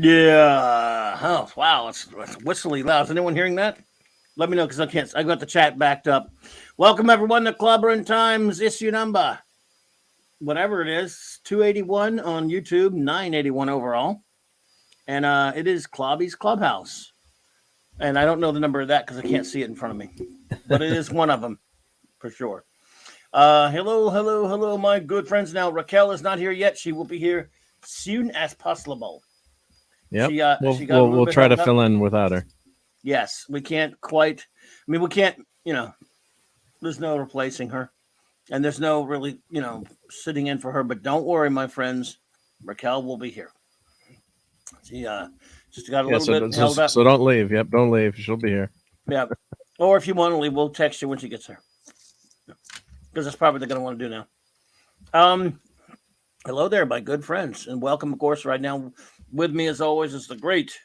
Yeah. Oh, wow. It's whistly loud. Is anyone hearing that? Let me know because I can't. I got the chat backed up. Welcome everyone to Clubbering Times issue number, whatever it is, 281 on YouTube, 981 overall, and it is Clobby's Clubhouse. And I don't know the number of that because I can't see it in front of me, but it is one of them for sure. Hello, my good friends. Now Raquel is not here yet. She will be here soon as possible. Yep. She got we'll try to fill in without her. Yes, we can't quite. I mean, we can't. There's no replacing her, and there's no really, sitting in for her. But don't worry, my friends. Raquel will be here. She just got a little bit held up. So don't leave. Yep, don't leave. She'll be here. Yeah, or if you want to leave, we'll text you when she gets here. Because that's probably what they're going to want to do now. Hello there, my good friends, and welcome, of course, right now with me as always is the great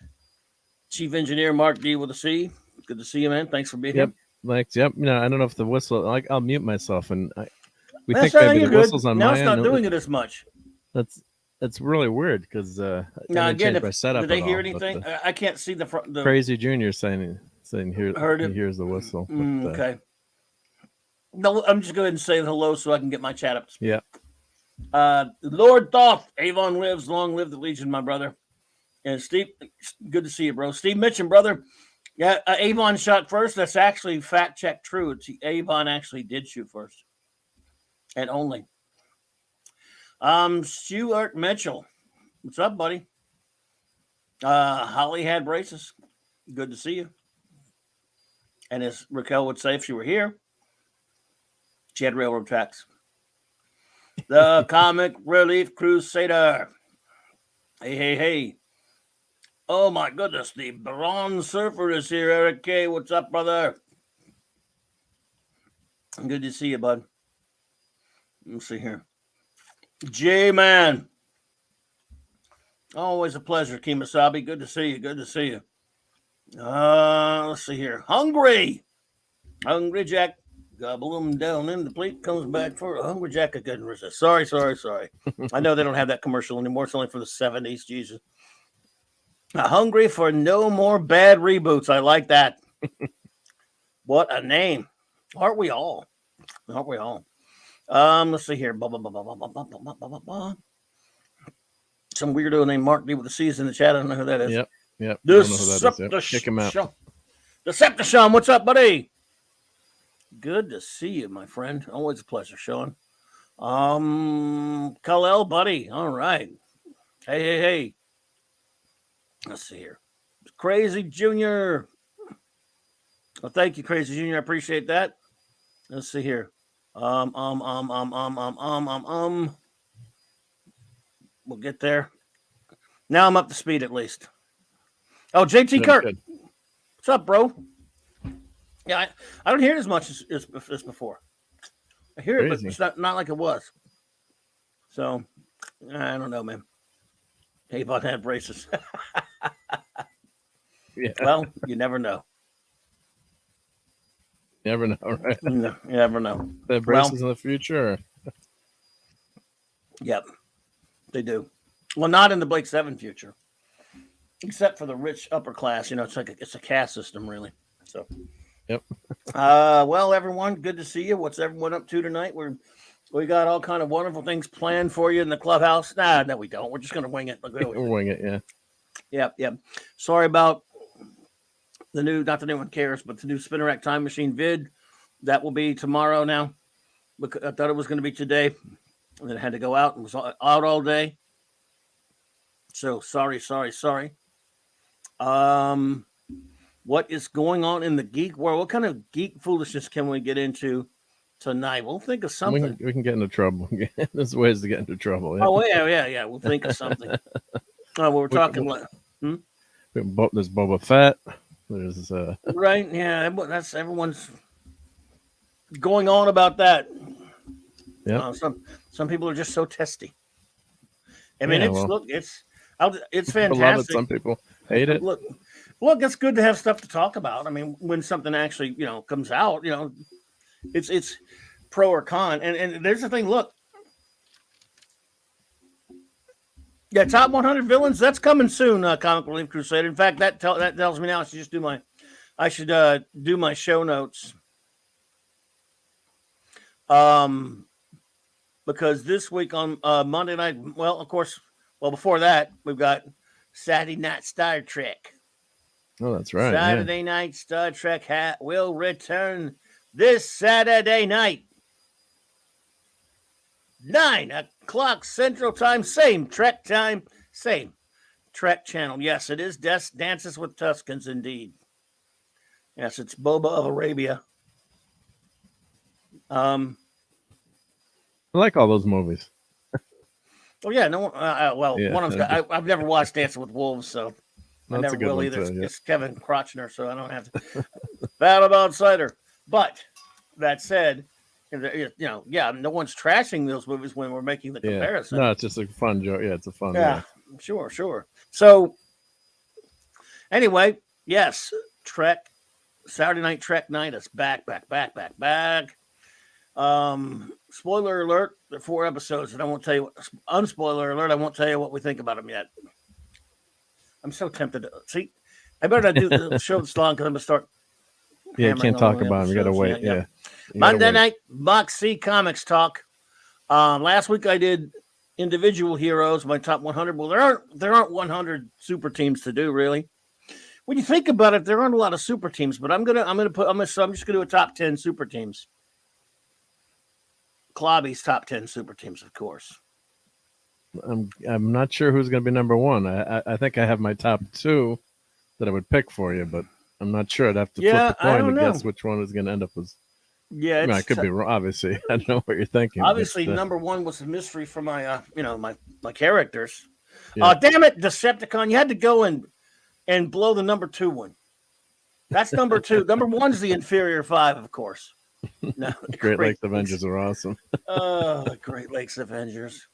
Chief Engineer Mark D with a C. Good to see you, man. Thanks for being here. Thanks. Yep. I don't know if the whistle. I'll mute myself, and we That's think maybe the whistle's on now my it's end. not doing it as much. That's really weird because now again, my setup. Did they hear anything? I can't see the Crazy Junior saying here he hears the whistle. Okay. No, I'm just going to say hello so I can get my chat up. Yeah. Lord Thoth, Avon lives, long live the Legion, my brother. And Steve, good to see you, bro. Steve Mitchum, brother. Yeah, Avon shot first. That's actually fact check true. Avon actually did shoot first. And only. Stuart Mitchell. What's up, buddy? Holly had braces. Good to see you. And as Raquel would say if she were here, she had railroad tracks. The Comic Relief Crusader. Hey. Oh, my goodness. The Bronze Surfer is here. Eric K. What's up, brother? Good to see you, bud. Let's see here. J-Man. Always a pleasure, Kimasabi. Good to see you. Let's see here. Hungry Jack. Gobble them down in the plate, comes back for a Hungry Jack. I couldn't resist. Sorry. I know they don't have that commercial anymore. It's only for the 70s. Jesus. Hungry for no more bad reboots. I like that. What a name. Aren't we all? Let's see here. Some weirdo named Mark D with the C's in the chat. I don't know who that is. Yep. Kick him out. Decepticon, what's up, buddy? Good to see you, my friend. Always a pleasure, Sean. Kal-El, buddy. All right. Hey. Let's see here. Crazy Junior. Well, thank you, Crazy Junior. I appreciate that. Let's see here. We'll get there. Now I'm up to speed at least. Oh, JT Kirk. Good. What's up, bro? Yeah, I don't hear it as much as before. I hear it, but it's not like it was. So, I don't know, man. Avon had braces. Yeah. Well, you never know. Never know, right? No, you never know. They have braces in the future? Yep, they do. Well, not in the Blake 7 future. Except for the rich upper class. It's a caste system, really. So... Yep. Well, everyone, good to see you. What's everyone up to tonight? We got all kind of wonderful things planned for you in the clubhouse. No, we don't. We're just going to wing it. We'll wing it, yeah. Yep. Sorry about the new, not that anyone cares, but the new Spinner Rack Time Machine vid. That will be tomorrow now. I thought it was going to be today. And then it had to go out and was out all day. So sorry. What is going on in the geek world? What kind of geek foolishness can we get into tonight? We'll think of something. We can get into trouble. There's ways to get into trouble. Yeah. Oh, yeah. We'll think of something. We're talking like... There's Boba Fett. There's... Right, yeah. That's everyone's going on about that. Yeah. Some people are just so testy. I mean, it's fantastic. Love it. Some people hate it. Look, it's good to have stuff to talk about. I mean, when something actually, comes out, it's pro or con. And there's the thing. Look, Yeah, top 100 villains. That's coming soon. Comic Relief Crusade. In fact, that tells me now I should just do my do my show notes. Because this week on Monday night, well, of course, before that we've got Saturday Night Star Trek. Oh, that's right. Saturday Night Star Trek will return this Saturday night. 9 o'clock Central Time, same Trek time, same Trek channel. Yes, it is Dances with Tuscans, indeed. Yes, it's Boba of Arabia. I like all those movies. Oh yeah, no. One of them. I've never watched Dancing with Wolves, so I never will either. Too, yeah. It's Kevin Krochner, so I don't have to. Battle Outsider. But that said, no one's trashing those movies when we're making the comparison. No, it's just a fun joke. Yeah, it's a fun. Yeah, sure. So anyway, yes, Trek. Saturday Night Trek night is back. Spoiler alert, there are 4 episodes, and I won't tell you unspoiler alert, I won't tell you what we think about them yet. I'm so tempted to see. I better not do the show this long because I'm gonna start. Yeah, you can't talk about them. You gotta wait. Yeah. Monday night Box C Comics talk. Last week I did individual heroes, my top 100. Well, there aren't 100 super teams to do, really. When you think about it, there aren't a lot of super teams, but I'm just gonna do a top 10 super teams. CLOBBY'S top 10 super teams, of course. I'm not sure who's going to be number 1. I think I have my top 2 that I would pick for you, but I'm not sure. I'd have to flip the coin to guess which one is going to end up as. Yeah, I could be wrong. Obviously, I don't know what you're thinking. Obviously, number 1 was a mystery for my, my characters. Yeah. Damn it, Decepticon! You had to go and blow the number 2 one. That's number 2. Number 1's the inferior 5, of course. No, Great Lakes Avengers are awesome. The Great Lakes Avengers.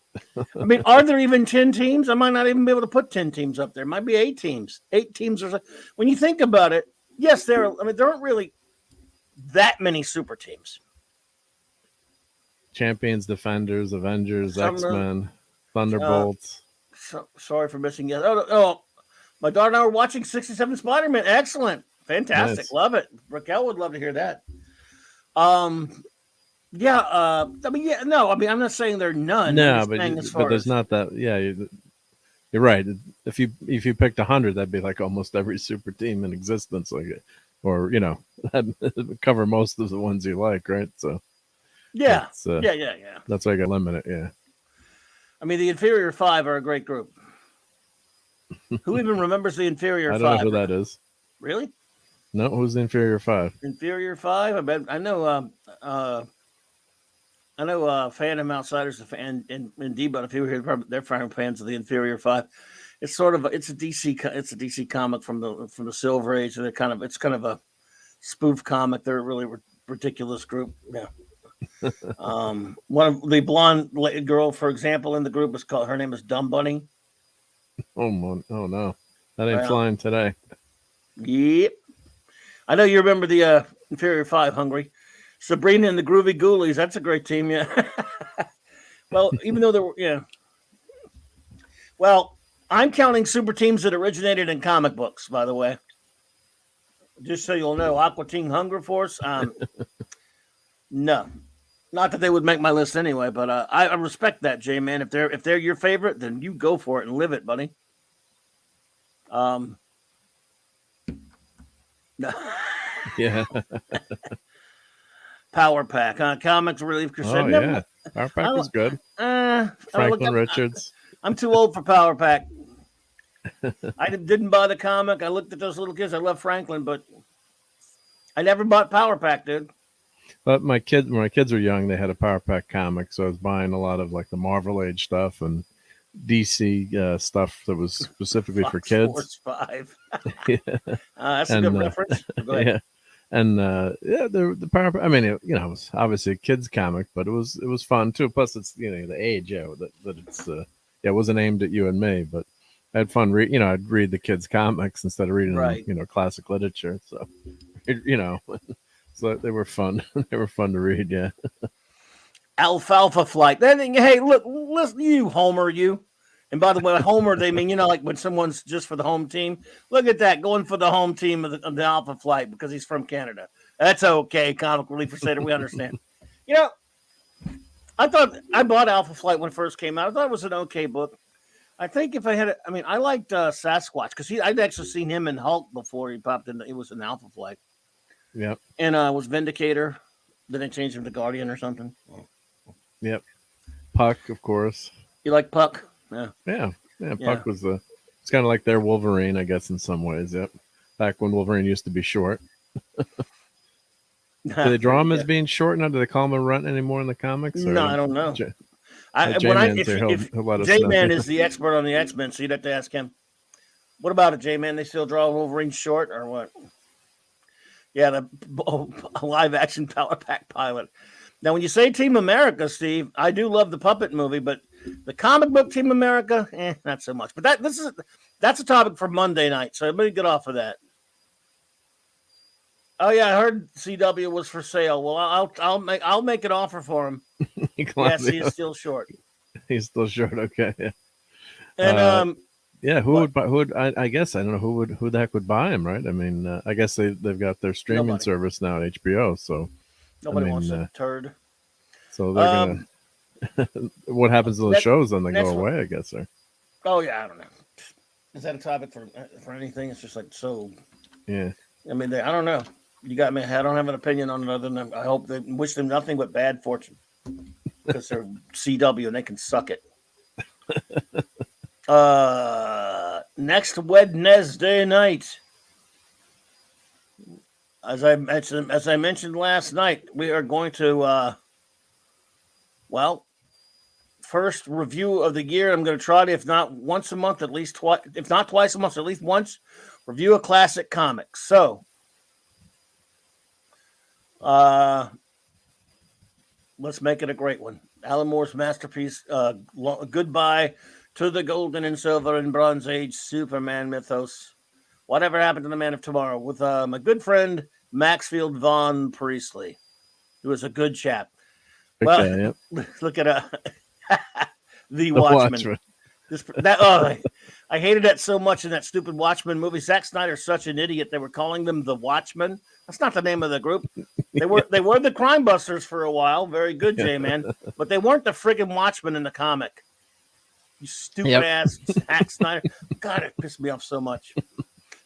I mean, are there even 10 teams? I might not even be able to put 10 teams up there. It might be 8 teams. 8 teams or so. When you think about it, yes, there aren't really that many super teams. Champions, Defenders, Avengers, X-Men, Thunderbolts. Sorry for missing it. Oh, my daughter and I were watching 67 Spider-Man. Excellent. Fantastic. Nice. Love it. Raquel would love to hear that. I'm not saying there are none. No, but there's not that. Yeah, you're right. If you picked 100, that'd be like almost every super team in existence, or that'd cover most of the ones you like, right? So yeah. That's why I got to limit it. Yeah. I mean, the inferior 5 are a great group. Who even remembers the inferior 5? I don't know who that is. Really? No, who's the inferior 5? Inferior 5? I bet I know. Phantom Outsiders and D-But if you were here, they're fans of the inferior 5. It's sort of a DC comic from the Silver Age. They're it's kind of a spoof comic. They're a really ridiculous group. Yeah. One of the blonde girl, for example, in the group her name is Dumb Bunny. Oh no, that ain't flying today. Yep. I know you remember the inferior 5, Hungry. Sabrina and the Groovy Ghoulies. That's a great team, yeah. Well, even though there were, yeah. Well, I'm counting super teams that originated in comic books, by the way. Just so you'll know, Aqua Teen Hunger Force. No, not that they would make my list anyway, but I respect that, J-Man. If they're your favorite, then you go for it and live it, buddy. Yeah. Power Pack, Comics Relief Crusade. Oh, yeah. Power Pack was good. Franklin Richards. I'm too old for Power Pack. I didn't buy the comic. I looked at those little kids. I love Franklin, but I never bought Power Pack, dude. But when my kids were young, they had a Power Pack comic, so I was buying a lot of like the Marvel Age stuff and DC stuff that was specifically for kids. Force 5. Yeah. That's a good reference. Go ahead. Yeah. And the Power Pack, I mean, it was obviously a kid's comic, but it was fun too. Plus, it's the age, that it's it wasn't aimed at you and me, but I had fun. I'd read the kids' comics instead of reading classic literature. So, so they were fun. They were fun to read. Yeah. Alfalfa Flight. Hey, look, listen, you Homer, you. And by the way, Homer, they mean, like when someone's just for the home team. Look at that, going for the home team of the Alpha Flight because he's from Canada. That's okay, comic relief crusader. We understand. I thought I bought Alpha Flight when it first came out. I thought it was an okay book. I think if I had, I liked Sasquatch because I'd actually seen him in Hulk before he popped in. He was an Alpha Flight. Yep. And was Vindicator. Then they changed him to Guardian or something. Yep. Puck, of course. You like Puck? Yeah. Puck was it's kind of like their Wolverine, I guess, in some ways. Yep. Back when Wolverine used to be short. Do they draw him as being short now? Do they call him a runt anymore in the comics? No, I don't know. If J-Man is the expert on the X-Men, so you'd have to ask him. What about it, J-Man? They still draw Wolverine short or what? Yeah, the live-action Power Pack pilot. Now, when you say Team America, Steve, I do love the puppet movie, but the comic book Team America, not so much. But that's a topic for Monday night, so everybody get off of that. Oh yeah, I heard CW was for sale. Well, I'll make an offer for him. Yes, he is still short. He's still short. Okay. Yeah. And who would buy? Who would? I guess I don't know who the heck would buy him, right? I mean, I guess they've got their streaming service now, HBO. So nobody wants a turd. So they're gonna. What happens to those shows? Then they go away, I guess. Or. Oh yeah, I don't know. Is that a topic for anything? It's just like so. Yeah. I mean, I don't know. You got me. I don't have an opinion on it other than I hope they wish them nothing but bad fortune because they're CW and they can suck it. Next Wednesday night, as I mentioned last night, we are going to first review of the year. I'm going to try to, if not once a month, at least twice, if not twice a month, at least once, review a classic comic. So let's make it a great one. Alan Moore's masterpiece, Goodbye to the Golden and Silver and Bronze Age Superman mythos. Whatever Happened to the Man of Tomorrow with my good friend Maxfield Von Priestley, who is a good chap. Well, look at the Watchmen. I hated that so much in that stupid Watchmen movie. Zack Snyder's such an idiot. They were calling them the Watchmen. That's not the name of the group. They were the Crime Busters for a while. Very good, J-Man. But they weren't the friggin' Watchmen in the comic. You stupid ass Zack Snyder. God, it pissed me off so much.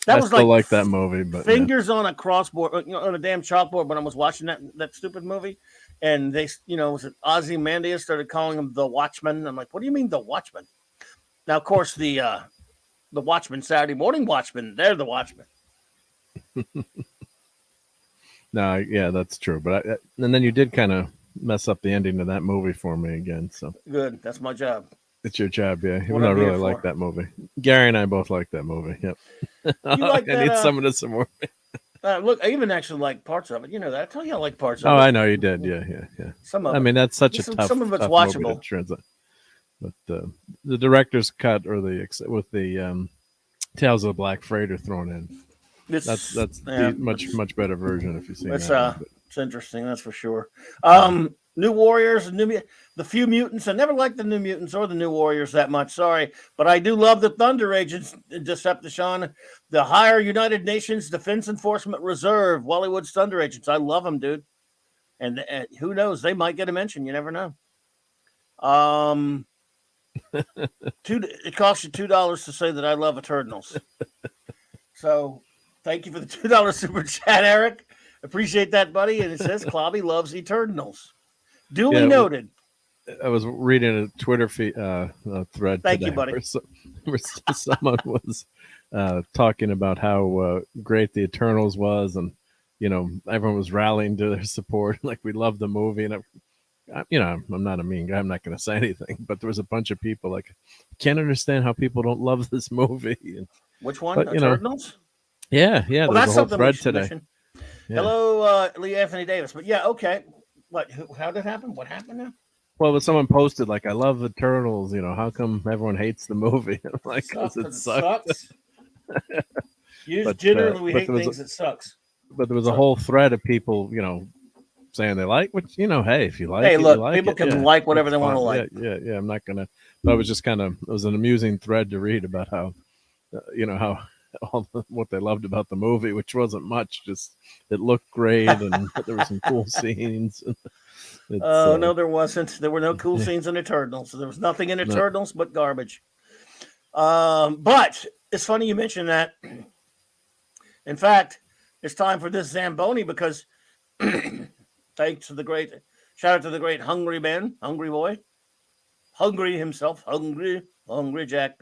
That was like that movie, but fingers on a crossboard, on a damn chalkboard when I was watching that stupid movie. And they, was it Ozymandias started calling him the Watchman? I'm like, what do you mean the Watchman? Now, of course, the Watchmen, Saturday Morning Watchmen, they're the Watchmen. No, yeah, that's true. But and then you did kind of mess up the ending of that movie for me again. So good, that's my job. It's your job, yeah. Even though I really like that movie. Gary and I both like that movie. Yep. You like that, I need some of this some more. Look, I even actually like parts of it. You know that. I tell you, I like parts of it. Oh, I know you did. Yeah. Some of I mean, that's such a tough. Some of it's tough watchable. But the director's cut or with the Tales of the Black Freighter thrown in. That's the much better version if you've seen that. It's interesting, that's for sure. New Warriors, the Few Mutants. I never liked the New Mutants or the New Warriors that much. Sorry, but I do love the Thunder Agents, Decepticon, the Higher United Nations Defense Enforcement Reserve, Wallywood's Thunder Agents. I love them, dude. And who knows? They might get a mention. You never know. It costs you $2 to say that I love Eternals. So thank you for the $2 super chat, Eric. Appreciate that, buddy. And it says Clobby loves Eternals. Duly noted. I was reading a Twitter feed thread. Thank today you, buddy. Where someone was talking about how great the Eternals was, and everyone was rallying to their support. Like, we love the movie, and I'm not a mean guy. I'm not going to say anything, but there was a bunch of people like, can't understand how people don't love this movie. And, which one? Eternals? Yeah. Well, there's a whole thread today. Yeah. Hello, Lee Anthony Davis. But yeah, okay. How did it happen? What happened now? Well, someone posted like, I love Eternals. How come everyone hates the movie? I'm like, because it sucks. Generally, we hate things that sucks. But there was a whole thread of people, saying they like, which, hey, if you like, hey, look, you like people it. can like whatever they want to like. Yeah. I'm not gonna. That was just kind of, it was an amusing thread to read about how, how what they loved about the movie, which wasn't much. Just it looked great, and there were some cool scenes. It's Oh no, there wasn't. There were no cool yeah, scenes in Eternals. There was nothing in no, Eternals but garbage. But it's funny you mentioned that. In fact, it's time for this Zamboni because thanks to the great shout out to the great Hungry Man, Hungry Boy, Hungry himself, Hungry Jack.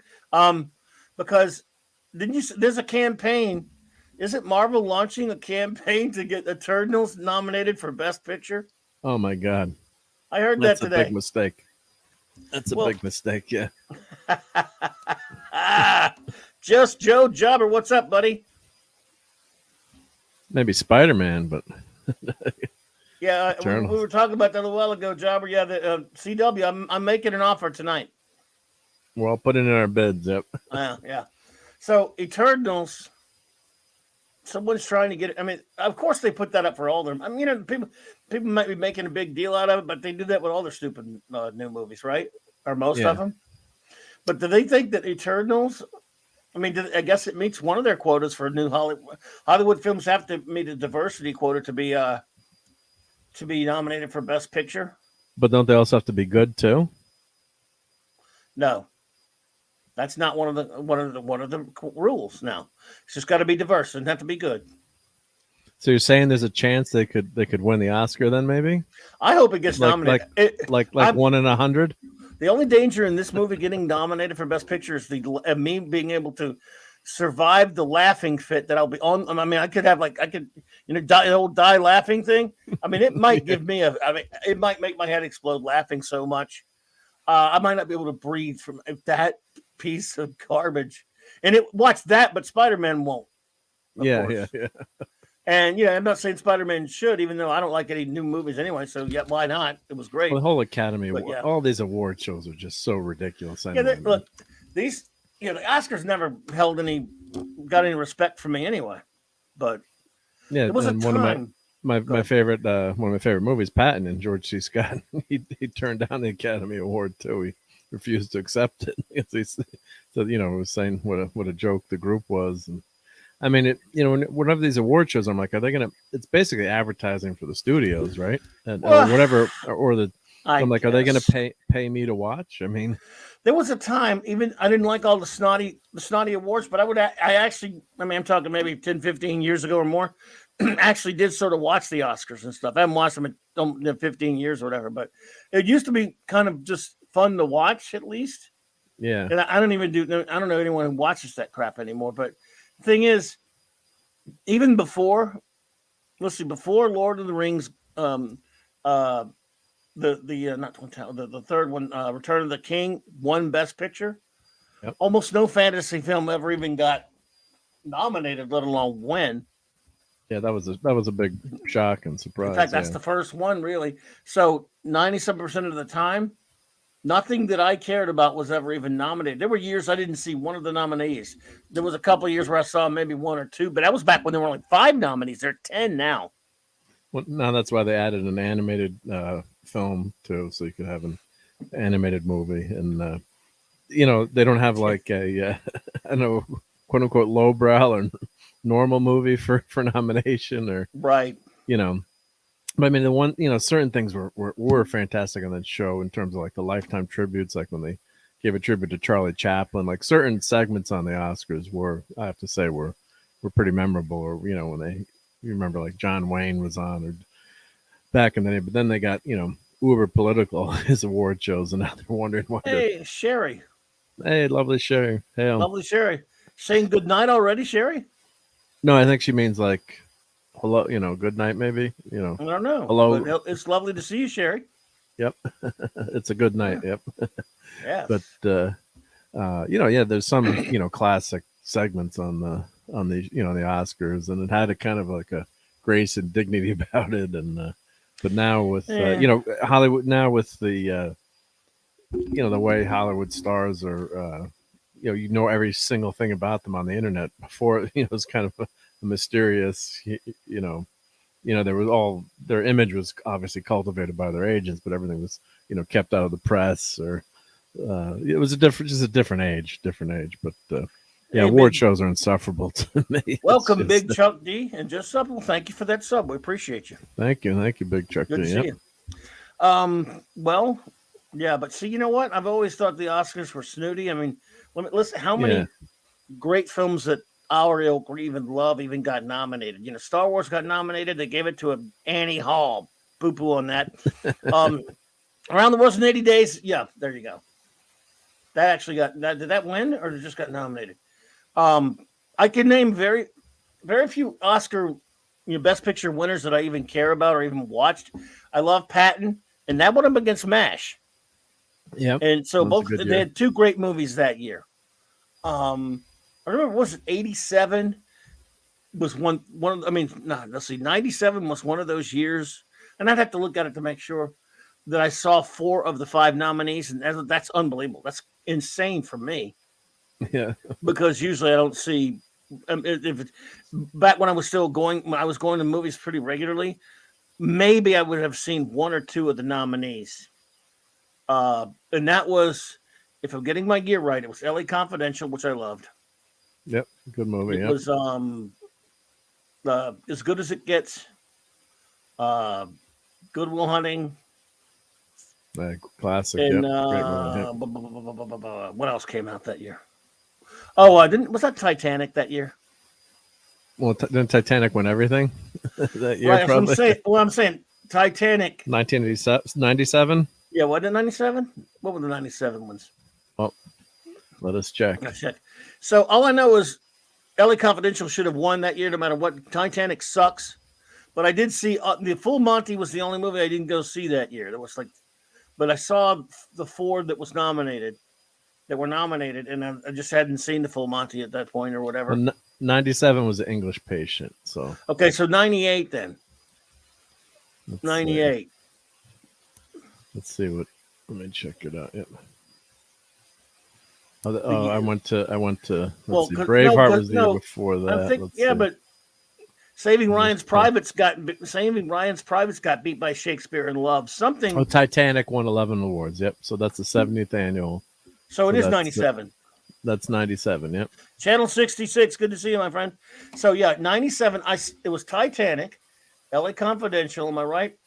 Because didn't you? There's a campaign. Isn't Marvel launching a campaign to get Eternals nominated for Best Picture? oh my god, I heard that that's a big today. mistake. That's a Well, big mistake. Yeah, just Joe Jobber, what's up, buddy? maybe Spider-Man, but Yeah, we Eternals. were talking about that a while ago, Jobber. Yeah, the CW. I'm making an offer tonight. We're all putting in our bids. Yep. Yeah. So Eternals. Someone's trying to get it. I mean, of course they put that up for all their. I mean, people might be making a big deal out of it, but they do that with all their stupid new movies, right? Or most Yeah. of them. But do they think that Eternals? I mean, I guess it meets one of their quotas for new Hollywood films have to meet a diversity quota to be nominated for Best Picture. But don't they also have to be good too? No, that's not one of the rules. No, it's just got to be diverse. It doesn't have to be good. So you're saying there's a chance they could win the Oscar then, maybe? I hope it gets Like nominated. like I'm, 1 in 100? the only danger in this movie getting nominated for Best Picture is me being able to survive the laughing fit that I'll be on. I mean, I could die, the old die laughing thing. I mean, it might give me it might make my head explode laughing so much. I might not be able to breathe from that piece of garbage. And watch that, but Spider-Man won't. Of course. Yeah. And I'm not saying Spider-Man should, even though I don't like any new movies anyway. So yeah, why not? It was great. Well, the whole Academy, Yeah. all these award shows are just so ridiculous. Anyway, look, these, the Oscars never got any respect from me anyway. But yeah, it was a time. my favorite one of my favorite movies, Patton and George C. Scott. he turned down the Academy Award too. He refused to accept it. He said, was saying what a joke the group was. And I mean, whenever these award shows, I'm like, are they gonna? It's basically advertising for the studios, right? And or whatever, I'm like, are they gonna pay me to watch? I mean, there was a time, even I didn't like all the snotty awards, but I'm talking maybe 10, 15 years ago or more, actually did sort of watch the Oscars and stuff. I haven't watched them in 15 years or whatever, but it used to be kind of just fun to watch at least. yeah. And I don't know anyone who watches that crap anymore. But the thing is, even before Lord of the Rings, not Twin Towers, the third one, Return of the King, won Best Picture. Yep. Almost no fantasy film ever even got nominated, let alone win. Yeah, that was a big shock and surprise. In fact, that's the first one, really. So 97% of the time, nothing that I cared about was ever even nominated. There were years I didn't see one of the nominees. There was a couple of years where I saw maybe one or two, but that was back when there were only 5 nominees. There are 10 now. Well, now that's why they added an animated film too, so you could have an animated movie, and they don't have like a I don't know, quote unquote lowbrow or normal movie for nomination, or right. But I mean, the one, certain things were fantastic on that show in terms of like the lifetime tributes, like when they gave a tribute to Charlie Chaplin, like certain segments on the Oscars were, I have to say, were pretty memorable. Or when you remember like John Wayne was on, or back in the day, but then they got uber political his award shows, and now they're wondering why. Hey, Sherry. Hey, lovely Sherry. Hey, lovely Sherry. Saying good night already, Sherry? No, I think she means like hello, good night, maybe. I don't know. Hello. But it's lovely to see you, Sherry. Yep. It's a good night. Yep. Yes. But there's some classic segments on the the Oscars, and it had a kind of like a grace and dignity about it, and but now with Hollywood, now with the the way Hollywood stars are every single thing about them on the internet. Before it was kind of a mysterious, there was all their image was obviously cultivated by their agents, but everything was kept out of the press, or it was just a different age. But yeah, Hey, award big, shows are insufferable to me. It's welcome, just, Big Chuck D, and just sub. Well, thank you for that sub. We appreciate you. thank you, Big Chuck Good D. to see Yep. you. Well, yeah, but see, you know what? I've always thought the Oscars were snooty. I mean, listen, how Yeah. many great films that our ilk or even love even got nominated? You know, Star Wars got nominated. They gave it to a Annie Hall. Poo poo on that. Um, Around the World in 80 Days. Yeah, there you go. That actually got that. Did that win or it just got nominated? I can name very few Oscar Best Picture winners that I even care about or even watched. I love Patton, and that went up against MASH. Yep. And so That was a both good they year. had two great movies that year. I remember was it 87 was one. I mean, no, let's see, 97 was one of those years, and I'd have to look at it to make sure that I saw 4 of the 5 nominees, and that's unbelievable. That's insane for me Yeah. because usually I don't see. If it, back when I was going to movies pretty regularly, maybe I would have seen 1 or 2 of the nominees. And that was, if I'm getting my gear right, it was LA Confidential, which I loved. Yep. Good movie. It Yep. was As Good as It Gets, uh, Good Will Hunting, Classic. and Yep. Great movie. Yep. what else came out that year? Oh, was that Titanic that year? Well, didn't Titanic win everything that year? Right, Probably. I'm saying Titanic. 1997. Yeah, what did 97? What were the 97 ones? Oh, let us check. Let's check. So all I know is LA Confidential should have won that year, no matter what. Titanic sucks, but I did see the Full Monty was the only movie I didn't go see that year. That was but I saw the 4 that were nominated, and I just hadn't seen the Full Monty at that point or whatever. Well, 97 was The English Patient. So Okay, so 98 then. 98. Let's see what. Let me check it out. Yep. I went to. Let's see. Braveheart was the year before that. But Saving Ryan's Privates got beat by Shakespeare in Love. Something. Oh, Titanic won 11 awards. Yep. So that's the 70th annual. So it is 97. That's 97. Yep. Channel 66. Good to see you, my friend. So yeah, 97. It was Titanic, LA Confidential. Am I right?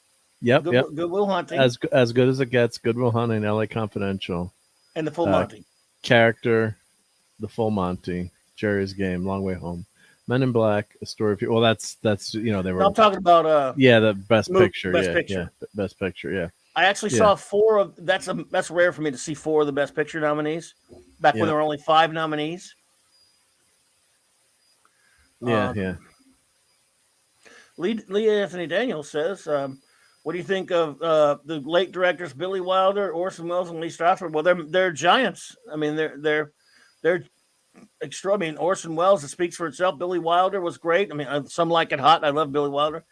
Yep. Good Will Hunting. As Good as It Gets. Good Will Hunting. LA Confidential. And the Full Monty. Character. The Full Monty. Jerry's Game. Long Way Home. Men in Black. A Story of You. Well, that's they were. No, I'm talking about the Best Picture. Best Picture. Yeah. Best Picture. Yeah. I actually saw 4 of that's rare for me to see 4 of the Best Picture nominees back when there were only 5 nominees. Yeah. Lee Anthony Daniels says, "What do you think of the late directors Billy Wilder, Orson Welles, and Lee Strasberg?" Well, they're giants. I mean, they're extra. I mean, Orson Welles, it speaks for itself. Billy Wilder was great. I mean, some like it hot. I love Billy Wilder.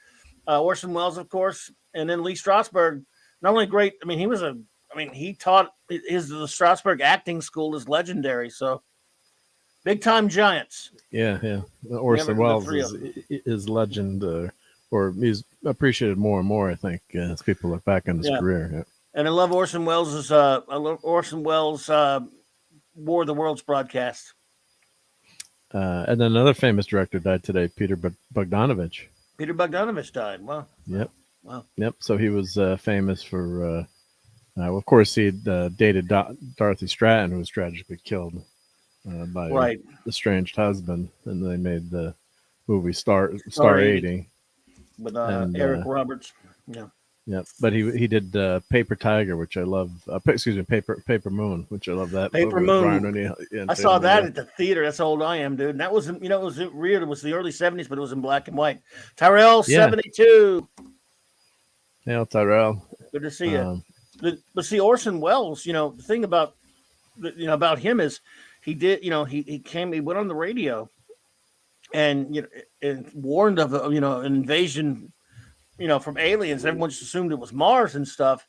Orson Welles, of course, and then Lee Strasberg. Not only great. I mean, he taught the Strasberg acting school is legendary. So, big time giants. Yeah. Orson Welles is legend, or he's appreciated more and more. I think as people look back on his career. Yeah. And I love Orson Welles' War of the Worlds broadcast. And then another famous director died today, Peter Bogdanovich. Peter Bogdanovich died. Wow. Yep. Wow. Yep. So he was famous for, of course, he dated Dorothy Stratton, who was tragically killed by her estranged husband, and they made the movie Star 80 with Eric Roberts. Yeah. Yeah, but he did Paper Tiger, which I love. Paper Moon, which I love. That Paper Moon. I saw that at the theater. That's how old I am, dude. And that was, it was weird. It was the early 70s, but it was in black and white. Tyrell 72. Yeah, Tyrell. Good to see you. But see, Orson Welles. The thing about about him is he did. He went on the radio, and and warned of an invasion. From aliens. Everyone just assumed it was Mars and stuff.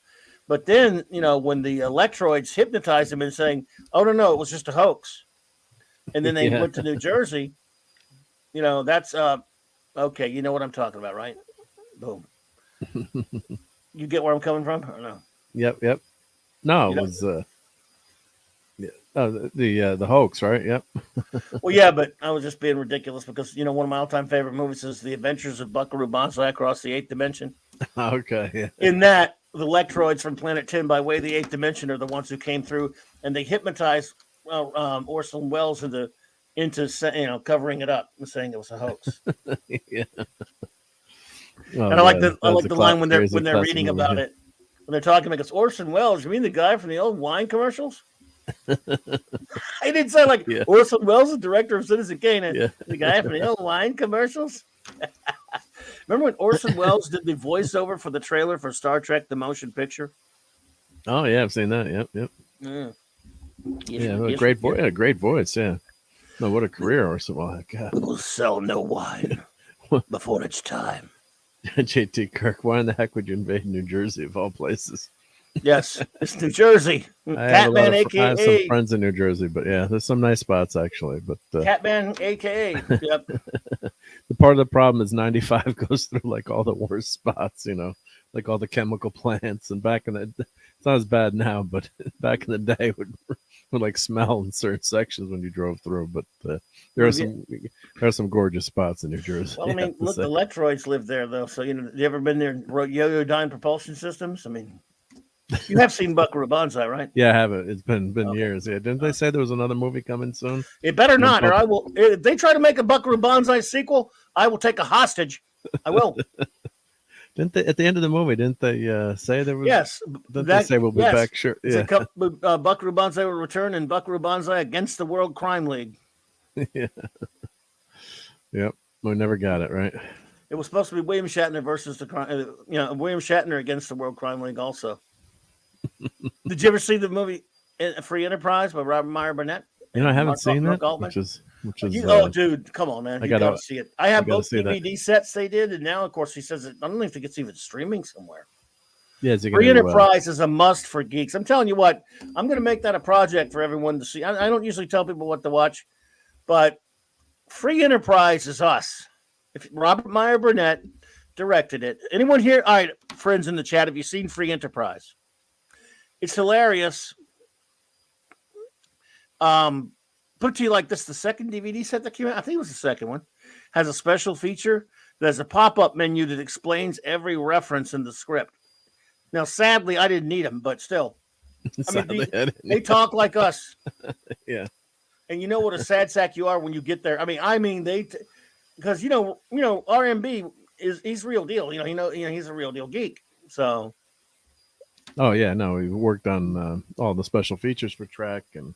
But then, when the electroids hypnotized him and saying, "Oh no, it was just a hoax," and then they went to New Jersey. That's okay. You know what I'm talking about, right? Boom. You get where I'm coming from, or no? Yep. No, it was. Oh, the hoax, right? Yep. Well, yeah, but I was just being ridiculous because one of my all-time favorite movies is The Adventures of Buckaroo Banzai Across the Eighth Dimension. Okay. Yeah. In that, the Lectroids from Planet 10 by way of the Eighth Dimension are the ones who came through and they hypnotized Orson Welles into covering it up and saying it was a house. Yeah. Oh, And I like yeah, that's a the line when crazy they're classic reading movie, about yeah. it. When they're talking like it's Orson Welles. You mean the guy from the old wine commercials? I didn't say like Yeah. Orson Welles, the director of Citizen Kane, Yeah. the guy from the old wine commercials. Remember when Orson Welles did the voiceover for the trailer for Star Trek: The Motion Picture? Oh yeah, I've seen that. Yep. Yep. Mm. Yeah, a great voice. Yeah, great voice. Yeah. No, what a career, Orson Welles. God. We'll sell no wine before it's time. J.T. Kirk, why in the heck would you invade New Jersey of all places? Yes, it's New Jersey. I have Catman, I have some aka friends in New Jersey, but yeah, there's some nice spots actually. But Catman, aka yep. the part of the problem is 95 goes through like all the worst spots, like all the chemical plants. And back in the, it's not as bad now, but back in the day would like smell in certain sections when you drove through. But there are some gorgeous spots in New Jersey. Well, I mean, look, the Lectroids live there though. So you ever been there? Yo-yo dyne propulsion systems. I mean, you have seen Buckaroo Banzai, right? Yeah, I haven't. It's been years. Yeah, didn't they say there was another movie coming soon? It better not, or I will. If they try to make a Buckaroo Banzai sequel, I will take a hostage. I will. Didn't they at the end of the movie? Didn't they say there was? Yes. Didn't they say we'll be back? Sure. Yeah. Buckaroo Banzai will return and Buckaroo Banzai against the World Crime League. Yeah. Yep. We never got it right. It was supposed to be William Shatner versus William Shatner against the World Crime League. Also, did you ever see the movie Free Enterprise by Robert Meyer Burnett? I haven't seen that. Which is. Oh, dude, come on, man! You gotta see it. I have both DVD sets they did, and now, of course, he says I don't even think it's even streaming somewhere. Yeah, Free Enterprise is a must for geeks. I'm telling you what, I'm going to make that a project for everyone to see. I don't usually tell people what to watch, but Free Enterprise is us. If Robert Meyer Burnett directed it. Anyone here? All right, friends in the chat, have you seen Free Enterprise? It's hilarious. Put it to you like this: the second DVD set that came out, I think it was the second one, has a special feature. There's a pop-up menu that explains every reference in the script. Now, sadly, I didn't need them, but still, I mean, they talk like us. Yeah. And you know what a sad sack you are when you get there. I mean, because RMB he's real deal. He's a real deal geek. So. Oh yeah, no, we worked on all the special features for Trek and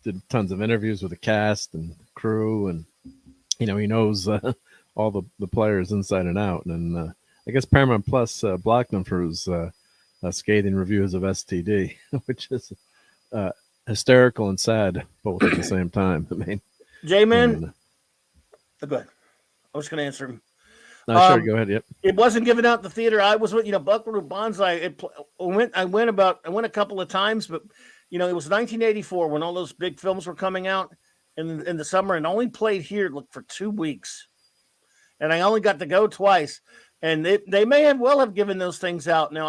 did tons of interviews with the cast and crew, and he knows all the players inside and out. And I guess Paramount Plus blocked him for his scathing reviews of STD, which is hysterical and sad both at the same time. I mean, J-Man, go ahead. I was going to answer him. No, sure, go ahead. Yep. It wasn't given out in the theater. I was with Buckaroo Banzai. I went a couple of times, but it was 1984 when all those big films were coming out in the summer, and only played here for 2 weeks, and I only got to go twice. And they may have given those things out. Now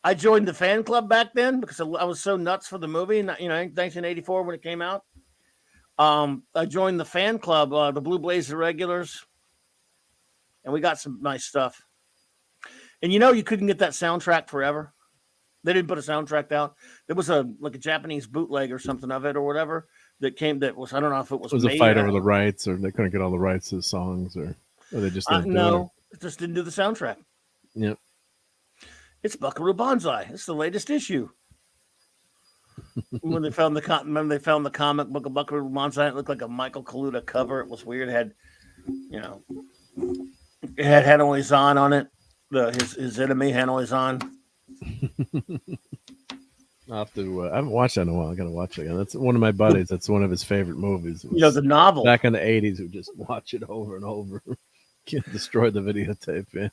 I joined the fan club back then because I was so nuts for the movie. In 1984 when it came out, I joined the fan club, the Blue Blazer regulars. And we got some nice stuff. And you couldn't get that soundtrack forever. They didn't put a soundtrack out. There was a Japanese bootleg or something of it or whatever that was, I don't know if it was. It was a fight over the rights, or they couldn't get all the rights to the songs, or they just didn't do it just didn't do the soundtrack. Yep. It's Buckaroo Banzai. It's the latest issue. When they found the comic book of Buckaroo Banzai, it looked like a Michael Kaluta cover. It was weird. It had, it had Hanoi Zahn on it. His enemy, Hanoi Zahn. I haven't watched that in a while. I got to watch it again. That's one of my buddies. That's one of his favorite movies. The novel. Back in the 80s, we just watch it over and over. Can't destroy the videotape. Yeah.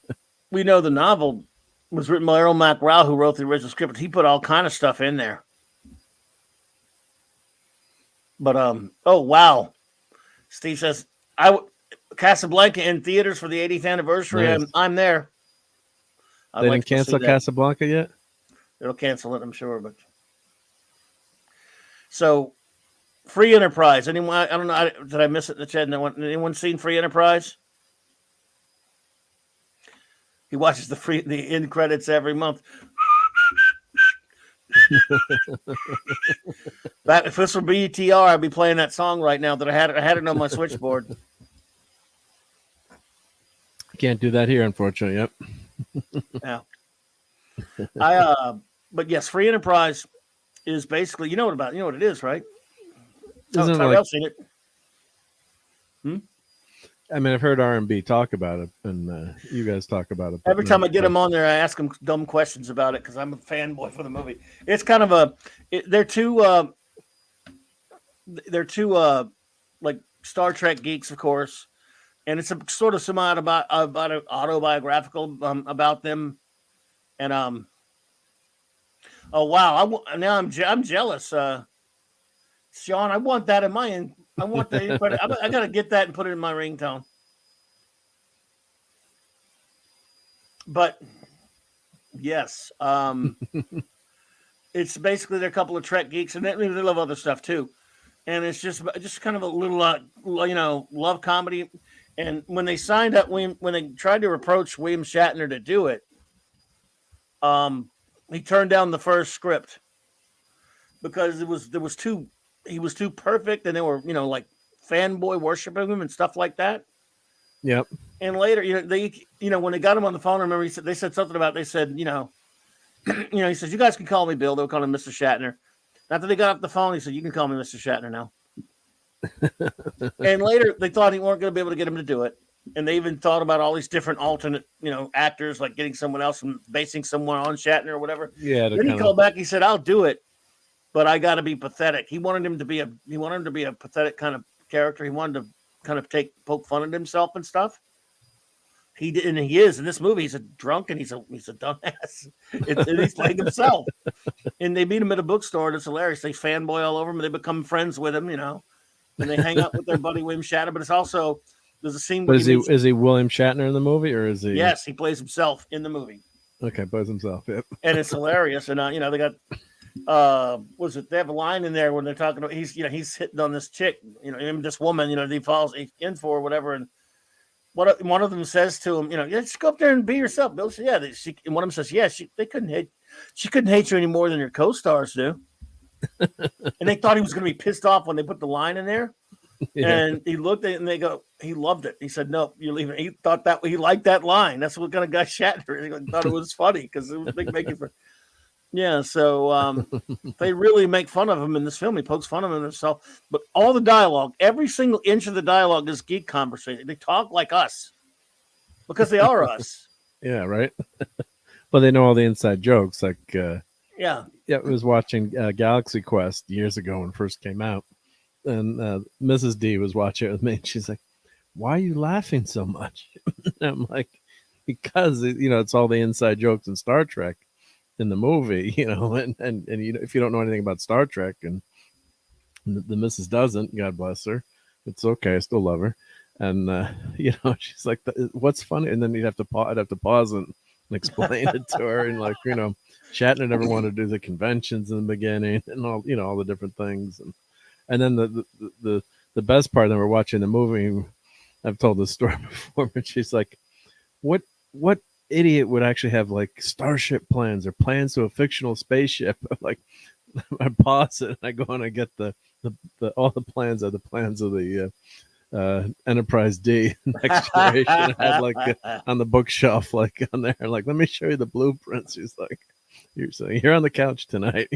We know the novel was written by Earl McRow, who wrote the original script, but he put all kind of stuff in there. But oh wow, Steve says Casablanca in theaters for the 80th anniversary. Nice. I'm there. They didn't cancel Casablanca yet? It'll cancel it, I'm sure. But So Free Enterprise. Anyone? I don't know. Did I miss it in the chat? Anyone seen Free Enterprise? He watches the end credits every month. If this were BTR, I'd be playing that song right now. That I had it on my switchboard. Can't do that here, unfortunately. Yep. But yes, Free Enterprise is basically, you know what it is, right? Isn't Tyrell seen it. I mean, I've heard R&B talk about it, and you guys talk about it. Every time I get them on there, I ask them dumb questions about it because I'm a fanboy for the movie. It's kind of they're two like Star Trek geeks, of course, and it's a sort of somewhat about autobiographical about them, and oh wow, now I'm jealous, Sean. I want that in my I want that. I gotta get that and put it in my ringtone. But yes, it's basically they're a couple of Trek geeks, and they love other stuff too. And it's just kind of a little, love comedy. And when they signed up, when they tried to approach William Shatner to do it, he turned down the first script because he was too perfect, and they were like fanboy worshiping him and stuff like that. Yep. And later, when they got him on the phone, I remember they said something about, they said, he says, you guys can call me Bill. They were calling him Mr. Shatner. After they got off the phone, he said, you can call me Mr. Shatner now. And later, they thought he weren't going to be able to get him to do it. And they even thought about all these different alternate, actors, like getting someone else and basing someone on Shatner or whatever. Yeah. Then he called back. He said, I'll do it, but I got to be pathetic. He wanted him to be a pathetic kind of character. He wanted to kind of poke fun at himself and stuff. He did, and he is in this movie. He's a drunk and he's a dumbass. And he's playing himself. And they meet him at a bookstore, and it's hilarious. They fanboy all over him. And they become friends with him, and they hang out with their buddy William Shatner. But it's also there's a scene. But is he William Shatner in the movie, or is he? Yes, he plays himself in the movie. Okay, plays himself. Yep. And it's hilarious. And they got they have a line in there when they're talking about he's hitting on this chick, this woman, he falls in for or whatever, and one of them says to him, just go up there and be yourself, Bill. So, yeah, and one of them says, yeah, she couldn't hate you any more than your co-stars do. And they thought he was going to be pissed off when they put the line in there. Yeah. And he looked at it and they go, he loved it. He said, no, you're leaving. He thought that he liked that line. That's what kind of guy Shatner. He thought it was funny because it was making for. Yeah, so they really make fun of him in this film. He pokes fun of himself. But all the dialogue, every single inch of the dialogue is geek conversation. They talk like us because they are us. Yeah, right. But they know all the inside jokes. Like, yeah, I was watching Galaxy Quest years ago when it first came out. And Mrs. D was watching it with me. And she's like, why are you laughing so much? And I'm like, because, it's all the inside jokes in Star Trek. In the movie, and if you don't know anything about Star Trek, and the missus doesn't, God bless her, it's okay, I still love her, and she's like, what's funny? And then I'd have to pause and explain it to her, and Shatner never wanted to do the conventions in the beginning, and all all the different things, and then the best part, then we're watching the movie. I've told this story before, but she's like, what idiot would actually have like starship plans or plans to a fictional spaceship? Like, I pause it and I go and I get the all the plans are the plans of the Enterprise D next generation. I had like on the bookshelf, like on there, like, let me show you the blueprints. She's like, you're on the couch tonight,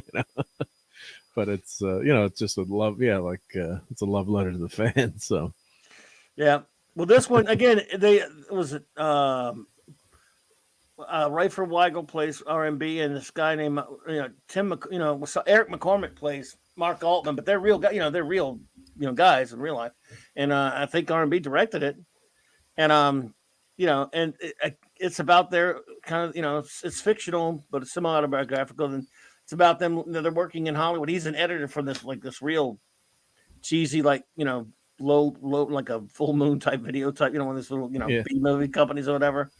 but it's it's just a love, it's a love letter to the fans. So yeah, well, this one again, Rayford Weigel plays R&B, and this guy named Eric McCormick plays Mark Altman, but they're real guys. They're real guys in real life, and I think R&B directed it, and and it's about their kind of it's fictional, but it's semi-autobiographical, and it's about them. They're working in Hollywood. He's an editor for this real cheesy low like a Full Moon type video type one of these little B movie companies or whatever.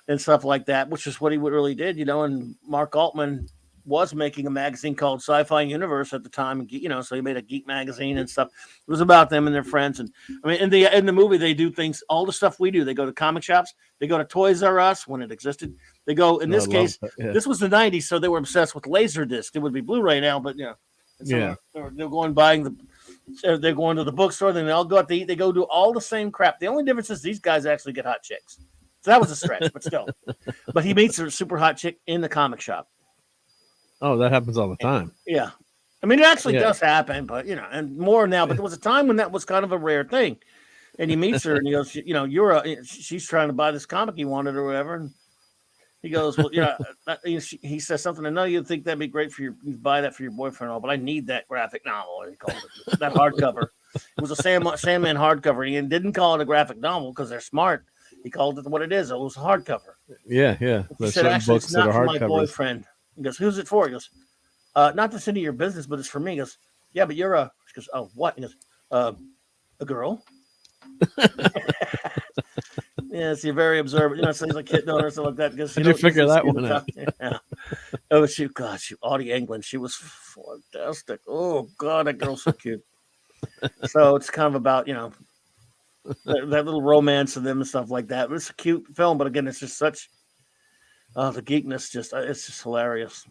And stuff like that, which is what he really did, and Mark Altman was making a magazine called Sci-Fi Universe at the time, you know, so he made a geek magazine and stuff. It was about them and their friends. And I mean, in the movie, they do things, all the stuff we do. They go to comic shops, they go to Toys R Us when it existed. They go, in this case, this was the 90s, so they were obsessed with Laserdisc. It would be Blu-ray now, but yeah. So they're going buying they're going to the bookstore, then they all go out to eat. They go do all the same crap. The only difference is these guys actually get hot chicks. So that was a stretch, but still. But he meets a super hot chick in the comic shop. Oh, that happens all the time. Yeah. I mean, it actually does happen, but, you know, and more now. But there was a time when that was kind of a rare thing. And he meets her, and he goes, you know, she's trying to buy this comic he wanted or whatever. And he goes, well, you know, he says something. I know you'd think that'd be great for you buy that for your boyfriend, all, but I need that graphic novel. He called it that hardcover. It was a Sandman hardcover. He didn't call it a graphic novel because they're smart. He called it what it is. It was a hardcover. Yeah. He said, actually, it's not for my boyfriend. He goes, who's it for? He goes, not that's any of your business, but it's for me. He goes, yeah, but you're a. She goes, oh, what? He goes, a girl. Yes, you're very observant. You know, so he's like hitting on her or something like that. Because did you figure that one out? Yeah. Oh, Audie England. She was fantastic. Oh God, that girl's so cute. So it's kind of about, you know, that little romance of them and stuff like that. But it's a cute film, but again, it's just such the geekness. It's just hilarious.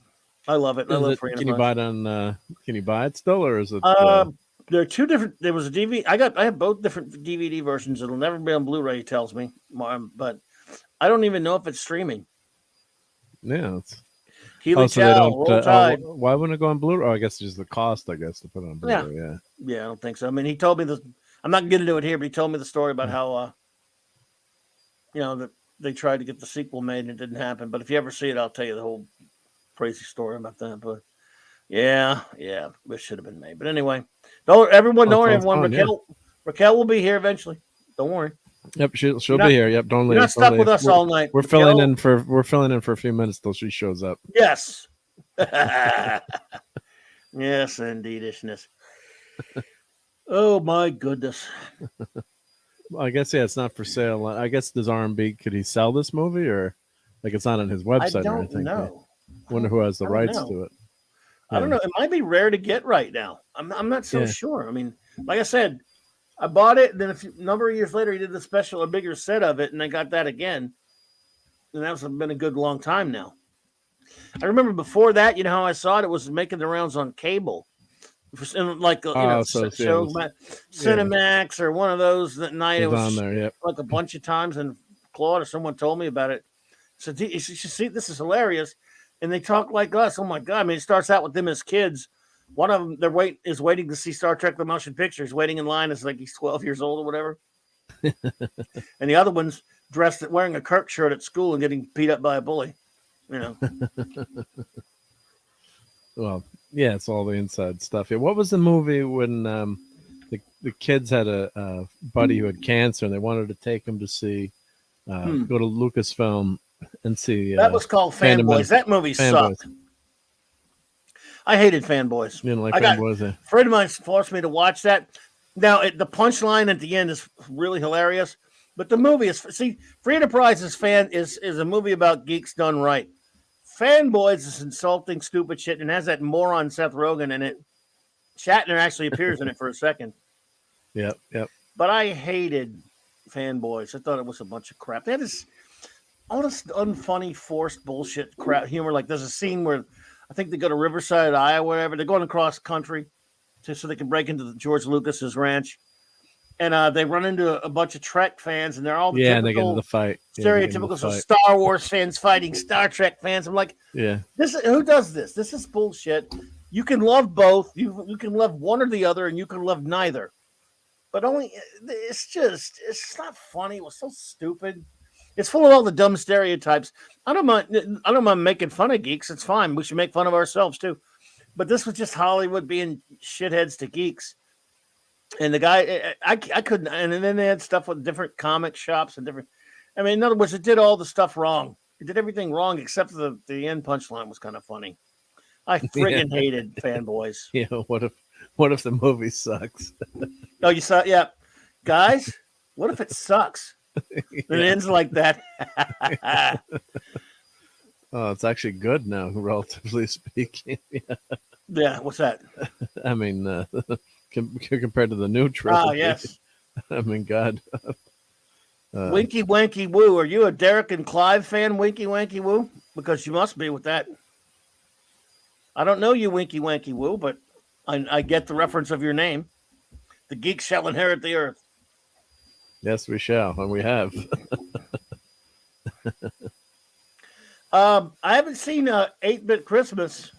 I love it. I love it. Can you buy it on? Can you buy it still, or is it? There are two different. There was a DVD. I have both different DVD versions. It'll never be on Blu-ray. He tells me, but I don't even know if it's streaming. Yeah. Healy Chow, Roll Tide. Why wouldn't it go on Blu-ray? Oh, I guess it's just the cost. I guess to put it on Blu-ray. Yeah. I don't think so. I mean, he told me this. I'm not going to do it here, but he told me the story about how, you know, that they tried to get the sequel made and it didn't happen. But if you ever see it, I'll tell you the whole crazy story about that. But yeah, it should have been made. But anyway, don't worry, everyone. Raquel will be here eventually. Don't worry. Yep, she'll be here. Yep, don't leave. You're not stuck with us all night. We're filling in for a few minutes till she shows up. Yes. Yes, indeedishness. Oh my goodness. Well, I guess it's not for sale. I guess does R&B, could he sell this movie, or like it's not on his website or anything? I don't know. Wonder who has the rights to it. I don't know. It might be rare to get right now. I'm not so sure. I mean, like I said, I bought it, and then a number of years later, he did a bigger set of it, and I got that again. And that's been a good long time now. I remember before that, you know how I saw it? It was making the rounds on cable. Like, Cinemax or one of those that night. It was on there, like a bunch of times. And Claude or someone told me about it. So you should see, this is hilarious. And they talk like us. Oh my God. I mean, it starts out with them as kids. One of them is waiting to see Star Trek the Motion Picture. He's waiting in line as like he's 12 years old or whatever. And the other one's wearing a Kirk shirt at school and getting beat up by a bully. You know. Well, yeah, it's all the inside stuff. Yeah. What was the movie when the kids had a buddy who had cancer and they wanted to take him to see go to Lucasfilm and see that was called Fanboys. That movie sucked. I hated Fanboys. You didn't like Fanboys? A friend of mine forced me to watch that. Now, the punchline at the end is really hilarious, but the movie is Free Enterprise is a movie about geeks done right. Fanboys is insulting, stupid shit, and has that moron Seth Rogen in it. Shatner actually appears in it for a second. Yep. But I hated Fanboys. I thought it was a bunch of crap. They had all this unfunny, forced bullshit crap humor. Like there's a scene where I think they go to Riverside, Iowa, whatever. They're going across country so they can break into George Lucas's ranch. And they run into a bunch of Trek fans, and they're all the and they get into the fight. Stereotypical Star Wars fans fighting Star Trek fans. I'm like, who does this? This is bullshit. You can love both. You can love one or the other, and you can love neither. But it's not funny. It was so stupid. It's full of all the dumb stereotypes. I don't mind making fun of geeks. It's fine. We should make fun of ourselves too. But this was just Hollywood being shitheads to geeks. And the guy, I couldn't. And then they had stuff with different comic shops and different. I mean, in other words, it did all the stuff wrong. It did everything wrong except the end punchline was kind of funny. I friggin' hated Fanboys. Yeah. What if the movie sucks? Oh, you saw? Yeah, guys. What if it sucks? It ends like that. It's actually good now, relatively speaking. Yeah, what's that? I mean, compared to the new Ah, trilogy. yes. I mean, God. Winky Wanky Woo. Are you a Derek and Clive fan, Winky Wanky Woo? Because you must be with that. I don't know you, Winky Wanky Woo, but I get the reference of your name. The geeks shall inherit the earth. Yes, we shall, and we have. I haven't seen 8-Bit Christmas.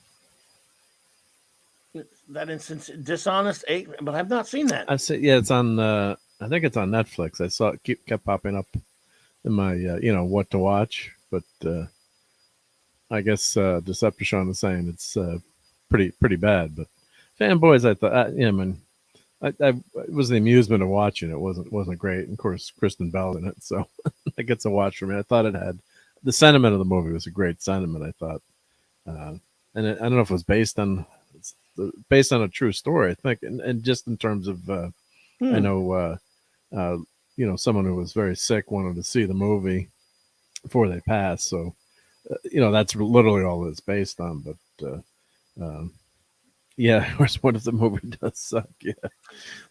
That instance, Dishonest 8, but I've not seen that. I say, yeah, it's on. I think it's on Netflix. I saw it kept popping up in my, what to watch. But I guess Decepticon is saying it's pretty bad. But Fanboys, I thought, I mean, it was the amusement of watching it. Wasn't great. And of course, Kristen Bell in it, so it gets a watch for me. I thought it had the sentiment of the movie was a great sentiment. I thought, and I don't know if it was based on a true story. I think, and just in terms of, I know, someone who was very sick wanted to see the movie before they passed. So, that's literally all it's based on. But yeah, of course, what if the movie does suck? Yeah.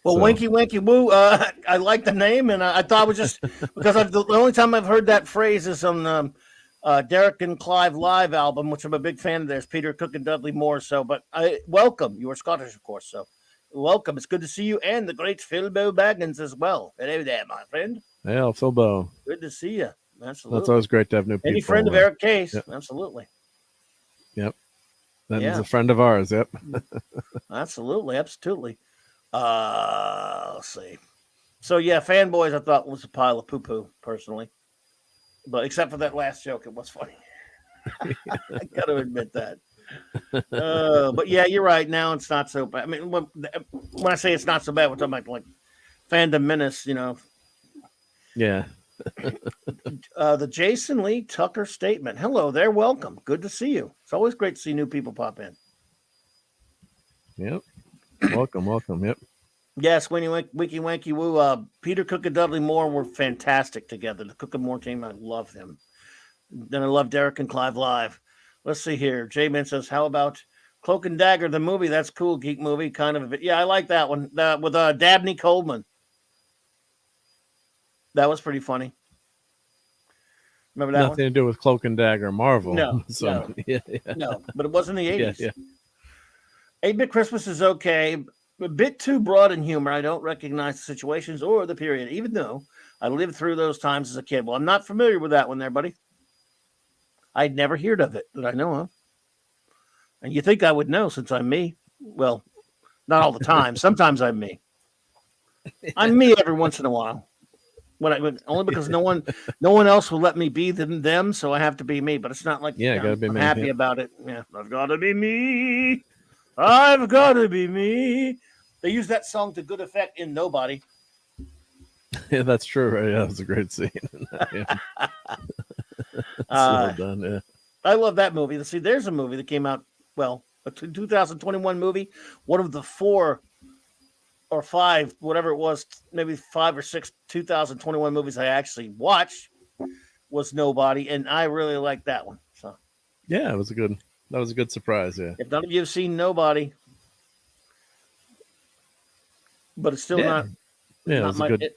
Well, So- Winky Wanky Woo, I like the name, and I thought it was just because the only time I've heard that phrase is on Derek and Clive live album, which I'm a big fan of theirs, Peter Cook and Dudley Moore. So, but I welcome. You are Scottish, of course, so welcome. It's good to see you and the great Philbo Baggins as well. Hello there, my friend. Hey, Philbo. Good to see you. Absolutely. That's always great to have new people. Any friend of Eric Case. Yep. Absolutely. Yep. That is a friend of ours. Yep. Absolutely. Let's see. So yeah, Fanboys I thought was a pile of poo-poo, personally. But except for that last joke, it was funny. I gotta admit that. But yeah, you're right. Now it's not so bad. I mean, when I say it's not so bad, we're talking about like Fandom Menace, Yeah. The Jason Lee Tucker statement. Hello there, welcome. Good to see you. It's always great to see new people pop in. Yep. Welcome. Yep. Yes, Winky Wanky Woo. Peter Cook and Dudley Moore were fantastic together. The Cook and Moore team, I love them. Then I love Derek and Clive live. Let's see here. J-Man says, how about Cloak and Dagger, the movie? That's cool, geek movie, kind of a bit. Yeah, I like that one. With Dabney Coleman. That was pretty funny. Remember that Nothing to do with Cloak and Dagger Marvel. No, So, yeah. No, but it was in the 80s. Yeah. 8-Bit Christmas is okay. A bit too broad in humor. I don't recognize the situations or the period, even though I lived through those times as a kid. Well, I'm not familiar with that one there, buddy. I'd never heard of it that I know of. And you think I would know since I'm me. Well, not all the time. Sometimes I'm me. I'm me every once in a while. Only because no one else will let me be them, so I have to be me. But it's not like gotta be I'm me, happy about it. Yeah, I've got to be me. I've got to be me. They use that song to good effect in Nobody. Yeah, that's true. Right? Yeah, that was a great scene. Yeah. Well done. Yeah. I love that movie. See, there's a movie that came out, well, a 2021 movie. One of the 4 or 5, whatever it was, maybe 5 or 6 2021 movies I actually watched was Nobody, and I really liked that one. So yeah, that was a good surprise. Yeah. If none of you have seen Nobody, but it's still not. Yeah, it was a good.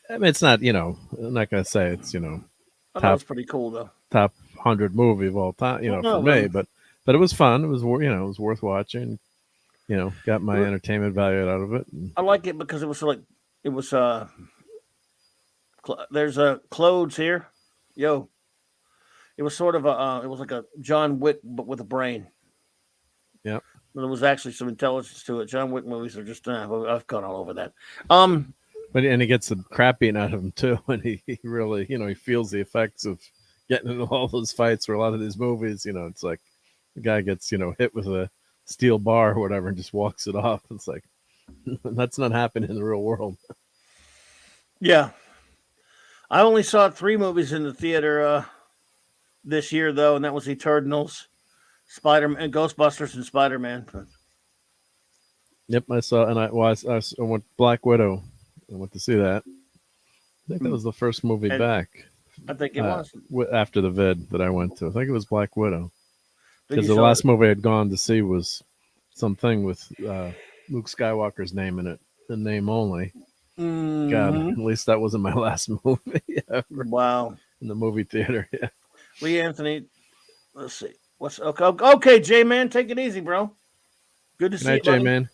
I mean, it's not. I'm not gonna say it's. It's pretty cool though. Top 100 movie of all time. For me, but it was fun. It was it was worth watching. Got my entertainment value out of it. I like it because it was there's a clothes here. Yo. It was sort of it was like a John Wick, but with a brain. Yeah. There was actually some intelligence to it. John Wick movies are just, I've gone all over that. But he gets the crap beaten out of him too. And he really, he feels the effects of getting into all those fights for a lot of these movies. It's like the guy gets, hit with a steel bar or whatever and just walks it off. It's like, that's not happening in the real world. Yeah. I only saw 3 movies in the theater this year, though, and that was Eternals, Spider-Man, Ghostbusters, and Spider-Man. Yep, I saw, and I went Black Widow. I went to see that. I think that was the first movie back I think it was. After the vid that I went to. I think it was Black Widow. Did Because you the show last it? movie I'd gone to see was something with Luke Skywalker's name in it, the name only. God, Mhm. at least that wasn't my last movie ever Wow. in the movie theater. Yeah. Lee Anthony. Let's see. What's okay? Okay, J man, take it easy, bro. Good to Good see you, night, J buddy. Man.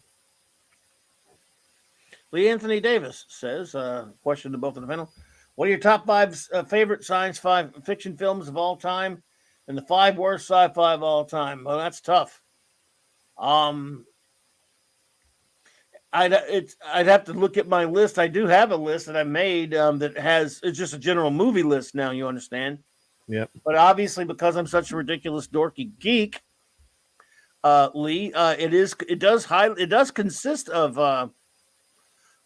Lee Anthony Davis says, question to both of the panel. What are your top five favorite science fiction films of all time and the five worst sci-fi of all time? Well, that's tough. I'd have to look at my list. I do have a list that I made that has it's just a general movie list now. You understand? Yep. But obviously, because I'm such a ridiculous dorky geek, Lee, it does consist of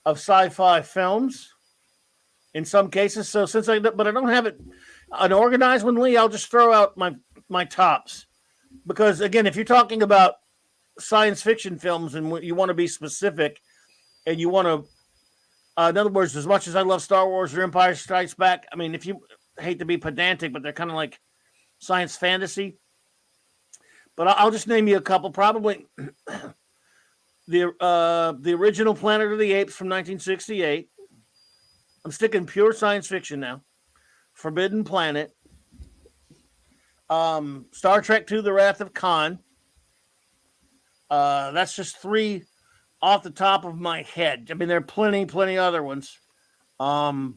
sci-fi films in some cases. So but I don't have it an organized one, Lee. I'll just throw out my tops because again, if you're talking about science fiction films and you want to be specific and you want to in other words, as much as I love Star Wars or Empire Strikes Back, I mean, if you hate to be pedantic, but they're kind of like science fantasy. But I'll just name you a couple. Probably the original Planet of the Apes from 1968. I'm sticking pure science fiction now. Forbidden Planet. Star Trek II: The Wrath of Khan. That's just three off the top of my head. I mean, there are plenty other ones. But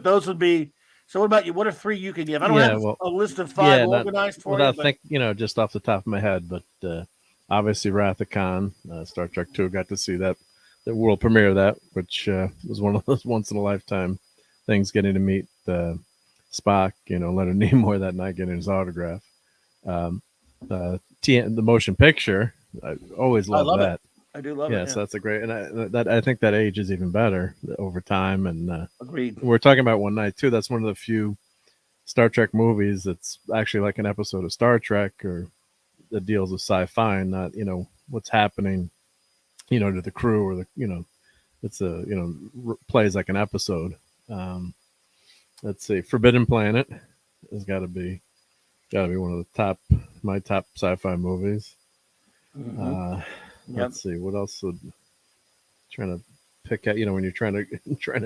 those would be. So, what about you? What are three you could give? I don't have a list of five organized for you. Without just off the top of my head, but obviously Wrath of Khan, Star Trek II, got to see that the world premiere of that, which was one of those once in a lifetime things. Getting to meet Spock, Leonard Nimoy that night, getting his autograph. The motion picture, I always love that. I do love it. Yes, that's a great, and I think that age is even better over time. And agreed. We're talking about one night too. That's one of the few Star Trek movies that's actually like an episode of Star Trek or that deals with sci-fi and not what's happening, to the crew or it's plays like an episode. Let's see, Forbidden Planet has got to be one of the my top sci-fi movies. Mm-hmm. Let's see what else would trying to pick out. When you're trying to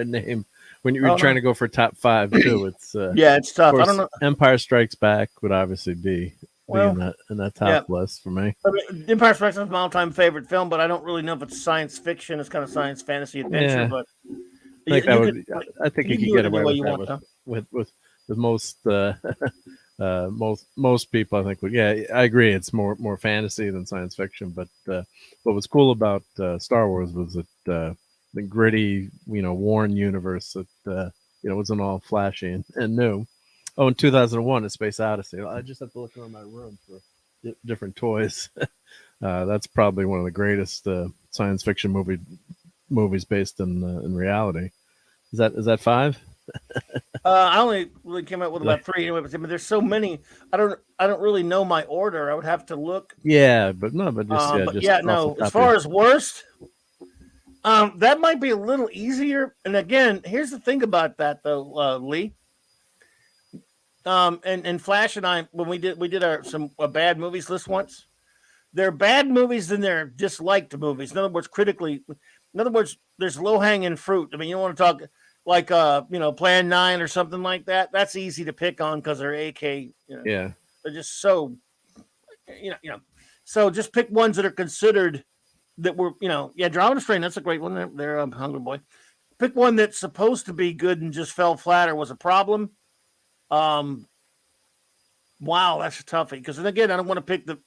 name when you're trying to go for top five too. It's it's tough. I don't know. Empire Strikes Back would obviously be in that top list for me. I mean, Empire Strikes Back is my all-time favorite film, but I don't really know if it's science fiction. It's kind of science fantasy adventure, but I think you could get away with that with most most people. I think I agree. It's more fantasy than science fiction. But what was cool about Star Wars was that the gritty, worn universe that wasn't all flashy and new. Oh, in 2001, A Space Odyssey. I just have to look around my room for different toys. That's probably one of the greatest science fiction movies based in reality. Is that five? I only really came up with about three anyway, but there's so many. I don't really know my order. I would have to look. Yeah, but as far as worst, that might be a little easier. And again, here's the thing about that though, Lee. And Flash and I, when we did some bad movies list once, they're bad movies and they're disliked movies. In other words, there's low hanging fruit. I mean, you don't want to talk like Plan 9 or something like that. That's easy to pick on because they're AK. Yeah, they're just so So just pick ones that are considered that were Drama Strain. That's a great one. They're Hungry Boy. Pick one that's supposed to be good and just fell flat or was a problem. Wow, that's a toughie. Because then again, I don't want to pick the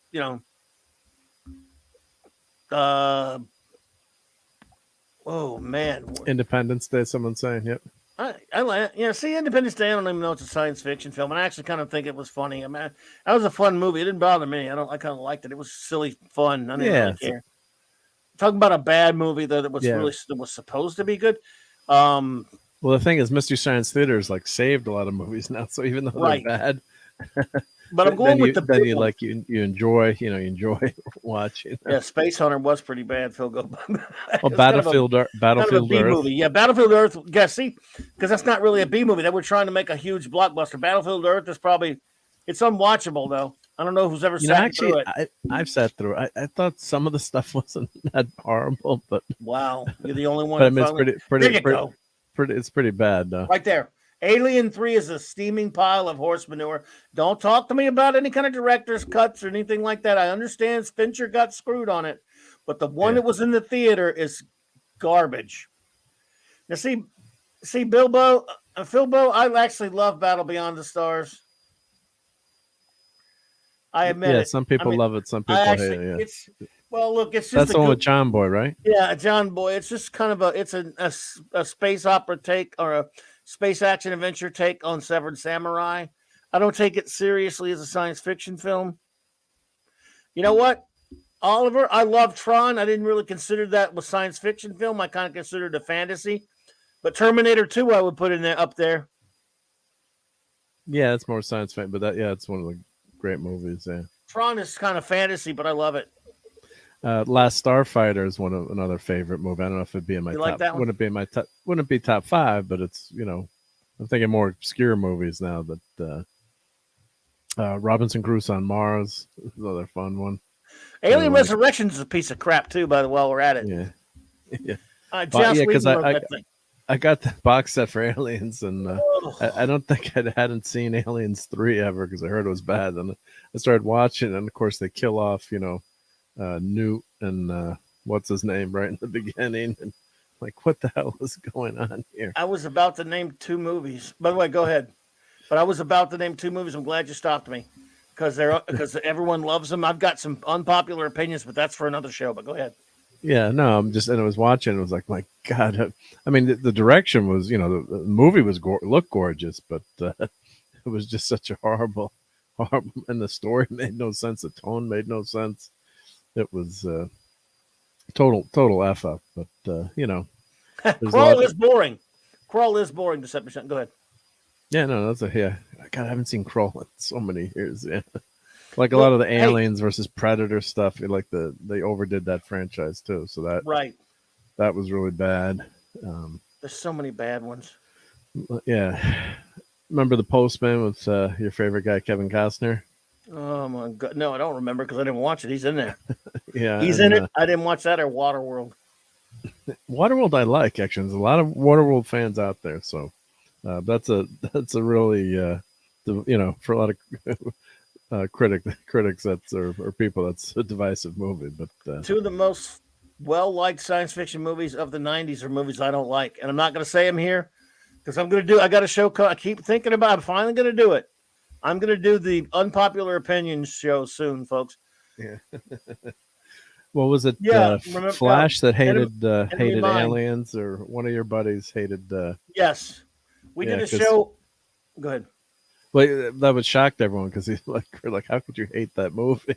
oh man, Independence Day. Someone's saying, yep. See, Independence Day. I don't even know it's a science fiction film, and I actually kind of think it was funny. I mean, that was a fun movie. It didn't bother me. I kind of liked it. It was silly fun. I didn't really care. Talking about a bad movie though that was supposed to be good. Well, the thing is, Mystery Science Theater is like saved a lot of movies now. So even though they're bad, But I'm going with the then big you one. like you enjoy you enjoy watching. Yeah, Space Hunter was pretty bad, Phil. Go. Well, It's kind of a Battlefield B Earth. movie. Yeah, Battlefield Earth. Yeah, see, because that's not really a B movie. They were trying to make a huge blockbuster. Battlefield Earth is probably it's unwatchable though. I don't know who's ever sat Actually, through it. I've sat through. I thought some of the stuff wasn't that horrible, but Wow, you're the only one I that mean, it's finally. There you go. It's pretty bad though. Right there. Alien 3 is a steaming pile of horse manure. Don't talk to me about any kind of director's cuts or anything like that. I understand Fincher got screwed on it, but the one that was in the theater is garbage. Now, see, Philbo, I actually love Battle Beyond the Stars. I admit it. Some people love it, some people hate it. Yeah. Look, it's just that's the one with John Boy, right? Yeah, John Boy. It's just kind of a space opera take or a space action adventure take on Severed Samurai. I don't take it seriously as a science fiction film. You know what, Oliver? I love Tron. I didn't really consider that was science fiction film. I kind of considered it a fantasy. But Terminator 2, I would put in there up there. Yeah, it's more science fiction, but it's one of the great movies. Yeah, Tron is kind of fantasy, but I love it. Last Starfighter is another favorite movie. I don't know if it'd be in my top. Like that one? Wouldn't be in my top. Wouldn't be top 5, but it's I'm thinking more obscure movies now. But Robinson Crusoe on Mars is another fun one. Alien Resurrection is a piece of crap too. By the way, while we're at it, yeah. Because I got the box set for Aliens, and I don't think I hadn't seen Aliens 3 ever because I heard it was bad. And I started watching, and of course they kill off Newt and what's his name right in the beginning, and like, what the hell is going on here? I was about to name 2 movies. By the way, go ahead. But I was about to name 2 movies. I'm glad you stopped me because everyone loves them. I've got some unpopular opinions, but that's for another show. But go ahead. Yeah, no, and I was watching. It was like, my God. I mean, the direction was, the movie was looked gorgeous, but it was just such a horrible, and the story made no sense. The tone made no sense. It was total F up. But Crawl is boring. Crawl is boring to 7%. Go ahead. Yeah, no, God, I haven't seen Crawl in so many years. Yeah. Like a lot of the Aliens versus Predator stuff, they overdid that franchise too. So that was really bad. There's so many bad ones. Yeah. Remember The Postman with your favorite guy, Kevin Costner? Oh my God. No, I don't remember because I didn't watch it. He's in there. Yeah. He's in it. I didn't watch that or Waterworld. Waterworld I like, actually. There's a lot of Waterworld fans out there. So that's a really, for a lot of critics or people, that's a divisive movie. But 2 of the most well-liked science fiction movies of the 90s are movies I don't like. And I'm not going to say them here because I got a show. I keep thinking about it. I'm finally going to do it. I'm going to do the unpopular opinions show soon, folks. Yeah. What was it? Yeah, Flash that hated Mine. Aliens, or one of your buddies hated. Yes, we did a show. Go ahead. Well, that would shock everyone because we're like, how could you hate that movie?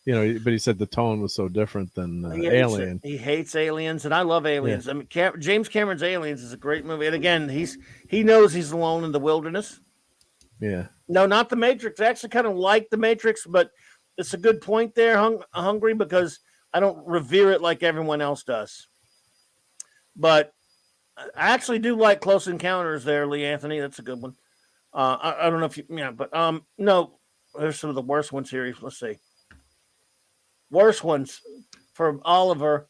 But he said the tone was so different than Alien. He hates Aliens, and I love Aliens. Yeah. I mean, James Cameron's Aliens is a great movie, and again, he knows he's alone in the wilderness. Yeah. No, not The Matrix. I actually kind of like The Matrix, but it's a good point there, Hungry, because I don't revere it like everyone else does. But I actually do like Close Encounters there, Lee Anthony. That's a good one. I don't know if no, there's some of the worst ones here. Let's see. Worst ones for Oliver.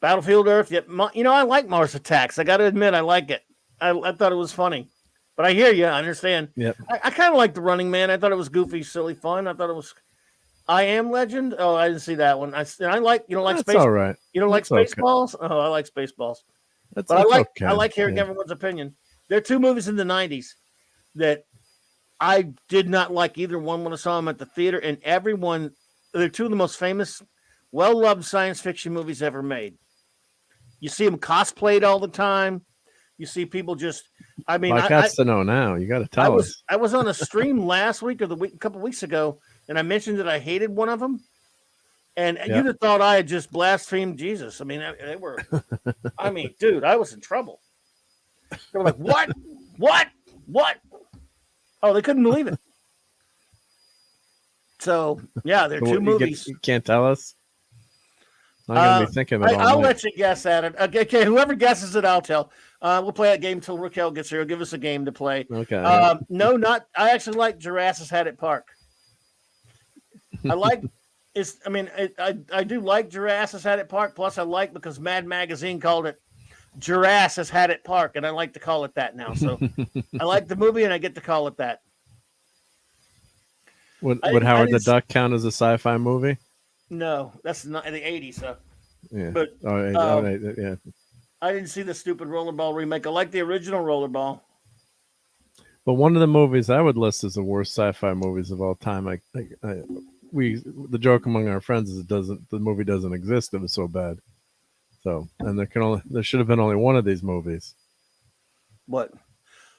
Battlefield Earth. Yeah, I like Mars Attacks. I got to admit, I like it. I thought it was funny. But I hear you. I understand. Yep. I kind of like The Running Man. I thought it was goofy, silly, fun. I thought it was I Am Legend. Oh, I didn't see that one. I like, you don't like That's space. All right. You don't like Spaceballs? Okay. Oh, I like Spaceballs. But I like hearing everyone's opinion. There are 2 movies in the 90s that I did not like either one when I saw them at the theater, and they're 2 of the most famous, well-loved science fiction movies ever made. You see them cosplayed all the time. You see people just, I mean, I got to know now. You got to tell us. I was on a stream last week or a couple weeks ago, and I mentioned that I hated one of them. And you'd have thought I had just blasphemed Jesus. I mean, they were, dude, I was in trouble. They were like, what? Oh, they couldn't believe it. So yeah, they're So two movies. You can't tell us. I'm gonna be thinking of it all I'll night. let you guess at it. Okay, whoever guesses it, I'll tell. We'll play that game until Raquel gets here. He'll give us a game to play. Okay. No, not. I actually like Jurassic Haddock Park. I like. I do like Jurassic Haddock Park. Plus, I like because Mad Magazine called it Jurassic Haddock Park, and I like to call it that now. So I like the movie, and I get to call it that. Would Howard the Duck count as a sci-fi movie? No, that's not in the 80s. So. Yeah. But yeah. I didn't see the stupid Rollerball remake. I like the original Rollerball. But one of the movies I would list as the worst sci-fi movies of all time. The joke among our friends is the movie doesn't exist. It was so bad. So, and there should have been only one of these movies. What?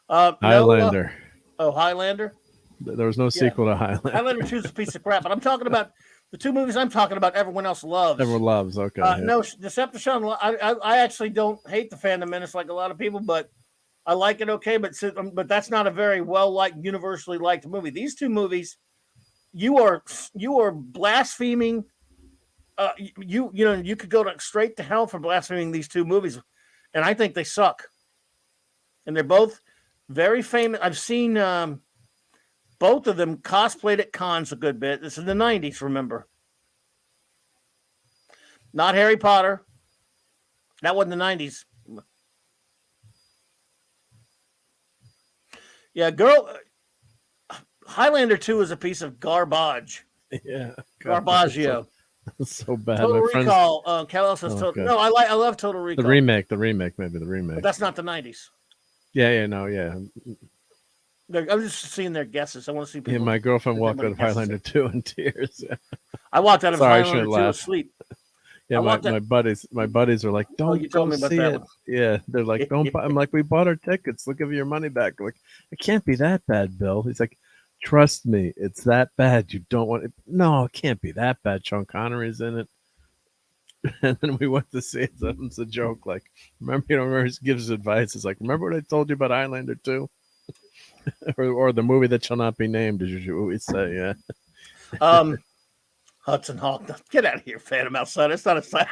Highlander. Highlander. There was no sequel to Highlander. Highlander 2 is a piece of crap. But I'm talking about the two movies I'm talking about. Everyone else loves. Everyone loves. Okay. No, Decepticon. I actually don't hate the Phantom Menace like a lot of people, but I like it okay. But that's not a very well-liked, universally liked movie. These two movies, you are blaspheming. You could go straight to hell for blaspheming these two movies, and I think they suck. And they're both very famous. I've seen both of them cosplayed at cons a good bit. This is the 90s, remember? Not Harry Potter. That wasn't the 90s. Yeah, Highlander 2 is a piece of garbage. Yeah. Garbaggio. So bad. Total Recall. Cal says Total. No, I love Total Recall. The remake, maybe the remake. But that's not the 90s. Yeah. I'm just seeing their guesses. I want to see people. Yeah, my girlfriend walked out of Highlander 2 in tears. I walked out of Highlander 2 asleep. Yeah, my buddies are like, don't go see it. Yeah, they're like, don't buy. I'm like, we bought our tickets. We'll give you your money back. I'm like, it can't be that bad, Bill. He's like, trust me, it's that bad. You don't want it. No, it can't be that bad. Sean Connery's in it. And then we went to see it. So it's a joke. Like, remember, he gives advice. It's like, remember what I told you about Highlander 2? or the movie that shall not be named, as you would say, yeah. Hudson Hawk. Get out of here, Phantom Outsider. It's not a side.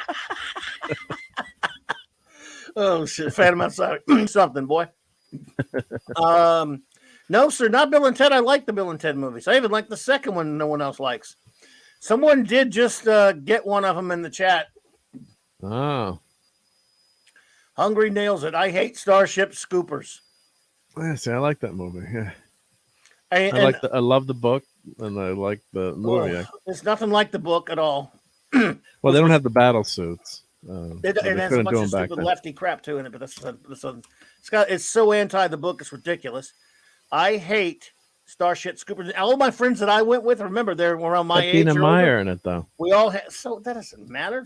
Oh shit, Phantom Outsider. Something, boy. No, sir, not Bill and Ted. I like the Bill and Ted movies. I even like the second one no one else likes. Someone did just get one of them in the chat. Oh. Hungry nails it. I hate Starship Scoopers. Yeah, see, I like that movie. Yeah. I love the book, and I like the movie. It's nothing like the book at all. Well, they don't have the battle suits. It has a bunch of stupid lefty crap too in it, but it's so anti the book, it's ridiculous. I hate Starship Scoopers. All my friends that I went with, remember, they're around my age. Tina Meyer in it, though. We all have, so that doesn't matter.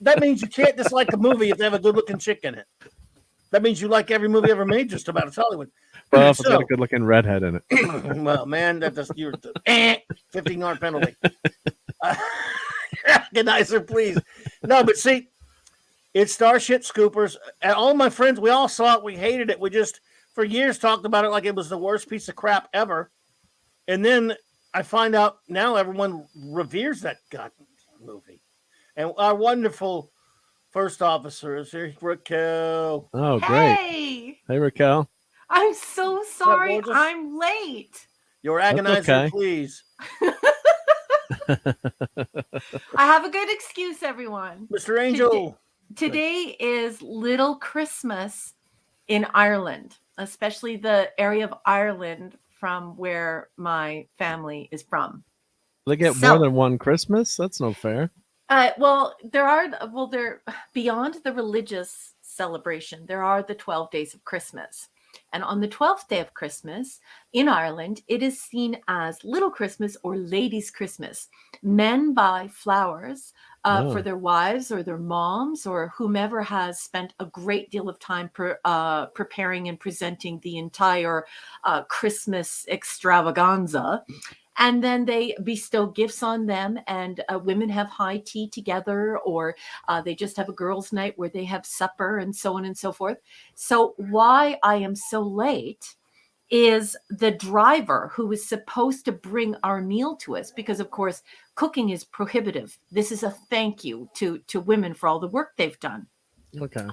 That means you can't dislike a movie if they have a good-looking chick in it. That means you like every movie ever made, just about. It's Hollywood. Well, if it's got a good-looking redhead in it. Well, man, you're 15-yard penalty. Recognizer, please. No, but see, it's Starship Scoopers. And all my friends, we all saw it. We hated it. We just, for years, talked about it like it was the worst piece of crap ever. And then I find out now everyone reveres that goddamn movie. And our wonderful first officer is here, Raquel. Oh, great. Hey, Raquel. I'm so sorry. I'm late. Your agonizer, please. I have a good excuse, everyone. Mr. Angel. Today is Little Christmas in Ireland, especially the area of Ireland from where my family is from. They get more than one Christmas? That's no fair. They're beyond the religious celebration. There are the 12 days of Christmas. And on the 12th day of Christmas in Ireland, it is seen as Little Christmas or Ladies' Christmas. Men buy flowers for their wives or their moms or whomever has spent a great deal of time preparing and presenting the entire Christmas extravaganza. And then they bestow gifts on them, and women have high tea together, or they just have a girls' night where they have supper and so on and so forth. So why I am so late is the driver who is supposed to bring our meal to us, because of course cooking is prohibitive. This is a thank you to women for all the work they've done. Okay.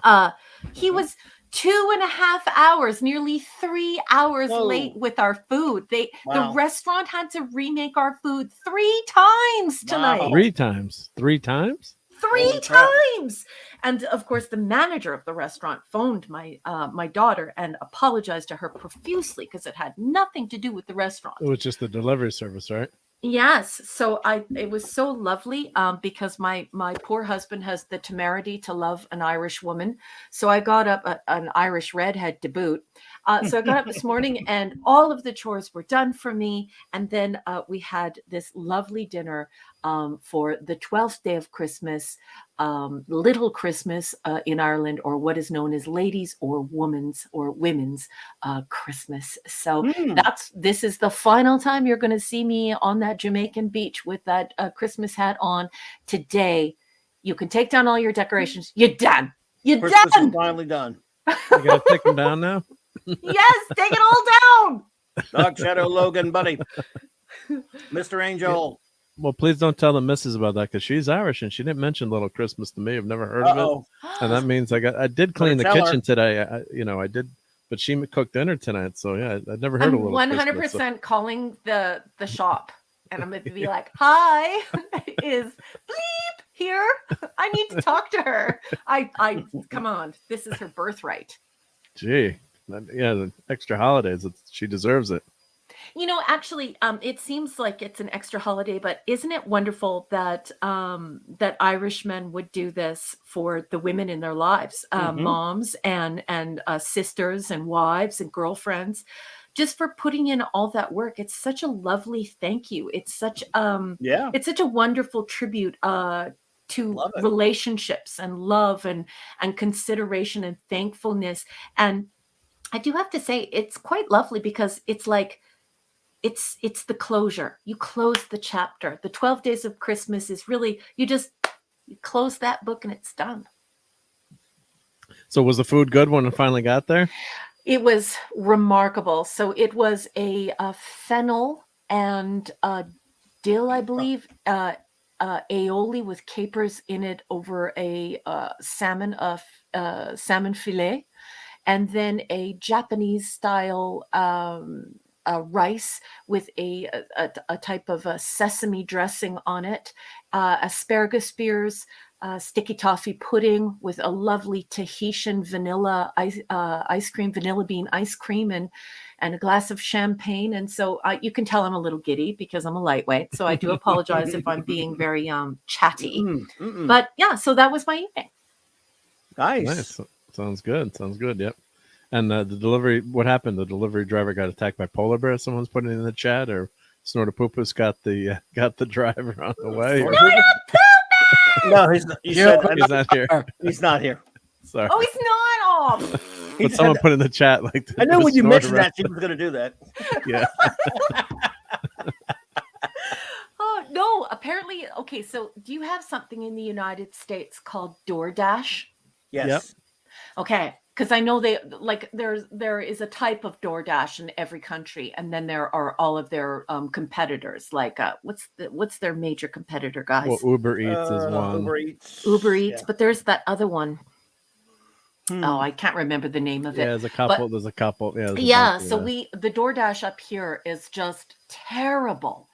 He was 2.5 hours, nearly 3 hours Whoa. late with our food. The Wow. restaurant had to remake our food 3 times tonight. Wow. 3 times. 3 times? Three Holy crap. times. And of course, the manager of the restaurant phoned my daughter and apologized to her profusely because it had nothing to do with the restaurant. It was just the delivery service, right? Yes. So it was so lovely because my poor husband has the temerity to love an Irish woman. So I got up an Irish redhead to boot. So I got up this morning and all of the chores were done for me. And then we had this lovely dinner for the 12th day of Christmas, Little Christmas in Ireland, or what is known as ladies or women's Christmas. So this is the final time you're going to see me on that Jamaican beach with that Christmas hat on. Today, you can take down all your decorations. You're done. You're Christmas done. is finally done. You got to take them down now? Yes, take it all down. Dog Shadow Logan, buddy. Mr. Angel. Well, please don't tell the missus about that because she's Irish and she didn't mention Little Christmas to me. I've never heard of it. And that means I did clean the kitchen today. I did, but she cooked dinner tonight. So yeah, I'd never heard of Little 100% Christmas. So. calling the shop, and I'm going to be like, "Hi, is Bleep here? I need to talk to her. I come on, this is her birthright." Gee, the extra holidays. She deserves it. Actually, it seems like it's an extra holiday, but isn't it wonderful that that Irishmen would do this for the women in their lives, moms and sisters and wives and girlfriends, just for putting in all that work? It's such a lovely thank you. It's such it's such a wonderful tribute to relationships and love and consideration and thankfulness. And I do have to say, it's quite lovely because it's like, it's the closure. You close the chapter. The 12 days of Christmas is really, you close that book and it's done. So was the food good when it finally got there? It was remarkable. So it was a fennel and dill, I believe, aioli with capers in it over a salmon fillet, and then a Japanese style rice with a type of a sesame dressing on it, asparagus spears, sticky toffee pudding with a lovely Tahitian vanilla ice cream, vanilla bean ice cream, and a glass of champagne. And so you can tell I'm a little giddy because I'm a lightweight. So I do apologize if I'm being very chatty. But yeah, so that was my evening. Nice. Sounds good. Yep. And the delivery, what happened? The delivery driver got attacked by polar bears. Someone's putting it in the chat, or Snortapoopus got the driver on the way. No, he's not. He's not here. He's not here. Sorry. Oh, he's not off. But someone put in the chat like. I know when you mentioned that, she was going to do that. Yeah. Oh no! Apparently, okay. So, do you have something in the United States called DoorDash? Yes. Yep. Okay. Because I know there is a type of DoorDash in every country, and then there are all of their competitors. Like what's their major competitor, guys? Well, Uber Eats is one. Uber Eats, but there's that other one. Oh, I can't remember the name of it. Yeah, there's a couple. Yeah. So the DoorDash up here is just terrible,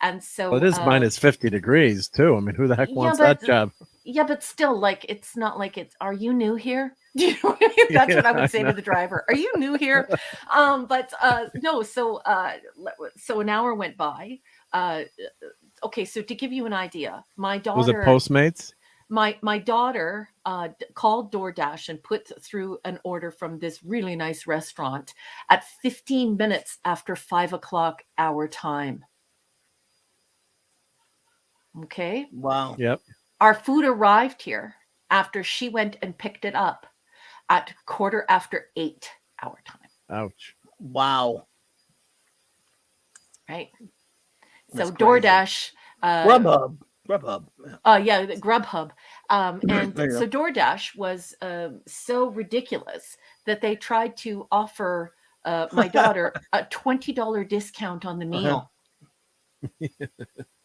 and so well, it is minus 50 degrees too. I mean, who the heck wants that job? Yeah, but still, like, it's not like it's. Are you new here? Do you know what I mean? That's what I would say to the driver. Are you new here? But no. So an hour went by. Okay, so to give you an idea, my daughter was it Postmates. My daughter called DoorDash and put through an order from this really nice restaurant at 15 minutes after 5 o'clock our time. Okay. Wow. Yep. Our food arrived here after she went and picked it up at 8:15 our time. Ouch. Wow. Right. That's so DoorDash. Grubhub. Yeah, the Grubhub. And so DoorDash was so ridiculous that they tried to offer my daughter a $20 discount on the meal.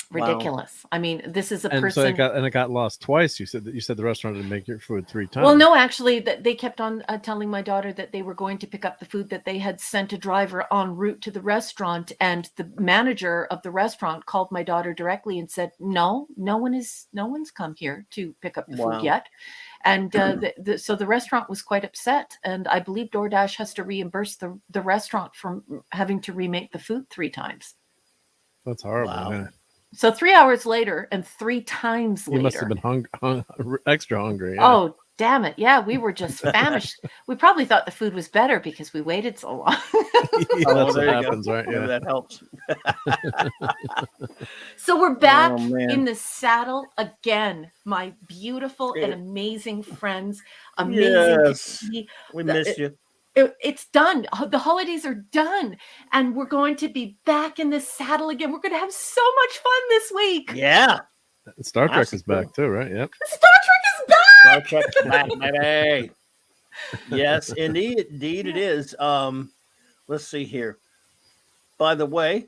Ridiculous. I mean, this is a And so person. it got lost twice. You said the restaurant didn't make your food 3 times. Well, no, actually, that they kept on telling my daughter that they were going to pick up the food, that they had sent a driver en route to the restaurant, and the manager of the restaurant called my daughter directly and said, no one's come here to pick up the food yet. And so the restaurant was quite upset, and I believe DoorDash has to reimburse the restaurant from having to remake the food 3 times. That's horrible. Wow. Yeah. So 3 hours later and 3 times later. You must have been extra hungry. Yeah. Oh, damn it. Yeah, we were just famished. We probably thought the food was better because we waited so long. That's what happens, right? Yeah, that helps. So we're back in the saddle again, my beautiful and amazing friends. Amazing to see. We missed you. It's done. The holidays are done, and we're going to be back in the saddle again. We're going to have so much fun this week. Yeah. Star Trek is back too, right? Yep. Star Trek is back. Star Trek's back, baby. Yes, indeed it is. Let's see here. By the way,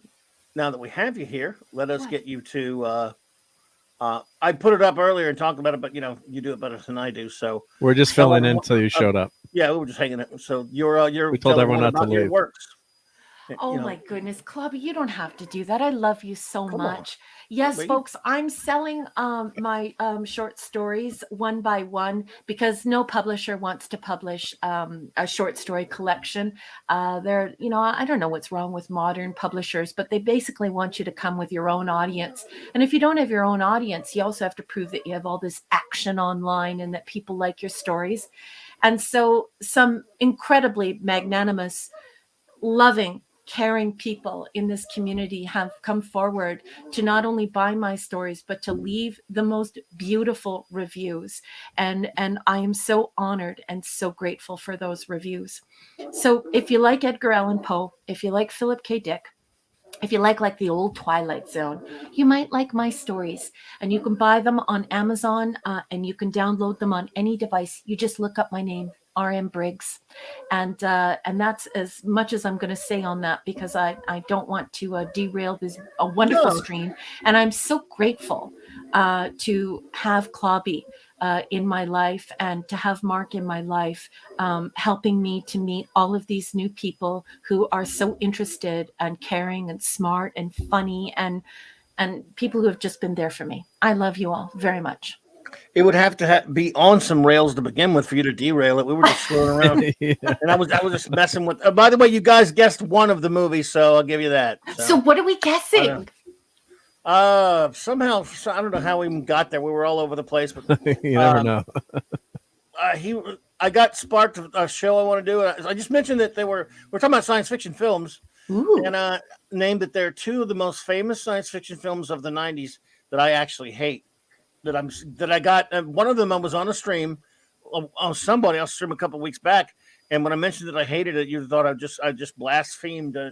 now that we have you here, let us get you to. I put it up earlier and talked about it, but you do it better than I do. So we're just filling in until you showed up. Yeah, we were just hanging out. So you're. We told everyone not to leave. Works. Oh my goodness, Clubby, you don't have to do that. I love you so much. Yes, folks, I'm selling my short stories one by one because no publisher wants to publish a short story collection. They're, I don't know what's wrong with modern publishers, but they basically want you to come with your own audience. And if you don't have your own audience, you also have to prove that you have all this action online and that people like your stories. And so some incredibly magnanimous, loving, caring people in this community have come forward to not only buy my stories, but to leave the most beautiful reviews. And I am so honored and so grateful for those reviews. So if you like Edgar Allan Poe, if you like Philip K. Dick, if you like the old Twilight Zone, you might like my stories. And you can buy them on Amazon and you can download them on any device. You just look up my name, R.M. Briggs. And that's as much as I'm going to say on that, because I don't want to derail a wonderful stream. And I'm so grateful to have Clobby in my life and to have Mark in my life, helping me to meet all of these new people who are so interested and caring and smart and funny and people who have just been there for me. I love you all very much. It would have to be on some rails to begin with for you to derail it. We were just screwing around, and I was just messing with. By the way, you guys guessed one of the movies, so I'll give you that. So what are we guessing? Somehow, I don't know how we even got there. We were all over the place, but you never know. I got sparked a show I want to do. I just mentioned that we're talking about science fiction films. Ooh. And named that they're 2 of the most famous science fiction films of the 90s that I actually hate. That I got. One of them I was on a stream on somebody else stream a couple of weeks back, and when I mentioned that I hated it, you thought I just blasphemed. I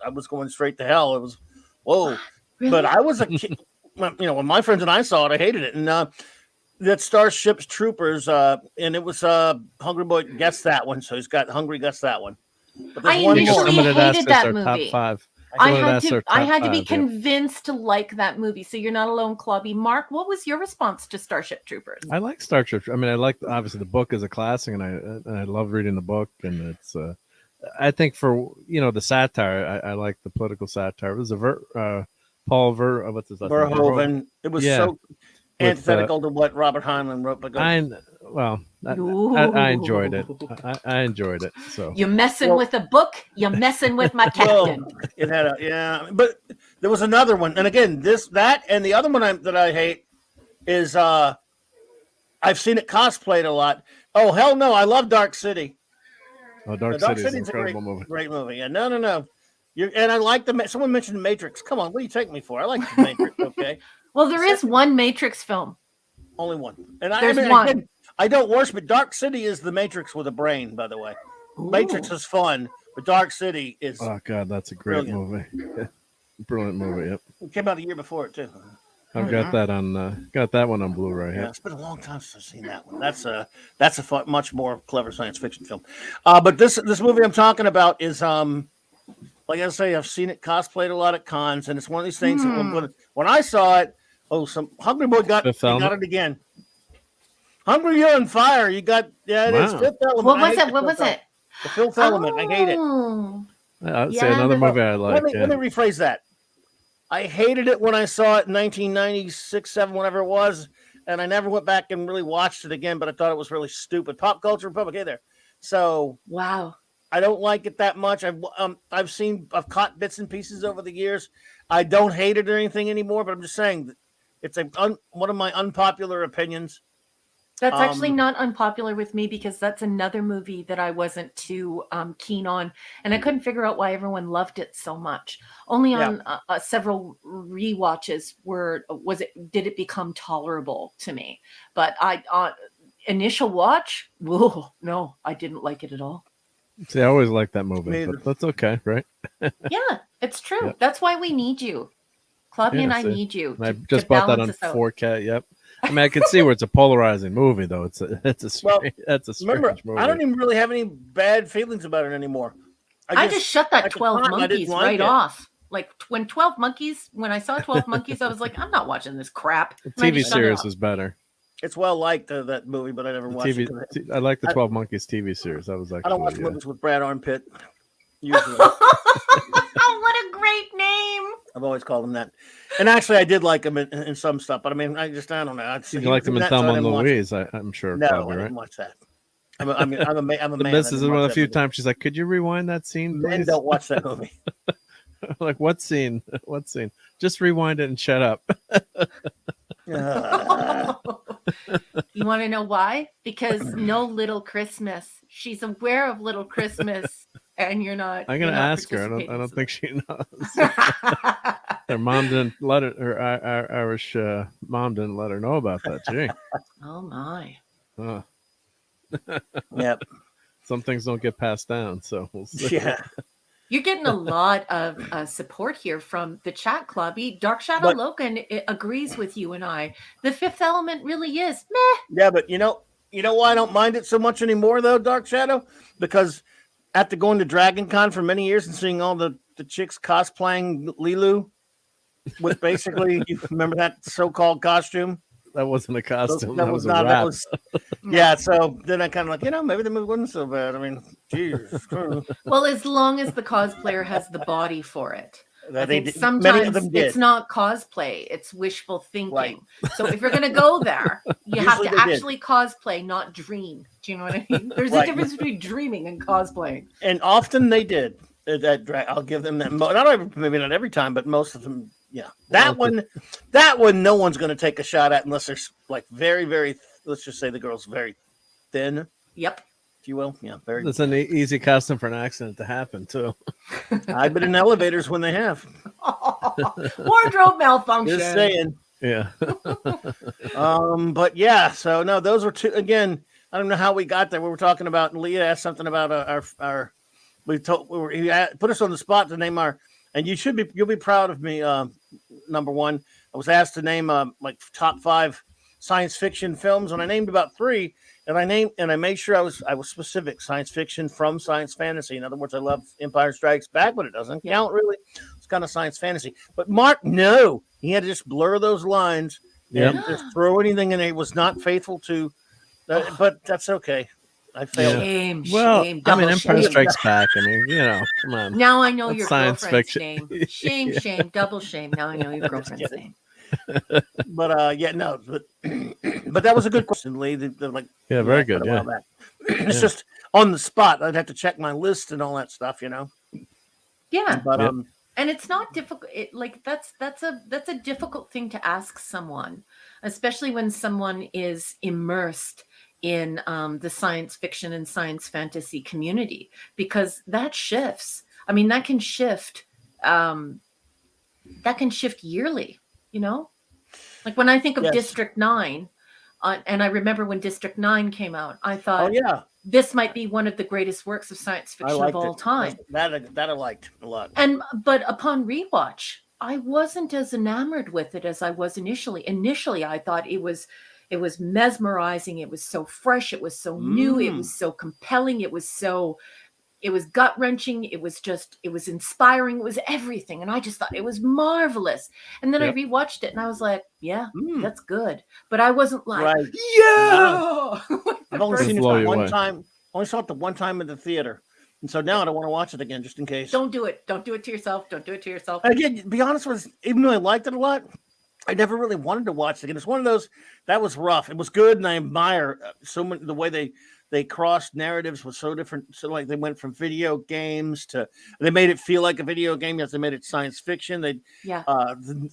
was going straight to hell. It was whoa. Really? But I was a kid. When my friends and I saw it, I hated it. And that Starship Troopers, and it was Hungry Boy guessed that one, so he's got Hungry guessed that one. But I initially hated that movie. Top 5. I had to be convinced to like that movie. So you're not alone, Clobby. Mark, what was your response to Starship Troopers? I like Starship. I mean, I like obviously the book is a classic, and I love reading the book, and it's. I think for the satire, I like the political satire. It was Paul Verhoeven. It was so antithetical to what Robert Heinlein wrote. But I enjoyed it. I enjoyed it. So you're messing with a book. You're messing with my captain. It had but there was another one, and again, that, and the other one that I hate is I've seen it cosplayed a lot. Oh hell no! I love Dark City. Oh, Dark City is an incredible movie. Great movie. Yeah, no. And I like someone mentioned Matrix. Come on, what do you take me for? I like the Matrix. Okay. Well, there is one Matrix film. Only one. And there's one. I don't worship, but Dark City is the Matrix with a brain, by the way. Ooh. Matrix is fun, but Dark City is. Oh God, that's a great movie. Brilliant movie. Yep. It came out the year before it too. I've got that on got that one on Blu-ray. Yeah, Yep. it's been a long time since I've seen that one. That's a much more clever science fiction film. But this movie I'm talking about is like I say, I've seen it cosplayed a lot at cons, and it's one of these things that when I saw it, some Hungry Boy got it again. Hungry, you're on fire. You got it is Fifth Element. What was it? What was it? The Fifth Element. I hate it. I'd say another movie I like. Let me rephrase that. I hated it when I saw it in 1996, 7, whatever it was, and I never went back and really watched it again. But I thought it was really stupid. Pop Culture Republic, hey there. So wow, I don't like it that much. I've caught bits and pieces over the years. I don't hate it or anything anymore. But I'm just saying, it's one of my unpopular opinions. That's actually not unpopular with me because that's another movie that I wasn't too keen on, and I couldn't figure out why everyone loved it so much. Only on several rewatches did it become tolerable to me. But initial watch, no, I didn't like it at all. See, I always liked that movie, but that's okay, right? Yeah, it's true. Yep. That's why we need you, Clubby, and I need you. And I just bought that on 4K. Yep. I mean, I can see where it's a polarizing movie, though. That's a strange movie. I don't even really have any bad feelings about it anymore. I just shut that 12 Monkeys right off. Like when I saw 12 Monkeys, I was like, I'm not watching this crap. The TV series was better. It's well liked, that movie, but I never watched it. I like the 12 Monkeys TV series. That was actually. I don't watch movies with Brad Armpit. Usually. What a great name! I've always called him that. And actually, I did like him in some stuff, but I mean, I don't know. You liked him in Thelma and Louise, I'm sure. No, probably, I right? didn't watch that. I'm a man. This is one of the few times she's like, "Could you rewind that scene, please?" Men don't watch that movie. Like, what scene? What scene? Just rewind it and shut up. You want to know why? Because no Little Christmas. She's aware of Little Christmas, and you're not. I'm gonna ask her. I don't think she knows. Her mom didn't let it. Her Irish mom didn't let her know about that. Gee. Oh my. Yep. Some things don't get passed down, so we'll see. Yeah. You're getting a lot of support here from the chat, Clubby. Dark Shadow Logan agrees with you and I. The Fifth Element really is meh. Yeah, but you know why I don't mind it so much anymore, though, Dark Shadow? Because after going to Dragon Con for many years and seeing all the chicks cosplaying Lilu with basically, you remember that so-called costume? That wasn't a costume. That was not. That was, yeah. So then I kind of like, maybe the movie wasn't so bad. I mean, geez. Well, as long as the cosplayer has the body for it. I think sometimes many of them did. It's not cosplay; it's wishful thinking. Right. So if you're going to go there, you have to actually cosplay, not dream. Do you know what I mean? There's a difference between dreaming and cosplaying. And often they did. I'll give them that. Maybe not every time, but most of them. Yeah, that one, no one's going to take a shot at unless they're like very, very. Let's just say the girl's very thin. Yep. If you will, yeah, very. It's an easy costume for an accident to happen too. I've been in elevators when they have. Wardrobe malfunction. Just saying. Yeah. But yeah, so no, those were two. Again, I don't know how we got there. We were talking about. Leah asked something about our. He put us on the spot to name our. And you'll be proud of me. Number one, I was asked to name like top 5 science fiction films, and I named about 3. And I made sure I was specific. Science fiction from science fantasy. In other words, I love Empire Strikes Back, but it doesn't count really. It's kind of science fantasy. But Mark, no, he had to just blur those lines and just throw anything in. It was not faithful to, but that's okay. I failed. Shame, well, shame, I mean, Empire Strikes Back. I mean, come on. Now I know your science girlfriend's fiction. name. Shame, shame, double shame. Now I know your girlfriend's name. But but that was a good question, Lee. Very good. Yeah. It's just on the spot. I'd have to check my list and all that stuff, Yeah. But and it's not difficult. That's a difficult thing to ask someone, especially when someone is immersed in the science fiction and science fantasy community, because that shifts. I mean, that can shift yearly, like when I think of District 9, and I remember when District 9 came out, I thought, this might be one of the greatest works of science fiction of all time. That I liked a lot. But upon rewatch, I wasn't as enamored with it as I was initially. Initially, I thought it was mesmerizing. It was so fresh. It was so new. It was so compelling. It was gut wrenching. It was inspiring. It was everything. And I just thought it was marvelous. And then I rewatched it and I was like, yeah, that's good. But I wasn't like, yeah. I've only seen it one time. Only saw it the one time in the theater. And so now I don't want to watch it again, just in case. Don't do it. Don't do it to yourself. Don't do it to yourself. Again, to be honest with you, even though I liked it a lot, I never really wanted to watch it again. It's one of those that was rough. It was good, and I admire so much the way they crossed narratives was so different. So like they went from video games to they made it feel like a video game. Yes, they made it science fiction. They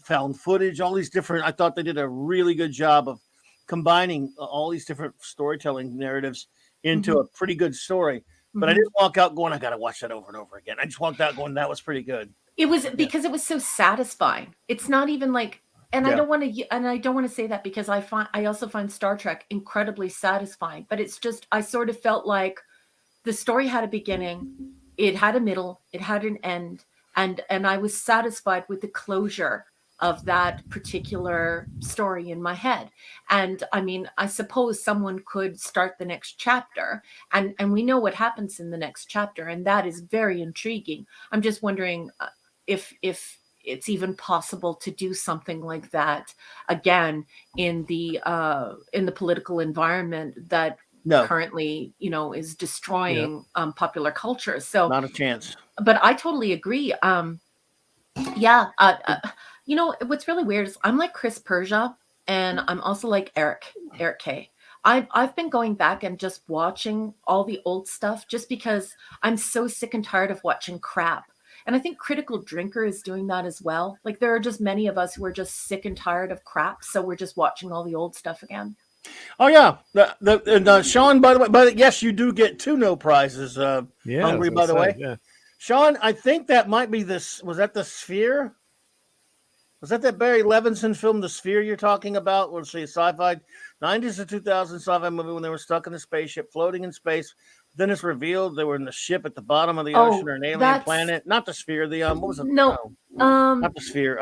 found footage, all these different. I thought they did a really good job of combining all these different storytelling narratives into a pretty good story. But I didn't walk out going, I got to watch that over and over again. I just walked out going, that was pretty good. It was because it was so satisfying. It's not even like, and I don't want to say that because I also find Star Trek incredibly satisfying, but it's just, I sort of felt like the story had a beginning, it had a middle, it had an end. And I was satisfied with the closure of that particular story in my head. And I mean, I suppose someone could start the next chapter and we know what happens in the next chapter. And that is very intriguing. I'm just wondering if it's even possible to do something like that again in the political environment that currently, is destroying popular culture. So not a chance. But I totally agree. What's really weird is I'm like Chris Persia and I'm also like Eric K. I've been going back and just watching all the old stuff just because I'm so sick and tired of watching crap. And I think Critical Drinker is doing that as well. Like there are just many of us who are just sick and tired of crap. So we're just watching all the old stuff again. Oh yeah. Sean, by the way, but yes, you do get 2 no prizes. Hungry, by the way. Yeah. Sean, I think that might be this. Was that The Sphere? Was that Barry Levinson film, The Sphere, you're talking about? Let's see, sci-fi 90s to 2000 sci-fi movie when they were stuck in a spaceship, floating in space. Then it's revealed they were in the ship at the bottom of the ocean or an alien planet. Not The Sphere. The what was it? No, not The Sphere.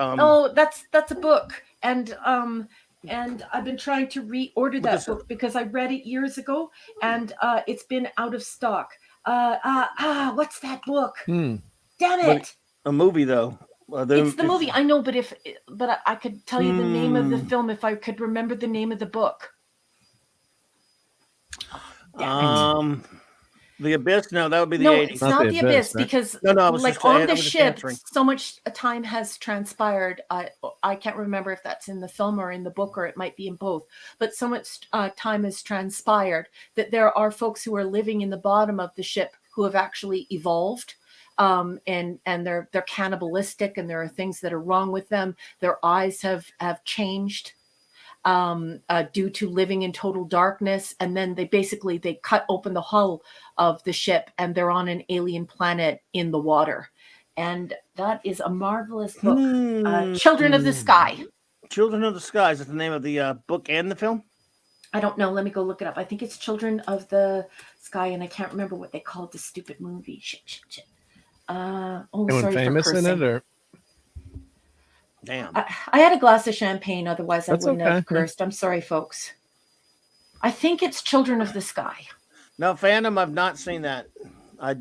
That's a book, and I've been trying to reorder that book because I read it years ago, and it's been out of stock. What's that book? Damn it! A movie though. It's the movie. I know, but I could tell you the name of the film if I could remember the name of the book. The Abyss? No, that would be the 80s. It's not the Abyss, right? Because like on the ship, so much time has transpired. I can't remember if that's in the film or in the book, or it might be in both. But so much time has transpired that there are folks who are living in the bottom of the ship who have actually evolved. And they're cannibalistic, and there are things that are wrong with them. Their eyes have changed due to living in total darkness. And then they cut open the hull of the ship and they're on an alien planet in the water. And that is a marvelous book. Children of the Sky. Children of the Sky. Is that the name of the book and the film? I don't know. Let me go look it up. I think it's Children of the Sky, and I can't remember what they called the stupid movie. Shit. Anyone famous in it, or? Damn. I had a glass of champagne, otherwise I wouldn't have cursed. I'm sorry, folks. I think it's Children of the Sky. No, Phantom, I've not seen that. I've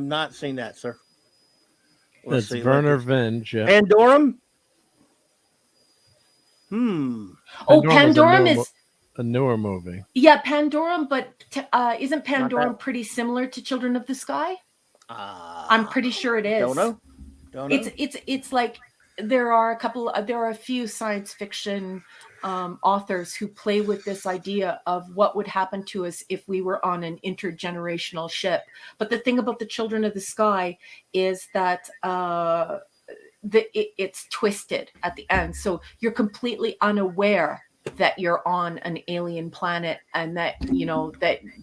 not seen that, sir. It's Werner Vinge. Yeah. Pandorum? Pandorum is a newer movie. Yeah, Pandorum, but isn't Pandorum pretty similar to Children of the Sky? I'm pretty sure it is. Don't know. It's like there are a few science fiction authors who play with this idea of what would happen to us if we were on an intergenerational ship. But the thing about the Children of the Sky is that it's twisted at the end, so you're completely unaware that you're on an alien planet and that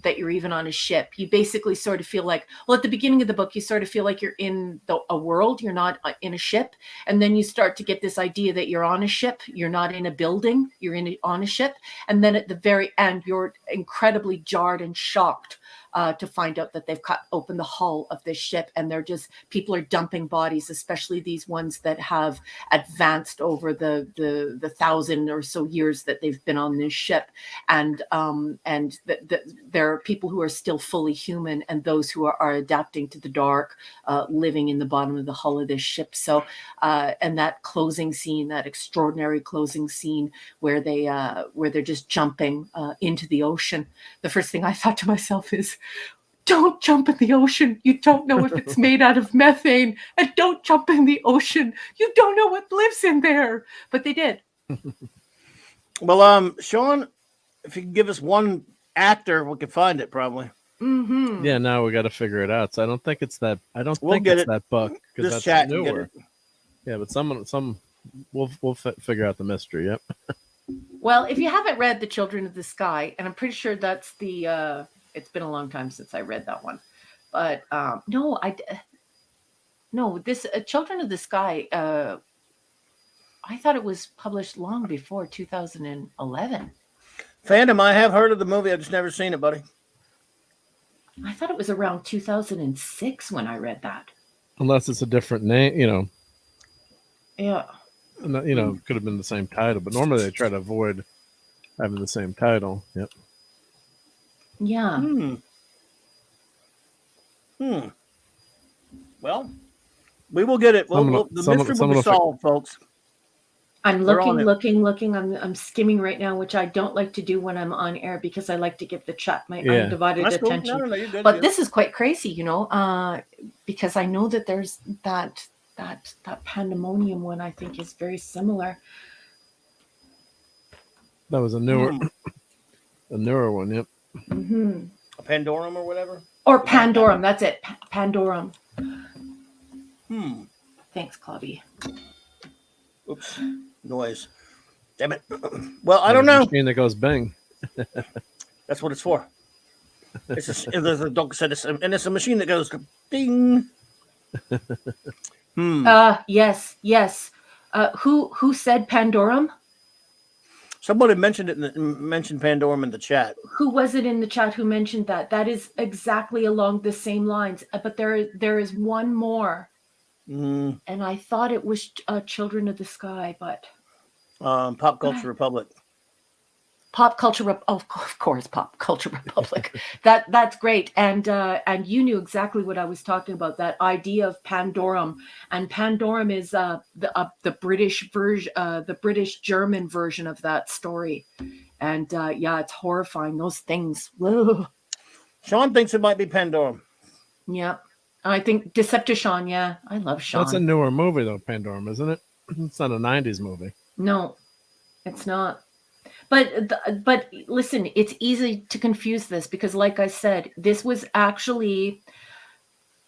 that you're even on a ship. You basically sort of feel like, well, at the beginning of the book, you sort of feel like you're in a world, you're not in a ship. And then you start to get this idea that you're on a ship, you're not in a building, you're on a ship. And then at the very end, you're incredibly jarred and shocked to find out that they've cut open the hull of this ship, and people are dumping bodies, especially these ones that have advanced over the 1,000 or so years that they've been on this ship, and there are people who are still fully human, and those who are adapting to the dark, living in the bottom of the hull of this ship. So and that closing scene, that extraordinary closing scene where they're just jumping into the ocean, the first thing I thought to myself is, don't jump in the ocean. You don't know if it's made out of methane. And don't jump in the ocean. You don't know what lives in there. But they did. Well, Sean, if you can give us one actor, we can find it probably. Mm-hmm. Yeah, now we got to figure it out. So I don't think it's that. I don't We'll think get it's it. that book because Just that's chat and get newer. it. Yeah, but we'll figure out the mystery. Yep. Well, if you haven't read The Children of the Sky, and I'm pretty sure that's the, it's been a long time since I read that one, but this Children of the Sky, I thought it was published long before 2011. Phantom, I have heard of the movie. I've just never seen it, buddy. I thought it was around 2006 when I read that. Unless it's a different name, Yeah. It could have been the same title, but normally they try to avoid having the same title. Yep. Yeah. Well, we will get it. The mystery will be solved, folks. I'm looking. I'm skimming right now, which I don't like to do when I'm on air because I like to give the chat my undivided attention. Cool. No, you're good, but this is quite crazy, because I know that there's that pandemonium one. I think is very similar. That was a newer one. Yep. Mm-hmm. A Pandorum or whatever. Or Pandorum. That's it. Pandorum. Thanks, Clobby. Oops. Noise. Damn it. Well, I don't know. Machine that goes bang. That's what it's for. It's the dog said and it's a machine that goes ding. Yes. Who said Pandorum? Somebody mentioned mentioned Pandorum in the chat. Who was it in the chat who mentioned that? That is exactly along the same lines. But there is one more. And I thought it was Children of the Sky, but Pop Culture Republic. Pop Culture, of course, Pop Culture Republic. That's great, and you knew exactly what I was talking about. That idea of Pandorum, and Pandorum is the British version, the British German version of that story, and it's horrifying. Those things. Whoa. Sean thinks it might be Pandorum. Yeah. I think Decepticon, yeah. I love Sean. That's a newer movie, though, Pandorum, isn't it? It's not a 90s movie. No, it's not. But listen, it's easy to confuse this because, like I said, this was actually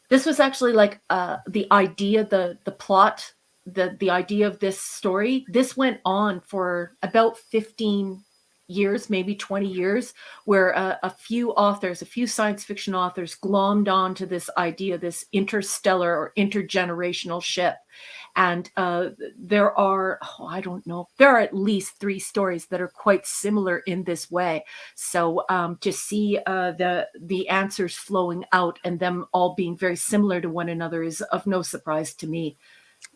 like the idea, the plot, the idea of this story. This went on for about 15 years, maybe 20 years, where a few science fiction authors glommed onto this idea, this interstellar or intergenerational ship. And there are at least 3 stories that are quite similar in this way. So to see the answers flowing out and them all being very similar to one another is of no surprise to me.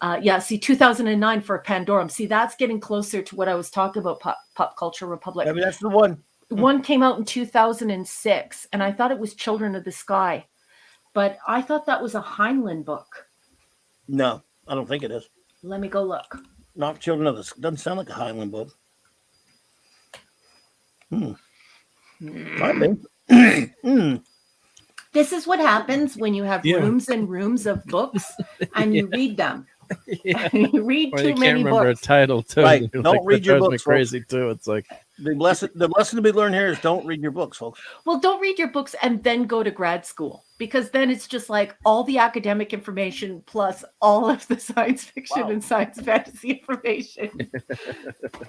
2009 for Pandorum. See, that's getting closer to what I was talking about, Pop Culture Republic. I mean, that's the one. One came out in 2006, and I thought it was Children of the Sky. But I thought that was a Heinlein book. No, I don't think it is. Let me go look. Not Children of the Sky. Doesn't sound like a Heinlein book. Might be. This is what happens when you have rooms and rooms of books and you read them. You read too many books. You can't remember a title too. Right. Don't read your books. Crazy too. It's like the lesson to be learned here is don't read your books, folks. Well, don't read your books and then go to grad school, because then it's just like all the academic information plus all of the science fiction and science fantasy information.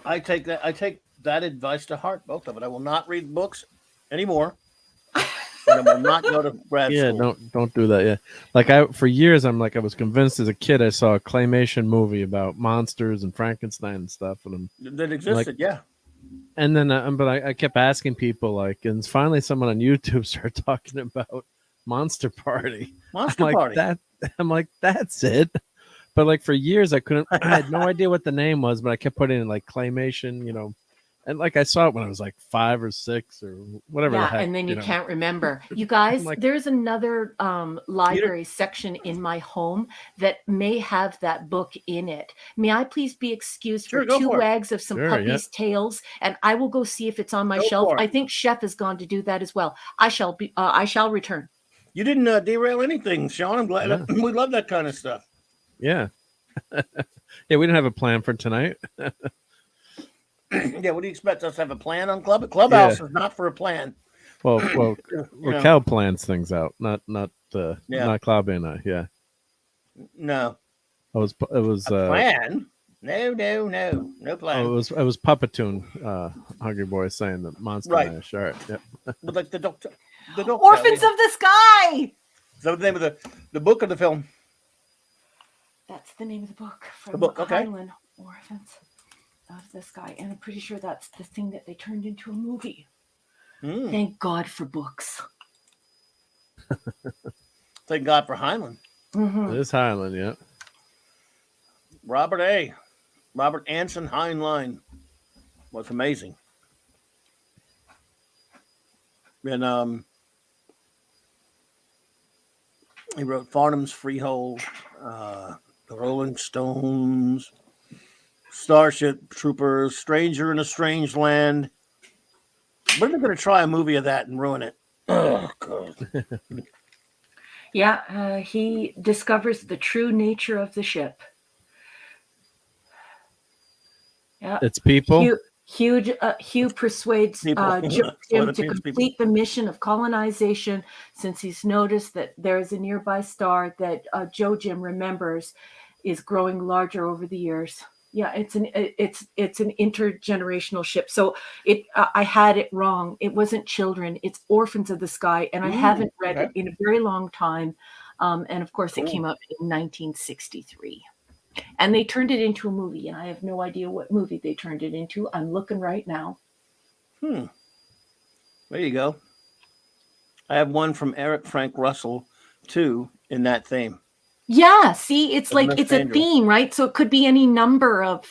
I take that advice to heart, both of it. I will not read books anymore. And I will not go to grad school. Yeah, don't do that. Yeah, like for years I was convinced as a kid I saw a claymation movie about monsters and Frankenstein and stuff, and that existed. And then, but I kept asking people, like, and finally someone on YouTube started talking about Monster Party. Monster Party. I'm like, that's it. But like for years, I had no idea what the name was, but I kept putting in like claymation, and like I saw it when I was like 5 or 6 or whatever. Yeah, the heck, and then you can't remember. You guys, like, there's another library section in my home that may have that book in it. May I please be excused Sure, for go 2 for it. wags of some puppies' tails, and I will go see if it's on my shelf. I think Chef has gone to do that as well. I shall return. You didn't derail anything, Sean. I'm glad. We love that kind of stuff. Yeah. Yeah, we didn't have a plan for tonight. Yeah, what do you expect us to have a plan on Clubhouse? Is not for a plan. Well, Raquel plans things out, not CLOBBERIN. Yeah. No. It was a plan. No plan. Oh, it was Puppetoon, Hungry Boy saying the Monster Mash. All right. Yep. But like the doctor. Orphans of the Sky. Is that the name of the book or the film? That's the name of the book. From the book, okay. Highland Orphans of the Sky. And I'm pretty sure that's the thing that they turned into a movie. Thank God for books. Thank God for Highland. Mm-hmm. It is Highland, yeah. Robert Anson Heinlein was amazing. And he wrote Farnham's Freehold, The Rolling Stones, Starship Troopers, Stranger in a Strange Land. When are they going to try a movie of that and ruin it? Oh, God. Yeah, he discovers the true nature of the ship. Yeah, it's people. Hugh persuades Jim to complete the mission of colonization, since he's noticed that there is a nearby star that Jim remembers is growing larger over the years. Yeah, it's an intergenerational ship. So I had it wrong. It wasn't children. It's Orphans of the Sky, and I haven't read it in a very long time. And of course, it came out in 1963. And they turned it into a movie, and I have no idea what movie they turned it into. I'm looking right now. There you go. I have one from Eric Frank Russell, too, in that theme. Yeah, see, it's like it's a theme, right? So it could be any number of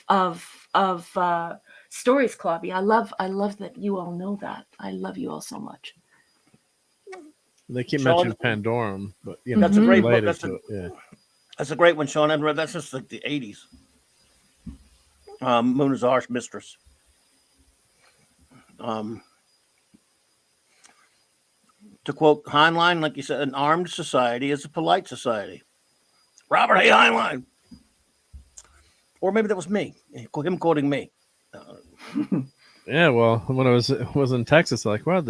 stories, Clobby. I love that you all know that. I love you all so much. They keep mentioning Pandorum, but that's a great book. That's a great one, Sean. I haven't read that since like the 80s. Moon is our mistress. To quote Heinlein, like you said, an armed society is a polite society. Robert A. Heinlein. Or maybe that was me. Him quoting me. Yeah, well, when I was in Texas, like, wow,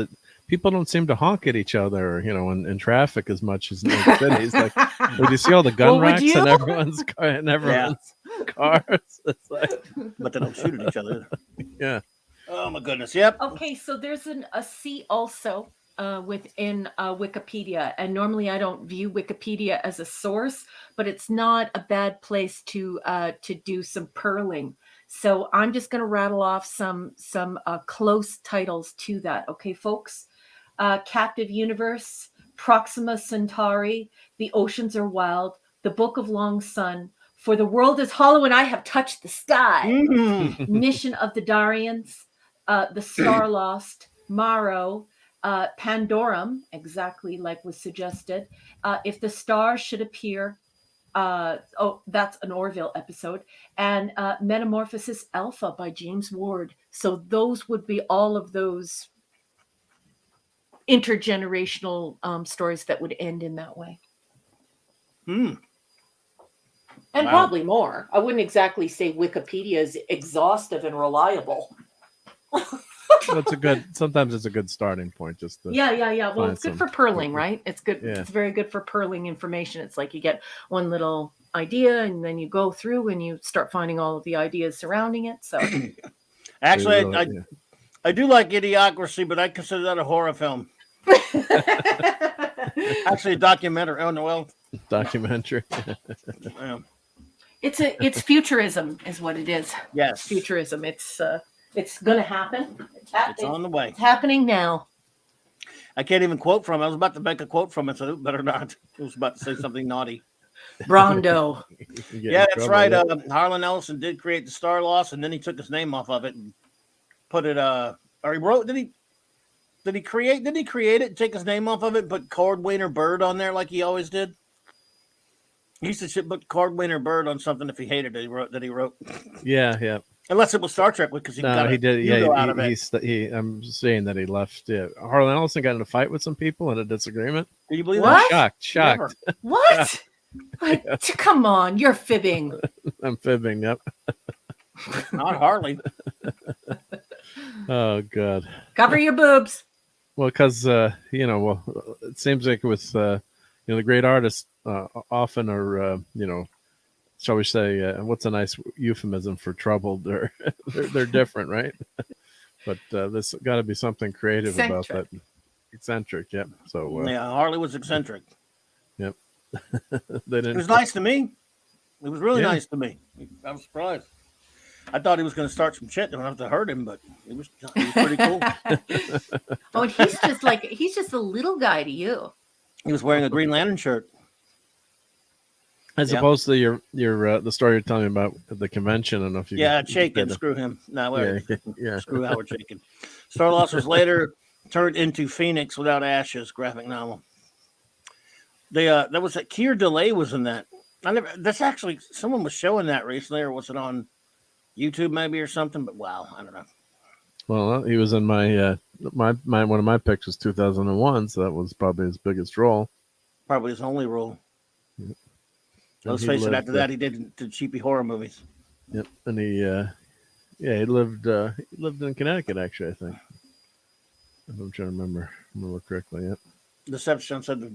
people don't seem to honk at each other, in traffic as much as in cities. Like, would you see all the gun racks in everyone's cars? It's like, but they don't shoot at each other. Yeah. Oh my goodness. Yep. Okay, so there's a C also within Wikipedia, and normally I don't view Wikipedia as a source, but it's not a bad place to do some purling. So I'm just going to rattle off some close titles to that. Okay, folks. Captive Universe, Proxima Centauri, The Oceans Are Wild, The Book of Long Sun, For the World is Hollow and I Have Touched the Sky, Mission of the Darians, The Star Lost, Maro, Pandorum, exactly like was suggested, If the Stars Should Appear, that's an Orville episode, and Metamorphosis Alpha by James Ward. So those would be all of those intergenerational stories that would end in that way. And probably more. I wouldn't exactly say Wikipedia is exhaustive and reliable. Sometimes it's a good starting point. Just to Well, it's good for purling, right? It's good. Yeah. It's very good for purling information. It's like you get one little idea and then you go through and you start finding all of the ideas surrounding it. So actually, I do like Idiocracy, but I consider that a horror film. Actually, a documentary. Oh no, well, documentary. It's futurism, is what it is. Yes, futurism. It's It's going to happen. It's on the way. It's happening now. I can't even quote from it. I was about to make a quote from it, so it better not. I was about to say something naughty. Brondo. Yeah, that's right. Harlan Ellison did create the Star Loss, and then he took his name off of it and put it. Or he wrote. Did he create? Did he create it? Take his name off of it, put Cordwainer Bird on there like he always did. He used to put Cordwainer Bird on something if he hated it. He wrote. Yeah, yeah. Unless it was Star Trek, because he did. Yeah, out of it. I'm saying that he left. Yeah, Harlan Ellison got in a fight with some people in a disagreement. Do you believe What? that? Shocked. What? Come on, you're fibbing. I'm fibbing. Yep. Not Harley. Oh God. Cover your boobs. Well, because it seems like with the great artists often are shall we say what's a nice euphemism for troubled? They're different, right? But there's got to be something creative about that. Eccentric, yep. So yeah, Harley was eccentric. Yep. It was nice to me. It was really nice to me. I was surprised. I thought he was going to start some shit. I don't have to hurt him, but it was pretty cool. Oh, and he's just a little guy to you. He was wearing a Green Lantern shirt. As opposed to your the story you're telling me about at the convention. I don't know if you Chaykin, screw him. No, yeah. Screw Howard Chaykin. Star Loss was later turned into Phoenix Without Ashes graphic novel. That was Keir Delay was in that. That's actually someone was showing that recently, or was it on YouTube maybe or something? But wow, I don't know. Well, he was in my one of my picks was 2001, so that was probably his biggest role. Probably his only role. Yep. Let's face it. After that, he did cheapy horror movies. Yep, and he lived in Connecticut actually. I think. I'm trying to remember correctly. Yep. Deception said the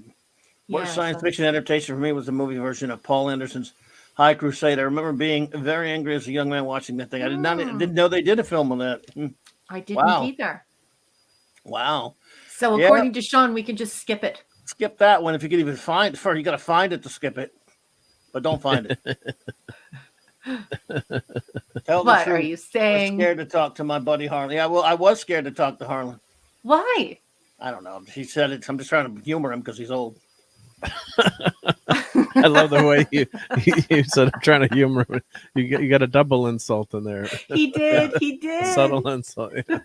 worst science fiction adaptation for me was the movie version of Paul Anderson's High Crusade. I remember being very angry as a young man watching that thing. I didn't know they did a film on that. I didn't either. Wow. So according to Sean, we can just skip it. Skip that one if you can even find it. First, you got to find it to skip it, but don't find it. Tell what are you saying? I'm scared to talk to my buddy Harlan. Yeah, well, I was scared to talk to Harlan. Why? I don't know. He said it. I'm just trying to humor him because he's old. I love the way you said I'm trying to humor him. You got a double insult in there. He did. He did. Subtle insult. Yeah.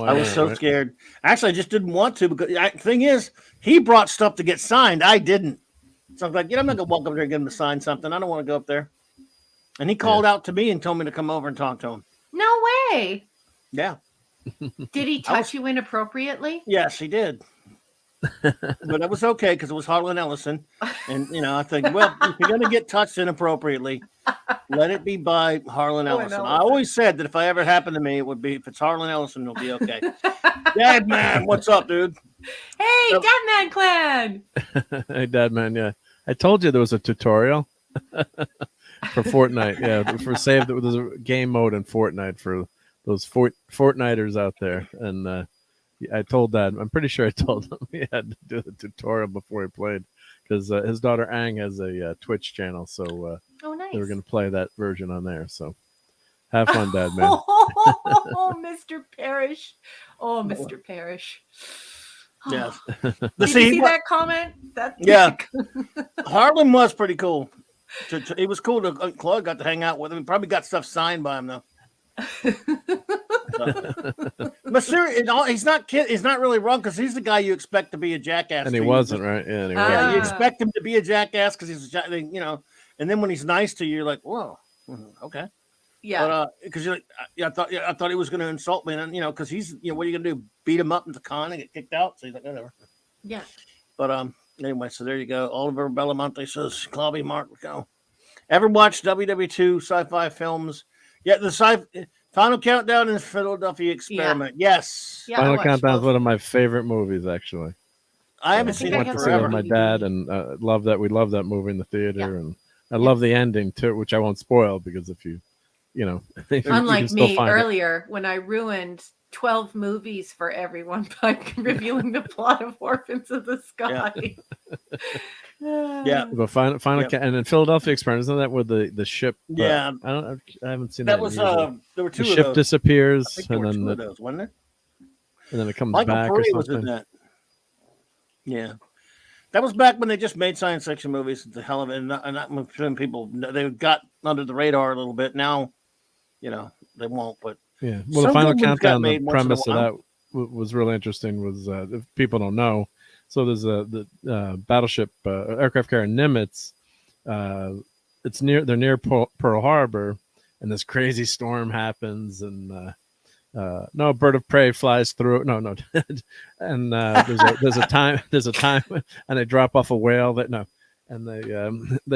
I was so scared. Actually, I just didn't want to because the thing is, he brought stuff to get signed. I didn't. So I was like, I'm not going to walk up there and get him to sign something. I don't want to go up there. And he called out to me and told me to come over and talk to him. No way. Yeah. Did he touch you inappropriately? Yes, he did. But it was okay because it was Harlan Ellison. And, I think, well, if you're going to get touched inappropriately, let it be by Harlan Ellison. I always said that if I ever happened to me, it would be, if it's Harlan Ellison, it'll be okay. Dad Man, what's up, dude? Hey, Dad Man Clan. Hey, Dad Man, yeah. I told you there was a tutorial for Fortnite. Yeah, for save. There's a game mode in Fortnite for those Fortniters out there. And I told Dad, I'm pretty sure I told him he had to do the tutorial before he played because his daughter Ang has a Twitch channel. So nice. They were going to play that version on there. So have fun, Dad Man. Oh, Mr. Parrish. Oh, Mr. Parrish. Yes. Did you see that comment? Yeah. Harlan was pretty cool. It was cool to Claude got to hang out with him. He probably got stuff signed by him though. But seriously, he's not really wrong because he's the guy you expect to be a jackass. And he wasn't, right? Yeah, you expect him to be a jackass because he's and then when he's nice to you, you're like, whoa, okay. Yeah. But because you're like, I thought he was going to insult me, and because he's, what are you going to do? Beat him up in the con and get kicked out? So he's like, whatever. Yeah. But anyway, so there you go. Oliver Belamonte says, Clobby Mark, go. Ever watched WW2 sci-fi films? Yeah, the Final Countdown and Philadelphia Experiment. Yeah. Yes. Yeah, Final Countdown is one of my favorite movies, actually. I haven't seen it forever. With my dad, and love that. We love that movie in the theater, and I love the ending too, which I won't spoil because if you unlike me earlier when I ruined 12 movies for everyone by revealing the plot of Orphans of the Sky. Yeah. But final Yep. and then Philadelphia Experiment, isn't that with the ship? Yeah. I haven't seen That that. was in years. there were The two of ship those. I disappears, think there and were then two of those, wasn't there? it comes Michael back or Puri was in something. that. Yeah. That was back when they just made science fiction movies. The hell of it, and not some people they got under the radar a little bit. Now, they won't. But Yeah. Well, the some final good ones got countdown. The made once in a premise of while. that was really interesting. Was if people don't know, so there's the battleship aircraft carrier Nimitz. They're near Pearl Harbor, and this crazy storm happens, and no bird of prey flies through. No, and there's a time, and they drop off a whale and they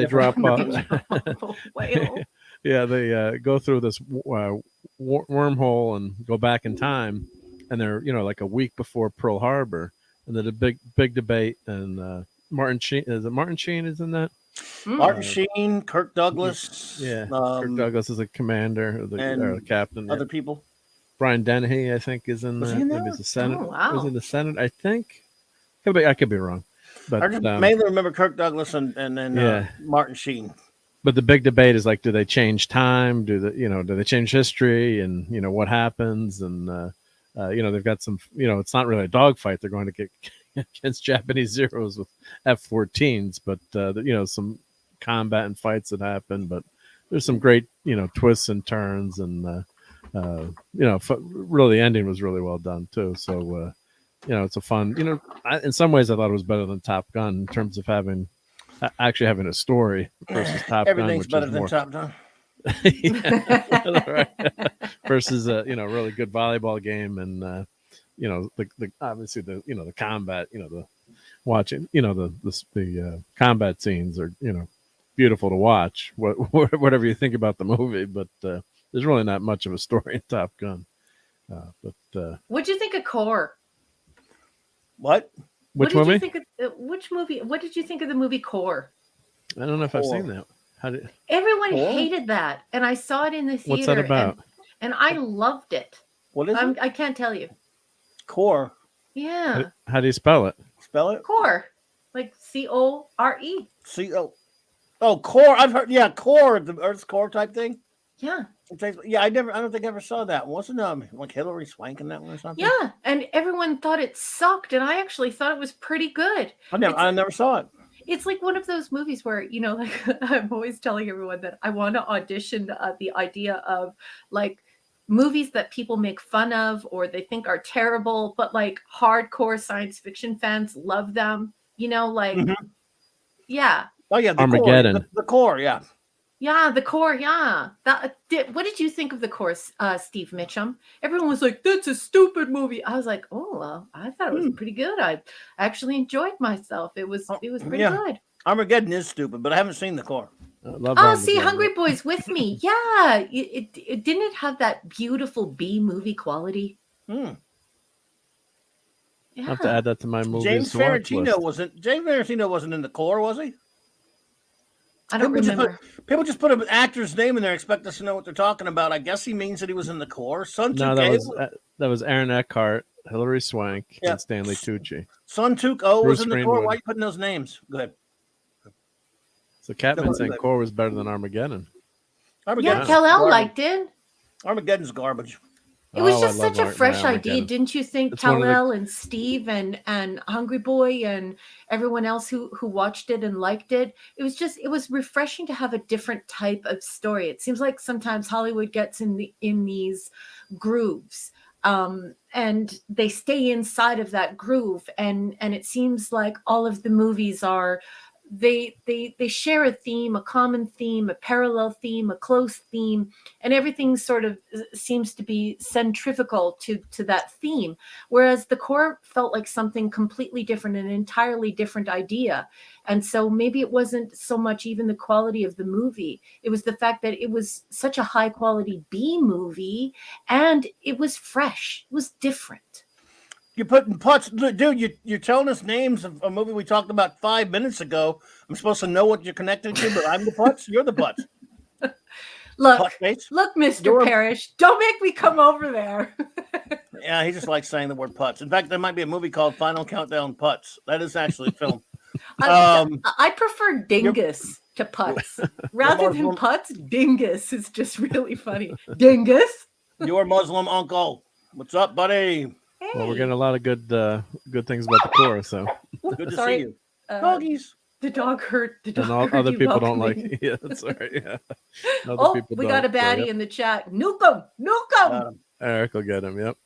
drop off. Whale. Yeah, they go through this wormhole and go back in time, and they're like a week before Pearl Harbor, and there's a big debate, and Martin Sheen is in that. Martin Sheen, Kirk Douglas. Yeah, Kirk Douglas is a commander, or the captain. Other people. Brian Dennehy, I think, is in that. Maybe it's the Senate. Oh, wow. Was in the Senate, I think. I could be wrong. But I just mainly remember Kirk Douglas and then Martin Sheen. But the big debate is do they change time? Do they change history? And what happens? And they've got some. It's not really a dogfight. They're going to get against Japanese Zeros with F-14s, but some combat and fights that happen. But there's some great twists and turns, and really the ending was really well done too. So it's a fun. In some ways I thought it was better than Top Gun in terms of having a story versus Top Gun. Everything's better than Top Gun. Right. Versus really good volleyball game, and the obviously the combat, the watching, the combat scenes are beautiful to watch. Whatever you think about the movie, but there's really not much of a story in Top Gun. What'd you think of Core? What? Which movie? Which movie? What did you think of the movie Core? I don't know if I've seen that. Everyone hated that, and I saw it in the theater. What's that about? And I loved it. What is it? I can't tell you. Core. Yeah. How do you spell it? Spell it? Core. Like Core. C-O. Oh, core. I've heard. Yeah, core. The Earth's core type thing. Yeah. Yeah, I don't think I ever saw that. Wasn't like Hillary Swank in that one or something? Yeah, and everyone thought it sucked, and I actually thought it was pretty good. I never saw it. It's like one of those movies where like I'm always telling everyone that I want to audition the idea of like movies that people make fun of or they think are terrible, but like hardcore science fiction fans love them. Yeah. Oh yeah, Armageddon. The core, yeah. Yeah, the Core, yeah. What did you think of the Core, Steve Mitchum? Everyone was like, that's a stupid movie. I was like, oh, well, I thought it was pretty good. I actually enjoyed myself. It was pretty good. Armageddon is stupid, but I haven't seen the Core. See, Hungry Boy's with me. Yeah. It didn't it have that beautiful B movie quality? Yeah. I have to add that to my movie. James Farentino wasn't in the Core, was he? I don't remember. People just put an actor's name in there, expect us to know what they're talking about. I guess he means that he was in the Core. That was Aaron Eckhart, Hilary Swank, and Stanley Tucci. Sun Tuk-Oh was in the Core. Why are you putting those names? Go ahead. So Catman saying Core was better than Armageddon. Yeah, Kal-El liked it. Armageddon's garbage. It was just such a fresh idea, didn't you think? Kal-El and Steve and Hungry Boy and everyone else who watched it and liked it. It was refreshing to have a different type of story. It seems like sometimes Hollywood gets in these grooves, and they stay inside of that groove, and it seems like all of the movies are. They share a theme, a common theme, a parallel theme, a close theme, and everything sort of seems to be centrifugal to that theme. Whereas the Core felt like something completely different, an entirely different idea. And so maybe it wasn't so much even the quality of the movie. It was the fact that it was such a high quality B movie and it was fresh. It was different. You're putting putts, dude. You're telling us names of a movie we talked about 5 minutes ago. I'm supposed to know what you're connected to, but I'm the putts. You're the putts. Look, Mr. Parrish, don't make me come over there. Yeah, he just likes saying the word putts. In fact, there might be a movie called Final Countdown Putts. That is actually a film. I prefer dingus to putz. Rather than Muslim. putz, dingus is just really funny. Dingus. Your Muslim uncle. What's up, buddy? Hey. Well, we're getting a lot of good things about the chorus, so Good to Sorry. see you. Uh, Doggies. The dog hurt. The dog and all heard other you people don't welcoming. like. Yeah, that's right. Yeah. Other Oh, people we got a don't, so, baddie yep. in the chat. Nuke 'em. Nuke 'em. Got him. Eric will get him. Yep.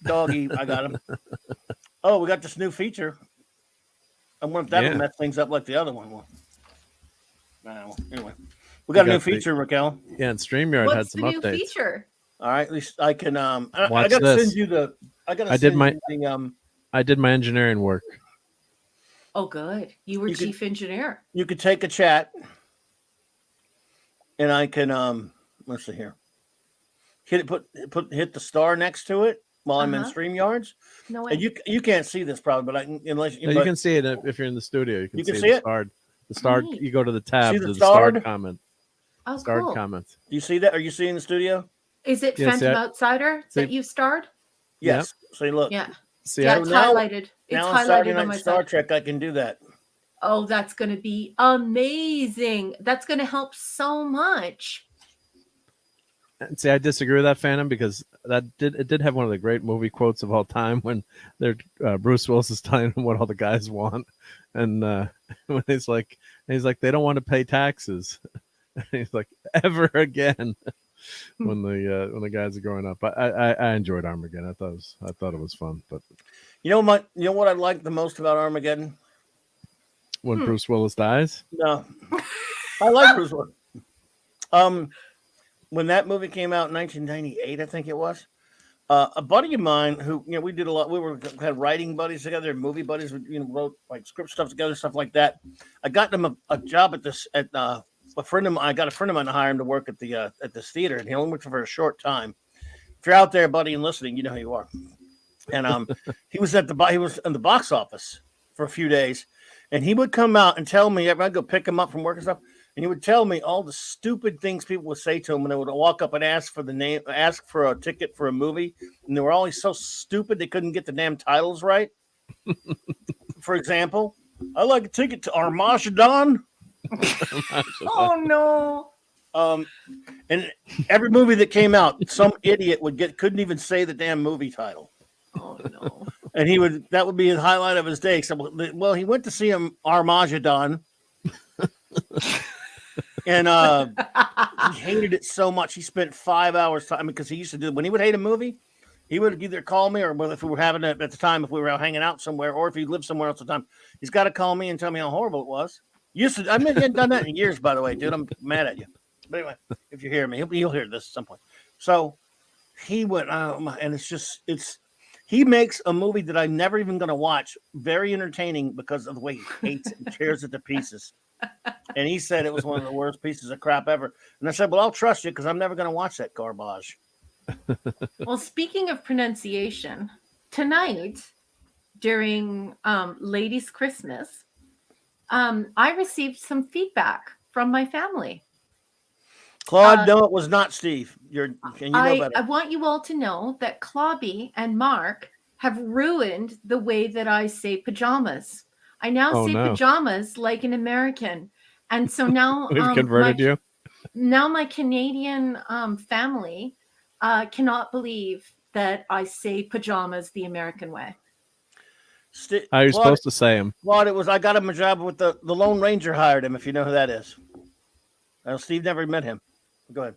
Doggy, I got him. Oh, we got this new feature. I wonder if that'll Yeah. mess things up like the other one will. No, anyway, we got a new got the- feature, Raquel. Yeah, and StreamYard had What's some the new updates. feature? All right, at least I can. I Watch gotta this. send you the. I gotta. I did send my- you the, I did my engineering work. Oh, good. You were You could- chief engineer. You could take a chat, and I can. Let's see here. Hit the star next to it while I'm in Uh-huh. StreamYards. No way. And you can't see this probably, but I can unless No, you can see it if you're in the studio. You can, You can see see the it? starred. The starred. Neat. You go to the tab. See the There's a starred starred? comment. oh, Starred cool. comments. Do you see that? Are you seeing the studio? Is it Yeah, see, Phantom I- Outsider see- that you starred? Yeah. Yes. So look. Yeah. See, Yeah, I, it's now- highlighted. It's Now on Saturday highlighted on Night my Star side. Trek, I can do that. Oh, that's going to be amazing. That's going to help so much. see, I disagree with that, Phantom, because it did have one of the great movie quotes of all time when Bruce Willis is telling him what all the guys want, and when he's like they don't want to pay taxes. He's like, ever again. when the guys are growing up, I enjoyed Armageddon. I thought it was fun, but You know what I like the most about Armageddon? when Bruce Willis dies, No, I like Bruce Willis. When that movie came out in 1998, I think it was. A buddy of mine who we did a lot. We had writing buddies together, movie buddies. We wrote like script stuff together, stuff like that. I got them a job a friend of mine. I got a friend of mine to hire him to work at this theater, and he only worked for a short time. If you're out there, buddy, and listening, you know who you are. And he was in the box office for a few days, and he would come out and tell me. I'd go pick him up from work and stuff, and he would tell me all the stupid things people would say to him when they would walk up and ask for a ticket for a movie, and they were always so stupid they couldn't get the damn titles right. For example, I'd like a ticket to Armageddon. Oh no. And every movie that came out, some idiot couldn't even say the damn movie title. Oh no. And that would be his highlight of his day. So, well, he went to see him Armageddon. And he hated it so much. He spent 5 hours because he used to do when he would hate a movie, he would either call me or if we were having it at the time, if we were out hanging out somewhere, or if he lived somewhere else at the time, he's got to call me and tell me how horrible it was. I haven't done that in years, by the way, dude. I'm mad at you. But anyway, if you hear me, you'll hear this at some point. So he went, and he makes a movie that I'm never even going to watch very entertaining because of the way he hates it and tears it to pieces. And he said it was one of the worst pieces of crap ever. And I said, well, I'll trust you because I'm never going to watch that garbage. Well, speaking of pronunciation, tonight during Ladies' Christmas, I received some feedback from my family. Claude, no, it was not Steve. And you know I better. want you all to know that Clobby and Mark have ruined the way that I say pajamas. I now say pajamas like an American. And so now we've converted you. Now my Canadian family cannot believe that I say pajamas the American way. How are you supposed to say them? Claude, I got him a job with the Lone Ranger hired him, if you know who that is. Steve never met him. Go ahead.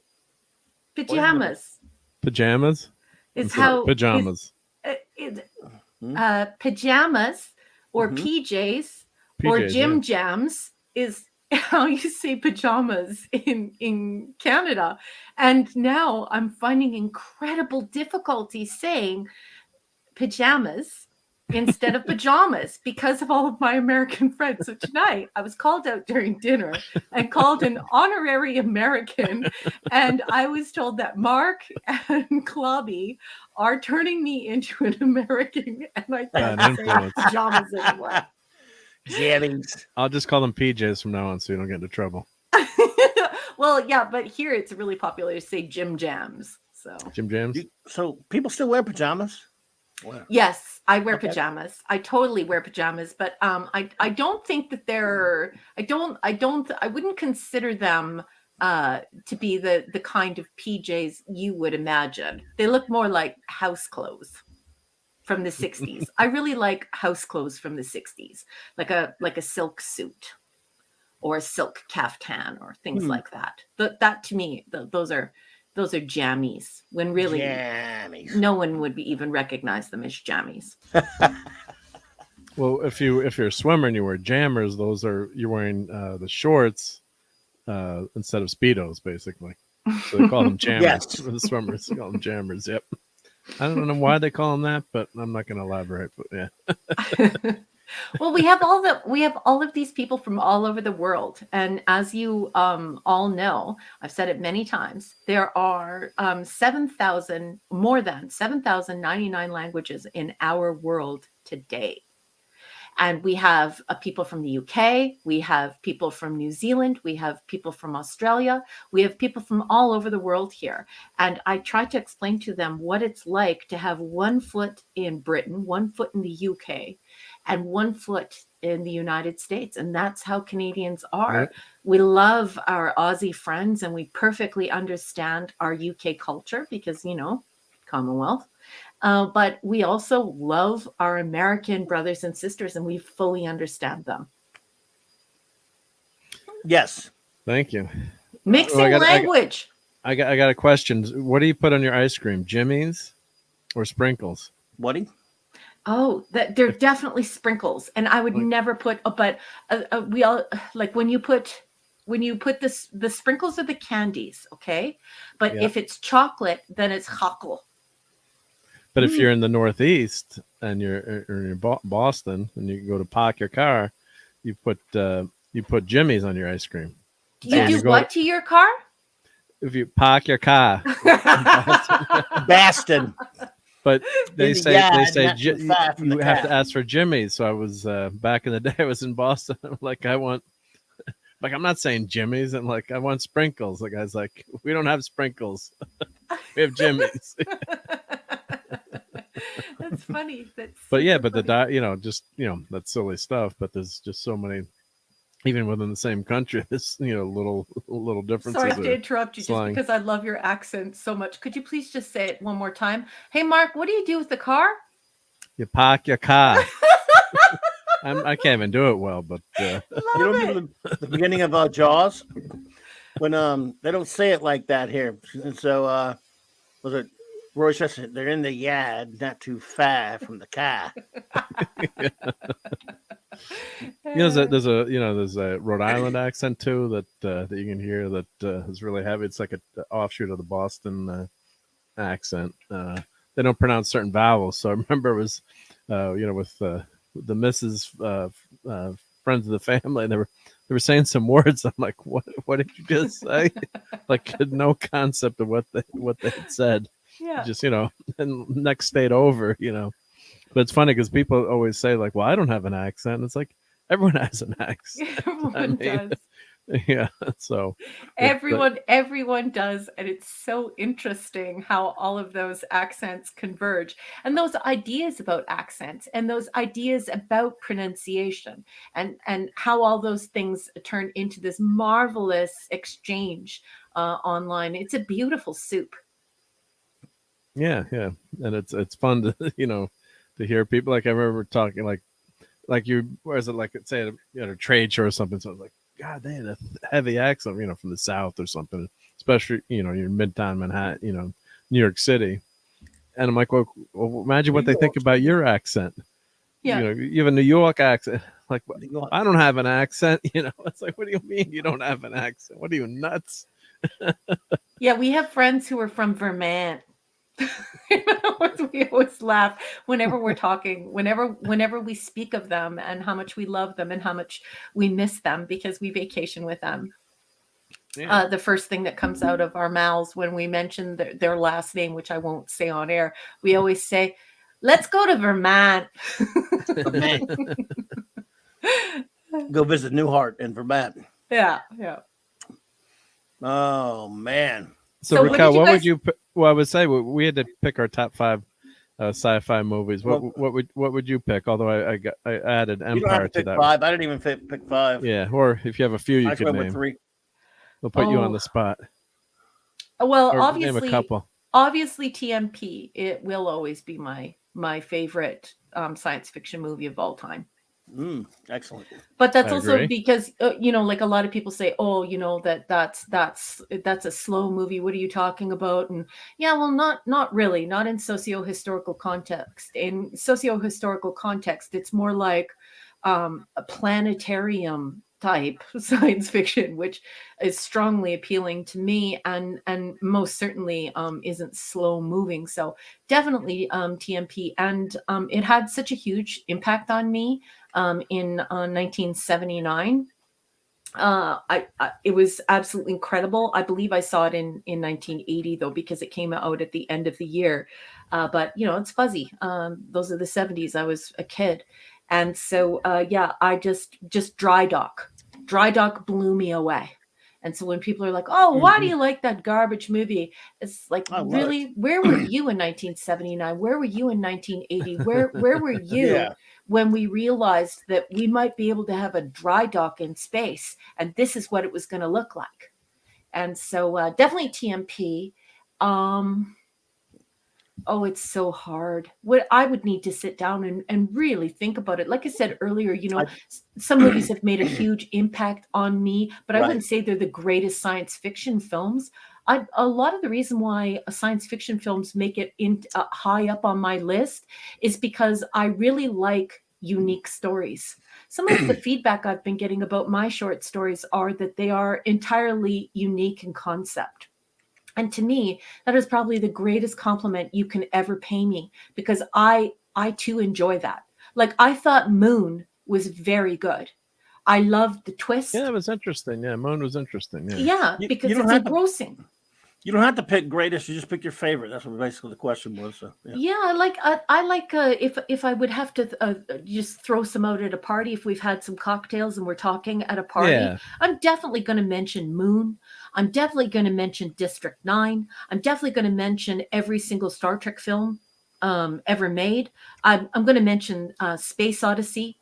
Pajamas. Pajamas? Is how pajamas. Pajamas or PJs or Jim Jams is how you say pajamas in Canada. And now I'm finding incredible difficulty saying pajamas instead of pajamas because of all of my American friends. So tonight I was called out during dinner and called an honorary American, and I was told that Mark and Clobby are turning me into an American, and I can't say pajamas anymore. Jammies. I'll just call them PJs from now on so you don't get into trouble. Well, yeah, but here it's really popular to say Jim Jams. So Jim Jams? So people still wear pajamas? Wow. Yes, I wear Okay. pajamas. I totally wear pajamas, but I don't think that they're I wouldn't consider them to be the kind of PJs you would imagine. They look more like house clothes from the 60s. I really like house clothes from the 60s, like a silk suit or a silk caftan or things like that. That to me, those are jammies when really Jammies. no one would even recognize them as jammies. Well, if you're a swimmer and you wear jammers, those are you're wearing the shorts instead of speedos, basically. So they call them jammers. Yes. The swimmers call them jammers. Yep. I don't know why they call them that, but I'm not going to elaborate. But yeah. Well, we have all of these people from all over the world, and as you all know, I've said it many times. There are more than 7,099 languages in our world today. And we have people from the UK, we have people from New Zealand, we have people from Australia, we have people from all over the world here. And I try to explain to them what it's like to have 1 foot in Britain, 1 foot in the UK, and 1 foot in the United States. And that's how Canadians are. Right. We love our Aussie friends and we perfectly understand our UK culture because, Commonwealth. But we also love our American brothers and sisters, and we fully understand them. Yes. Thank you. Mixing Well, language. I got a question. What do you put on your ice cream? Jimmy's or sprinkles? Woody? Oh, they're definitely sprinkles, and I would never put. But we all like when you put the sprinkles are the candies, okay? But if it's chocolate, then it's chocolate. But if you're in the Northeast and you're in Boston and you go to park your car, you put Jimmy's on your ice cream. You do what to your car? If you park your car, Boston. but they say you have car. to ask for Jimmy's. So I was back in the day. I was in Boston. I'm like, I'm not saying Jimmy's. I'm like, I want sprinkles. The guy's like, we don't have sprinkles. We have Jimmy's. That's funny. But that silly stuff. But there's just so many, even within the same country, this little differences. Sorry to interrupt you, just because I love your accent so much. Could you please just say it one more time? Hey, Mark, what do you do with the car? You park your car. I can't even do it well, but you know the beginning of Jaws when they don't say it like that here, and so was it? Roy says they're in the yard, not too far from the car. There's a Rhode Island accent too that you can hear that is really heavy. It's like an offshoot of the Boston accent. They don't pronounce certain vowels. So I remember it was with the Mrs. Friends of the family, and they were saying some words. I'm like, what did you just say? Like, had no concept of what they had said. Yeah. Just and next state over, But it's funny because people always say like, "Well, I don't have an accent." It's like everyone has an accent. Everyone does. Yeah. So everyone does, and it's so interesting how all of those accents converge, and those ideas about accents, and those ideas about pronunciation, and how all those things turn into this marvelous exchange online. It's a beautiful soup. Yeah, and it's fun to to hear people. Like I remember talking like you, whereas like say at a trade show or something. So I was like, God, they had a heavy accent, from the South or something, especially you're in Midtown Manhattan, New York City. And I'm like, well imagine what they think about your accent. Yeah, you have a New York accent. Like, I don't have an accent. It's like, what do you mean you don't have an accent? What are you, nuts? Yeah, we have friends who are from Vermont. We always laugh whenever we're talking, whenever we speak of them and how much we love them and how much we miss them because we vacation with them. Yeah. The first thing that comes out of our mouths when we mention their last name, which I won't say on air, we always say, "Let's go to Vermont." Go visit Newhart in Vermont. Yeah. Oh man. So Raquel, what would you? Well, I would say we had to pick our top 5 sci-fi movies. Well, What would you pick? Although I added you don't have Empire to to pick that. five. I didn't even pick five. Yeah, or if you have a few, you I just could went with name. three. We'll put you on Oh, the spot, well, or name a couple. obviously TMP. It will always be my favorite science fiction movie of all time. Excellent. But that's I also agree. because like a lot of people say, oh, that's a slow movie. What are you talking about? And yeah, well, not really, not in socio-historical context. In socio-historical context, it's more like a planetarium type science fiction, which is strongly appealing to me, and most certainly isn't slow moving. So definitely TMP, and it had such a huge impact on me in 1979. It was absolutely incredible. I believe I saw it in 1980 though, because it came out at the end of the year. But it's fuzzy. Those are the 70s. I was a kid, and so yeah, I just dry dock. Dry dock blew me away. And so when people are like, "Oh, why do you like that garbage movie?" It's like, I love it. really, where were you in 1979? Where were you in 1980? Where were you Yeah. when we realized that we might be able to have a dry dock in space, and this is what it was going to look like? And so definitely TMP. Oh, it's so hard. What I would need to sit down and really think about it. Like I said earlier, some movies have made a huge impact on me, but I Right. wouldn't say they're the greatest science fiction films. A lot of the reason why science fiction films make it high up on my list is because I really like unique stories. Some of the feedback I've been getting about my short stories are that they are entirely unique in concept. And to me, that is probably the greatest compliment you can ever pay me, because I too enjoy that. Like, I thought Moon was very good. I loved the twist. Yeah, it was interesting. Yeah, Moon was interesting. Yeah. Yeah, You because don't it's have to- engrossing. You don't have to pick greatest. You just pick your favorite. That's what basically the question was. So, yeah. Yeah, I like if I would have to just throw some out at a party, if we've had some cocktails and we're talking at a party, Yeah. I'm definitely going to mention Moon. I'm definitely going to mention District 9. I'm definitely going to mention every single Star Trek film ever made. I'm going to mention Space Odyssey.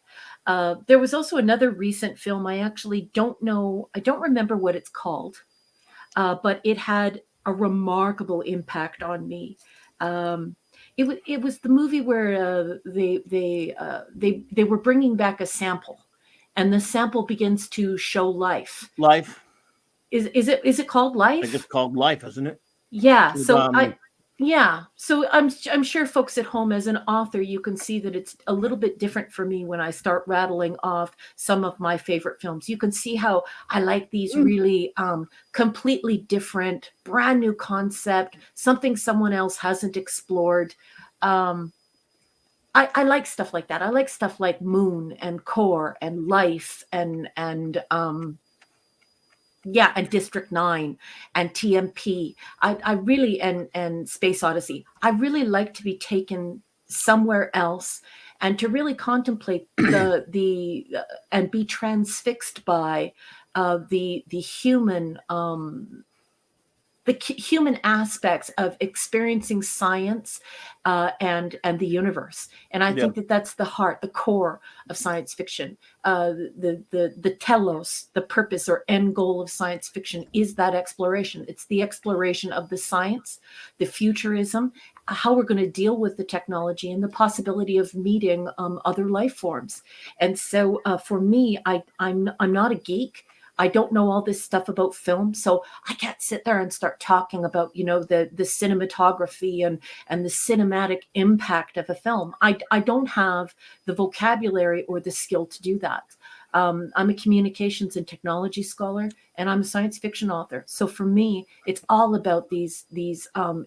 There was also another recent film. I actually don't know. I don't remember what it's called, but it had a remarkable impact on me. It was the movie where they were bringing back a sample, and the sample begins to show life. Life. Is it called I Life? just called life, isn't it? Yeah. With, So I'm sure folks at home, as an author, you can see that it's a little bit different for me when I start rattling off some of my favorite films. You can see how I like these really completely different, brand new concept, something someone else hasn't explored. I like stuff like that. I like stuff like Moon and Core and Life and District 9 and TMP. I really and Space Odyssey. I really like to be taken somewhere else and to really contemplate the and be transfixed by the human human aspects of experiencing science and the universe. And I think that that's the heart, the core of science fiction. The telos, the purpose or end goal of science fiction is that exploration. It's the exploration of the science, the futurism, how we're going to deal with the technology, and the possibility of meeting other life forms. And so for me, I'm not a geek. I don't know all this stuff about film, so I can't sit there and start talking about, the cinematography and the cinematic impact of a film. I don't have the vocabulary or the skill to do that. I'm a communications and technology scholar, and I'm a science fiction author. So for me, it's all about these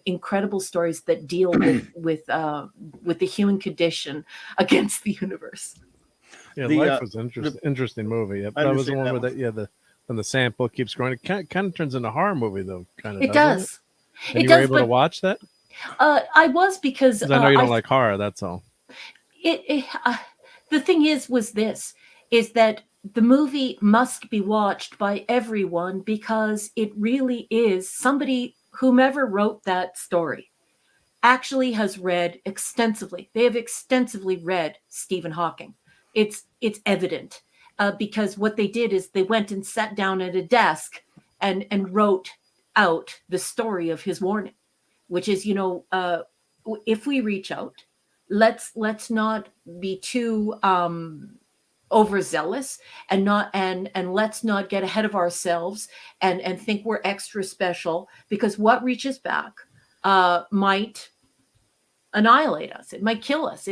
incredible stories that deal with the human condition against the universe. Yeah, The, Life was interesting movie. That was the understand one that where when the sample keeps growing. It kind of turns into a horror movie though. Kind of. It does. And you were able to watch that? I was, because I know you don't like horror. That's all. The thing is that the movie must be watched by everyone, because it really is somebody, whomever wrote that story, actually has read extensively. They have extensively read Stephen Hawking. It's evident because what they did is they went and sat down at a desk and wrote out the story of his warning, which is, if we reach out, let's not be too overzealous and let's not get ahead of ourselves and think we're extra special, because what reaches back might annihilate us. It might kill us.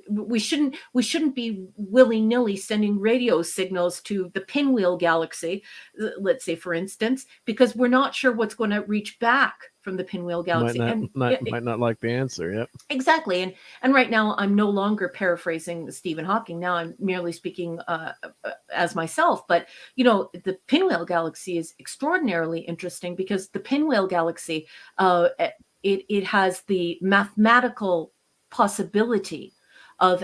We shouldn't be willy-nilly sending radio signals to the Pinwheel Galaxy, let's say, for instance, because we're not sure what's going to reach back from the Pinwheel Galaxy. Might not like the answer. Yep. Exactly. And right now I'm no longer paraphrasing Stephen Hawking. Now I'm merely speaking as myself. But, the Pinwheel Galaxy is extraordinarily interesting because the Pinwheel Galaxy, it has the mathematical possibility of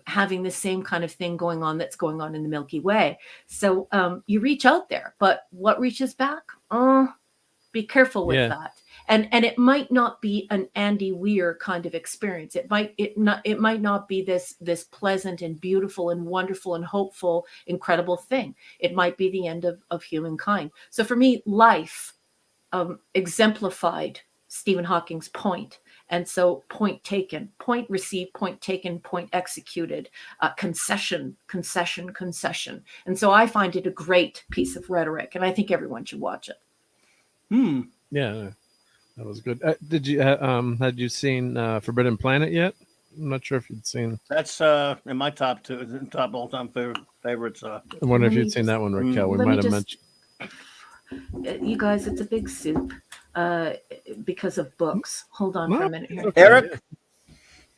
having the same kind of thing going on that's going on in the Milky Way. So you reach out there, but what reaches back? Be careful with that. And it might not be an Andy Weir kind of experience. It might not be this pleasant and beautiful and wonderful and hopeful, incredible thing. It might be the end of humankind. So for me, life exemplified Stephen Hawking's point. And so point taken, point received, point taken, point executed, concession. And so I find it a great piece of rhetoric, and I think everyone should watch it. Yeah, that was good. Had you seen Forbidden Planet yet? I'm not sure if you'd seen. That's in my top all-time favorites. I wonder if you'd seen that one, Raquel. We might have mentioned. You guys, it's a big soup because of books. Hold on for a minute here. Okay.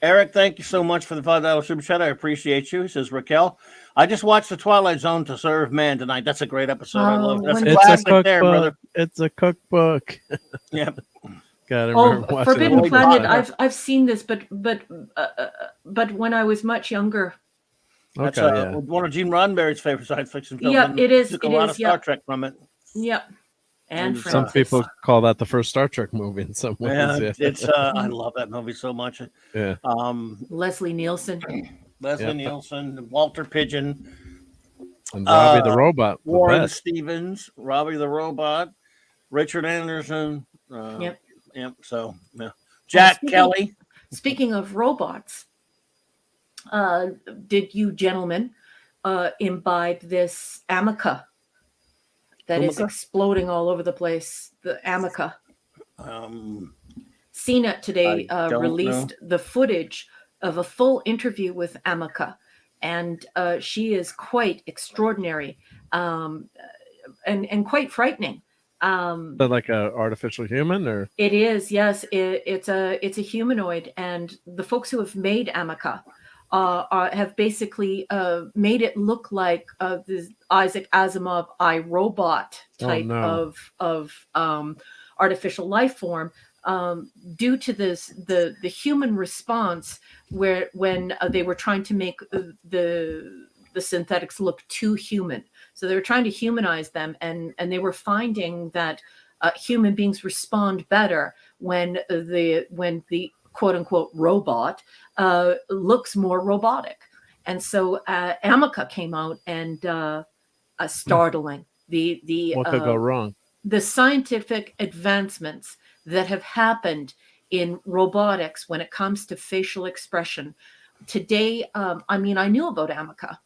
Eric, thank you so much for the $5 super chat. I appreciate you. He says, Raquel, I just watched The Twilight Zone to Serve Man tonight. That's a great episode. I love it. That's a classic there, brother. It's a cookbook. Yep. Forbidden Planet. I've seen this, but when I was much younger. That's one of Gene Roddenberry's favorite science fiction films. Yeah, it is. Took a lot of Star Trek from it. Yep. And some people call that the first Star Trek movie in some ways. Yeah, it's I love that movie so much. Yeah. Leslie Nielsen, Walter Pidgeon, and Robbie the Robot, Warren Stevens, Robbie the Robot, Richard Anderson. Yep. So Jack Kelly. Speaking of robots, did you gentlemen imbibe this Amica? That is exploding all over the place. The Amica. CNET today released the footage of a full interview with Amica, and she is quite extraordinary and quite frightening. Like a artificial human, or it is, yes. It's a humanoid, and the folks who have made Amica have basically made it look like this Isaac Asimov iRobot type of artificial life form, due to the human response when they were trying to make the synthetics look too human. So they were trying to humanize them, and they were finding that human beings respond better when the quote unquote robot looks more robotic. And so Amica came out and startling. What could go wrong? The scientific advancements that have happened in robotics when it comes to facial expression. Today, I knew about Amica,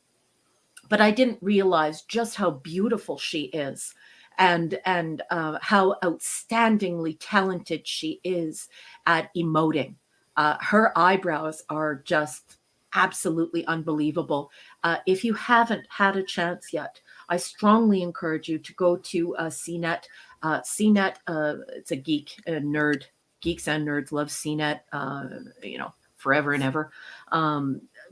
but I didn't realize just how beautiful she is and how outstandingly talented she is at emoting. Her eyebrows are just absolutely unbelievable. If you haven't had a chance yet, I strongly encourage you to go to CNET. CNET, it's a nerd. Geeks and nerds love CNET, forever and ever.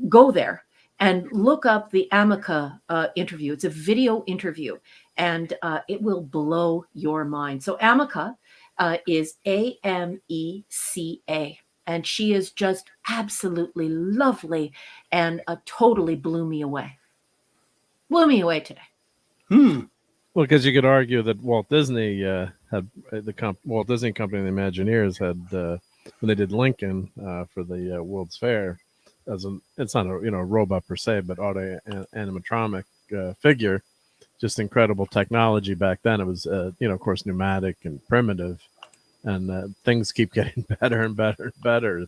Go there and look up the Amica interview. It's a video interview, and it will blow your mind. So Amica is AMECA. And she is just absolutely lovely and totally blew me away. Blew me away today. Well, because you could argue that Walt Disney had Walt Disney Company and the Imagineers had when they did Lincoln for the World's Fair. It's not a robot per se, but auto animatronic figure. Just incredible technology back then. It was of course pneumatic and primitive, and things keep getting better and better and better.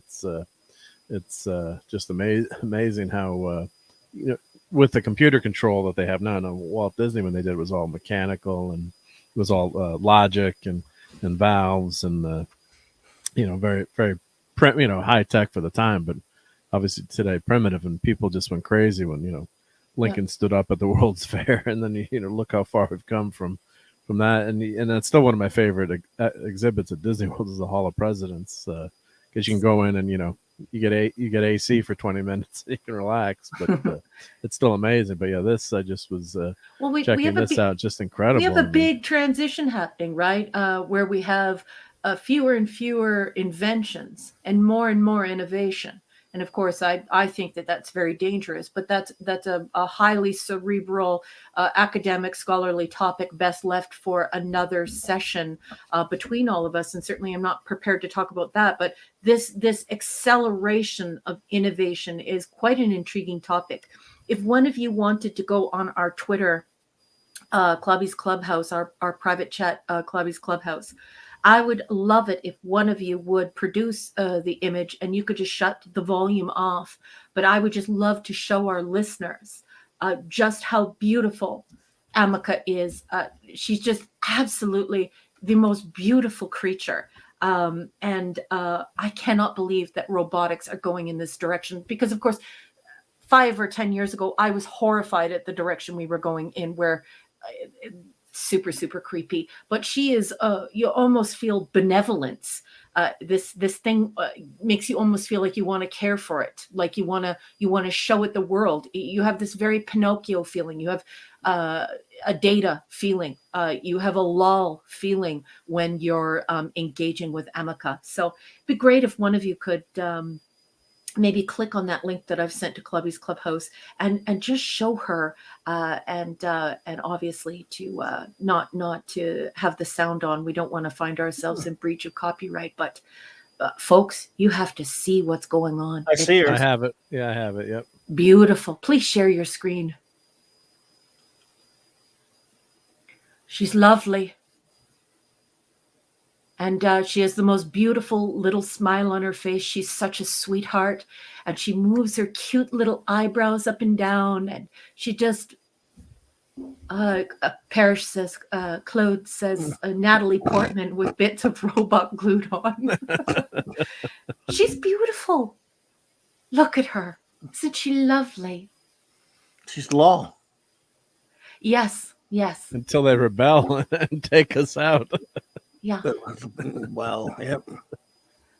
It's just amazing how with the computer control that they have now. And Walt Disney, when they did it, was all mechanical, and it was all logic and valves, and very very high tech for the time, but obviously today primitive, and people just went crazy when Lincoln stood up at the World's Fair, and then look how far we've come from that, and that's still one of my favorite exhibits at Disney World is the Hall of Presidents, because you can go in and you get AC for 20 minutes, you can relax, but it's still amazing. But yeah, this I just was checking this out, just incredible. We have a big transition happening, right? Where we have fewer and fewer inventions and more innovation. And of course, I think that that's very dangerous, but that's a highly cerebral, academic, scholarly topic best left for another session between all of us. And certainly I'm not prepared to talk about that, but this acceleration of innovation is quite an intriguing topic. If one of you wanted to go on our Twitter, Clubby's Clubhouse, our private chat, Clubby's Clubhouse, I would love it if one of you would produce the image and you could just shut the volume off. But I would just love to show our listeners just how beautiful Amica is. She's just absolutely the most beautiful creature. And I cannot believe that robotics are going in this direction, because, of course, 5 or 10 years ago, I was horrified at the direction we were going in, where super creepy, but she is you almost feel benevolence. This thing makes you almost feel like you want to care for it, like you want to show it the world. You have this very Pinocchio feeling, you have a Data feeling, you have a lull feeling when you're engaging with Amica. So it'd be great if one of you could maybe click on that link that I've sent to Clubby's Clubhouse and just show her, and obviously to not to have the sound on. We don't want to find ourselves in breach of copyright, but folks, you have to see what's going on. I see her. I have it. Yeah, I have it. Yep. Beautiful. Please share your screen. She's lovely. And she has the most beautiful little smile on her face. She's such a sweetheart. And she moves her cute little eyebrows up and down. And she just, Parrish says, Claude says, Natalie Portman with bits of robot glued on. She's beautiful. Look at her. Isn't she lovely? She's law. Yes. Until they rebel and take us out. Yeah. Well, yep.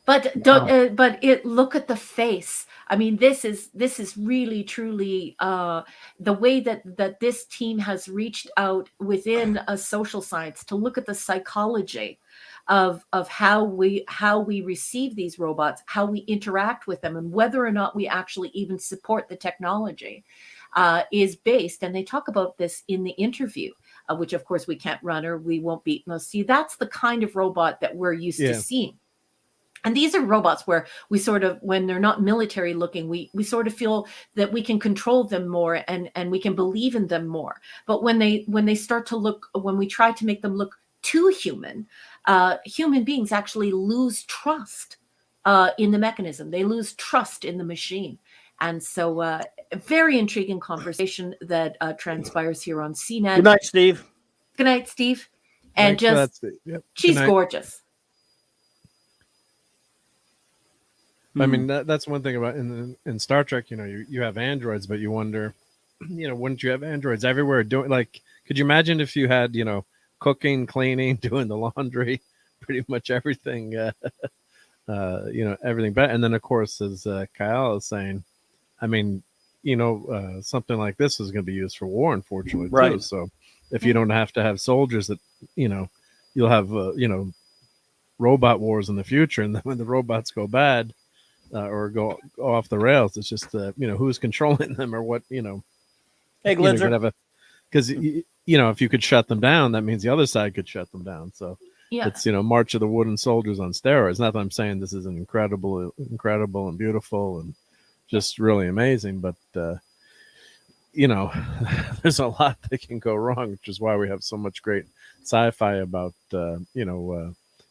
But don't. Look at the face. I mean, this is really truly the way that this team has reached out within a social science to look at the psychology of how we receive these robots, how we interact with them, and whether or not we actually even support the technology is based. And they talk about this in the interview. Which of course we can't run or we won't beat. No, see, that's the kind of robot that we're used to seeing. And these are robots where we sort of, when they're not military looking, we sort of feel that we can control them more and we can believe in them more. But when they start to look, when we try to make them look too human, human beings actually lose trust in the mechanism. They lose trust in the machine. And so a very intriguing conversation that transpires here on CNET. Good night, Steve. Good night, Steve. And Thanks just, yep. She's gorgeous. I mean, that's one thing about in Star Trek, you have androids, but you wonder, wouldn't you have androids everywhere doing, like, could you imagine if you had, cooking, cleaning, doing the laundry, pretty much everything, everything better. And then, of course, as Kyle is saying, I mean, something like this is going to be used for war, unfortunately, right. too. So if you don't have to have soldiers that, you'll have, robot wars in the future. And then when the robots go bad or go off the rails, it's just, who's controlling them or what, Hey, Glitzer. Because, if you could shut them down, that means the other side could shut them down. So Yeah. It's, you know, March of the Wooden Soldiers on steroids. Not that I'm saying this is an incredible and beautiful and just really amazing, but you know, there's a lot that can go wrong, which is why we have so much great sci-fi about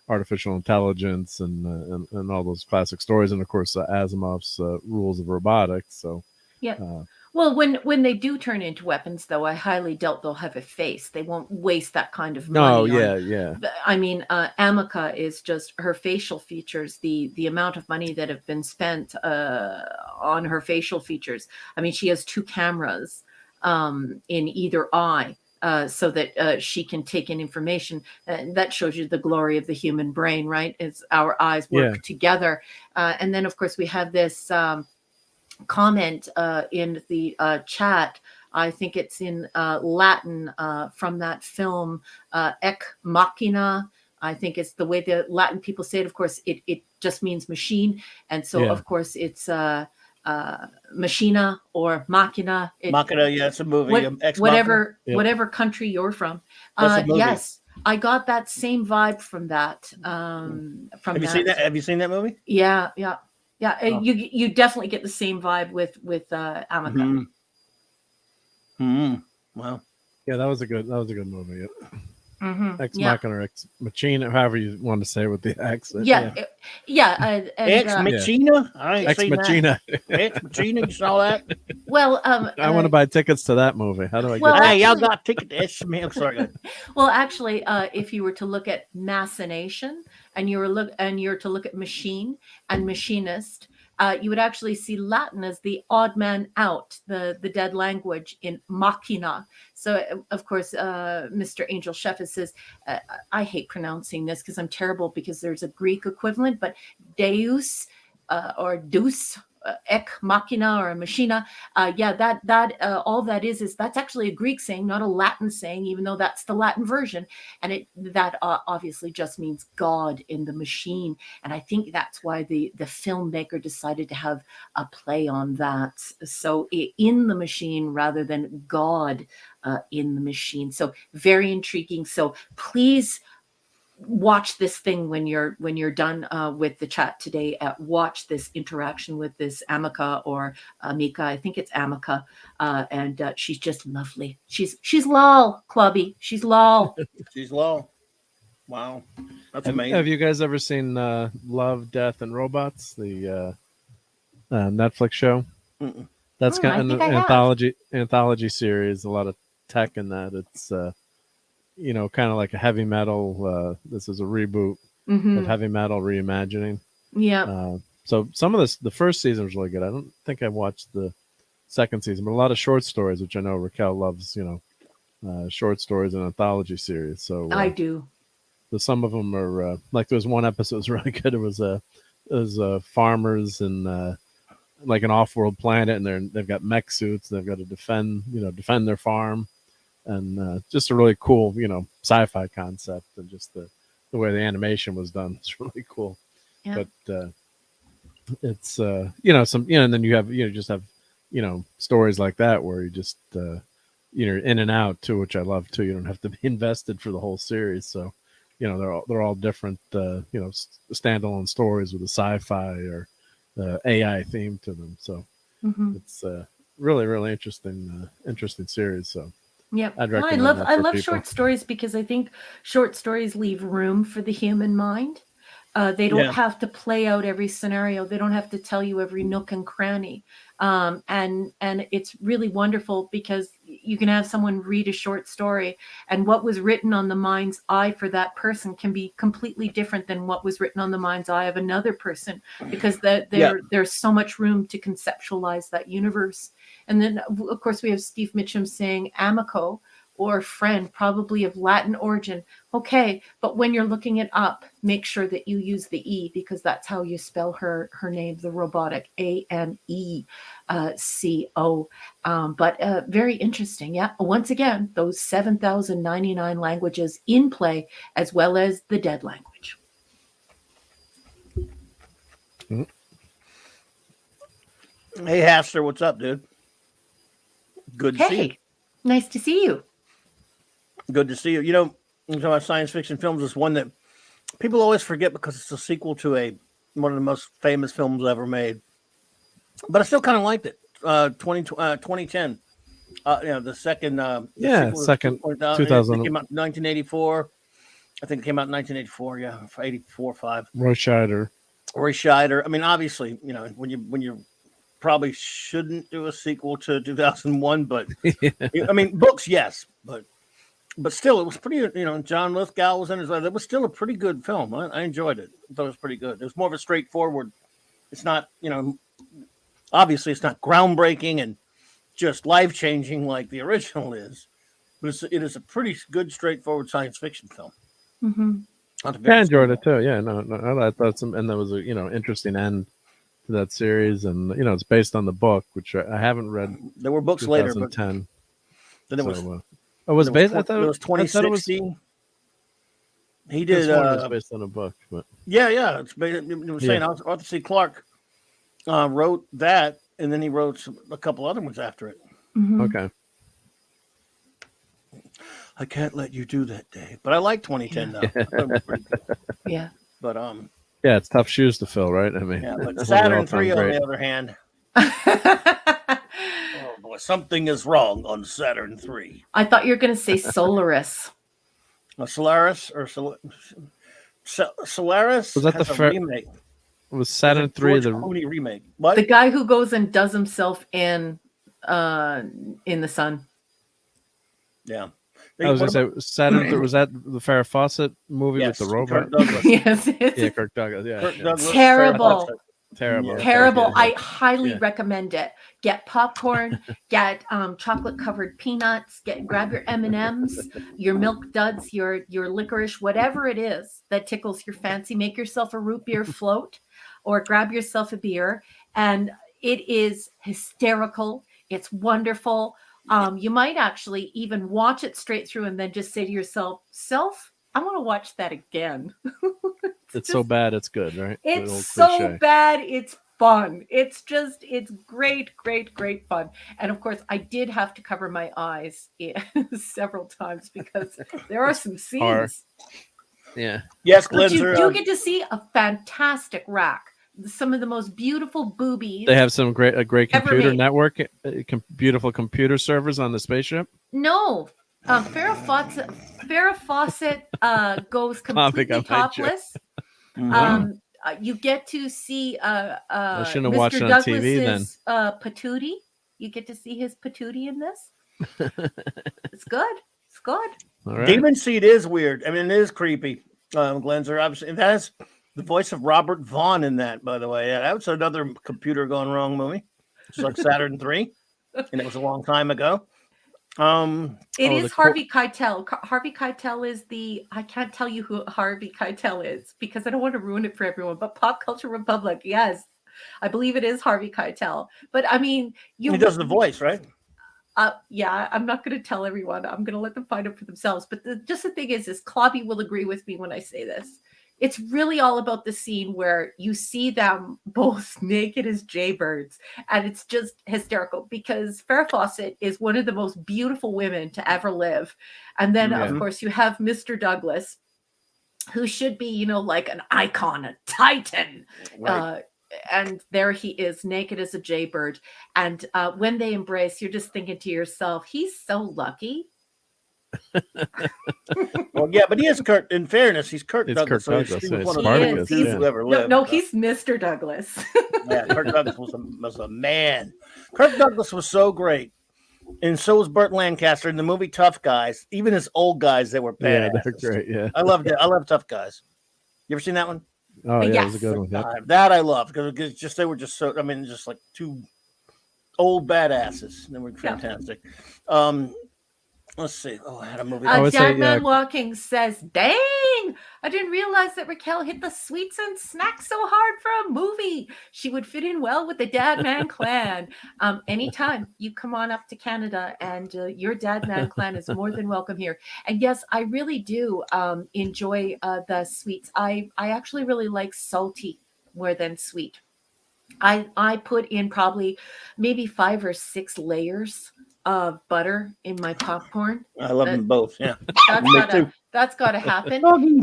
artificial intelligence and all those classic stories, and of course Asimov's rules of robotics. So Yeah. Well, when they do turn into weapons, though, I highly doubt they'll have a face. They won't waste that kind of money. Yeah. I mean, Amica is just her facial features. The amount of money that have been spent on her facial features. I mean, she has 2 cameras in either eye. So that she can take in information. That shows you the glory of the human brain, right? It's our eyes work together. And then, of course, we have this comment in the chat. I think it's in Latin from that film, Ec Machina. I think it's the way the Latin people say it. Of course, it just means machine. And so, of course, it's machina or machina. Machina, yeah, it's a movie. Whatever country you're from. Yes, I got that same vibe from that. Have you seen that? Have you seen that movie? Yeah. Oh. You definitely get the same vibe with Amica. Wow. Yeah, that was a good movie. Yeah. Ex Yeah. Machina or Ex Machina, however you want to say it with the accent. Ex Machina. Ex Machina. Ex Machina. You saw that? Well, I want to buy tickets to that movie. How do I Well, get? Hey, y'all got tickets? Sorry. Well, actually, if you were to look at machination and you're to look at machine and machinist, you would actually see Latin as the odd man out, the dead language in machina. So, of course, Mr. Angel Chef says, I hate pronouncing this because I'm terrible, because there's a Greek equivalent, but deus or deus, ek machina or machina. That all that is that's actually a Greek saying, not a Latin saying, even though that's the Latin version. And that obviously just means God in the machine. And I think that's why the filmmaker decided to have a play on that. So in the machine rather than God in the machine. So very intriguing. So please watch this thing when you're done with the chat today. Watch this interaction with this Amica or Amika. I think it's Amica, and she's just lovely. She's lol, Clubby. She's lol. She's lol. Wow, that's amazing. Have you guys ever seen Love, Death, and Robots, the Netflix show? Mm-mm. That's kind of an anthology series. A lot of tech in that. It's kind of like a heavy metal. This is a reboot of heavy metal reimagining. Yeah. So some of the first season was really good. I don't think I watched the second season, but a lot of short stories, which I know Raquel loves. Short stories and anthology series. So I do. So some of them are like there was one episode that was really good. It was farmers in like an off-world planet, and they've got mech suits. They've got to defend their farm. And just a really cool, sci-fi concept, and just the way the animation was done. It's really cool. Yeah. But it's and then you have stories like that where you just you're in and out too, which I love too. You don't have to be invested for the whole series. So they're all different standalone stories with a sci-fi or AI theme to them. So it's really, really interesting series. So. Yeah, I love short stories, because I think short stories leave room for the human mind. They don't have to play out every scenario. They don't have to tell you every nook and cranny. And it's really wonderful, because you can have someone read a short story, and what was written on the mind's eye for that person can be completely different than what was written on the mind's eye of another person, because there's so much room to conceptualize that universe. And then, of course, we have Steve Mitchum saying amico, or friend, probably of Latin origin. Okay, but when you're looking it up, make sure that you use the E, because that's how you spell her name, the robotic, AMECO. But very interesting. Yeah, once again, those 7,099 languages in play, as well as the dead language. Hey, Haster, what's up, dude? Good to see you. Nice to see you. Good to see you. Talking about science fiction films, is one that people always forget because it's a sequel to one of the most famous films ever made. But I still kind of liked it. 2010. The second. Yeah, sequel second it 2000. came out in 1984. I think it came out in 1984. Yeah, 84, 5. Roy Scheider. Roy Scheider. I mean, obviously, when you probably shouldn't do a sequel to 2001, but I mean, books, yes, but still, it was pretty. John Lithgow was in it. It was still a pretty good film. I enjoyed it. I thought it was pretty good. It was more of a straightforward. It's not, obviously, it's not groundbreaking and just life changing like the original is, but it is a pretty good, straightforward science fiction film. Mm-hmm. I enjoyed it too. Yeah, no, I thought and there was a interesting end to that series, and it's based on the book, which I haven't read. There were books later, but 2010. then it was. It was based. I thought it was 2016. He did. It was based on a book, but yeah. It's based. You were saying Arthur C. Clarke wrote that, and then he wrote a couple other ones after it. Mm-hmm. Okay. I can't let you do that, Dave. But I like 2010 though. I thought it was pretty good. Yeah. But yeah, it's tough shoes to fill, right? I mean, yeah. But Saturn 3, on the other hand, oh boy, something is wrong on Saturn 3. I thought you were going to say Solaris. Solaris or Solaris? Was that has the a remake? Was Saturn 3 the Clooney remake? What? The guy who goes and does himself in the sun. Yeah. I was going to say Saturn. Was that the Farrah Fawcett movie with the robot? Kirk Douglas. Yes. Yeah, Kirk Douglas. Yeah, Kirk Douglas, Terrible. Terrible. Terrible. Yeah. I highly recommend it. Get popcorn, get chocolate covered peanuts, grab your M&Ms, your milk duds, your licorice, whatever it is that tickles your fancy. Make yourself a root beer float or grab yourself a beer. And it is hysterical. It's wonderful. You might actually even watch it straight through and then just say to yourself, I want to watch that again. It's so bad, it's good, right? It's so bad, it's fun. It's great fun. And of course, I did have to cover my eyes several times because there are some scenes. Yeah. Yes, but you Glenzer, do get to see a fantastic rack. Some of the most beautiful boobies. They have a great computer network, beautiful computer servers on the spaceship. No, Farrah Fawcett goes completely topless. You get to see I shouldn't have Mr. watched it on Douglas's TV then. patootie. You get to see his patootie in this. It's good. It's good. All right. Demon Seed is weird. I mean, it is creepy. Glenzer, obviously, it has the voice of Robert Vaughn in that, by the way. Yeah, that was another computer gone wrong movie. It's like Saturn 3, and it was a long time ago. It is Harvey Keitel. Harvey Keitel is I can't tell you who Harvey Keitel is because I don't want to ruin it for everyone, but Pop Culture Republic, yes. I believe it is Harvey Keitel. But I mean, he does the voice, right? Yeah, I'm not going to tell everyone. I'm going to let them find it for themselves. But the thing is Clobby will agree with me when I say this. It's really all about the scene where you see them both naked as jaybirds. And it's just hysterical because Farrah Fawcett is one of the most beautiful women to ever live. And then, of course, you have Mr. Douglas, who should be, like an icon, a titan. Right. And there he is, naked as a jaybird. And when they embrace, you're just thinking to yourself, he's so lucky. Well, yeah, but he is Kirk. In fairness, he's Kirk Douglas. Kirk So Douglas. he's one of Spartacus, the who ever lived. No, he's Mr. Douglas. Yeah, Kirk Douglas was a man. Kirk Douglas was so great. And so was Burt Lancaster in the movie Tough Guys. Even his old guys, they were bad. Yeah, they're great. Yeah, I loved it. I love Tough Guys. You ever seen that one? Oh yeah, Yes. it was a good one. Yep. That I love because they were just so. I mean, just like two old badasses. They were fantastic. Let's see. Oh, I had a movie. Dadman Walking says, "Dang, I didn't realize that Raquel hit the sweets and snacks so hard for a movie. She would fit in well with the Dadman clan. Anytime you come on up to Canada, and your Dadman clan is more than welcome here. And yes, I really do enjoy the sweets. I actually really like salty more than sweet. I put in probably maybe 5 or 6 layers of butter in my popcorn. I love them both. Yeah. That's gotta happen. Doggy.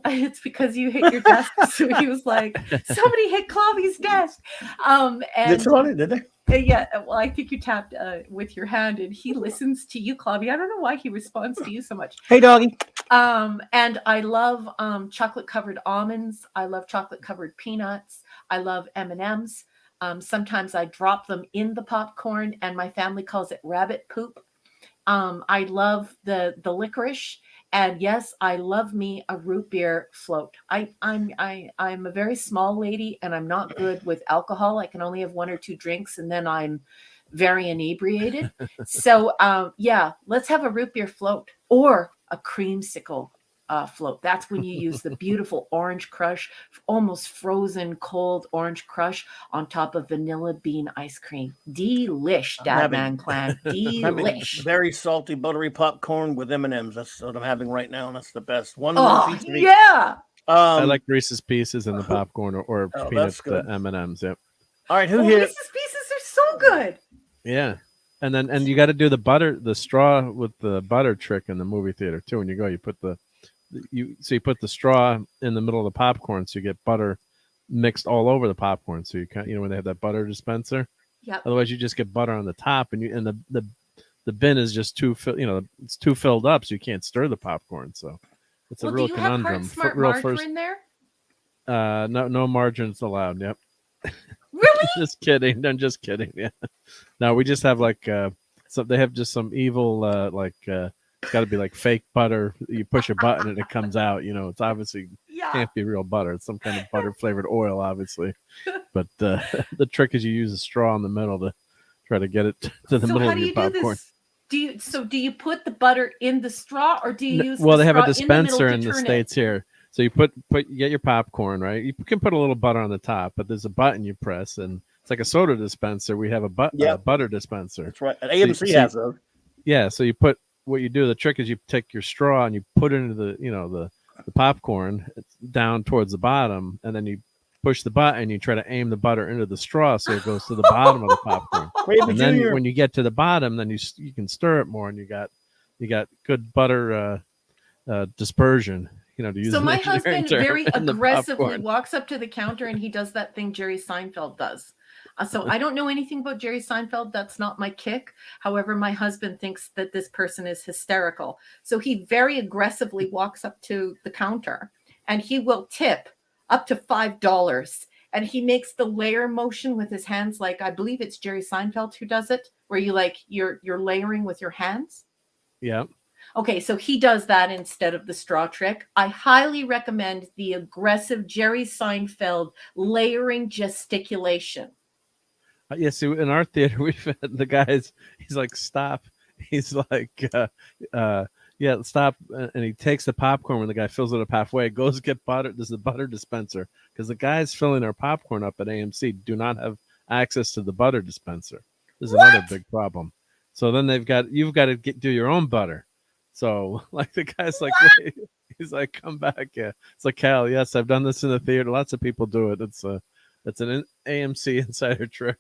It's because you hit your desk. So he was like, somebody hit Clobby's desk. And That's on it, did they? yeah, well, I think you tapped with your hand, and he listens to you, Clobby. I don't know why he responds to you so much. Hey, doggy. And I love chocolate covered almonds. I love chocolate covered peanuts. I love M&Ms. Sometimes I drop them in the popcorn, and my family calls it rabbit poop. I love the licorice, and yes, I love me a root beer float. I'm a very small lady, and I'm not good with alcohol. I can only have 1 or 2 drinks, and then I'm very inebriated. So yeah, let's have a root beer float or a creamsicle float. That's when you use the beautiful orange crush, almost frozen cold orange crush on top of vanilla bean ice cream. Delish, Dadman Clan. Delish. Very salty, buttery popcorn with M&Ms. That's what I'm having right now, and that's the best. Oh, yeah. I like Reese's Pieces in the popcorn or peanut M&Ms. Yep. All right, who here? Reese's Pieces are so good. Yeah. And you got to do the straw with the butter trick in the movie theater too. When you go, you put you put the straw in the middle of the popcorn, so you get butter mixed all over the popcorn. So you can't, when they have that butter dispenser. Yeah. Otherwise, you just get butter on the top, and the bin is just it's too filled up, so you can't stir the popcorn. So it's a real conundrum. Do you have margarine there? No margarine's allowed. Yep. Really? Just kidding. I'm just kidding. Yeah. No, we just have they have just some evil it's got to be like fake butter. You push a button and it comes out. It's obviously can't be real butter. It's some kind of butter flavored oil, obviously. But the trick is you use a straw in the middle to try to get it to the middle of your popcorn. Do you put the butter in the straw, or do you use? Well, they have a dispenser in the States here. So you you get your popcorn, right? You can put a little butter on the top, but there's a button you press, and it's like a soda dispenser. We have a butter dispenser. That's right. AMC has those. Yeah. So what you do, the trick is you take your straw and you put it into the popcorn down towards the bottom, and then you push the button. You try to aim the butter into the straw so it goes to the bottom of the popcorn. And then when you get to the bottom, then you can stir it more, and you got good butter dispersion. To use. So my husband very aggressively walks up to the counter, and he does that thing Jerry Seinfeld does. So I don't know anything about Jerry Seinfeld. That's not my kick. However, my husband thinks that this person is hysterical. So he very aggressively walks up to the counter, and he will tip up to $5. And he makes the layer motion with his hands, like I believe it's Jerry Seinfeld who does it, where you're layering with your hands. Yeah. Okay, so he does that instead of the straw trick. I highly recommend the aggressive Jerry Seinfeld layering gesticulation. Yeah, see, in our theater, we've had the guys, he's like, stop. He's like, yeah, stop. And he takes the popcorn when the guy fills it up halfway, goes get butter. There's the butter dispenser, because the guys filling their popcorn up at AMC do not have access to the butter dispenser. There's another big problem. So then you've got to do your own butter. So like the guy's like, wait. He's like, come back. Yeah. It's like, Cal, yes, I've done this in the theater. Lots of people do it. It's an AMC insider trick.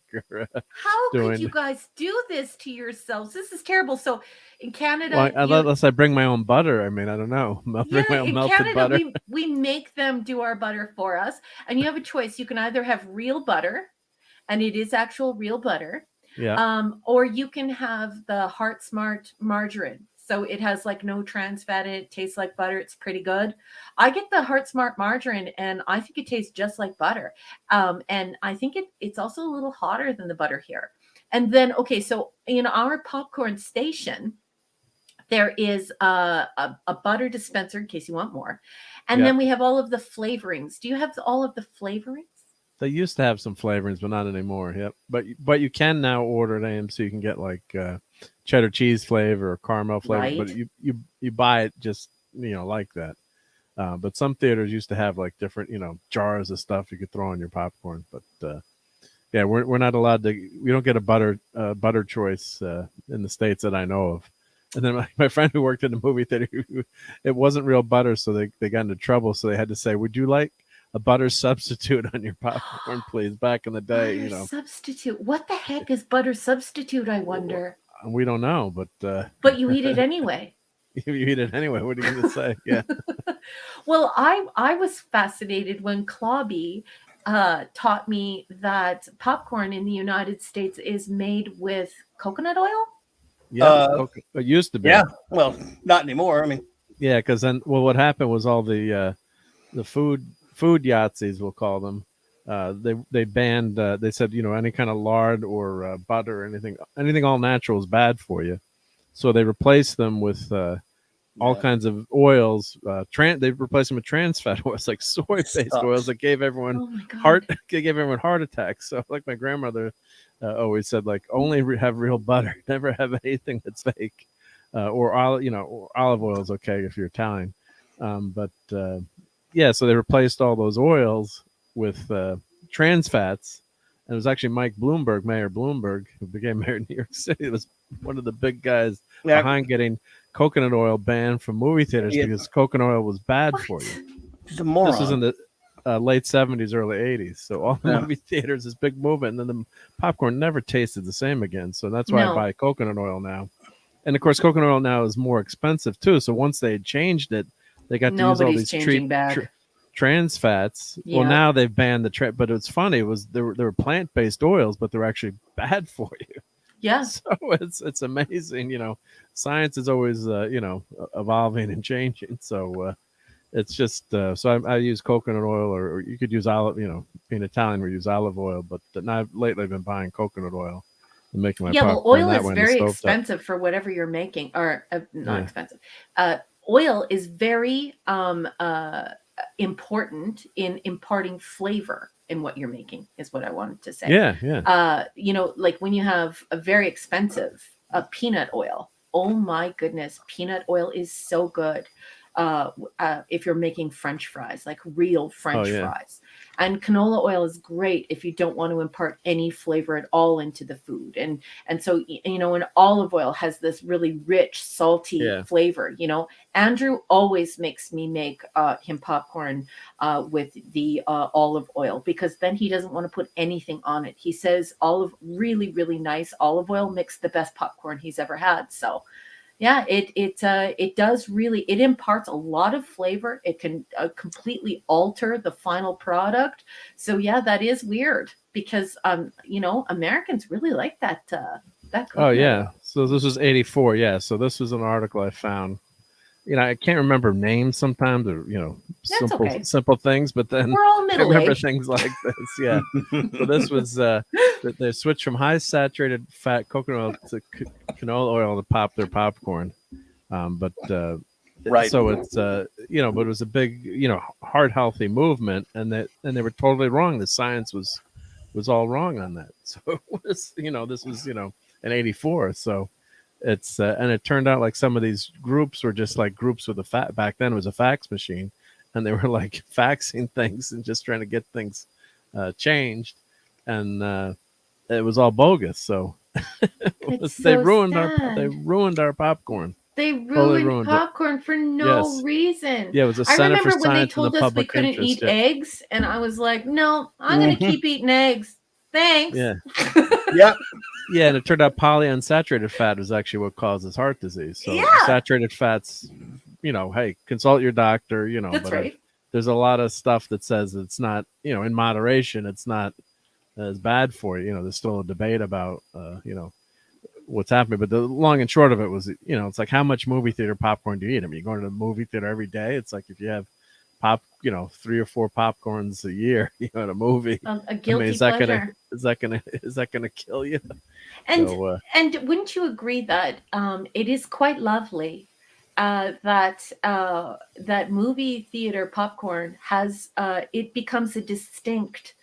How could you guys do this to yourselves? This is terrible. So in Canada, unless I bring my own butter. I mean, I don't know. Bring my own melted Canada, butter. we make them do our butter for us. And you have a choice. You can either have real butter, and it is actual real butter. Yeah. Or you can have the Heart Smart margarine. So it has like no trans fat in it. It tastes like butter. It's pretty good. I get the Heart Smart margarine, and I think it tastes just like butter. And I think it's also a little hotter than the butter here. And then, okay, so in our popcorn station, there is a butter dispenser in case you want more. And then we have all of the flavorings. Do you have all of the flavorings? They used to have some flavorings, but not anymore. Yep. But you can now order at AMC. You can get like cheddar cheese flavor or caramel flavor, Right. but you buy it just like that. But some theaters used to have like different jars of stuff you could throw on your popcorn. But yeah, we're not allowed to. We don't get a butter choice in the States that I know of. And then my friend who worked in the movie theater, it wasn't real butter, so they got into trouble. So they had to say, "Would you like a butter substitute on your popcorn, please?" Back in the day, Butter substitute. What the heck is butter substitute, I wonder? We don't know, but But you eat it anyway. you eat it anyway. What are you going to say? Yeah. Well, I was fascinated when Clobby taught me that popcorn in the United States is made with coconut oil. Yeah. It used to be. Yeah. Well, not anymore. I mean, Yeah, because then, well, what happened was all the food Yahtzees, we'll call them. They banned. They said, any kind of lard or butter or anything all natural is bad for you. So they replaced them with all kinds of oils. They replaced them with trans fat oils, like soy-based oils that gave everyone gave everyone heart attacks. So, like my grandmother always said, like, only have real butter, never have anything that's fake. Or olive oil is okay if you're Italian, but yeah. So they replaced all those oils with trans fats, and it was actually Mayor Bloomberg, who became mayor of New York City. It was one of the big guys behind getting coconut oil banned from movie theaters because coconut oil was bad for you. He's a moron. This was in the late 70s, early 80s. So all the movie theaters, this big movement, and then the popcorn never tasted the same again. So that's why I buy coconut oil now. And of course, coconut oil now is more expensive too. So once they had changed it, they got to use all these trans fats. Yeah. Well, now they've banned the but it's funny. It was there were plant-based oils, but they're actually bad for you. Yeah. So it's amazing. Science is always evolving and changing. So it's just so I use coconut oil, or you could use olive. Being Italian, we use olive oil, but now lately I've been buying coconut oil. Making my oil is very expensive for whatever you're making, or not expensive. Oil is very important in imparting flavor in what you're making, is what I wanted to say. Yeah. Like when you have a very expensive peanut oil. Oh my goodness, peanut oil is so good. If you're making French fries, like real French fries. And canola oil is great if you don't want to impart any flavor at all into the food. And so, and olive oil has this really rich, salty flavor. Andrew always makes me make him popcorn with the olive oil, because then he doesn't want to put anything on it. He says really, really nice olive oil makes the best popcorn he's ever had. So yeah, it does really, it imparts a lot of flavor. It can completely alter the final product. So yeah, that is weird because Americans really like that. Oh yeah. So this was 84. Yeah. So this was an article I found. I can't remember names sometimes, or simple things, but then we're all I remember things like this. Yeah. So this was they switched from high saturated fat coconut oil to canola oil to pop their popcorn. But right. So it's but it was a big heart healthy movement, and they were totally wrong. The science was all wrong on that. So it was this was in 84. So it's and it turned out like some of these groups were just like groups with back then it was a fax machine, and they were like faxing things and just trying to get things changed, and it was all bogus. So they ruined our popcorn. They ruined popcorn for no reason. Yeah, it was a I Center for remember when they Science and told the us we Public couldn't Interest. eat eggs, and I was like, no, I'm going to keep eating eggs. Thanks. Yeah. Yep. Yeah, and it turned out polyunsaturated fat is actually what causes heart disease. So saturated fats, hey, consult your doctor, That's right. There's a lot of stuff that says it's not, in moderation, it's not as bad for you. There's still a debate about, what's happening. But the long and short of it was, it's like, how much movie theater popcorn do you eat? I mean, you're going to the movie theater every day. It's like if you have 3 or 4 popcorns a year, at a movie. A guilty pleasure. Is that gonna kill you? And wouldn't you agree that it is quite lovely that movie theater popcorn has it becomes a distinct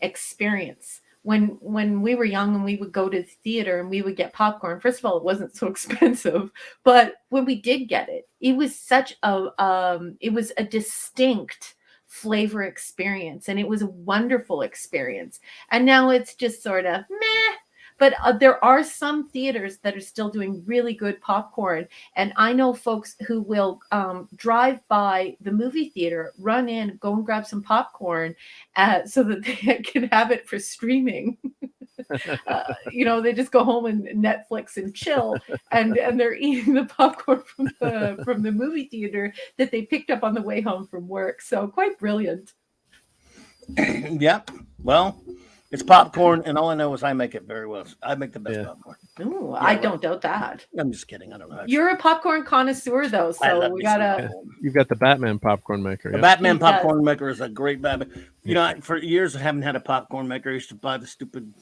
experience. When we were young and we would go to the theater and we would get popcorn, first of all, it wasn't so expensive, but when we did get it, it was such a distinct flavor experience, and it was a wonderful experience. And now it's just sort of meh. But there are some theaters that are still doing really good popcorn. And I know folks who will drive by the movie theater, run in, go and grab some popcorn so that they can have it for streaming. They just go home and Netflix and chill, and they're eating the popcorn from the movie theater that they picked up on the way home from work. So quite brilliant. Yep. Well, it's popcorn, and all I know is I make it very well. I make the best popcorn. Ooh, Yeah, I don't doubt that. I'm just kidding. I don't know. You're a popcorn connoisseur, though, so we gotta. You've got the Batman popcorn maker. The Batman popcorn maker is a great Batman. For years I haven't had a popcorn maker. I used to buy the stupid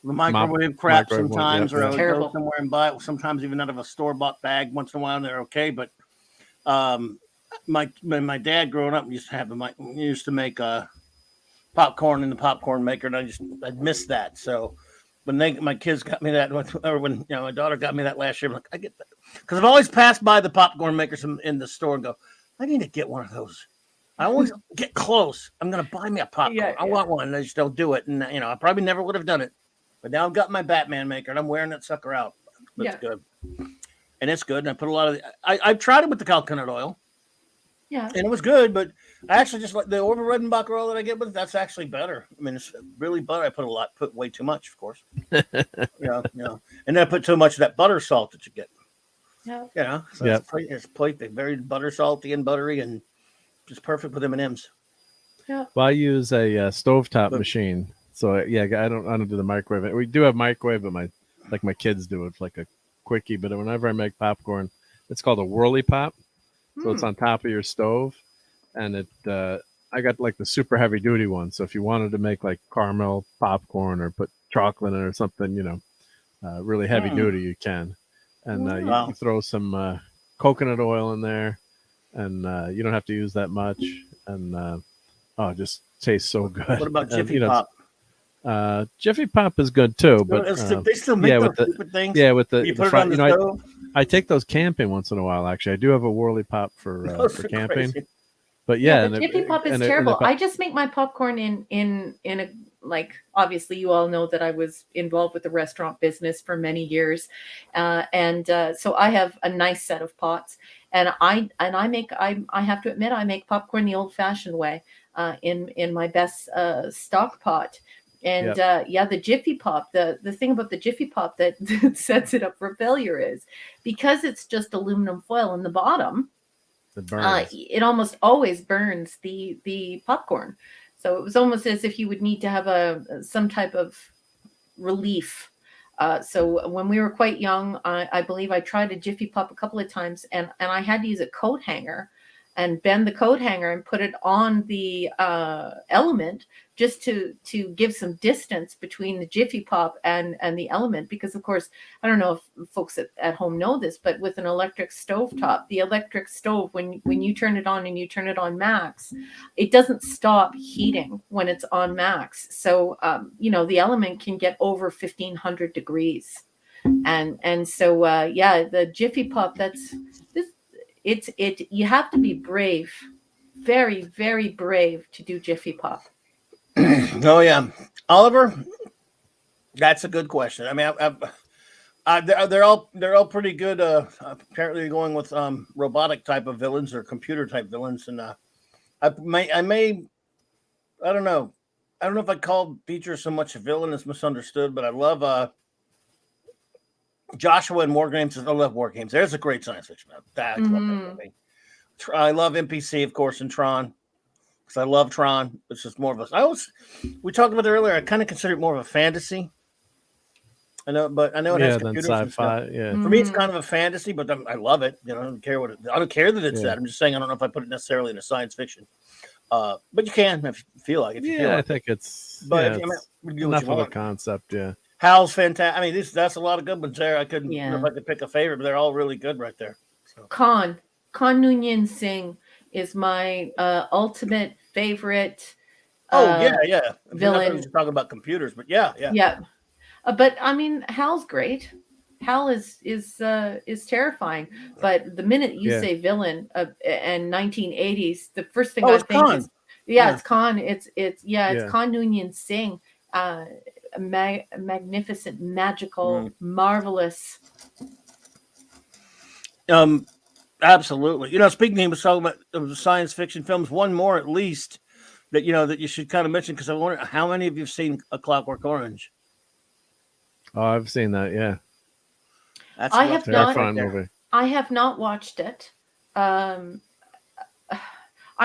microwave crap sometimes, or I would go somewhere and buy it. Sometimes even out of a store-bought bag. Once in a while, they're okay. But my dad growing up used to make popcorn in the popcorn maker, and I missed that. So when my kids got me that, or when my daughter got me that last year, I'm like, I get that because I've always passed by the popcorn makers in the store and go, I need to get one of those. I always get close. I'm gonna buy me a popcorn. I want one. And I just don't do it, and I probably never would have done it. But now I've got my Batman maker, and I'm wearing that sucker out. It's good, and it's good. And I put a lot of. I've tried it with the coconut oil. Yeah, and it was good, but I actually just like the Orville Redenbacher oil that I get with it. That's actually better. I mean, it's really butter. I put way too much, of course. and then I put too much of that butter salt that you get. Yeah, so it's very butter salty and buttery, and just perfect with M&Ms. Yeah. Well, I use a stovetop machine, so I don't do the microwave. We do have microwave, but my kids do it like a quickie. But whenever I make popcorn, it's called a whirly pop. So it's on top of your stove, and I got like the super heavy duty one. So if you wanted to make like caramel popcorn or put chocolate in it or something, really heavy duty, you can. And you throw some coconut oil in there, and you don't have to use that much. And it just tastes so good. What about Jiffy Pop? Jiffy Pop is good too, but they still make those stupid things. Yeah, with the you put it on the stove. I take those camping once in a while. Actually, I do have a whirly pop for camping. Crazy. But the Jiffy Pop is terrible. I just make my popcorn in a obviously you all know that I was involved with the restaurant business for many years, so I have a nice set of pots, and I have to admit I make popcorn the old-fashioned way, in my best stock pot. And the Jiffy Pop, the thing about the Jiffy Pop that sets it up for failure is because it's just aluminum foil in the bottom, it almost always burns the popcorn. So it was almost as if you would need to have some type of relief. So when we were quite young, I believe I tried a Jiffy Pop a couple of times, and I had to use a coat hanger and bend the coat hanger and put it on the element just to give some distance between the Jiffy Pop and the element. Because, of course, I don't know if folks at home know this, but with an electric stove top, the electric stove, when you turn it on and you turn it on max, it doesn't stop heating when it's on max. So, the element can get over 1,500 degrees. And so, the Jiffy Pop, you have to be brave, very, very brave to do Jiffy Pop. Oh yeah, Oliver, that's a good question. I mean, they're all pretty good. Apparently, going with robotic type of villains or computer type villains, and I don't know if I call Beecher so much a villain as misunderstood, but I love Joshua and War Games. I love War Games. There's a great science fiction. I love NPC, of course, and Tron. Because I love Tron. It's just more of a. We talked about it earlier. I kind of consider it more of a fantasy. I know it has computers and sci-fi. Yeah. For me, it's kind of a fantasy, but I love it. I don't care I don't care that it's that. I'm just saying I don't know if I put it necessarily in a science fiction. But you can if you feel like. I think it's. But it's enough of a concept. Yeah. Hal's fantastic. I mean, that's a lot of good ones there. I couldn't. I don't know if I could pick a favorite, but they're all really good right there. So. Khan Noonien Singh is my ultimate favorite. Villain. You're talking about computers, but yeah. But I mean, Hal's great. Hal is terrifying. But the minute you say villain and 1980s, the first thing I think Khan. is it's Khan. It's Khan Noonien Singh. Magnificent, magical, marvelous. Absolutely. Speaking, he was talking about the science fiction films. One more, at least, that you should kind of mention, because I wonder how many of you have seen A Clockwork Orange. Oh, I've seen that. Yeah, That's I rough have stuff very not- fun there. movie. I have not watched it. I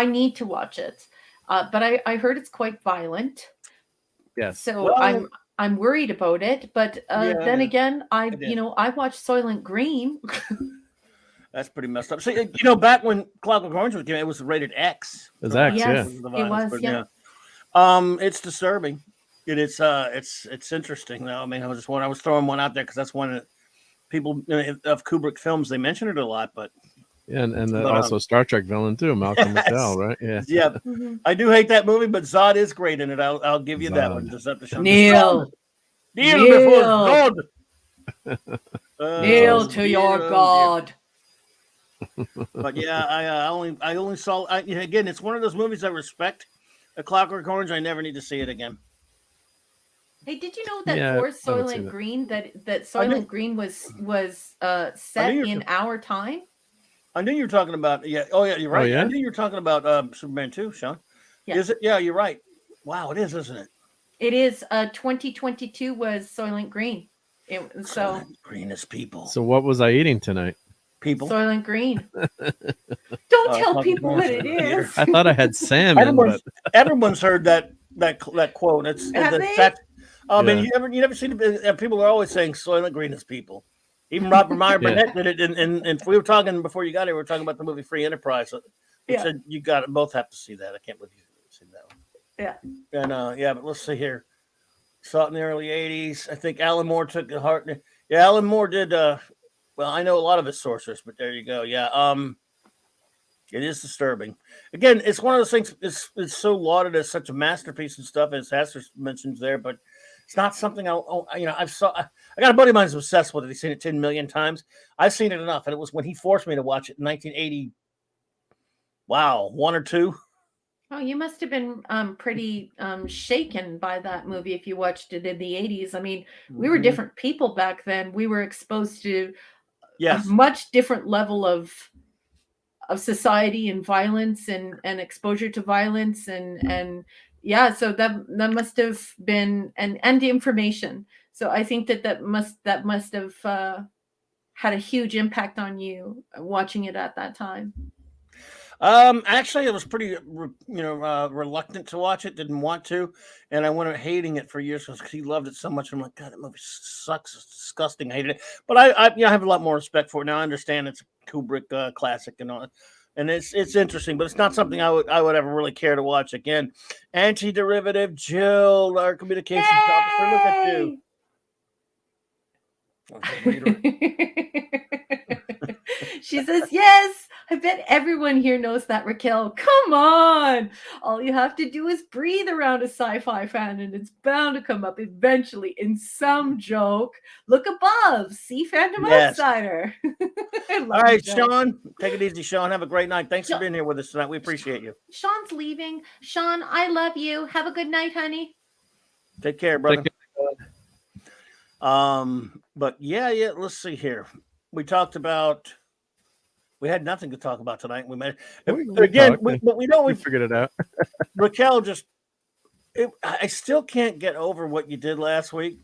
need to watch it, but I heard it's quite violent. Yes. So Well, I'm worried about it. But Yeah, then yeah, again, I did. I watched Soylent Green. That's pretty messed up. So back when Clockwork Orange was came, it was rated X. It was So X, that's yeah. Yes, because of the it violence, was. but Yeah. it's disturbing. It's interesting though. I mean, I was throwing one out there because that's one of the people of Kubrick films. They mention it a lot, but Yeah, and But, also Star Trek villain too, Malcolm yes. McDowell, right? Yeah. yeah, Mhm. I do hate that movie, but Zod is great in it. I'll give you that Zod. one. Just have to show Kneel. Kneel before Kneel. God. Kneel to your dear. God. But yeah, I only saw. Again, it's one of those movies I respect. A Clockwork Orange. I never need to see it again. Hey, did you know that Yeah, for I haven't seen Soylent it. Green that I knew- Soylent Green was set you were in our time? I knew you were talking about. Yeah. Oh yeah, you're right. yeah? I knew you were talking about Superman 2, Sean. Yeah. Is it? Yeah, you're right. Wow, it is, isn't it? It is 2022 was Soylent Green. So Green is people. So what was I eating tonight? People. Soylent Green. Don't tell Fucking people what it monster. is. I thought I had salmon, but Everyone's heard that quote. Have they? I mean, Yeah. you never seen people are always saying Soylent Green is people. Even Robert Meyer Yeah. Burnett did it, and we were talking before you got here. We were talking about the movie Free Enterprise. We Yeah. said you got both have to see that. I can't believe you haven't seen that one. Yeah. And but let's see here. Saw it in the early '80s. I think Alan Moore took the heart. Yeah, Alan Moore did. Well, I know a lot of his sorcerers, but there you go. Yeah. It is disturbing. Again, it's one of those things. It's so lauded as such a masterpiece and stuff, as Hester mentions there, but it's not something I got a buddy of mine who's obsessed with it. He's seen it 10 million times. I've seen it enough, and it was when he forced me to watch it in 1980. Wow, 1 or 2. Oh, you must have been pretty shaken by that movie if you watched it in the 80s. I mean, we were different people back then. We were exposed to Yes. a much different level of society and violence and exposure to violence and yeah, so that must have been and information. So I think that must have had a huge impact on you watching it at that time. Actually, I was pretty, reluctant to watch it. Didn't want to, and I went hating it for years because he loved it so much. I'm like, God, that movie sucks. It's disgusting. I hated it, but I have a lot more respect for it now. I understand it's a Kubrick classic and all, and it's interesting, but it's not something I would ever really care to watch again. Anti-derivative Jill, our communications officer. Look at you. She says, yes, I bet everyone here knows that, Raquel. Come on. All you have to do is breathe around a sci-fi fan and it's bound to come up eventually in some joke. Look above. See Phantom Yes. Outsider. All right, Sean. Take it easy, Sean. Have a great night. Thanks for being here with us tonight. We appreciate you. Sean's leaving. Sean, I love you. Have a good night, honey. Take care, brother. But yeah, let's see here. We talked about. We had nothing to talk about tonight. We made again, but we figured it out. Raquel I still can't get over what you did last week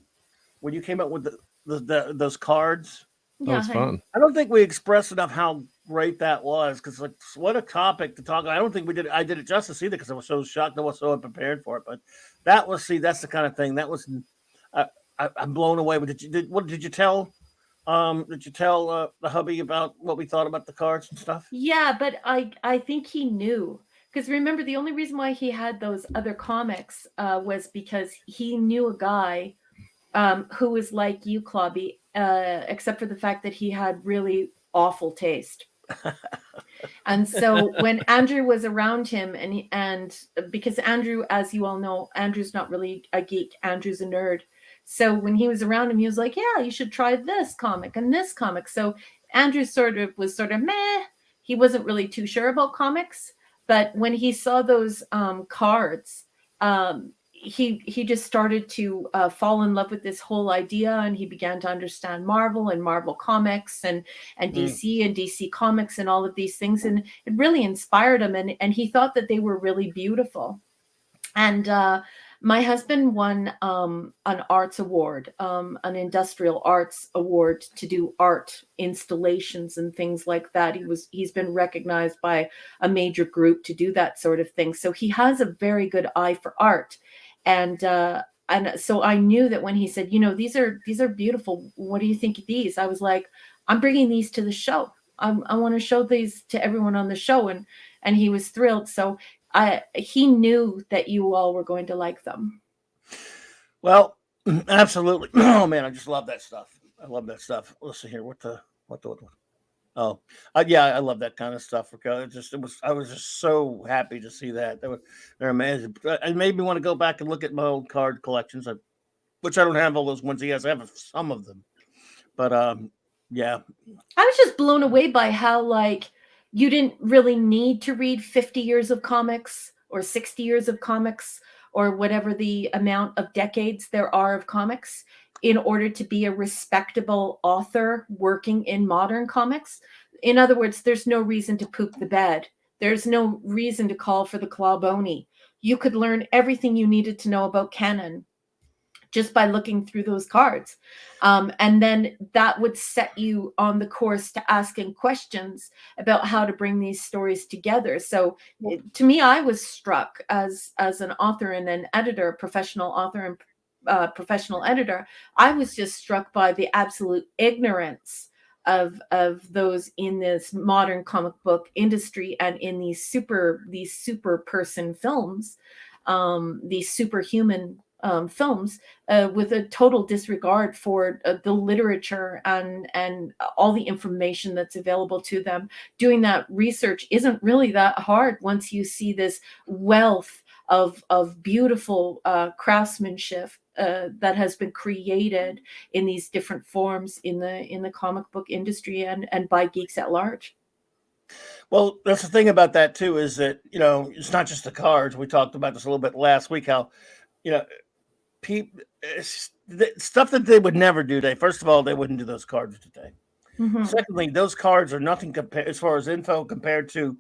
when you came up with those cards. That was fun. I don't think we expressed enough how great that was because like what a topic to talk about. I don't think we did. I did it justice either because I was so shocked. I was so unprepared for it. But that's the kind of thing that was. I'm blown away. But did you tell? Did you tell the hubby about what we thought about the cards and stuff? Yeah, but I think he knew because remember the only reason why he had those other comics was because he knew a guy who was like you, Clobby, except for the fact that he had really awful taste. And so when Andrew was around him and because Andrew, as you all know, Andrew's not really a geek, Andrew's a nerd. So when he was around him, he was like, yeah, you should try this comic and this comic. So Andrew was sort of meh. He wasn't really too sure about comics. But when he saw those cards, he just started to fall in love with this whole idea. And he began to understand Marvel and Marvel Comics and DC and DC Comics and all of these things. And it really inspired him. And he thought that they were really beautiful. And My husband won an arts award, an industrial arts award to do art installations and things like that. He's been recognized by a major group to do that sort of thing. So he has a very good eye for art, and so I knew that when he said, these are beautiful. What do you think of these? I was like, I'm bringing these to the show. I want to show these to everyone on the show, and he was thrilled. So he knew that you all were going to like them. Well, absolutely. Oh man, I just love that stuff. I love that stuff. Let's see here. What? Oh, yeah, I love that kind of stuff. I was just so happy to see that. They're amazing. It made me want to go back and look at my old card collections, which I don't have all those ones he has. I have some of them, but yeah. I was just blown away by how you didn't really need to read 50 years of comics or 60 years of comics or whatever the amount of decades there are of comics in order to be a respectable author working in modern comics. In other words, there's no reason to poop the bed. There's no reason to call for the clawbony. You could learn everything you needed to know about canon just by looking through those cards. And then that would set you on the course to asking questions about how to bring these stories together. So to me, I was struck as an author and an editor, professional author and professional editor. I was just struck by the absolute ignorance of those in this modern comic book industry and in these super person films, these superhuman films, with a total disregard for the literature and all the information that's available to them. Doing that research isn't really that hard once you see this wealth of beautiful craftsmanship that has been created in these different forms in the comic book industry and by geeks at large. Well, that's the thing about that too, is that it's not just the cards. We talked about this a little bit last week. How stuff that they would never do today. First of all, they wouldn't do those cards today. Mm-hmm. Secondly, those cards are nothing compared as far as info compared to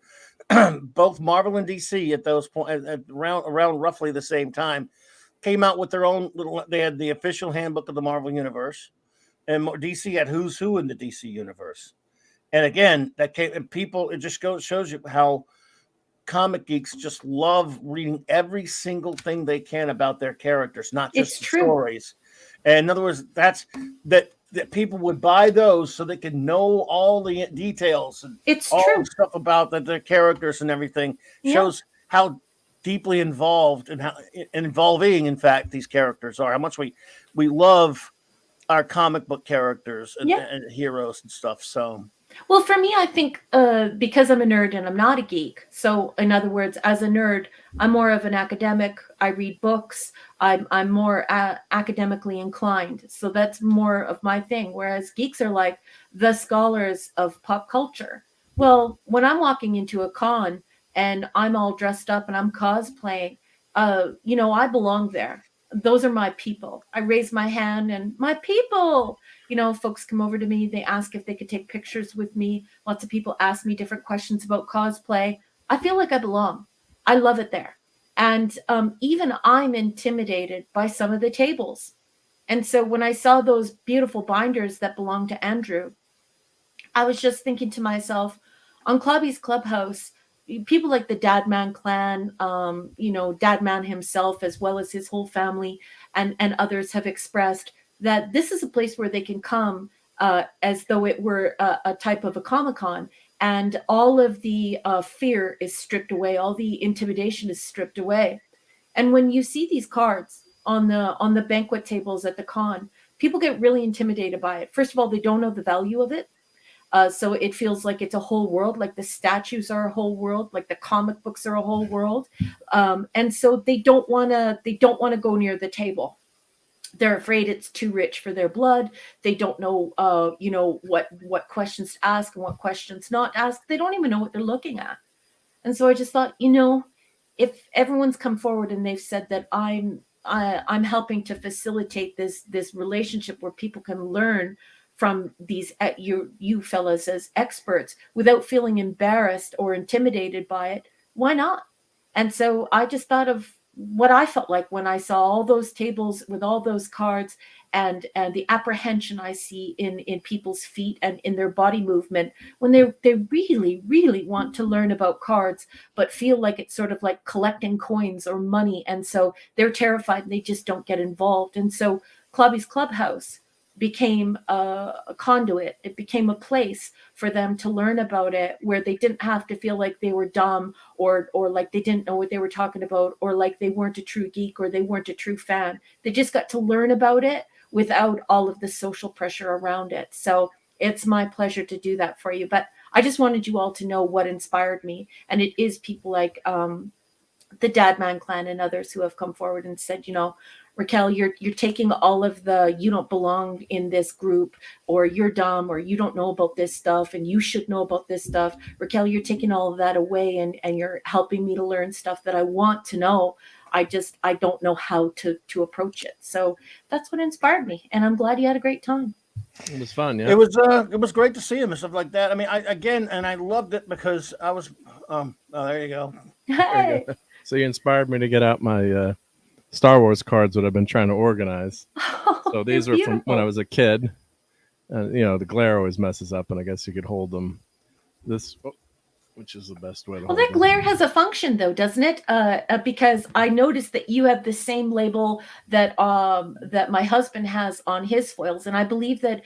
both Marvel and DC at those points around roughly the same time. Came out with their own little. They had the official handbook of the Marvel universe, and DC had who's who in the DC universe. And again, that came and people. It just shows you how comic geeks just love reading every single thing they can about their characters, not just the stories. And in other words, that people would buy those so they can know all the details and all the stuff about their characters and everything. Shows how deeply involved and how involving, in fact, these characters are. How much we love our comic book characters and heroes and stuff. So. Well, for me, I think because I'm a nerd and I'm not a geek. So, in other words, as a nerd, I'm more of an academic. I read books. I'm more academically inclined. So that's more of my thing. Whereas geeks are like the scholars of pop culture. Well, when I'm walking into a con and I'm all dressed up and I'm cosplaying, I belong there. Those are my people. I raise my hand and my people. Folks come over to me. They ask if they could take pictures with me. Lots of people ask me different questions about cosplay. I feel like I belong. I love it there. And even I'm intimidated by some of the tables. And so when I saw those beautiful binders that belong to Andrew, I was just thinking to myself, on Clubby's Clubhouse, people like the Dadman clan, Dadman himself, as well as his whole family and others have expressed that this is a place where they can come as though it were a type of a Comic-Con, and all of the fear is stripped away, all the intimidation is stripped away. And when you see these cards on the banquet tables at the con, people get really intimidated by it. First of all, they don't know the value of it. So it feels like it's a whole world, like the statues are a whole world, like the comic books are a whole world. And so they don't want to go near the table. They're afraid it's too rich for their blood. They don't know, what questions to ask and what questions not to ask. They don't even know what they're looking at. And so I just thought, if everyone's come forward and they've said that I'm helping to facilitate this relationship where people can learn from these you fellas as experts without feeling embarrassed or intimidated by it, why not? And so I just thought of what I felt like when I saw all those tables with all those cards, and the apprehension I see in people's feet and in their body movement when they really, really want to learn about cards, but feel like it's sort of like collecting coins or money. And so they're terrified and they just don't get involved. And so Clubby's Clubhouse became a conduit. It became a place for them to learn about it, where they didn't have to feel like they were dumb or like they didn't know what they were talking about, or like they weren't a true geek or they weren't a true fan. They just got to learn about it without all of the social pressure around it. So it's my pleasure to do that for you. But I just wanted you all to know what inspired me. And it is people like the Dadman clan and others who have come forward and said, you know, Raquel, you're taking all of the you don't belong in this group, or you're dumb, or you don't know about this stuff and you should know about this stuff. Raquel, you're taking all of that away and you're helping me to learn stuff that I want to know. I don't know how to approach it. So that's what inspired me. And I'm glad you had a great time. It was fun. Yeah. It was great to see him and stuff like that. I mean, I loved it because I was, oh, there you go. There you go. So you inspired me to get out my Star Wars cards that I've been trying to organize. So these are from when I was a kid. And, you know, the glare always messes up, and I guess you could hold them which is the best way to hold that them. glare has a function, though, doesn't it? Because I noticed that you have the same label that my husband has on his foils, and I believe that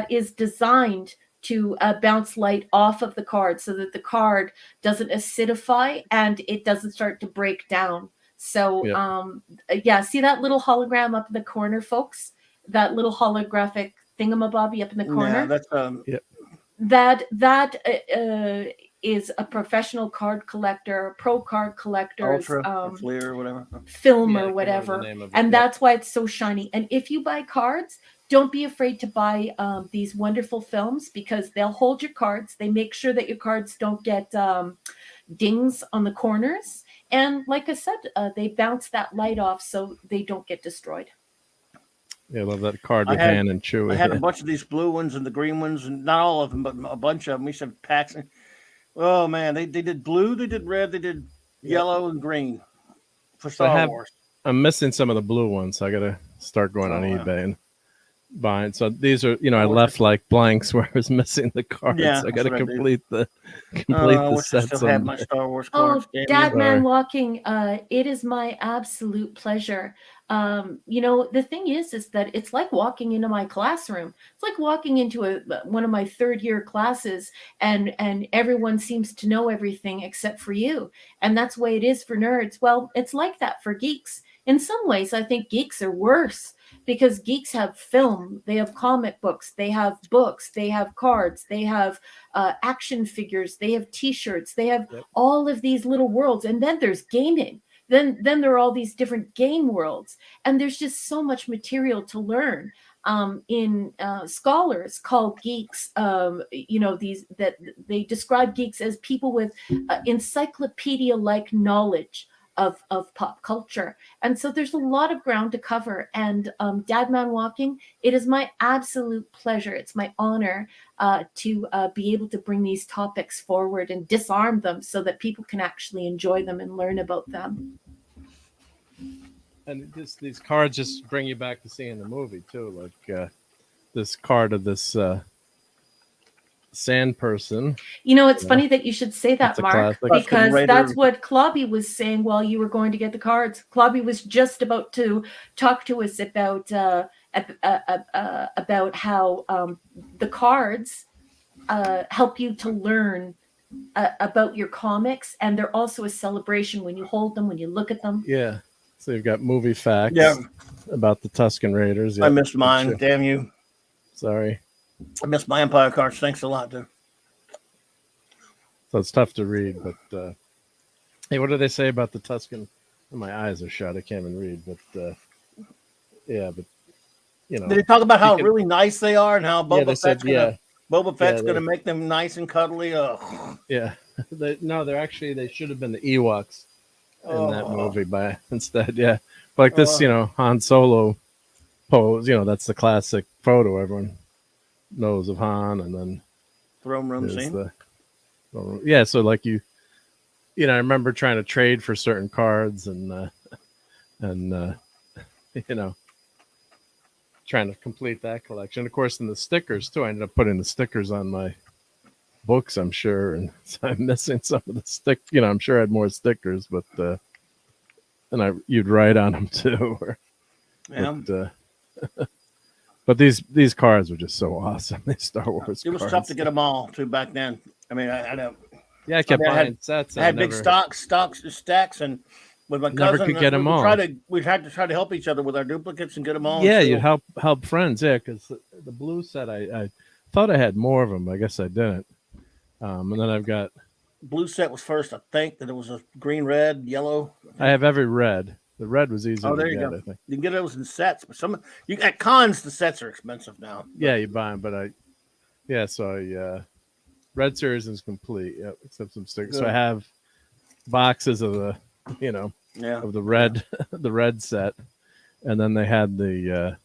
is designed to bounce light off of the card so that the card doesn't acidify and it doesn't start to break down. So, yeah, see that little hologram up in the corner, folks? That little holographic thingamabobby up in the corner? Yeah, that's That is a professional card collector, pro card collector's Fleer or whatever. film or whatever. And that's why it's so shiny. And if you buy cards, don't be afraid to buy these wonderful films, because they'll hold your cards. They make sure that your cards don't get dings on the corners. And like I said, they bounce that light off so they don't get destroyed. Yeah, I love that card with Han and Chewie. I had a bunch of these blue ones and the green ones, and not all of them, but a bunch of them. We used to have packs. Oh, man, they did blue, they did red, they did yellow and green for Star Wars. I'm missing some of the blue ones, so I got to start going on eBay and buying. So these are, you know, I left like blanks where I was missing the cards. Yeah, I got to complete the sets. I still have my Star Wars cards. Oh, Dadman Walking, it is my absolute pleasure. You know, the thing is that it's like walking into my classroom. It's like walking into one of my third-year classes, and everyone seems to know everything except for you. And that's the way it is for nerds. Well, it's like that for geeks. In some ways, I think geeks are worse, because geeks have film, they have comic books, they have books, they have cards, they have action figures, they have T-shirts, they have all of these little worlds. And then there's gaming. Then there are all these different game worlds, and there's just so much material to learn. In scholars call geeks, you know, that they describe geeks as people with encyclopedia-like knowledge of pop culture. And so there's a lot of ground to cover. And Dadman Walking, it is my absolute pleasure. It's my honor to be able to bring these topics forward and disarm them so that people can actually enjoy them and learn about them. And these cards just bring you back to seeing the movie too. Like this card of this sand person. You know, it's funny that you should say that, Mark, because that's what Clobby was saying while you were going to get the cards. Clobby was just about to talk to us about how the cards help you to learn about your comics, and they're also a celebration when you hold them, when you look at them. Yeah. So you've got movie facts about the Tusken Raiders. I missed mine. Damn you. Sorry. I missed my Empire cards. Thanks a lot, dude. So it's tough to read, but hey, what do they say about the Tusken? My eyes are shut. I can't even read, but yeah, but you know. Did they talk about how really nice they are and how Boba Fett's gonna make them nice and cuddly? Yeah. They should have been the Ewoks in that movie instead. Yeah. Like this, you know, Han Solo pose, you know, that's the classic photo everyone knows of Han, and then throne room scene. So like you know, I remember trying to trade for certain cards and you know, trying to complete that collection. Of course, in the stickers too, I ended up putting the stickers on my books, I'm sure, and so I'm missing some of the stick. You know, I'm sure I had more stickers, but and you'd write on them too. Yeah. But these cards were just so awesome. These Star Wars. It was cards. tough to get them all too back then. I mean, I don't. Yeah, I kept I buying sets. I had big stacks, stacks, and with my Never cousin, could get them all. We had to try to help each other with our duplicates and get them all. Yeah, you'd help friends. Yeah, because the blue set, I thought I had more of them. I guess I didn't. And then I've got blue set was first. I think that it was a green, red, yellow. I have every red. The red was easy to get. I think you can get those in sets, but at cons the sets are expensive now. Yeah, you buy them, but red series is complete. Yep, except some stickers. Good. So I have boxes of the, of the red, the red set, and then they had the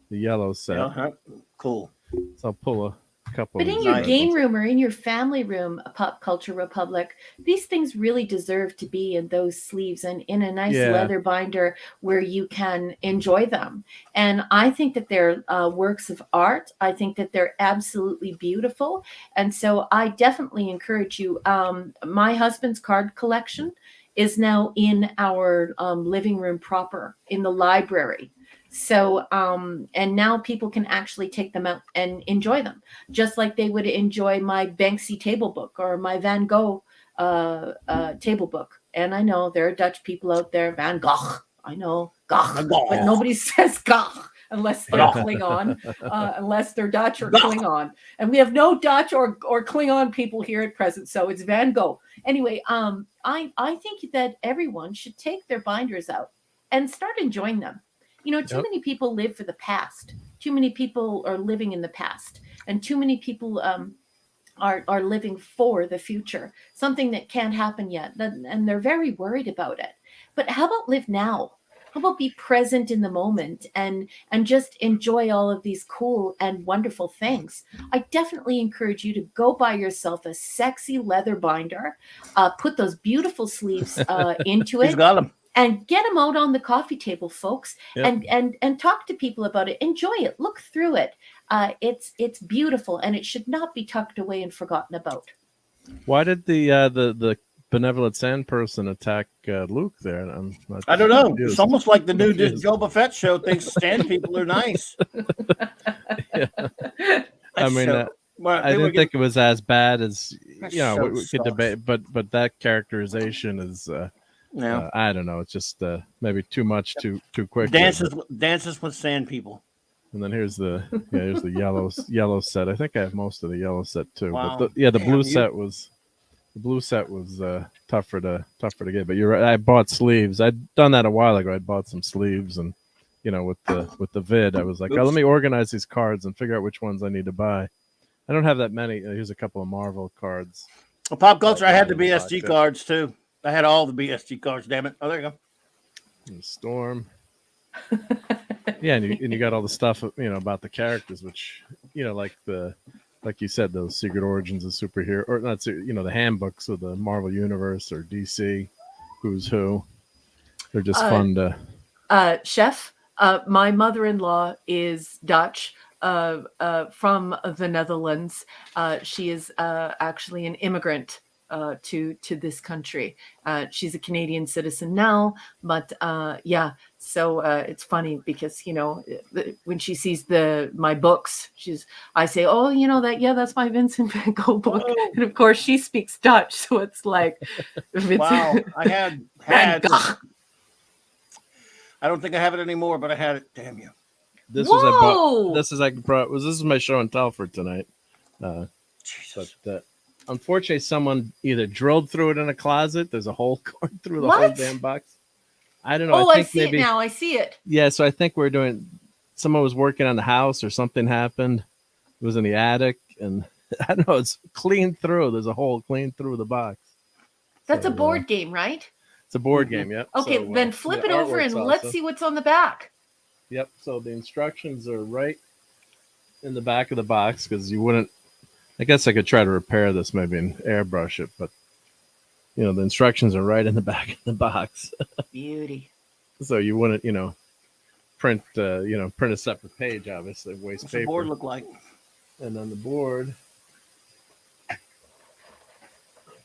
yellow set. Yeah, cool. So I'll pull a couple. But in your game room or in your family room, Pop Culture Republic, these things really deserve to be in those sleeves and in a nice leather binder where you can enjoy them. And I think that they're works of art. I think that they're absolutely beautiful. And so I definitely encourage you. My husband's card collection is now in our living room proper in the library. So, and now people can actually take them out and enjoy them, just like they would enjoy my Banksy table book or my Van Gogh table book. And I know there are Dutch people out there, Van Gogh, I know, Gogh, but nobody says Gogh unless they're Klingon, unless they're Dutch or Klingon. And we have no Dutch or Klingon people here at present, so it's Van Gogh. Anyway, I think that everyone should take their binders out and start enjoying them. You know, too many people live for the past. Too many people are living in the past, and too many people are living for the future, something that can't happen yet, and they're very worried about it. But how about live now? How about be present in the moment and just enjoy all of these cool and wonderful things? I definitely encourage you to go buy yourself a sexy leather binder, put those beautiful sleeves into it. He's got them. And get them out on the coffee table, folks, and talk to people about it. Enjoy it. Look through it. It's beautiful, and it should not be tucked away and forgotten about. Why did the benevolent sand person attack Luke there? I don't know. Confused. It's almost like the new Boba Fett show thinks sand people are nice. I mean, I didn't think it was as bad as we could debate, but that characterization is. I don't know. It's just maybe too much too quick. Dances with sand people. And then here's the yellow set. I think I have most of the yellow set too. Wow. But the blue set was tougher to get. But you're right. I bought sleeves. I'd done that a while ago. I bought some sleeves, and with the vid, I was like, let me organize these cards and figure out which ones I need to buy. I don't have that many. Here's a couple of Marvel cards. Well, Pop Culture, I had the BSG cards too. I had all the BSG cards, damn it. Oh, there you go. And Storm. Yeah, and you got all the stuff, about the characters, which, like you said, those secret origins of superhero, or not, the handbooks of the Marvel Universe or DC, Who's Who. They're just fun to. Chef, my mother-in-law is Dutch. From the Netherlands. She is actually an immigrant to this country. She's a Canadian citizen now, but so it's funny because when she sees my books, I say, that's my Vincent Van Gogh book. Oh. And of course she speaks Dutch, so it's like wow. I had I don't think I have it anymore, but I had it. Damn you. This is my show and tell for tonight. But unfortunately, someone either drilled through it in a closet. There's a hole going through the whole damn box. I don't know. Oh, I see it now. I see it. Yeah, so I think someone was working on the house or something happened. It was in the attic, and I don't know. It's clean through. There's a hole clean through the box. That's a board game, right? It's a board game, yeah. Okay, then flip it over and let's see what's on the back. Yep. So the instructions are right in the back of the box because you wouldn't. I guess I could try to repair this maybe and airbrush it, but the instructions are right in the back of the box. Beauty. So you wouldn't, print a separate page, obviously, waste What's paper. the board look like? And then the board, of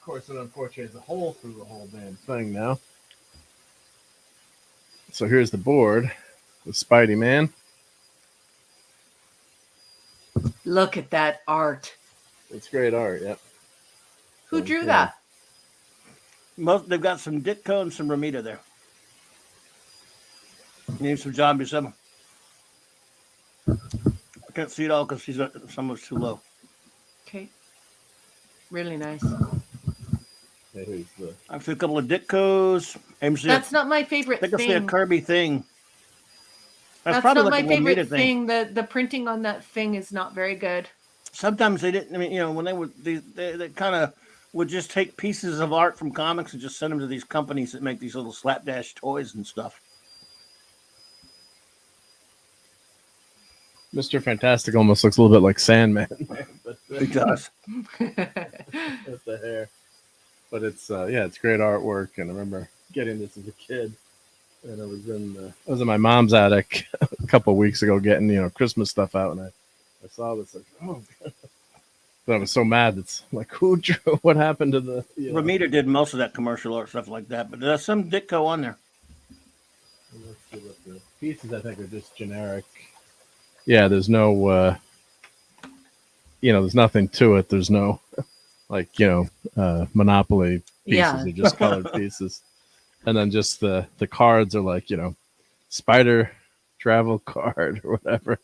course, it unfortunately has a hole through the whole damn thing now. So here's the board with Spidey Man. Look at that art. It's great art, yep. Who So, drew yeah. that? They've got some Ditko and some Ramita there. Name some John B7. I can't see it all because someone's too low. Okay. Really nice. Yeah, here's the... I see a couple of Ditkos. That's not my favorite I think I see a thing. Kirby thing. That's probably not like my a Ramita favorite thing. The printing on that thing is not very good. Sometimes they didn't. I mean, when they would, they kind of would just take pieces of art from comics and just send them to these companies that make these little slapdash toys and stuff. Mr. Fantastic almost looks a little bit like Sandman. But, It does. with the hair. But it's it's great artwork, and I remember getting this as a kid. And I was in my mom's attic a couple of weeks ago getting Christmas stuff out, and I saw this like, oh God. But I was so mad. It's like, who drew? What happened to the? Ramita did most of that commercial art stuff like that, but there's some Ditko on there. Let's see what the pieces I think are just generic. Yeah, there's no, there's nothing to it. There's no, Monopoly pieces. Yeah. They're just colored pieces. And then just the cards are like, spider travel card or whatever.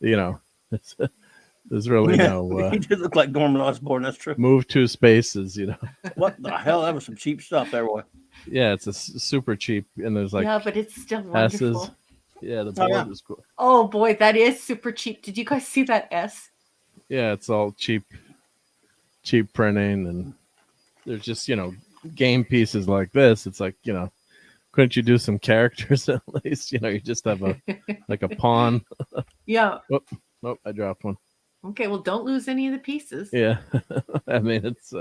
There's really no. He did look like Norman Osborn. That's true. Move 2 spaces, What the hell? That was some cheap stuff there, boy. Yeah, it's super cheap, and there's like yeah, but it's still S's. wonderful. Yeah, the board is cool. Oh boy, that is super cheap. Did you guys see that S? Yeah, it's all cheap printing, and there's just game pieces like this. It's like couldn't you do some characters at least? You just have a like a pawn. Yeah. Nope, I dropped one. Okay, well, don't lose any of the pieces. Yeah, I mean it's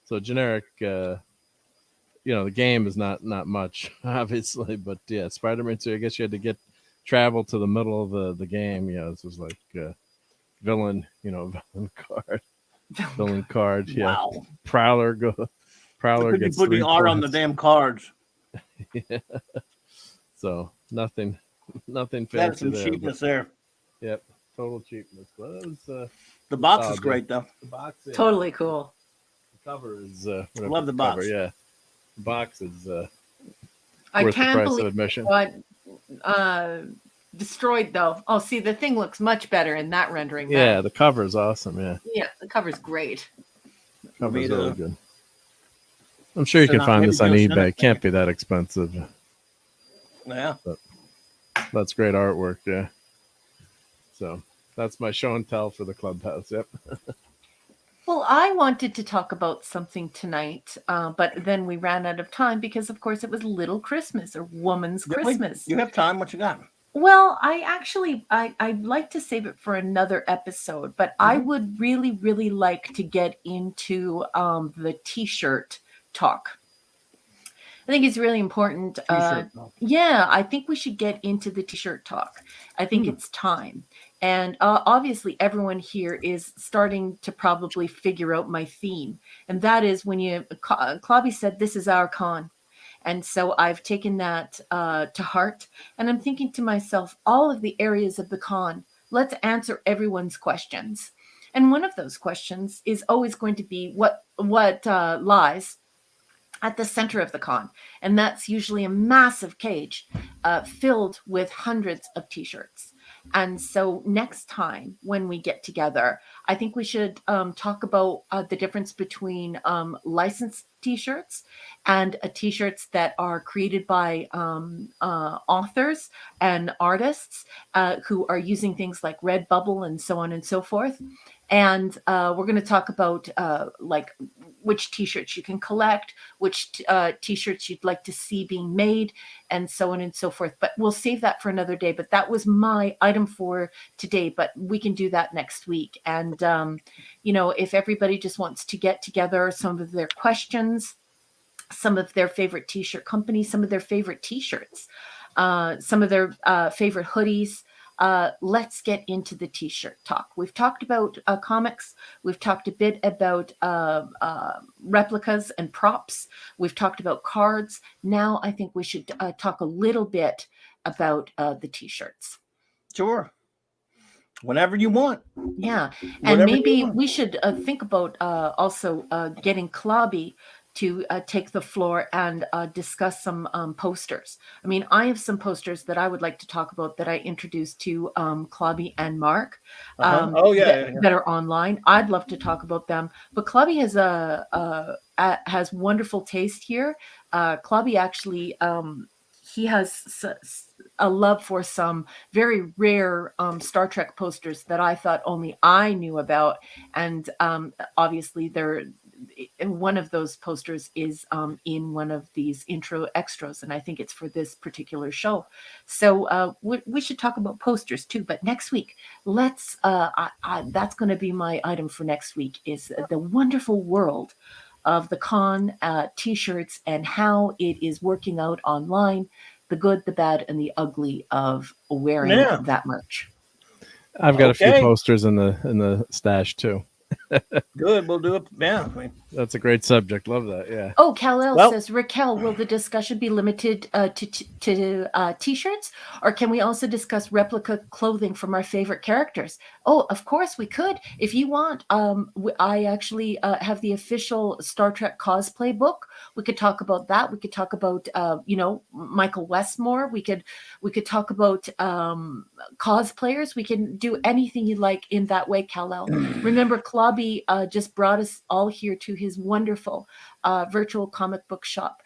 so generic. The game is not much, obviously, but yeah, Spider-Man 2. I guess you had to travel to the middle of the game. This was like villain card. Yeah, Wow. Prowler Could you gets put 3 the art on the points. damn cards? Yeah. So nothing fancy That's some there. cheapness there. Yep, total cheapness. But that was The box is good. great, though. The box. Yeah. Totally cool. The cover is. Love the box. Yeah, the box is I worth the can't price of believe admission. what destroyed though. Oh, see, the thing looks much better in that rendering. Yeah, the cover is awesome. Yeah, the cover's great. the cover is Ramita. really good. I'm sure you So can now find maybe this on go send eBay. it. Can't be that expensive. Yeah. That's great artwork. Yeah. So that's my show and tell for the Clubhouse. Yep. Well, I wanted to talk about something tonight, but then we ran out of time because, of course, it was Little Christmas or Woman's Really? Christmas. You have time? What you got? Well, I'd like to save it for another episode, but I would really, really like to get into the T-shirt talk. I think it's really important. T-shirt. Yeah, I think we should get into the T-shirt talk. I think it's time. And obviously, everyone here is starting to probably figure out my theme. And that is when Clobby said, this is our con. And so I've taken that to heart. And I'm thinking to myself, all of the areas of the con, let's answer everyone's questions. And one of those questions is always going to be what lies at the center of the con. And that's usually a massive cage filled with hundreds of T-shirts. And so next time when we get together, I think we should talk about the difference between licensed T-shirts and T-shirts that are created by authors and artists who are using things like Redbubble and so on and so forth. And we're going to talk about like which T-shirts you can collect, which T-shirts you'd like to see being made, and so on and so forth. But we'll save that for another day. But that was my item for today. But we can do that next week. And, if everybody just wants to get together some of their questions, some of their favorite t-shirt companies, some of their favorite t-shirts, some of their favorite hoodies. Let's get into the t-shirt talk. We've talked about comics. We've talked a bit about replicas and props. We've talked about cards. Now I think we should talk a little bit about the t-shirts. Sure. Whenever you want. Yeah. And Whatever you maybe want. we should think about also getting Clobby to take the floor and discuss some posters. I mean, I have some posters that I would like to talk about that I introduced to Clobby and Mark Oh, yeah. that are online. I'd love to talk about them. But Clobby has wonderful taste here. Clobby actually, he has a love for some very rare Star Trek posters that I thought only I knew about. And obviously one of those posters is in one of these intro extras, and I think it's for this particular show. So we should talk about posters too. But next week, let's. That's going to be my item for next week: is the wonderful world of the con t-shirts and how it is working out online. The good, the bad, and the ugly of wearing that merch. I've got a few posters in the stash too. Good, we'll do it. Yeah, that's a great subject. Love that. Yeah. Oh, Kal-El says, Raquel, will the discussion be limited to t-shirts, or can we also discuss replica clothing from our favorite characters? Oh, of course we could. If you want, I actually have the official Star Trek cosplay book. We could talk about that. We could talk about, Michael Westmore. We could talk about cosplayers. We can do anything you like in that way, Kal-El. Remember, Clobby just brought us all here to his wonderful virtual comic book shop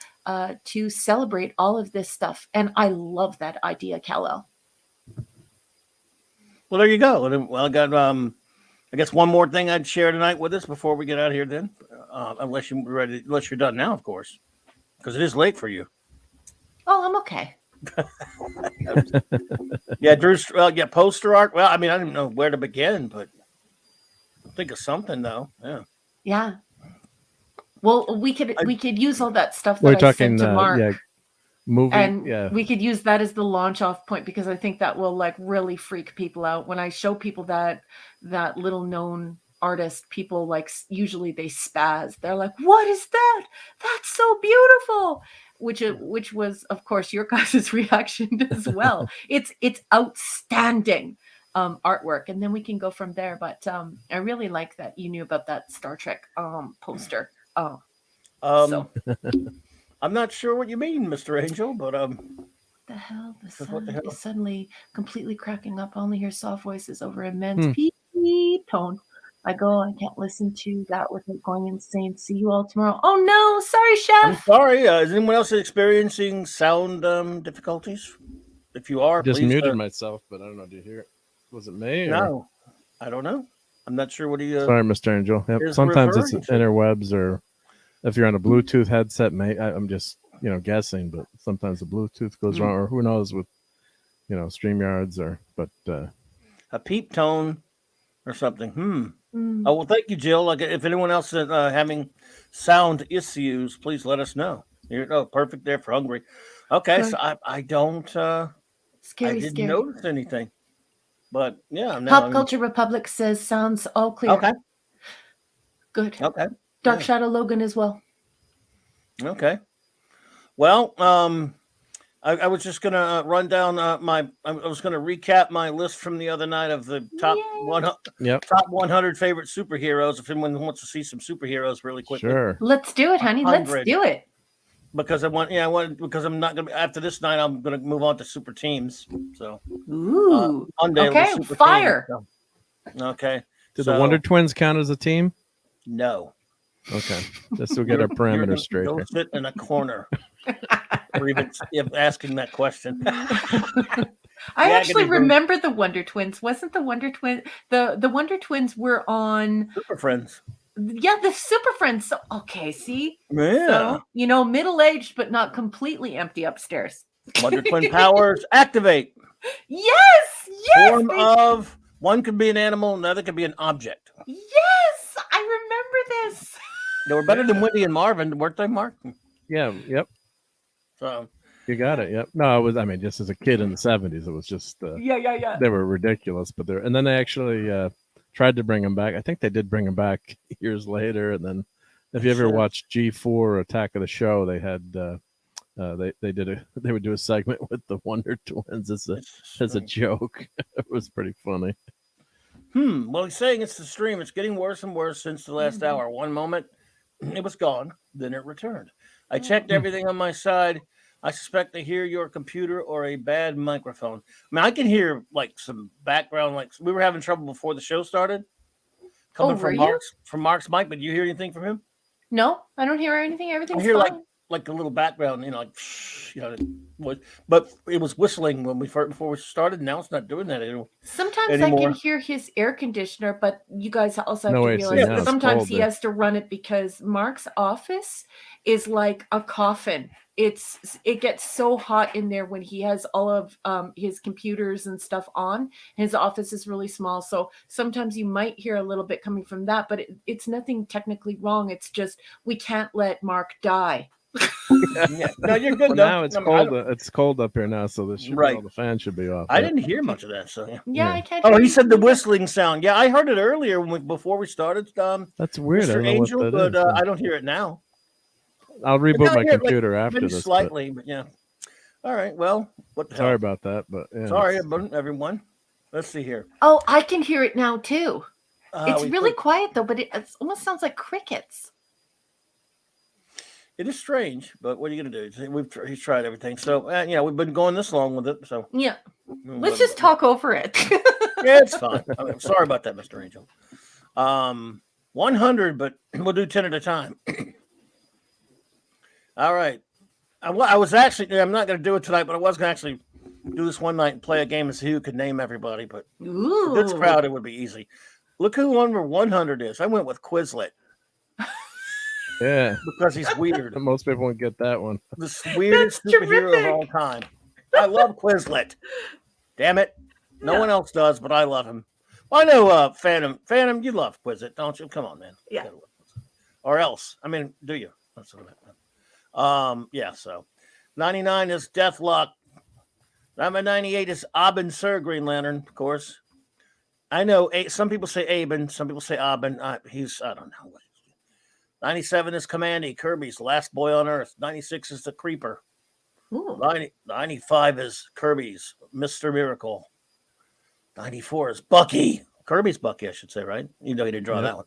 to celebrate all of this stuff. And I love that idea, Kal-El. Well, there you go. Well, I got, I guess one more thing I'd share tonight with us before we get out of here then. Unless you're done now, of course, because it is late for you. Oh, I'm okay. Yeah, Drew's, poster art. Well, I mean, I don't know where to begin, but think of something though. Yeah. Well, we could use all that stuff that we're I talking sent to Mark. Movie, and we could use that as the launch off point, because I think that will like really freak people out when I show people that little known artist. People like usually they spaz. They're like, "What is that? That's so beautiful." Which was of course your guys' reaction as well. It's outstanding artwork, and then we can go from there. But I really like that you knew about that Star Trek poster. So. I'm not sure what you mean, Mr. Angel, but the hell, the sun is suddenly completely cracking up. I only hear soft voices over immense beep tone. I can't listen to that without going insane. See you all tomorrow. Oh no, sorry, Chef. I'm sorry. Is anyone else experiencing sound difficulties? If you are, just please, muted myself, but I don't know. Do you hear it? Was it me? No, I don't know. I'm not sure what he. Sorry, Mr. Angel. Yep. Sometimes it's interwebs, or if you're on a Bluetooth headset. I'm just guessing, but sometimes the Bluetooth goes wrong, or who knows with StreamYards but a peep tone or something. Oh well, thank you, Jill. Like, if anyone else is having sound issues, please let us know. Here you go. Perfect there for hungry. Okay, so I don't. Didn't notice anything. But yeah, Pop Culture Republic says sounds all clear. Okay. Good. Okay. Dark Shadow Logan as well. Okay. Well, I was just gonna run down I was gonna recap my list from the other night of the top 100 favorite superheroes. If anyone wants to see some superheroes really quickly, sure. Let's do it, honey. 100. Let's do it. Because because I'm not gonna be after this night. I'm gonna move on to super teams. So Monday, okay, super fire. Team, so. Okay. Do the Wonder Twins count as a team? No. Okay. Just to get our parameters straight. Don't sit in a corner. Or even asking that question. I actually remember the Wonder Twins. Wasn't the Wonder Twins the Wonder Twins were on Super Friends? Yeah, the Super Friends. So, okay, see? Yeah. So, middle-aged but not completely empty upstairs. Wonder Twin powers activate. Yes. Form of one could be an animal, another could be an object. Yes, I remember this. They were better than Wendy and Marvin, weren't they, Mark? Yeah. Yep. So You got it. Yep. No, it was. I mean, just as a kid in the '70s, it was just Yeah. they were ridiculous. But they're and then they actually tried to bring them back. I think they did bring them back years later. And then, if you ever watched G4 Attack of the Show, they had they would do a segment with the Wonder Twins as a joke. It was pretty funny. Well, he's saying it's the stream. It's getting worse and worse since the last hour. One moment it was gone, then it returned. I checked everything on my side. I suspect I hear your computer or a bad microphone. I mean, I can hear like some background, like we were having trouble before the show started. Coming from Mark's mic, but do you hear anything from him? No, I don't hear anything. Everything's I hear fine. like a little background, but it was whistling when before we started. Now it's not doing that anymore. Sometimes I can hear his air conditioner, but you guys also have to realize that sometimes he has to run it because Mark's office is like a coffin. It gets so hot in there when he has all of his computers and stuff on. His office is really small, so sometimes you might hear a little bit coming from that, but it's nothing technically wrong. It's just we can't let Mark die. Yeah. No, you're good. Now it's cold. It's cold up here now, so all the fans should be off. I didn't hear much of that. So yeah. I can't. Oh, he said the whistling sound. Yeah, I heard it earlier before we started. That's weird. Mr. Angel, but I don't hear it now. I'll reboot my computer after this. Slightly, but yeah. All right. Well, what the hell? Sorry about that, but yeah, sorry, everyone. Let's see here. Oh, I can hear it now too. It's really quiet though, but it almost sounds like crickets. It is strange, but what are you going to do? He's tried everything. So, we've been going this long with it. So, yeah. Let's just talk over it. Yeah, it's fine. I'm sorry about that, Mr. Angel. 100, but we'll do 10 at a time. All right. I was actually, I'm not going to do it tonight, but I was going to actually do this one night and play a game and see who could name everybody. But for this crowd, it would be easy. Look who number 100 is. I went with Quizlet. Yeah, because he's weird. Most people won't get that one. The weirdest superhero of all time. I love Quizlet. Damn it, no one else does, but I love him. Well, I know, Phantom. Phantom, you love Quizlet, don't you? Come on, man. Yeah. Or else, I mean, do you? That's what I meant. Yeah. So, 99 is Deathlock. Number 98 is Abin Sur Green Lantern, of course. I know some people say Abin, some people say Abin. I don't know. 97 is Commandy, Kirby's Last Boy on Earth. 96 is the Creeper. 95 is Kirby's Mr. Miracle. 94 is Bucky. Kirby's Bucky, I should say, right? You know he didn't draw that one.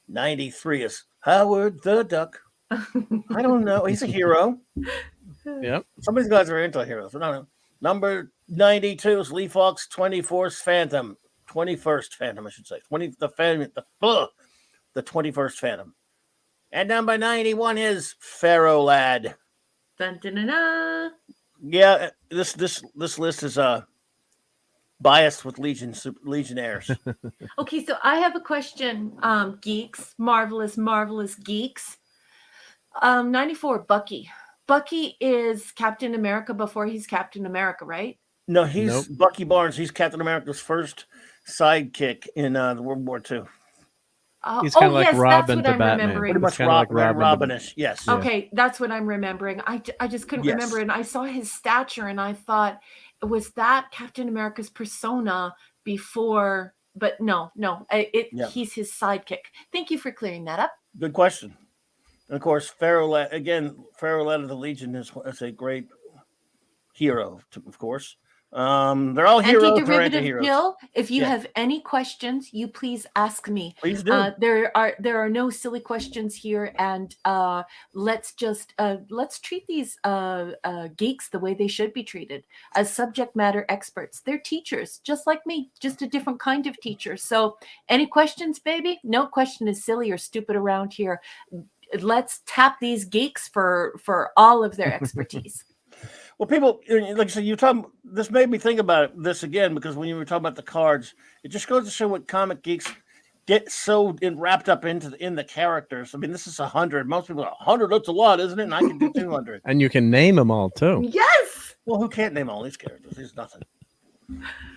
93 is Howard the Duck. I don't know. He's a hero. Yep. Some of these guys are anti-heroes. I don't know. Number 92 is Lee Fox 24th Phantom. 21st Phantom, I should say. The 21st Phantom. And number 91 is Pharaoh Lad. Dun, dun, dun, dun. Yeah, this list is biased with Legionnaires. Okay, so I have a question, geeks, marvelous geeks. 94, Bucky. Bucky is Captain America before he's Captain America, right? No, he's Bucky Barnes. He's Captain America's first sidekick in the World War II. He's kind of like Robin to Batman. Pretty much Robin-ish, yes. Okay, that's what I'm remembering. I just couldn't remember, and I saw his stature, and I thought, was that Captain America's persona before? But no, he's his sidekick. Thank you for clearing that up. Good question. And of course, Pharaoh Lad of the Legion is a great hero, of course. They're all heroes. Anti-derivative Jill, if you have any questions, you please ask me. Please do. There are no silly questions here, and let's treat these geeks the way they should be treated, as subject matter experts. They're teachers, just like me, just a different kind of teacher. So, any questions, baby? No question is silly or stupid around here. Let's tap these geeks for all of their expertise. Well, people, like I said, this made me think about this again, because when you were talking about the cards, it just goes to show what comic geeks get so wrapped up in the characters. I mean, this is 100. Most people are 100. That's a lot, isn't it? And I can do 200. And you can name them all too. Yes. Well, who can't name all these characters? There's nothing.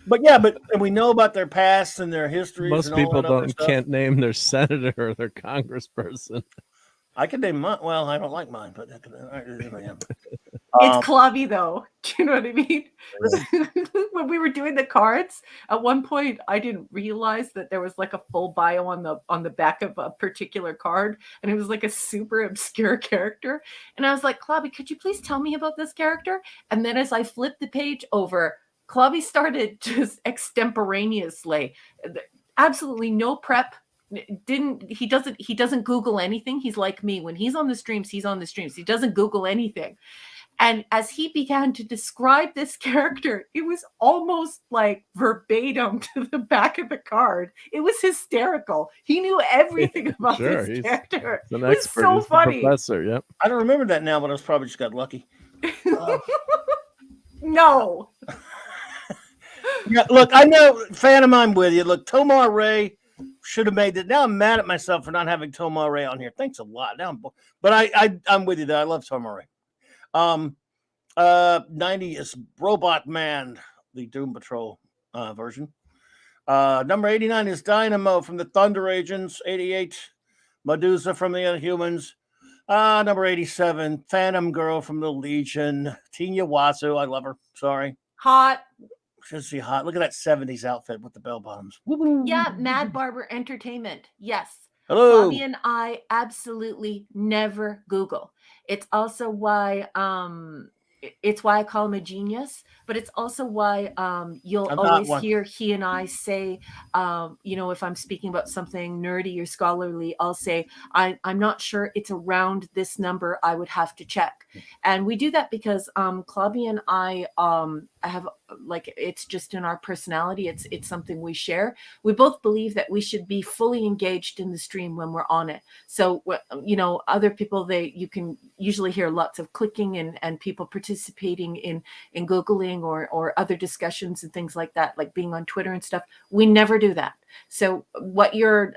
But yeah, and we know about their past and their histories. Most people can't name their senator or their congressperson. I can name mine. Well, I don't like mine, but I am. It's clubby though. Do you know what I mean? When we were doing the cards, at one point I didn't realize that there was like a full bio on the back of a particular card, and it was like a super obscure character. And I was like, Clubby, could you please tell me about this character? And then as I flipped the page over, Clubby started just extemporaneously, absolutely no prep. He doesn't Google anything. He's like me. When he's on the streams, he's on the streams. He doesn't Google anything. And as he began to describe this character, it was almost like verbatim to the back of the card. It was hysterical. He knew everything about this character. He's an expert. It's so funny. Professor, yep. I don't remember that now, but I was probably just got lucky. No. Yeah, look, I know, Phantom, I'm with you. Look, Tomar Ray should have made it. Now I'm mad at myself for not having Tomar Ray on here. Thanks a lot. Now but I'm with you though. I love Tomar Ray. 90 is Robot Man, the Doom Patrol version. Number 89 is Dynamo from the Thunder Agents. 88, Medusa from the Inhumans. Number 87, Phantom Girl from the Legion. Tinya Wasu, I love her. Sorry. Hot. She's she hot. Look at that 70s outfit with the bell bottoms. Yeah, Mad Barber Entertainment. Yes. Hello. Bobby and I absolutely never Google. It's also why I call him a genius, but it's also why you'll always hear he and I say, if I'm speaking about something nerdy or scholarly, I'll say, I'm not sure it's around this number. I would have to check. And we do that because Clubby and I have, like, it's just in our personality. It's something we share. We both believe that we should be fully engaged in the stream when we're on it. So, other people, you can usually hear lots of clicking and people participating in Googling or other discussions and things like that, like being on Twitter and stuff. We never do that. So what you're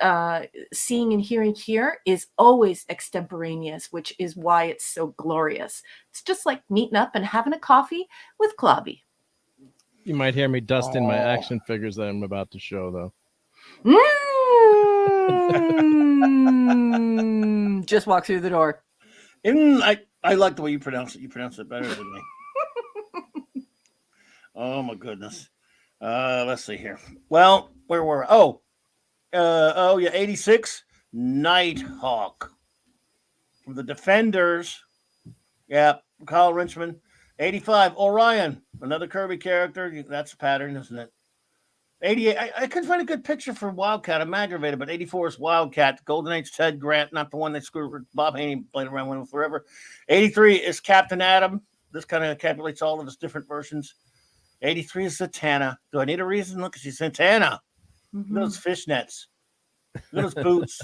seeing and hearing here is always extemporaneous, which is why it's so glorious. It's just like meeting up and having a coffee with Clubby. You might hear me dusting my action figures that I'm about to show, though. Just walk through the door. I like the way you pronounce it. You pronounce it better than me. Oh, my goodness. Let's see here. Well, where were we? 86, Nighthawk. From the Defenders. Yeah, Kyle Richmond. 85, Orion. Another Kirby character. That's a pattern, isn't it? 88, I couldn't find a good picture for Wildcat. I'm aggravated, but 84 is Wildcat. Golden Age Ted Grant, not the one they screwed with Bob Haney playing around with forever. 83 is Captain Atom. This kind of encapsulates all of his different versions. 83 is Zatanna. Do I need a reason? Look, she's Zatanna. Mm-hmm. Look at those fishnets. Look at those boots.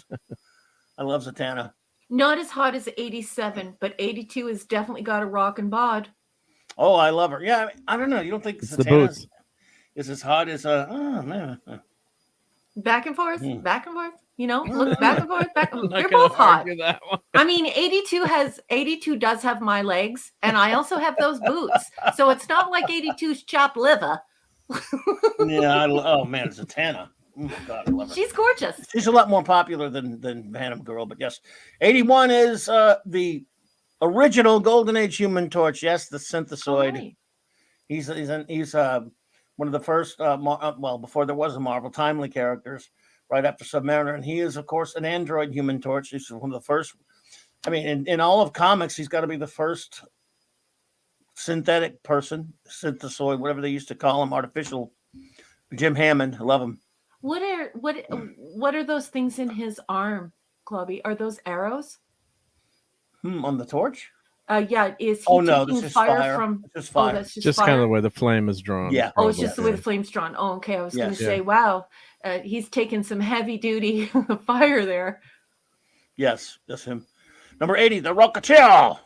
I love Zatanna. Not as hot as 87, but 82 has definitely got a rock and bod. Oh, I love her. Yeah, I don't know. You don't think Zatanna is as hot as oh man. Back and forth, back and forth. Look back and forth, back. They're both hot. I mean, 82 does have my legs, and I also have those boots. So it's not like 82's chopped liver. Yeah, oh man, Zatanna. Oh my God, I love her. She's gorgeous. She's a lot more popular than Phantom Girl, but yes. 81 is the original Golden Age Human Torch. Yes, the synthesoid. Right. He's one of the first, before there was a Marvel, timely characters, right after Submariner. And he is, of course, an android Human Torch. He's one of the first. I mean, in all of comics, he's got to be the first synthetic person, synthesoid, whatever they used to call him, artificial. Jim Hammond, I love him. What are those things in his arm, Clubby? Are those arrows? On the torch? Yeah, is he taking fire from? Just fire. That's just kind of the way the flame is drawn. Yeah. Oh, it's just the way the flame's drawn. Oh, okay. I was going to say, wow, he's taking some heavy duty fire there. Yes, that's him. Number 80, the Rocketeer.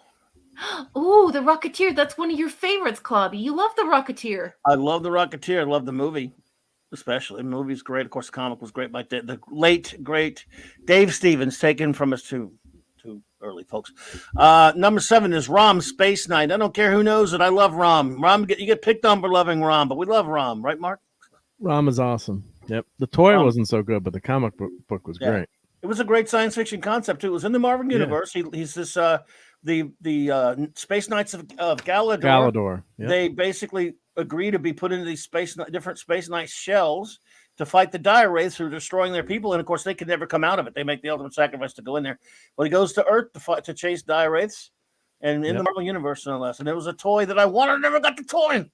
Oh, the Rocketeer. That's one of your favorites, Clubby. You love the Rocketeer. I love the Rocketeer. I love the movie, especially. The movie's great. Of course, the comic was great by the late, great Dave Stevens, taken from us too early, folks. Number 7 is Rom Space Knight. I don't care who knows it. I love Rom. You get picked on for loving Rom, but we love Rom, right, Mark? Rom is awesome. Yep. The toy wasn't so good, but the comic book was great. It was a great science fiction concept too. It was in the Marvel universe. He's this the Space Knights of Galador. Galador. Yep. They basically agree to be put into these different Space Knight shells to fight the dire wraiths who are destroying their people, and of course they can never come out of it. They make the ultimate sacrifice to go in there. Well, he goes to Earth to fight to chase dire wraiths, and in the Marvel universe no less. And it was a toy that I wanted, never got the toy.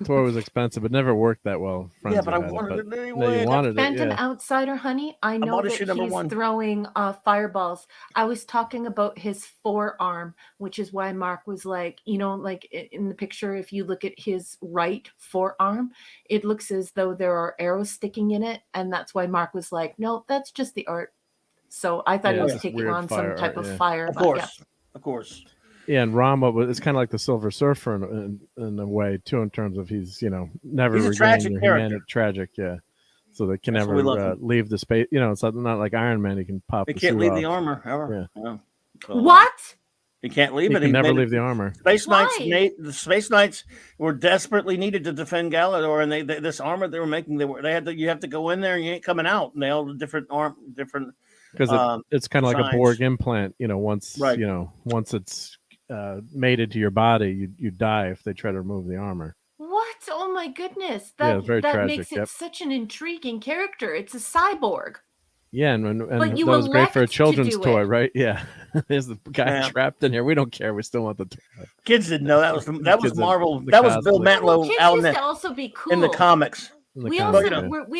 Toy was expensive. It never worked that well. Yeah, but I wanted it anyway. Phantom Outsider, honey. I know that he's throwing fireballs. I was talking about his forearm, which is why Mark was like, like in the picture, if you look at his right forearm, it looks as though there are arrows sticking in it. And that's why Mark was like, no, that's just the art. So I thought he was taking on some type of fire. Of course. Of course. Yeah, and Rama, it's kind of like the Silver Surfer in a way too, in terms of he's never he's a tragic character. Tragic, yeah. So they can never leave the space. It's not like Iron Man. He can pop. He can't leave the armor ever. Yeah. What? He can't leave it. He can never leave the armor. The Space Knights were desperately needed to defend Galador, and they this armor they were making. You have to go in there, and you ain't coming out. And they all different because it's kind of like a Borg implant. Once it's mated to your body, you die if they try to remove the armor. What? Oh my goodness! That tragic. Makes it such an intriguing character. It's a cyborg. Yeah, and that was great for a children's toy, right? Yeah, there's the guy trapped in here. We don't care. We still want the toy. Kids didn't know that was Marvel. That was Bill Mantlo out to also be cool in the comics. We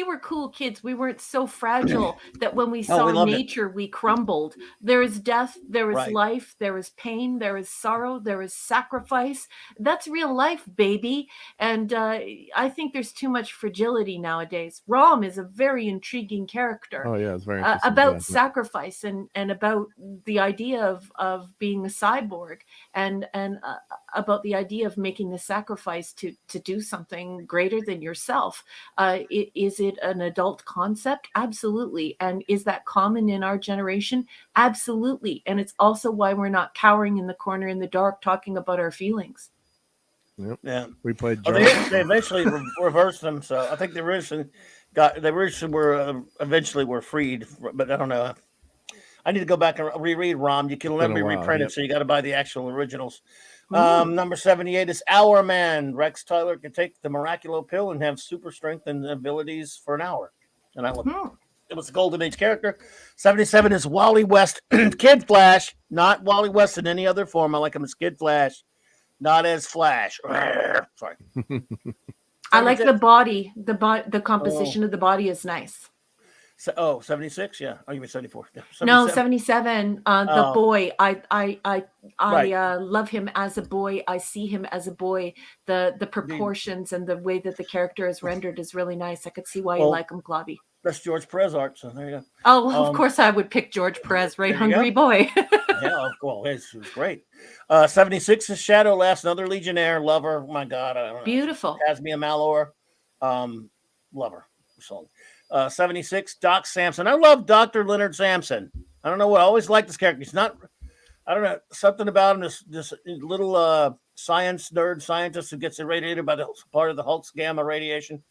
were cool kids. We weren't so fragile that when we saw nature, we crumbled. There is death, there is life, there is pain, there is sorrow, there is sacrifice. That's real life, baby. And I think there's too much fragility nowadays. Rom is a very intriguing character. Oh yeah, it's very interesting. About sacrifice and about the idea of being a cyborg and about the idea of making the sacrifice to do something greater than yourself. Is it an adult concept? Absolutely. And is that common in our generation? Absolutely. And it's also why we're not cowering in the corner in the dark talking about our feelings. Yep. Yeah, we played. They eventually reversed them, so I think the original eventually were freed, but I don't know. I need to go back and reread Rom. You can never be reprinted, so you got to buy the actual originals. Number 78 is Hour Man. Rex Tyler can take the Miraculo pill and have super strength and abilities for an hour. And it was a Golden Age character. 77 is Wally West, Kid Flash, not Wally West in any other form. I like him as Kid Flash, not as Flash. Sorry. I like the body. The composition of the body is nice. 76, yeah. Oh, you mean 74? Yeah, 77. No, 77. The boy. I love him as a boy. I see him as a boy. The proportions and the way that the character is rendered is really nice. I could see why you like him, Globby. That's George Perez art, so there you go. Oh, of course I would pick George Perez, right? Hungry boy. Yeah, well, it was great. 76 is Shadow Last, another Legionnaire lover. Oh my God, I don't know. Beautiful. Casmia Malor, lover. Song. 76, Doc Samson. I love Dr. Leonard Samson. I don't know what. I always liked this character. He's not, I don't know, something about him. This little science nerd scientist who gets irradiated by the part of the Hulk's gamma radiation.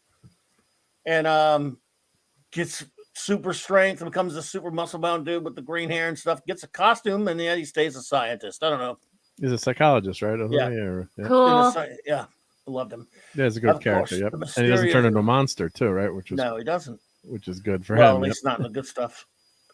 And gets super strength and becomes a super muscle-bound dude with the green hair and stuff. Gets a costume, and he stays a scientist. I don't know. He's a psychologist, right? Yeah. Cool. Yeah. I loved him. Yeah, he's a good character. Yep. And he doesn't turn into a monster, too, right? No, he doesn't. Which is good for him. Well, at least not in the good stuff.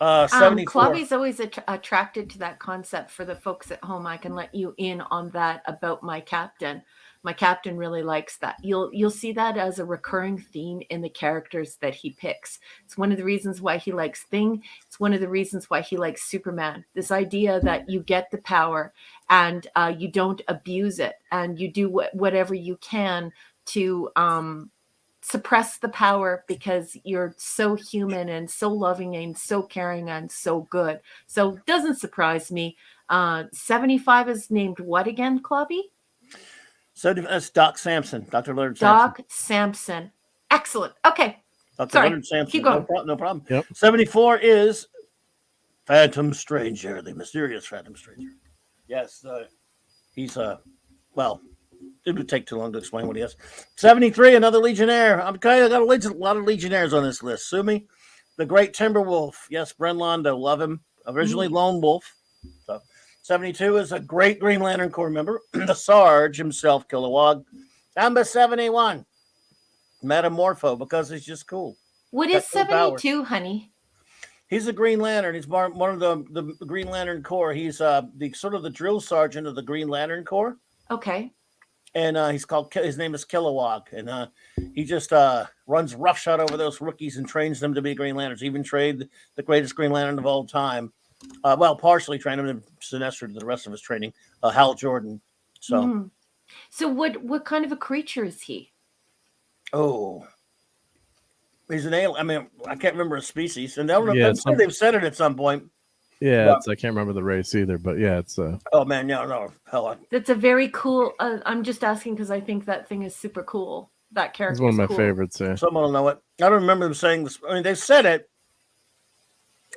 74. Clubby's always attracted to that concept. For the folks at home, I can let you in on that about my captain. My captain really likes that. You'll see that as a recurring theme in the characters that he picks. It's one of the reasons why he likes Thing. It's one of the reasons why he likes Superman. This idea that you get the power and you don't abuse it, and you do whatever you can to suppress the power because you're so human and so loving and so caring and so good. So it doesn't surprise me. 75 is named what again, Clubby? So that's Doc Samson, Dr. Leonard Samson. Doc Samson. Excellent. Okay. Dr. Leonard Samson. Keep going. No problem. Yep. 74 is Phantom Stranger, the mysterious Phantom Stranger. Yes, he's well, it would take too long to explain what he is. 73, another Legionnaire. I got a lot of Legionnaires on this list. Sue me. The Great Timberwolf. Yes, Bren Londo. Love him. Originally Lone Wolf. So 72 is a great Green Lantern Corps member. The Sarge himself, Kilowog. Number 71. Metamorpho, because he's just cool. What Got is cool powers. 72, honey? He's a Green Lantern. He's one of the Green Lantern Corps. He's the sort of the drill sergeant of the Green Lantern Corps. Okay. And his name is Kilowog. And he just runs roughshod over those rookies and trains them to be Green Lanterns. Even trained the greatest Green Lantern of all time. Partially trained him in Sinestro to the rest of his training, Hal Jordan. So, So what kind of a creature is he? Oh, he's an alien. I mean, I can't remember his species, and they've said it at some point. Yeah, I can't remember the race either, but yeah, it's Oh man, no, hell, That's a very cool. I'm just asking because I think that thing is super cool. That character it's one of my cool. favorites. Yeah, someone will know it. I don't remember them saying this. I mean, they said it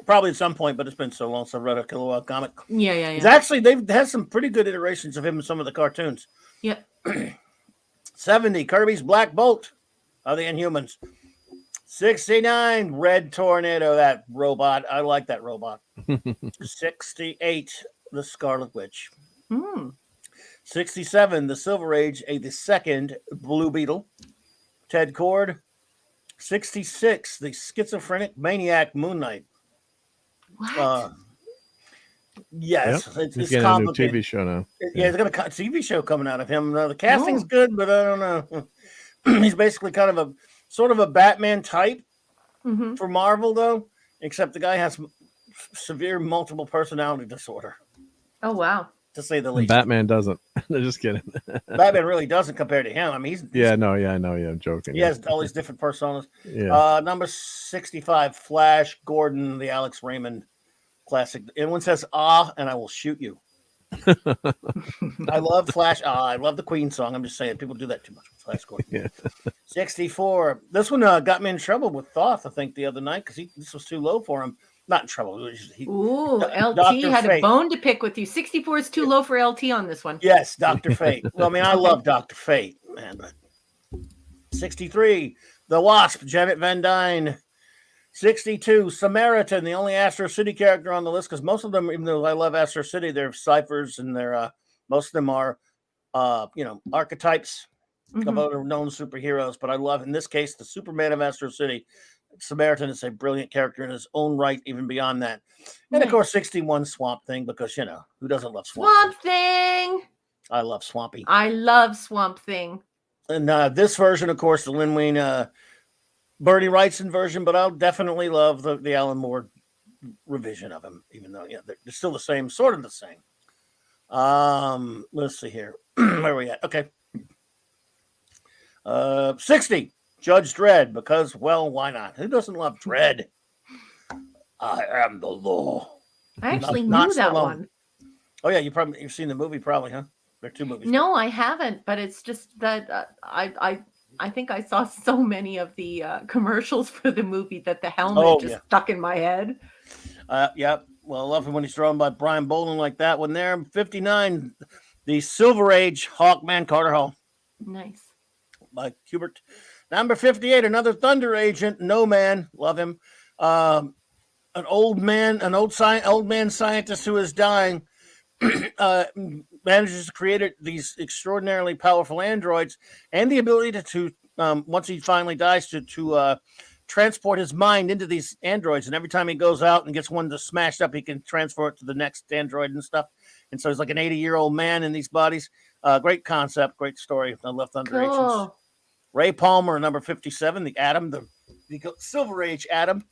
probably at some point, but it's been so long since I read a Kilowog comic. Yeah. It's actually, they've had some pretty good iterations of him in some of the cartoons. Yeah. 70, Kirby's Black Bolt of the Inhumans. 69, Red Tornado, that robot. I like that robot. 68, the Scarlet Witch. 67, the Silver Age, the second Blue Beetle. Ted Cord. 66, the Schizophrenic Maniac Moon Knight. What? Yes, He's it's getting complicated. a new TV show now. Yeah, there's got a TV show coming out of him. The casting's good, but I don't know. He's basically kind of a sort of a Batman type for Marvel, though, except the guy has severe multiple personality disorder. Oh, wow. To say the And least. Batman doesn't. They're just kidding. Batman really doesn't compare to him. I mean, I know. Yeah, I'm joking. He has all these different personas. Yeah. Number 65, Flash Gordon, the Alex Raymond classic. Everyone says, and I will shoot you. I love Flash. I love the Queen song. I'm just saying, people do that too much with Flash Gordon. Yeah. 64. This one got me in trouble with Thoth, I think, the other night because this was too low for him. Not in trouble. LT Dr. had Fate. a bone to pick with you. 64 is too low for LT on this one. Yes, Dr. Fate. Well, I mean, I love Dr. Fate, man. But 63, The Wasp, Janet Van Dyne. 62, Samaritan, the only Astro City character on the list, because most of them, even though I love Astro City, they're ciphers and they're most of them are archetypes of other known superheroes. But I love, in this case, the Superman of Astro City. Samaritan is a brilliant character in his own right, even beyond that. And of course, 61, Swamp Thing, because who doesn't love Swamp Thing? I love Swampy. I love Swamp Thing. And this version, of course, the Lin Wein Bernie Wrightson version, but I'll definitely love the Alan Moore revision of him, even though they're still the same, sort of the same. Let's see here. Where are we at? Okay. 60, Judge Dredd, because, well, why not? Who doesn't love Dredd? I am the law. I actually knew that one. Oh yeah, you've seen the movie, probably, huh? There are two movies. No, I haven't, but it's just that I think I saw so many of the commercials for the movie that the helmet stuck in my head. Yeah. Well, I love it when he's drawn by Brian Bolin like that one there. 59, the Silver Age Hawkman Carter Hall. Nice. By Kubert. Number 58, another Thunder Agent, No Man. Love him. An old man scientist who is dying. Manages to create these extraordinarily powerful androids and the ability to once he finally dies to transport his mind into these androids, and every time he goes out and gets one that's smashed up, he can transfer it to the next android and stuff. And so he's like an 80-year-old man in these bodies. Great concept, great story. I love Thunder Agents. Ray Palmer, number 57, the Atom, the Silver Age Atom,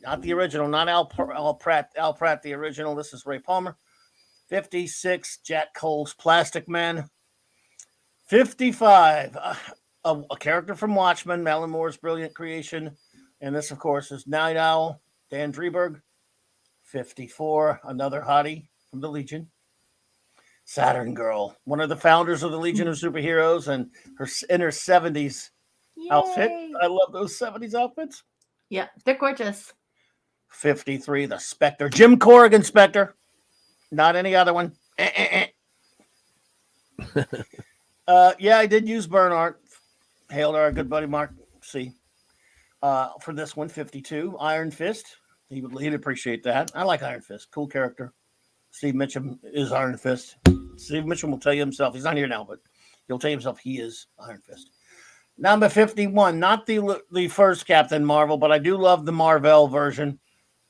not the original, not Al Pratt, the original. This is Ray Palmer. 56, Jack Cole's Plastic Man. 55, a character from Watchmen, Alan Moore's brilliant creation. And this, of course, is Night Owl, Dan Dreberg. 54, another hottie from the Legion. Saturn Girl, one of the founders of the Legion of Superheroes, and in her 70s outfit. I love those 70s outfits. Yeah, they're gorgeous. 53, the Spectre, Jim Corrigan Spectre. Not any other one. Yeah, I did use burn art. Hail to our good buddy Mark C. For this one, 52, Iron Fist. He'd appreciate that. I like Iron Fist. Cool character. Steve Mitchum is Iron Fist. Steve Mitchum will tell you himself. He's not here now, but he'll tell you himself he is Iron Fist. Number 51, not the first Captain Marvel, but I do love the Marvel version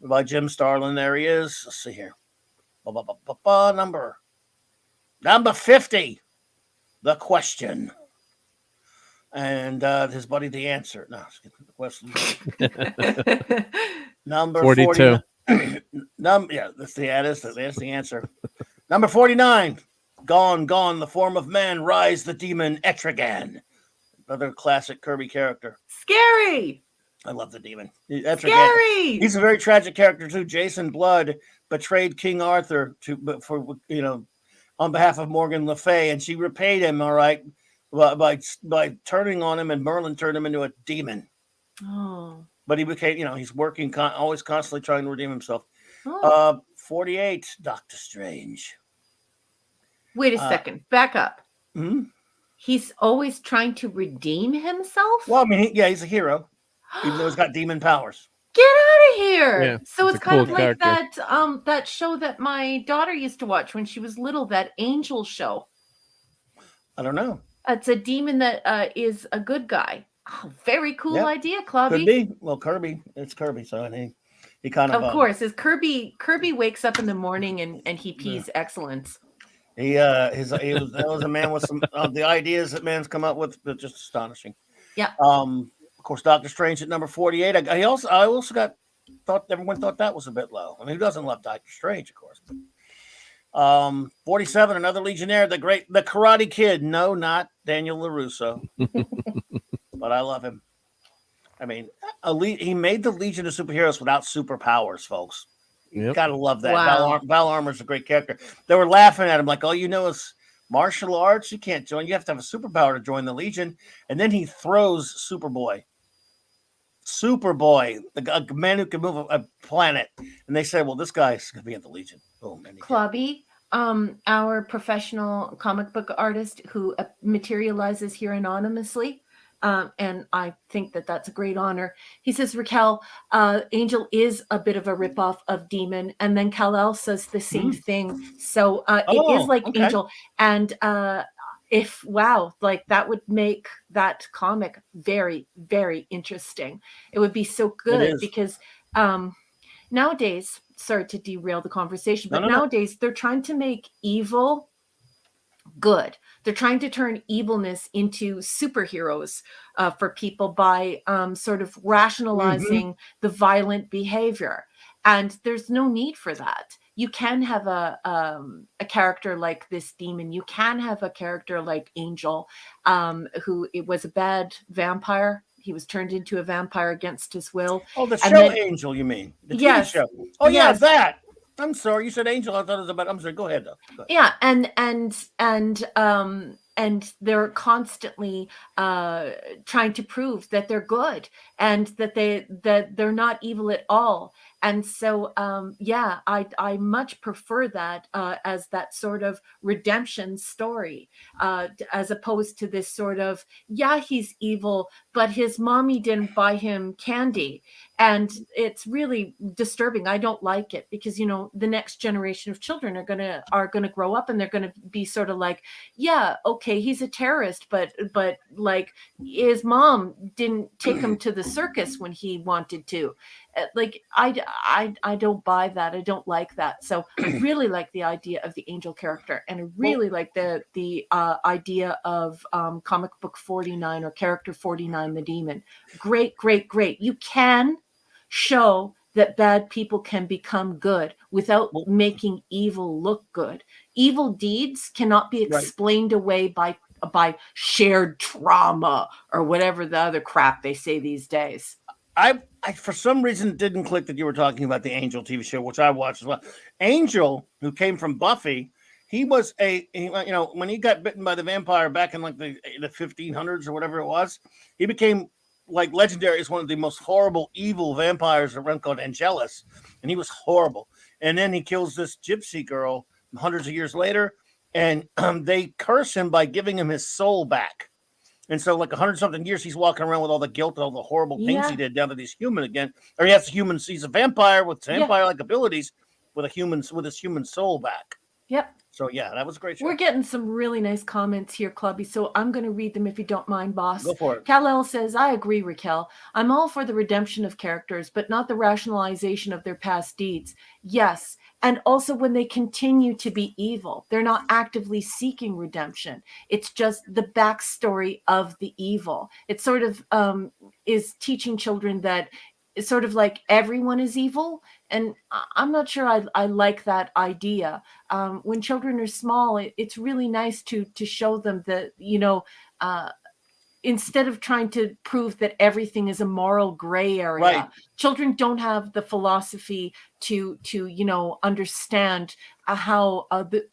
by Jim Starlin. There he is. Let's see here. Number 50, The Question. And his buddy, The Answer. No, the question. Number 42. Yeah, that's the answer. Number 49, Gone, the Form of Man, Rise the Demon, Etrigan. Another classic Kirby character. Scary. I love the demon. Scary. He's a very tragic character too. Jason Blood betrayed King Arthur on behalf of Morgan Le Fay, and she repaid him, all right, by turning on him, and Merlin turned him into a demon. Oh. But he became, he's working, always constantly trying to redeem himself. Oh. 48, Doctor Strange. Wait a second. Back up. Hmm? He's always trying to redeem himself? Well, I mean, he's a hero, even though he's got demon powers. Get out of here. Yeah, So it's it's a kind cool of like character. that show that my daughter used to watch when she was little, that Angel show. I don't know. It's a demon that is a good guy. Oh, very cool Yep. idea, Could Clubby. be. Well, Kirby. It's Kirby, so he kind of. Of course, is Kirby wakes up in the morning and he pees excellence. That was a man with some the ideas that man's come up with, but just astonishing. Yeah. Of course, Doctor Strange at number 48. I also thought everyone thought that was a bit low. I mean, who doesn't love Doctor Strange, of course? 47, another Legionnaire, the Karate Kid. No, not Daniel LaRusso, but I love him. I mean, he made the Legion of Superheroes without superpowers, folks. Yep. Gotta love that. Wow. Val Armour's a great character. They were laughing at him like, all you know is martial arts. You can't join. You have to have a superpower to join the Legion. And then he throws Superboy, the man who can move a planet. And they said, well, this guy's going to be in the Legion. Boom. Clubby, our professional comic book artist who materializes here anonymously. And I think that that's a great honor. He says, Raquel, Angel is a bit of a ripoff of Demon. And then Kal-El says the same thing. So it is like okay. Angel. And that would make that comic very, very interesting. It would be so good because nowadays, sorry to derail the conversation, but nowadays they're trying to make evil good. They're trying to turn evilness into superheroes for people by sort of rationalizing the violent behavior. And there's no need for that. You can have a character like this demon. You can have a character like Angel, who it was a bad vampire. He was turned into a vampire against his will. Oh, the show Angel, you mean? The TV show. Oh, yeah, that. I'm sorry, you said Angel. I thought it was about. I'm sorry. Go ahead, though. Go ahead. Yeah, and they're constantly trying to prove that they're good and that they're not evil at all. And so, I much prefer that as that sort of redemption story, as opposed to this sort of, he's evil, but his mommy didn't buy him candy. And it's really disturbing. I don't like it because, the next generation of children are gonna grow up and they're gonna be sort of like, okay, he's a terrorist, but like his mom didn't take him to the circus when he wanted to. Like I don't buy that. I don't like that. So I really like the idea of the Angel character, and I really like the idea of comic book 49 or character 49, the demon. Great. You can show that bad people can become good without making evil look good. Evil deeds cannot be explained away by shared trauma or whatever the other crap they say these days. I for some reason didn't click that you were talking about the Angel TV show, which I watched as well. Angel, who came from Buffy, he was when he got bitten by the vampire back in like the 1500s or whatever it was, he became like legendary as one of the most horrible evil vampires around, called Angelus, and he was horrible. And then he kills this gypsy girl hundreds of years later, and they curse him by giving him his soul back. And so, like 100-something years, he's walking around with all the guilt and all the horrible things Yeah. he did. Now that he's human again, or he has human. He's a vampire with Yeah. vampire-like abilities, with his human soul back. Yep. So yeah, that was a great show. We're getting some really nice comments here, Clubby. So I'm going to read them if you don't mind, boss. Go for it. Kal-El says, I agree, Raquel. I'm all for the redemption of characters, but not the rationalization of their past deeds. Yes. And also when they continue to be evil, they're not actively seeking redemption. It's just the backstory of the evil. It sort of is teaching children that it's sort of like everyone is evil. And I'm not sure I like that idea. When children are small, it's really nice to show them that, instead of trying to prove that everything is a moral gray area, Right. Children don't have the philosophy to understand how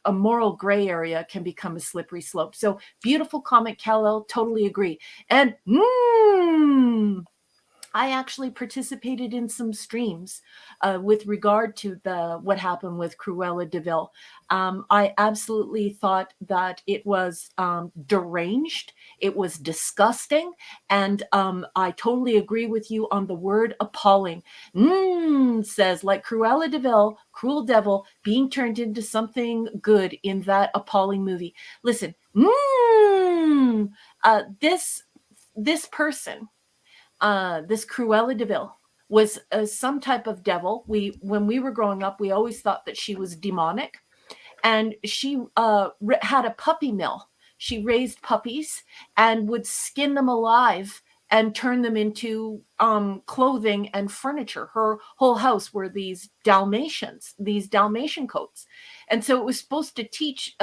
a moral gray area can become a slippery slope. So beautiful comment, Kal-El. Totally agree. And I actually participated in some streams with regard to what happened with Cruella de Vil. I absolutely thought that it was deranged. It was disgusting. And I totally agree with you on the word appalling. Says, like Cruella de Vil, cruel devil, being turned into something good in that appalling movie. Listen, this person, this Cruella de Vil, was some type of devil. When we were growing up, we always thought that she was demonic, and she had a puppy mill. She raised puppies and would skin them alive and turn them into clothing and furniture. Her whole house were these Dalmatian coats, and so it was supposed to teach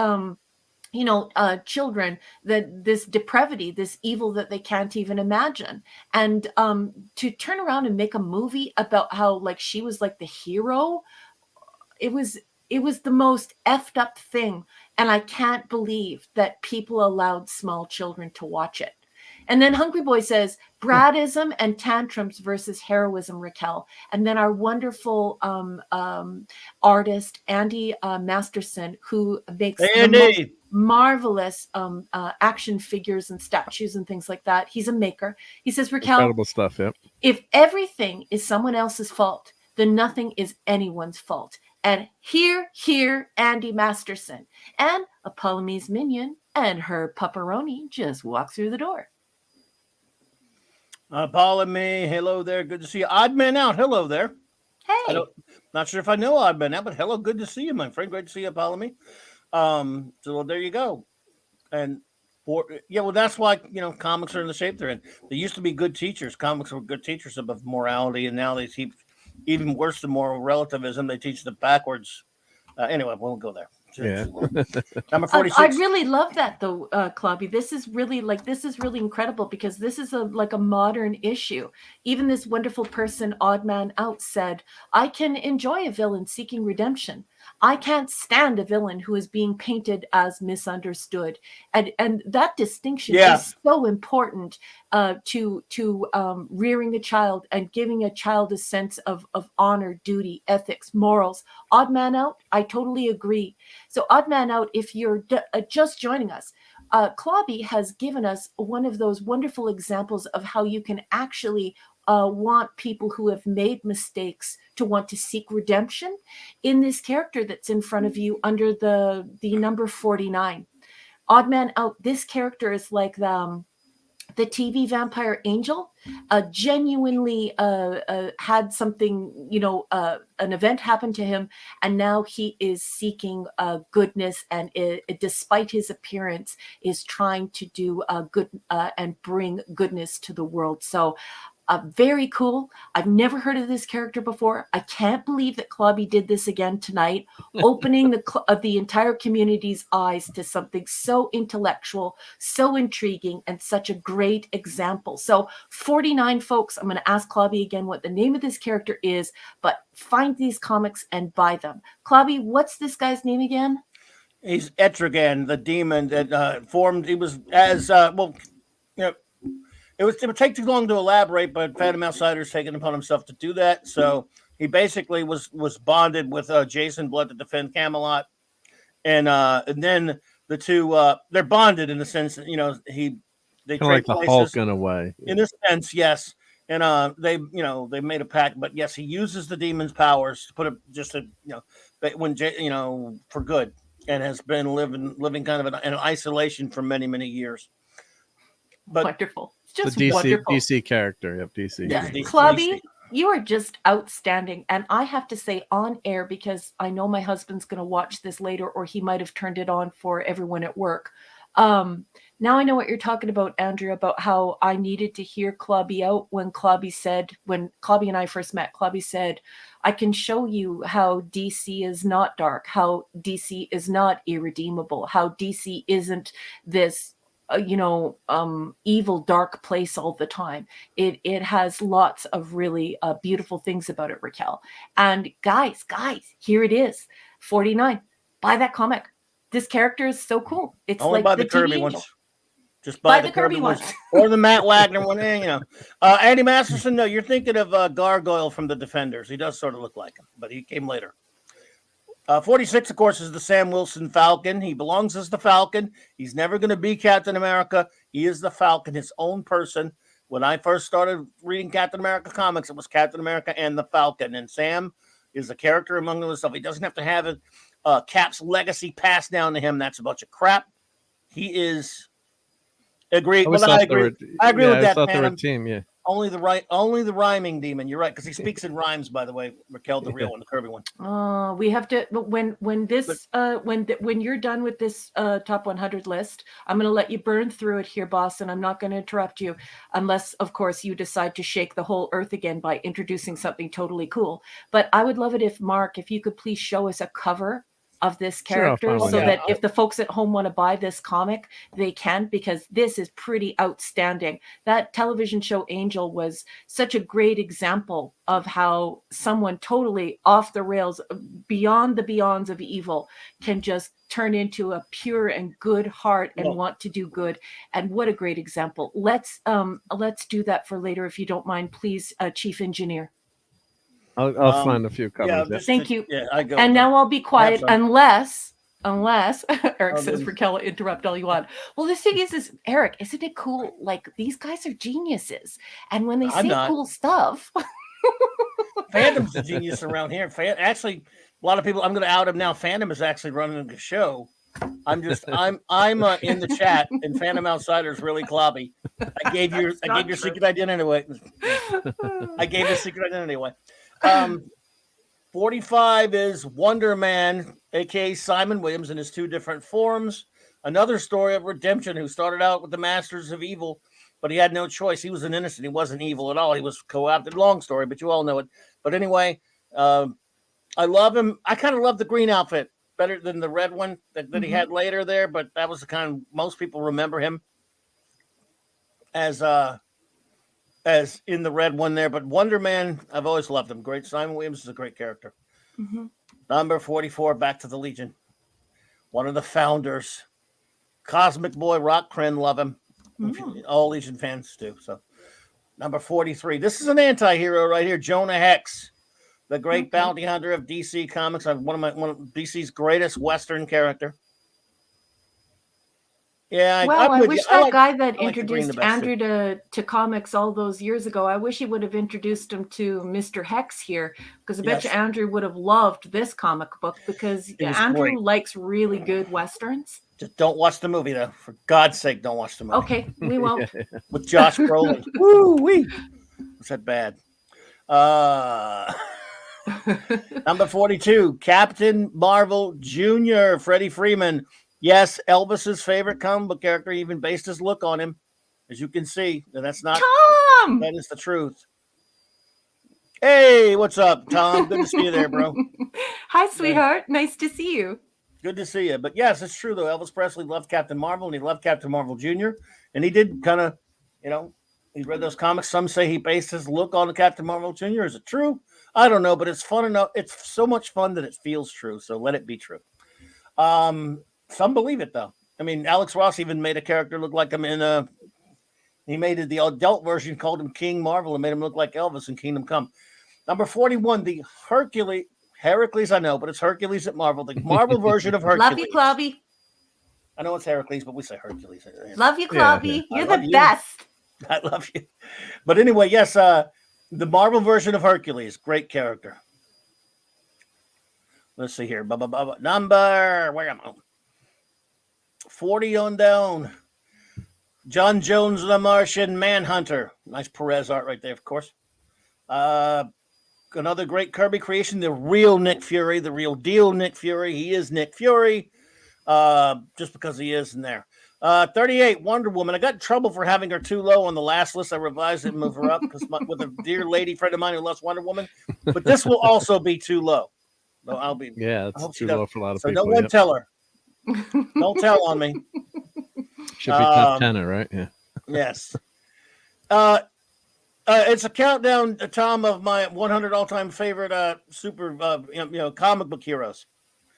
children that this depravity, this evil that they can't even imagine. And to turn around and make a movie about how like she was like the hero, it was the most effed up thing. And I can't believe that people allowed small children to watch it. And then Hungry Boy says, Bradism and tantrums versus heroism, Raquel. And then our wonderful artist, Andy Masterson, who makes the most marvelous action figures and statues and things like that. He's a maker. He says, Raquel, incredible stuff. Yeah. If everything is someone else's fault, then nothing is anyone's fault. And here, Andy Masterson and a Polynesian minion and her pepperoni just walk through the door. Paul and me, hello there. Good to see you. Odd Man Out, hello there. Hey. Not sure if I know Odd Man Out, but hello, good to see you, my friend. Great to see you, Paul and me. So there you go. And that's why comics are in the shape they're in. They used to be good teachers. Comics were good teachers of morality, and now they teach even worse than moral relativism. They teach them backwards. Anyway, we won't go there. Yeah. Number 46. I really love that though, Clubby. This is really incredible because this is a modern issue. Even this wonderful person, Odd Man Out, said, I can enjoy a villain seeking redemption. I can't stand a villain who is being painted as misunderstood. And that distinction is so important to rearing a child and giving a child a sense of honor, duty, ethics, morals. Odd Man Out, I totally agree. So Odd Man Out, if you're just joining us, Clobby has given us one of those wonderful examples of how you can actually want people who have made mistakes to want to seek redemption in this character that's in front of you under the number 49. Odd Man Out, this character is like the TV vampire Angel, genuinely had something, an event happen to him, and now he is seeking goodness, and despite his appearance, is trying to do good and bring goodness to the world. So very cool. I've never heard of this character before. I can't believe that Clubby did this again tonight, opening the entire community's eyes to something so intellectual, so intriguing, and such a great example. So 49 folks, I'm going to ask Clubby again what the name of this character is, but find these comics and buy them. Clubby, what's this guy's name again? He's Etrigan, the demon that formed. He was it would take too long to elaborate, but Phantom Outsider's taken upon himself to do that. So he basically was bonded with Jason Blood to defend Camelot, and then the two they're bonded in the sense that he They Kind of like trade the places Hulk in a way. in a sense, yes. And they they made a pact, but yes, he uses the demon's powers to put it just to but when for good, and has been living kind of in isolation for many years. But Wonderful. It's The just DC wonderful. DC character. Yep, DC. Yes, character. DC. Clubby, you are just outstanding. And I have to say on air, because I know my husband's going to watch this later, or he might have turned it on for everyone at work. Now I know what you're talking about, Andrew, about how I needed to hear Clubby out when Clubby and I first met, Clubby said, I can show you how DC is not dark, how DC is not irredeemable, how DC isn't this evil dark place all the time. It has lots of really beautiful things about it, Raquel. And guys, here it is, 49. Buy that comic. This character is so cool. It's only like buy the the Kirby TV ones. angel. Just buy Buy the Kirby ones ones. or the Matt Wagner one. Andy Masterson. No, you're thinking of Gargoyle from the Defenders. He does sort of look like him, but he came later. 46, of course, is the Sam Wilson Falcon. He belongs as the Falcon. He's never going to be Captain America. He is the Falcon, his own person. When I first started reading Captain America comics, it was Captain America and the Falcon. And Sam is a character among himself. He doesn't have to have Cap's legacy passed down to him. That's a bunch of crap. He is. Agree. Well, I agree. I agree with that. I thought they were a team. Yeah. Only the rhyming demon. You're right, because he speaks in rhymes. By the way, Raquel, the real one, the Kirby one. We have to when you're done with this top 100 list, I'm going to let you burn through it here, boss, and I'm not going to interrupt you unless, of course, you decide to shake the whole earth again by introducing something totally cool. But I would love it if Mark, if you could please show us a cover of this character, Sure, so that if the folks at home want to buy this comic, they can, because this is pretty outstanding. That television show Angel was such a great example of how someone totally off the rails, beyond the beyonds of evil, can just turn into a pure and good heart and want to do good. And what a great example. Let's do that for later, if you don't mind, please, Chief Engineer. I'll find a few covers. Yeah, thank you. Yeah, I go. And now I'll be quiet unless Eric Oh, says, Raquel, interrupt all you want. Well, the thing is Eric, isn't it cool? Like, these guys are geniuses. And when they say cool stuff. Phantom's a genius around here. Actually, a lot of people, I'm going to out him now. Phantom is actually running the show. I'm in the chat, and Phantom Outsider is really clobby. I gave your secret identity away. I gave his secret identity away. 45 is Wonder Man, aka Simon Williams, in his two different forms. Another story of redemption, who started out with the Masters of Evil, but he had no choice. He was an innocent. He wasn't evil at all. He was co-opted. Long story, but you all know it. But anyway, I love him. I kind of love the green outfit better than the red one that he had later there, but that was the kind of, most people remember him as in the red one there. But Wonder Man, I've always loved him. Great. Simon Williams is a great character. Number 44, Back to the Legion. One of the founders. Cosmic Boy, Rock Kren, love him. All Legion fans do. So, number 43. This is an anti-hero right here. Jonah Hex, the great bounty hunter of DC Comics. One of DC's greatest Western character. Yeah, I wish that guy that like introduced Andrew to comics all those years ago, I wish he would have introduced him to Mr. Hex here, because I bet you Andrew would have loved this comic book, because Andrew likes really good Westerns. Just don't watch the movie, though. For God's sake, don't watch the movie. Okay, we won't. With Josh Brolin. Woo-wee. Was that bad? Number 42, Captain Marvel Jr., Freddie Freeman. Yes, Elvis's favorite comic book character. He even based his look on him, as you can see. And that's not Tom. That is the truth. Hey, what's up, Tom? Good to see you there, bro. Hi, sweetheart. Nice to see you. Good to see you. But yes, it's true, though. Elvis Presley loved Captain Marvel, and he loved Captain Marvel Jr. And he did kind of, he read those comics. Some say he based his look on Captain Marvel Jr. Is it true? I don't know, but it's fun enough. It's so much fun that it feels true. So let it be true. Some believe it, though. I mean, Alex Ross even made a character look like him he made it the adult version, called him King Marvel, and made him look like Elvis in Kingdom Come. Number 41, the Hercules, I know, but it's Hercules at Marvel, the Marvel version of Hercules. Love you, Clubby. I know it's Heracles, but we say Hercules. Love you, Yeah, Clobby. yeah. You're I love the you. best. I love you. But anyway, yes, the Marvel version of Hercules, great character. Let's see here. Number, where am I? 40 on down. John Jones, the Martian Manhunter. Nice Perez art right there, of course. Another great Kirby creation, the real Nick Fury, the real deal Nick Fury. He is Nick Fury, just because he is in there. 38, Wonder Woman. I got in trouble for having her too low on the last list. I revised it and moved her up because with a dear lady friend of mine who loves Wonder Woman. But this will also be too low. So I'll be. Yeah, it's too low for a lot of so people. No one tell her. Don't tell on me. Should be top 10, right? Yeah. Yes. It's a countdown, Tom, of my 100 all-time favorite super, comic book heroes.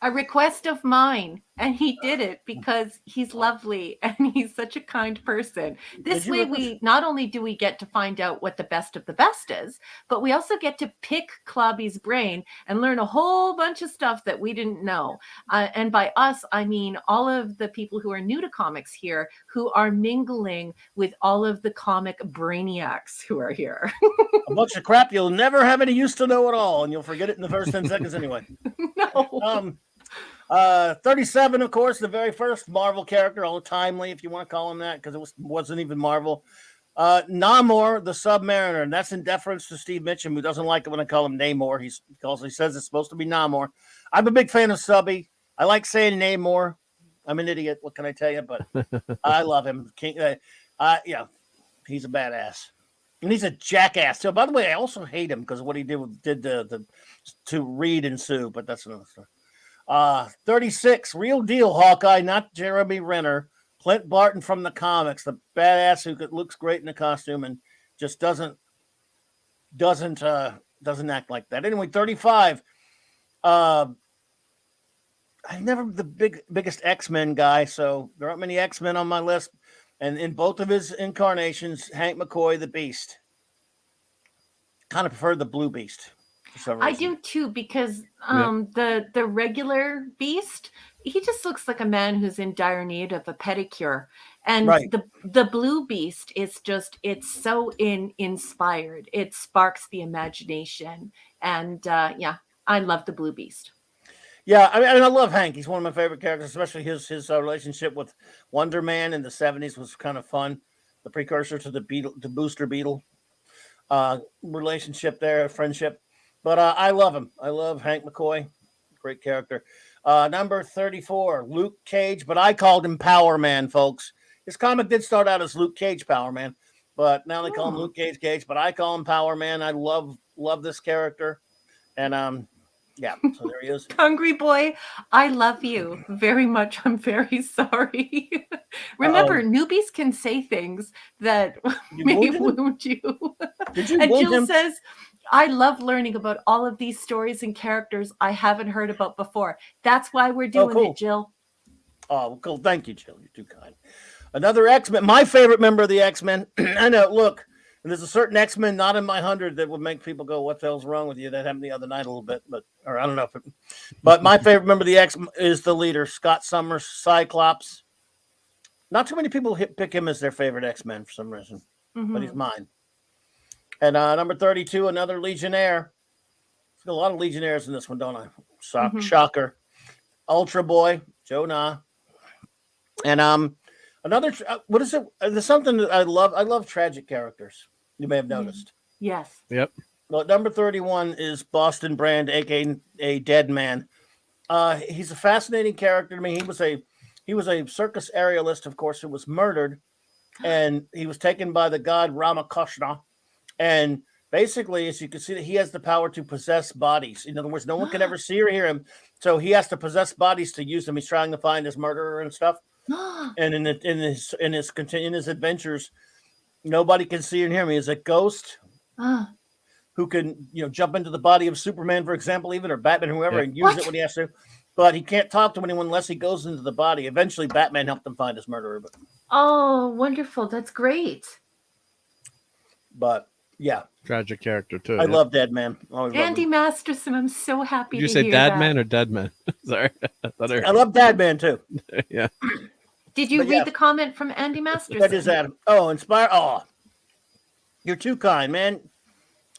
A request of mine, and he did it because he's lovely and he's such a kind person. This way, we not only do we get to find out what the best of the best is, but we also get to pick Clobby's brain and learn a whole bunch of stuff that we didn't know. And by us, I mean all of the people who are new to comics here, who are mingling with all of the comic brainiacs who are here. A bunch of crap you'll never have any use to know at all, and you'll forget it in the first 10 seconds anyway. No. 37, of course, the very first Marvel character, all timely, if you want to call him that, because it wasn't even Marvel. Namor, the Submariner, and that's in deference to Steve Mitchum, who doesn't like it when I call him Namor. He says it's supposed to be Namor. I'm a big fan of Subby. I like saying Namor. I'm an idiot. What can I tell you? But I love him. He's a badass. And he's a jackass. So, by the way, I also hate him because of what he did to Reed and Sue, but that's another story. 36, real deal Hawkeye, not Jeremy Renner. Clint Barton from the comics, the badass who looks great in the costume and just doesn't act like that. Anyway, 35. I'm never the biggest X-Men guy, so there aren't many X-Men on my list. And in both of his incarnations, Hank McCoy, the Beast. Kind of prefer the Blue Beast. I do too, because the regular Beast, he just looks like a man who's in dire need of a pedicure, and the Blue Beast is it's so inspired. It sparks the imagination, and I love the Blue Beast. Yeah, I love Hank. He's one of my favorite characters, especially his relationship with Wonder Man in the 70s was kind of fun. The precursor to the Booster Beetle relationship there, friendship. But I love him. I love Hank McCoy. Great character. Number 34, Luke Cage, but I called him Power Man, folks. His comic did start out as Luke Cage Power Man, but now they call him Luke Cage, but I call him Power Man. I love this character. And so there he is. Hungry boy, I love you very much. I'm very sorry. Remember, newbies can say things that may wound you. And Jill says, I love learning about all of these stories and characters I haven't heard about before. That's why we're doing it, Jill. Oh, cool. Thank you, Jill. You're too kind. Another X-Men, my favorite member of the X-Men. I know, look, and there's a certain X-Men not in my 100 that would make people go, what the hell's wrong with you? That happened the other night a little bit, or I don't know. But my favorite member of the X is the leader, Scott Summers, Cyclops. Not too many people pick him as their favorite X-Men for some reason, but he's mine. And number 32, another Legionnaire. A lot of Legionnaires in this one, don't I? Shocker. Ultra Boy, Joe Na. And another, what is it? There's something that I love. I love tragic characters. You may have noticed. Yes. Yep. Well, number 31 is Boston Brand, aka Dead Man. He's a fascinating character to me. He was a circus aerialist, of course, who was murdered, and he was taken by the god Ramakrishna. And basically, as you can see, that he has the power to possess bodies. In other words, no one can ever see or hear him, so he has to possess bodies to use them. He's trying to find his murderer and stuff. And in his adventures, nobody can see and hear him. He's a ghost who can jump into the body of Superman, for example, even or Batman, whoever, and use it when he has to. But he can't talk to anyone unless he goes into the body. Eventually, Batman helped him find his murderer. Oh, wonderful! That's great. But yeah, tragic character too. I love Dead Man. Andy Masterson, I'm so happy. Did you say Dad Man or Dead Man? Sorry, I love Dad Man too. Yeah. Did you But read yeah. the comment from Andy That Masterson? is Adam. Oh, inspire. Oh, you're too kind, man.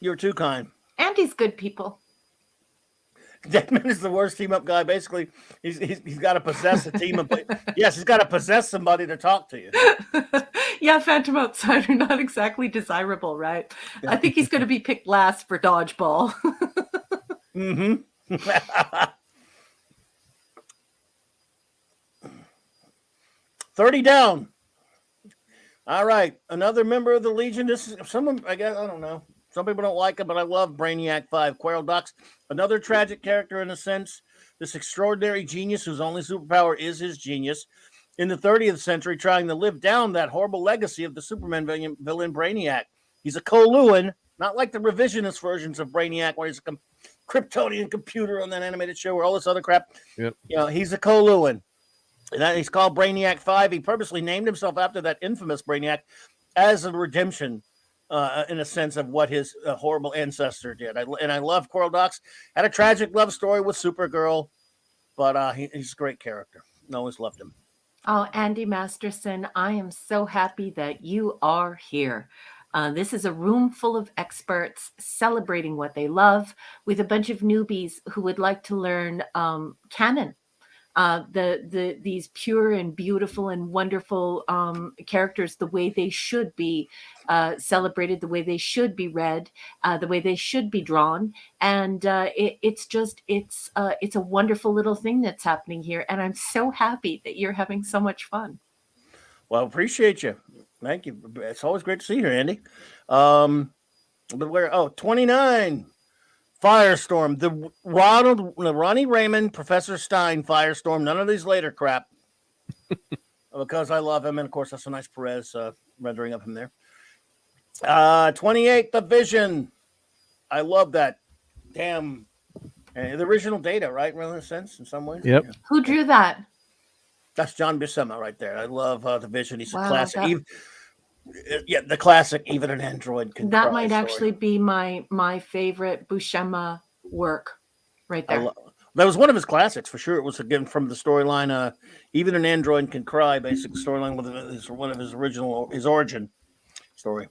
You're too kind. Andy's good people. Deadman is the worst team up guy. Basically, he's got to possess a team of. Yes, he's got to possess somebody to talk to you. Yeah, Phantom Outsider, not exactly desirable, right? Yeah. I think he's going to be picked last for dodgeball. Mm-hmm. 30 down. All right, another member of the Legion. This is someone. I guess I don't know. Some people don't like him, but I love Brainiac 5. Querl Dox, another tragic character in a sense. This extraordinary genius whose only superpower is his genius. In the 30th century, trying to live down that horrible legacy of the Superman villain Brainiac. He's a Coluan, not like the revisionist versions of Brainiac, where he's a Kryptonian computer on that animated show or all this other crap. Yep. You know, he's a Coluan. And he's called Brainiac 5. He purposely named himself after that infamous Brainiac as a redemption. In a sense of what his horrible ancestor did. I love Querl Dox. Had a tragic love story with Supergirl, but he's a great character. I always loved him. Oh, Andy Masterson, I am so happy that you are here. This is a room full of experts celebrating what they love with a bunch of newbies who would like to learn canon. These pure and beautiful and wonderful characters, the way they should be celebrated, the way they should be read, the way they should be drawn, and it's a wonderful little thing that's happening here, and I'm so happy that you're having so much fun. Well, appreciate you. Thank you. It's always great to see you, Andy. But 29. Firestorm, the Ronnie Raymond, Professor Stein, Firestorm, none of these later crap. Because I love him, and of course that's a nice Perez rendering of him there. 28, The Vision. I love that. Damn. The original Data, right? In a sense, in some ways. Yep. Yeah. Who drew that? That's John Buscema right there. I love The Vision. He's a Wow, classic. The classic, even an android can that cry might story. actually be my favorite Buscema work right there. That was one of his classics for sure. It was again from the storyline. Even an android can cry. Basic storyline with one of his origin story.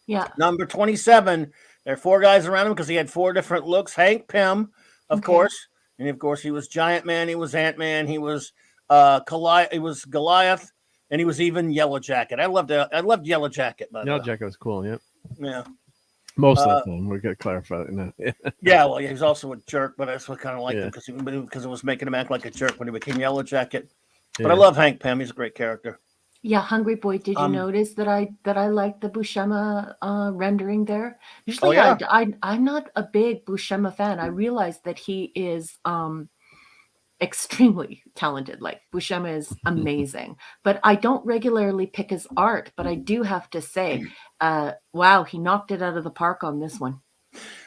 Yeah. Number 27. There are 4 guys around him because he had 4 different looks. Hank Pym, of course, and of course he was Giant Man. He was Ant Man. He was He was Goliath. And he was even Yellow Jacket. I loved Yellow Jacket. Yellow Jacket was cool. Yep. Yeah. Most of the time, we got to clarify that now. Yeah, well, he was also a jerk, but that's what kind of liked him because it was making him act like a jerk when he became Yellow Jacket. But I love Hank Pym. He's a great character. Yeah, Hungry Boy. Did you notice that I like the Buscema rendering there? Usually, I'm not a big Buscema fan. I realize that he is extremely talented. Like Buscema is amazing, but I don't regularly pick his art. But I do have to say, wow, he knocked it out of the park on this one.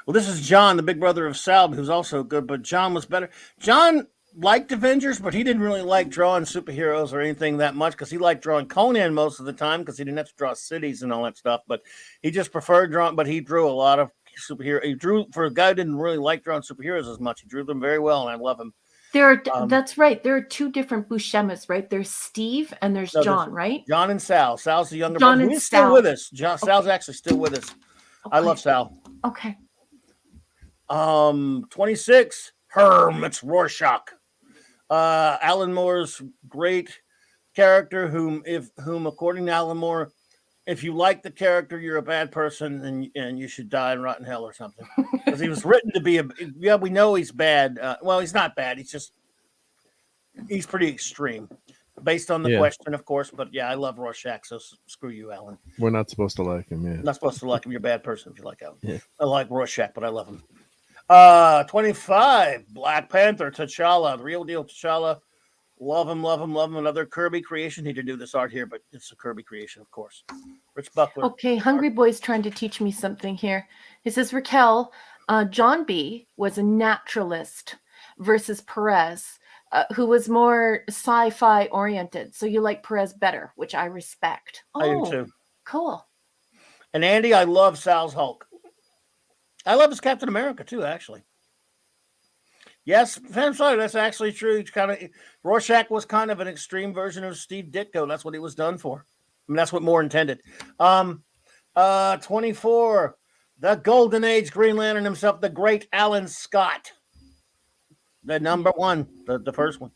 Well, this is John, the big brother of Sal, who's also good, but John was better. John liked Avengers, but he didn't really like drawing superheroes or anything that much because he liked drawing Conan most of the time because he didn't have to draw cities and all that stuff. But he just preferred drawing. But he drew a lot of superheroes. He drew for a guy who didn't really like drawing superheroes as much. He drew them very well, and I love him. That's right. There are 2 different Buscemas, right? There's Steve and there's John, right? John and Sal. Sal's the younger John brother. and He's Sal. still with us. Sal's actually still with us. Okay. I love Sal. Okay. 26. It's Rorschach. Alan Moore's great character, whom according to Alan Moore, if you like the character, you're a bad person and you should die and rot in hell or something. Because he was written to be we know he's bad. Well, he's not bad. He's pretty extreme based on the question, of course. But yeah, I love Rorschach. So screw you, Alan. We're not supposed to like him. Yeah. Not supposed to like him. You're a bad person if you like Alan. Yeah. I like Rorschach, but I love him. 25. Black Panther, T'Challa, the real deal T'Challa. Love him. Another Kirby creation. He didn't do this art here, but it's a Kirby creation, of course. Rich Buckler. Okay, Hungry Boy's trying to teach me something here. He says, Raquel, John B. was a naturalist versus Perez, who was more sci-fi oriented. So you like Perez better, which I respect. I do too. Cool. And Andy, I love Sal's Hulk. I love his Captain America too, actually. Yes, I'm sorry, that's actually true. Rorschach was kind of an extreme version of Steve Ditko. That's what he was done for. I mean, that's what Moore intended. 24, the Golden Age Green Lantern himself, the great Alan Scott. The number one, the first one.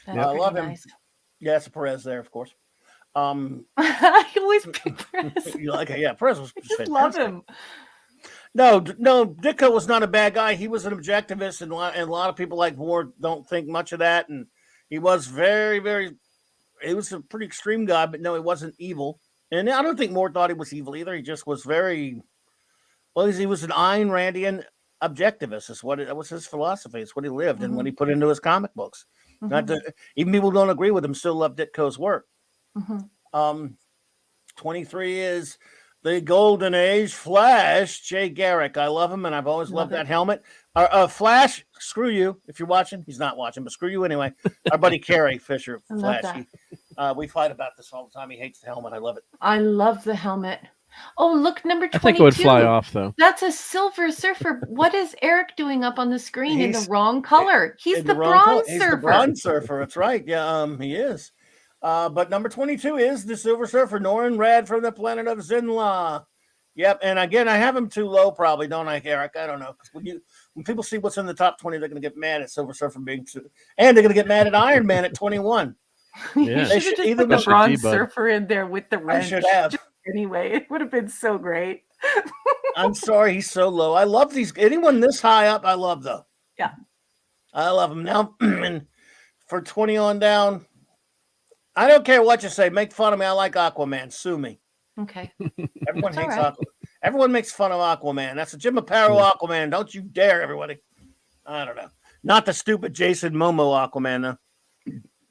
That's I love him. nice. Yeah, it's a Perez there, of course. I always pick Perez. You like it? Yeah, Perez was I just fantastic. love him. No, Ditko was not a bad guy. He was an objectivist, and a lot of people like Moore don't think much of that. And he was very, very. He was a pretty extreme guy, but no, he wasn't evil. And I don't think Moore thought he was evil either. He just was very. Well, he was an Ayn Randian objectivist. That was his philosophy. It's what he lived and what he put into his comic books. Not to, even people who don't agree with him still love Ditko's work. 23 is the Golden Age Flash, Jay Garrick. I love him, and I've always loved that helmet. Flash, screw you if you're watching. He's not watching, but screw you anyway. Our buddy Carrie Fisher, Flash. We fight about this all the time. He hates the helmet. I love it. I love the helmet. Oh, look, number 22. I think it would fly off, though. That's a Silver Surfer. What is Eric doing up on the screen in the wrong color? He's the Bronze Surfer. He's the Bronze Surfer. That's right. Yeah, he is. But number 22 is the Silver Surfer, Norrin Rad from the planet of Zinla. Yep. And again, I have him too low, probably, don't I, Eric? I don't know. Because when people see what's in the top 20, they're going to get mad at Silver Surfer being too, and they're going to get mad at Iron Man at 21. Yeah. They should have just put the Bronze Surfer in there with the wrench. I should have. Anyway, it would have been so great. I'm sorry he's so low. I love these. Anyone this high up, I love, though. Yeah. I love him. Now, and for 20 on down, I don't care what you say. Make fun of me. I like Aquaman. Sue me. Okay. Everyone hates Aquaman. Everyone makes fun of Aquaman. That's a Jim Aparo Aquaman. Don't you dare, everybody. I don't know. Not the stupid Jason Momoa Aquaman, though.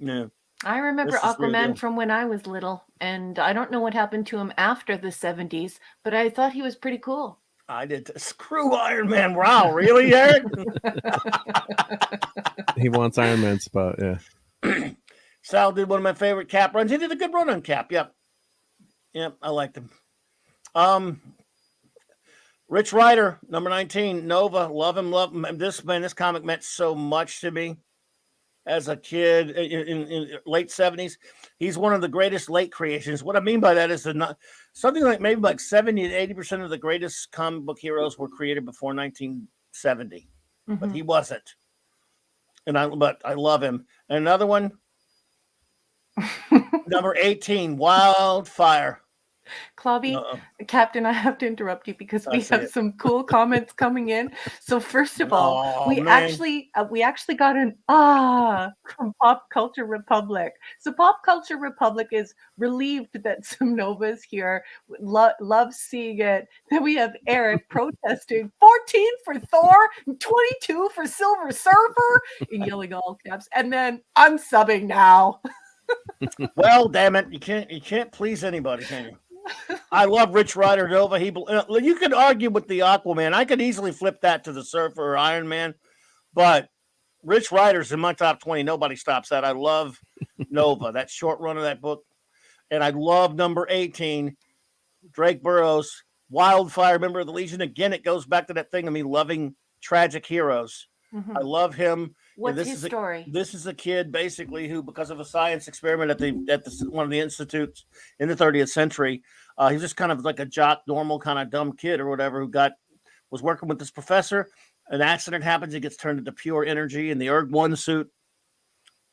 No. I remember Aquaman from when I was little, and I don't know what happened to him after the 70s, but I thought he was pretty cool. I did. Screw Iron Man. Wow, really, Eric? He wants Iron Man's spot, yeah. Sal did one of my favorite Cap runs. He did a good run on Cap. Yep, I liked him. Rich Rider, number 19, Nova. Love him. This comic meant so much to me as a kid in late 70s. He's one of the greatest late creations. What I mean by that is something like maybe like 70 to 80% of the greatest comic book heroes were created before 1970, but he wasn't. But I love him. And another one, number 18, Wildfire. Clobby, Captain, I have to interrupt you because we have some cool comments coming in. So first of all, we actually got an from Pop Culture Republic. So Pop Culture Republic is relieved that some Novas here love seeing it. Then we have Eric protesting 14 for Thor, 22 for Silver Surfer in yelling all caps, and then I'm subbing now. Well, damn it, you can't please anybody, can you? I love Rich Rider Nova. You could argue with the Aquaman. I could easily flip that to the Surfer or Iron Man, but Rich Rider's in my top 20. Nobody stops that. I love Nova, that short run of that book. And I love number 18, Drake Burroughs, Wildfire, member of the Legion. Again, it goes back to that thing of me loving tragic heroes. I love him. What's his story? This is a kid basically who, because of a science experiment at one of the institutes in the 30th century, he was just kind of like a jock, normal kind of dumb kid or whatever who was working with this professor. An accident happens. He gets turned into pure energy in the Erg-1 suit.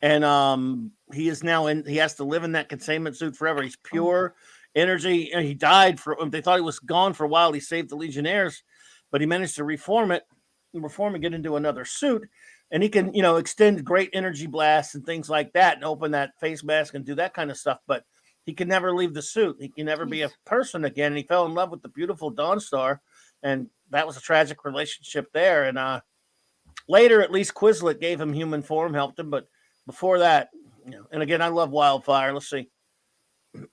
And he is now he has to live in that containment suit forever. He's pure energy. And he died they thought he was gone for a while. He saved the Legionnaires, but he managed to reform and get into another suit. And he can, extend great energy blasts and things like that and open that face mask and do that kind of stuff. But he can never leave the suit. He can never be a person again. And he fell in love with the beautiful Dawnstar. And that was a tragic relationship there. And later, at least Quizlet gave him human form, helped him. But before that, and again, I love Wildfire. Let's see.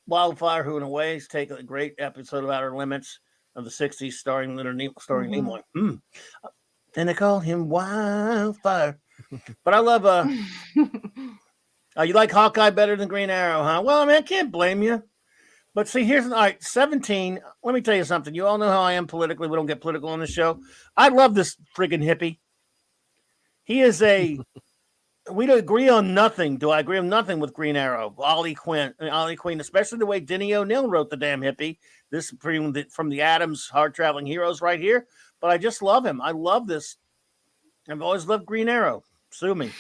Wildfire, who in a way has taken a great episode of Outer Limits of the 60s starring Nimoy. And they call him Wildfire. But I love you like Hawkeye better than Green Arrow, huh? Well, I mean, I can't blame you. But see, all right, 17. Let me tell you something. You all know how I am politically. We don't get political on the show. I love this friggin' hippie. He is a. We don't agree on nothing. Do I agree on nothing with Green Arrow? Ollie Queen, especially the way Denny O'Neil wrote the damn hippie. This from the Adams Hard Traveling Heroes right here. But I just love him. I love this. I've always loved Green Arrow. Sue me.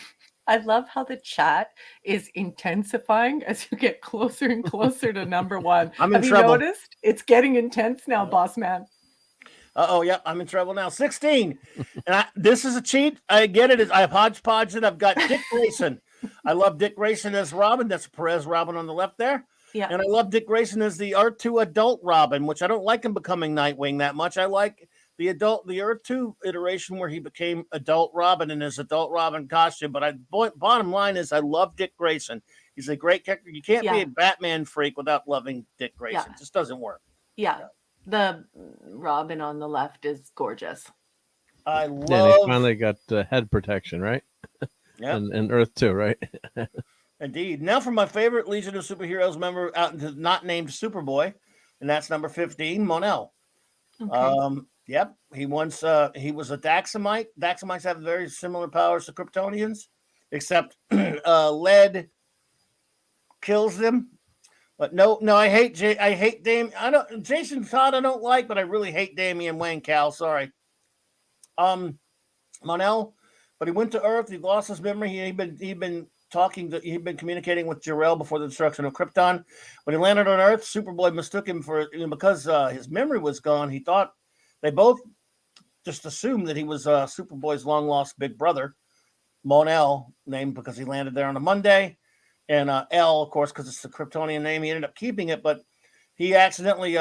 I love how the chat is intensifying as you get closer and closer to number one. I'm in Have trouble. you noticed? It's getting intense now, boss man. Uh-oh, yeah, I'm in trouble now. 16. And this is a cheat. I get it. I hodgepodge it. I've got Dick Grayson. I love Dick Grayson as Robin. That's Perez Robin on the left there. Yeah. And I love Dick Grayson as the Earth 2 adult Robin, which I don't like him becoming Nightwing that much. I like the Earth 2 iteration where he became adult Robin in his adult Robin costume. But bottom line is I love Dick Grayson. He's a great character. You can't be a Batman freak without loving Dick Grayson. Yeah. It just doesn't work. Yeah. The Robin on the left is gorgeous. I love. Yeah, he finally got head protection, right? Yeah. And Earth too, right? Indeed. Now for my favorite Legion of Superheroes member, not named Superboy, and that's number 15, Mon-El. Okay. Yep. He was a Daxamite. Daxamites have very similar powers to Kryptonians, except lead kills them. But no, I hate Jason Todd I don't like, but I really hate Damian Wayne, Cal. Sorry. Mon-El, but he went to Earth. He lost his memory. He'd been communicating with Jor-El before the destruction of Krypton. When he landed on Earth, Superboy mistook him for because his memory was gone. He thought they both just assumed that he was Superboy's long lost big brother, Mon-El, named because he landed there on a Monday. And L, of course, because it's the Kryptonian name, he ended up keeping it, but he accidentally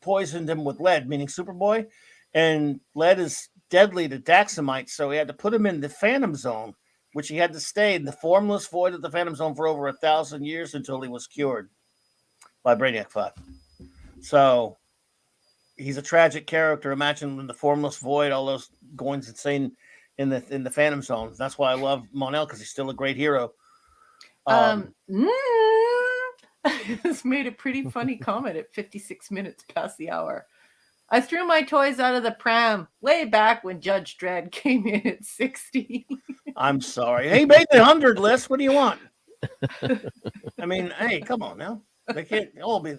poisoned him with lead, meaning Superboy. And lead is deadly to Daxamites, so he had to put him in the Phantom Zone, which he had to stay in the formless void of the Phantom Zone for over 1,000 years until he was cured by Brainiac 5. So he's a tragic character. Imagine in the formless void, all those going insane in the Phantom Zone. That's why I love Mon-El, because he's still a great hero. This made a pretty funny comment at 56 minutes past the hour. I threw my toys out of the pram way back when Judge Dredd came in at 60. I'm sorry. He made the 100 list. What do you want? I mean, hey, come on now. They can't all be.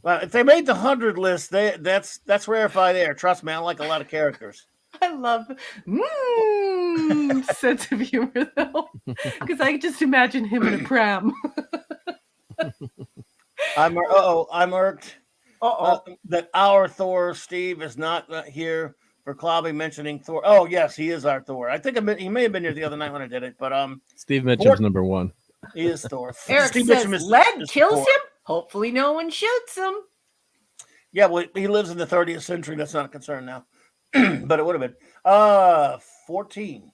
Well, if they made the 100 list, that's rarefied air. Trust me, I like a lot of characters. I love sense of humor though, because I just imagine him in a pram. I'm irked that our Thor Steve is not here for Clobby mentioning Thor. Oh yes, he is our Thor. I think he may have been here the other night when I did it, but Steve Mitchum's number one. He is Thor. Eric Steve says Mitchum lead is kills Thor. him. Hopefully, no one shoots him. Yeah, well, he lives in the 30th century. That's not a concern now, but it would have been. 14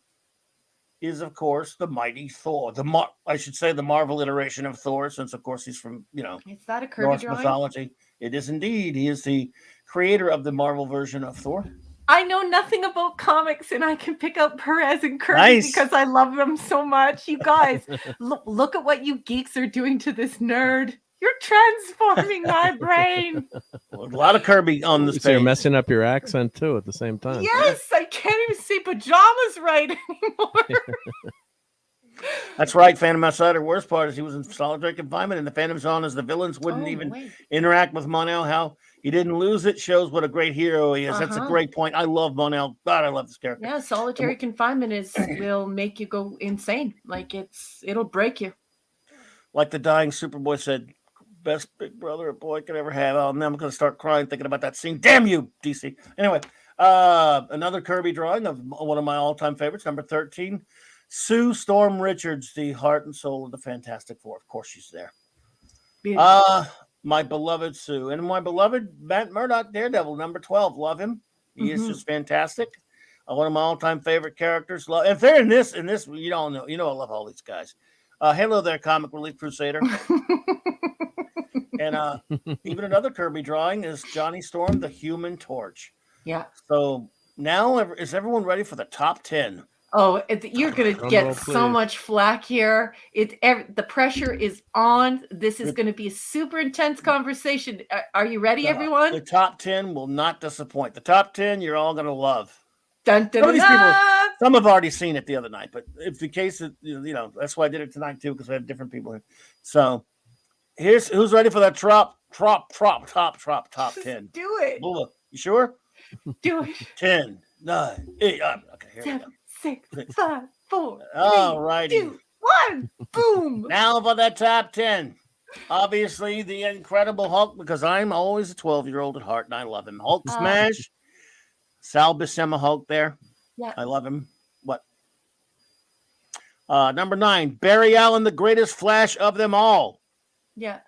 is, of course, the mighty Thor. The Marvel iteration of Thor, since, of course, he's from, Is that a Kirby Norse drawing? mythology. It is indeed. He is the creator of the Marvel version of Thor. I know nothing about comics, and I can pick up Perez and Kirby Nice. because I love them so much. You guys, look at what you geeks are doing to this nerd. You're transforming my brain. A lot of Kirby on this So you're page. messing up your accent too at the same time. Yes, I can't even say pajamas right anymore. That's right, Phantom Outsider. Worst part is he was in solitary confinement in the Phantom Zone as the villains wouldn't even interact with Mon-El. How he didn't lose it shows what a great hero he is. That's a great point. I love Mon-El. God, I love this character. Yeah, solitary confinement will make you go insane. Like it'll break you. Like the dying Superboy said, best big brother a boy could ever have. Oh, now I'm going to start crying thinking about that scene. Damn you, DC. Anyway, another Kirby drawing of one of my all-time favorites, number 13. Sue Storm Richards, the heart and soul of the Fantastic Four. Of course she's there. My beloved Sue. And my beloved Matt Murdock, Daredevil, number 12. Love him. He is just fantastic. One of my all-time favorite characters. If they're in this, you don't know. I love all these guys. Hello there, Comic Relief Crusader. And even another Kirby drawing is Johnny Storm, the Human Torch. Yeah. So now, is everyone ready for the top 10? Oh, you're going to get so much flack here. The pressure is on. This is going to be a super intense conversation. Are you ready, everyone? The top 10 will not disappoint. The top 10 you're all going to love. Dun, dun, Some of these dun, people, dun. some have already seen it the other night, but if the case that that's why I did it tonight too, because we have different people here. So here's who's ready for that top 10. Do it. Bula, you sure? Do it. 10, 9, 8. Okay, here we go. 7, 6, 5, 4, 3, All righty. 2, 1. Boom. Now for that top 10. Obviously, the Incredible Hulk, because I'm always a 12-year-old at heart, and I love him. Hulk smash. Sal Buscema Hulk there. Yeah. I love him. What? Number 9, Barry Allen, the greatest Flash of them all. Yeah.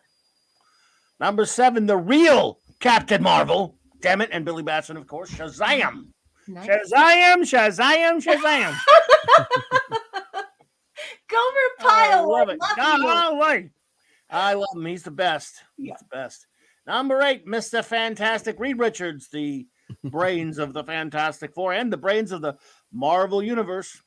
Number 7, the real Captain Marvel. Damn it. And Billy Batson, of course. Shazam. Nice. Shazam. Gomer Pyle. I love it. You. I love him. He's the best. He's the best. Number 8, Mr. Fantastic Reed Richards, the brains of the Fantastic Four and the brains of the Marvel Universe.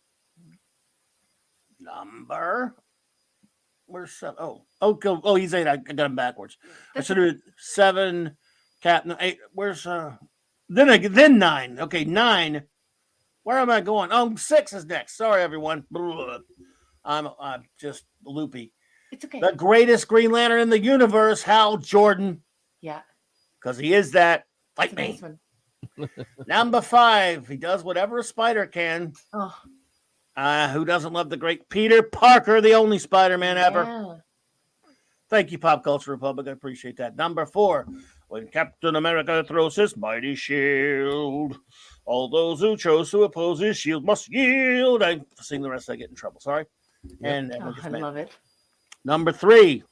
Where's 7? Oh, he's 8. I got him backwards. I should have 7, Captain 8. Where's then 9? Okay, 9. Where am I going? Oh, 6 is next. Sorry, everyone. I'm just loopy. It's okay. The greatest Green Lantern in the universe, Hal Jordan. Yeah. Because he is that. Fight me. Number 5. He does whatever a spider can. Oh. Who doesn't love the great Peter Parker, the only Spider-Man ever? Yeah. Thank you, Pop Culture Republic. I appreciate that. Number 4. When Captain America throws his mighty shield, all those who chose to oppose his shield must yield. I sing the rest, I get in trouble. Sorry. And I love it. Number 3.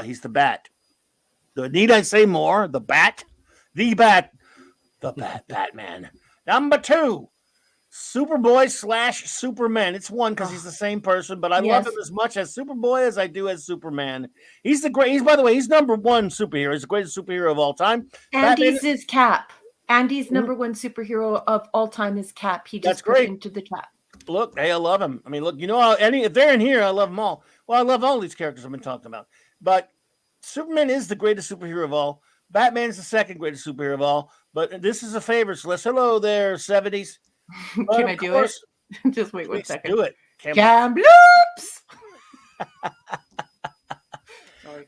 He's the Bat. Need I say more? The Bat. The Batman. Number 2. Superboy / Superman. It's one because he's the same person, but I love him as much as Superboy as I do as Superman. He's by the way, he's number 1 superhero. He's the greatest superhero of all time. Andy's his Cap. Andy's number 1 superhero of all time is Cap. He just put into the trap. Look, hey, I love him. I mean, look, if they're in here, I love them all. Well, I love all these characters I've been talking about. But Superman is the greatest superhero of all. Batman is the second greatest superhero of all. But this is a favorites list. Hello there, 70s. Can I do it? Just wait 1 second. Do it. Cambloops!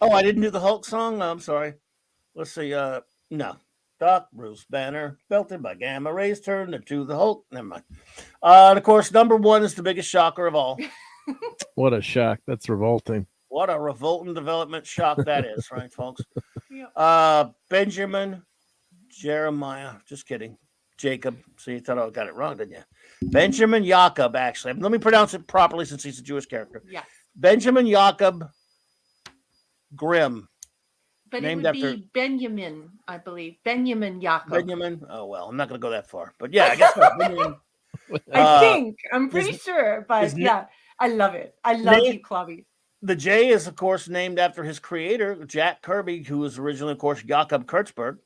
I didn't do the Hulk song? No, I'm sorry. Let's see. No. Doc Bruce Banner, belted by gamma rays, turned into the Hulk. Never mind. And of course, number 1 is the biggest shocker of all. What a shock. That's revolting. What a revolting development shock that is, right, folks? Yep. Benjamin Jeremiah. Just kidding. Jacob. See, you thought I got it wrong, didn't you? Benjamin Jacob, actually. Let me pronounce it properly since he's a Jewish character. Yeah. Benjamin Jacob Grimm. But named it would after be Benjamin, I believe. Benjamin Jacob. Benjamin? Oh, well, I'm not going to go that far. But yeah, I guess so. Benjamin. I'm pretty sure. But yeah, I love it. I love you, Clobby. The J is, of course, named after his creator, Jack Kirby, who was originally, of course, Jakob Kurtzberg.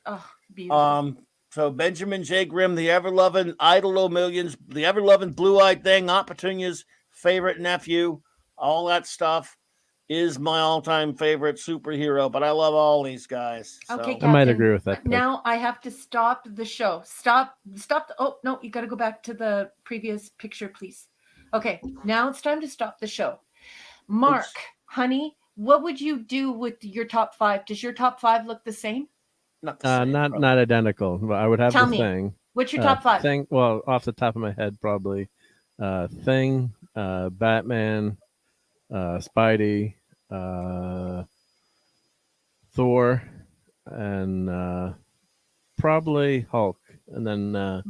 Oh, beautiful. So Benjamin J. Grimm, the ever-loving idol of millions, the ever-loving blue-eyed thing, Aunt Petunia's favorite nephew, all that stuff is my all-time favorite superhero. But I love all these guys. So. Okay, I might agree with that. Now I have to stop the show. Stop. Oh, no, you got to go back to the previous picture, please. Okay, now it's time to stop the show. Mark, honey, what would you do with your top 5? Does your top 5 look the same? Not identical. I would have Tell the me. Thing. What's your top 5? Thing. Well, off the top of my head, probably Thing, Batman, Spidey, Thor, and probably Hulk. And then I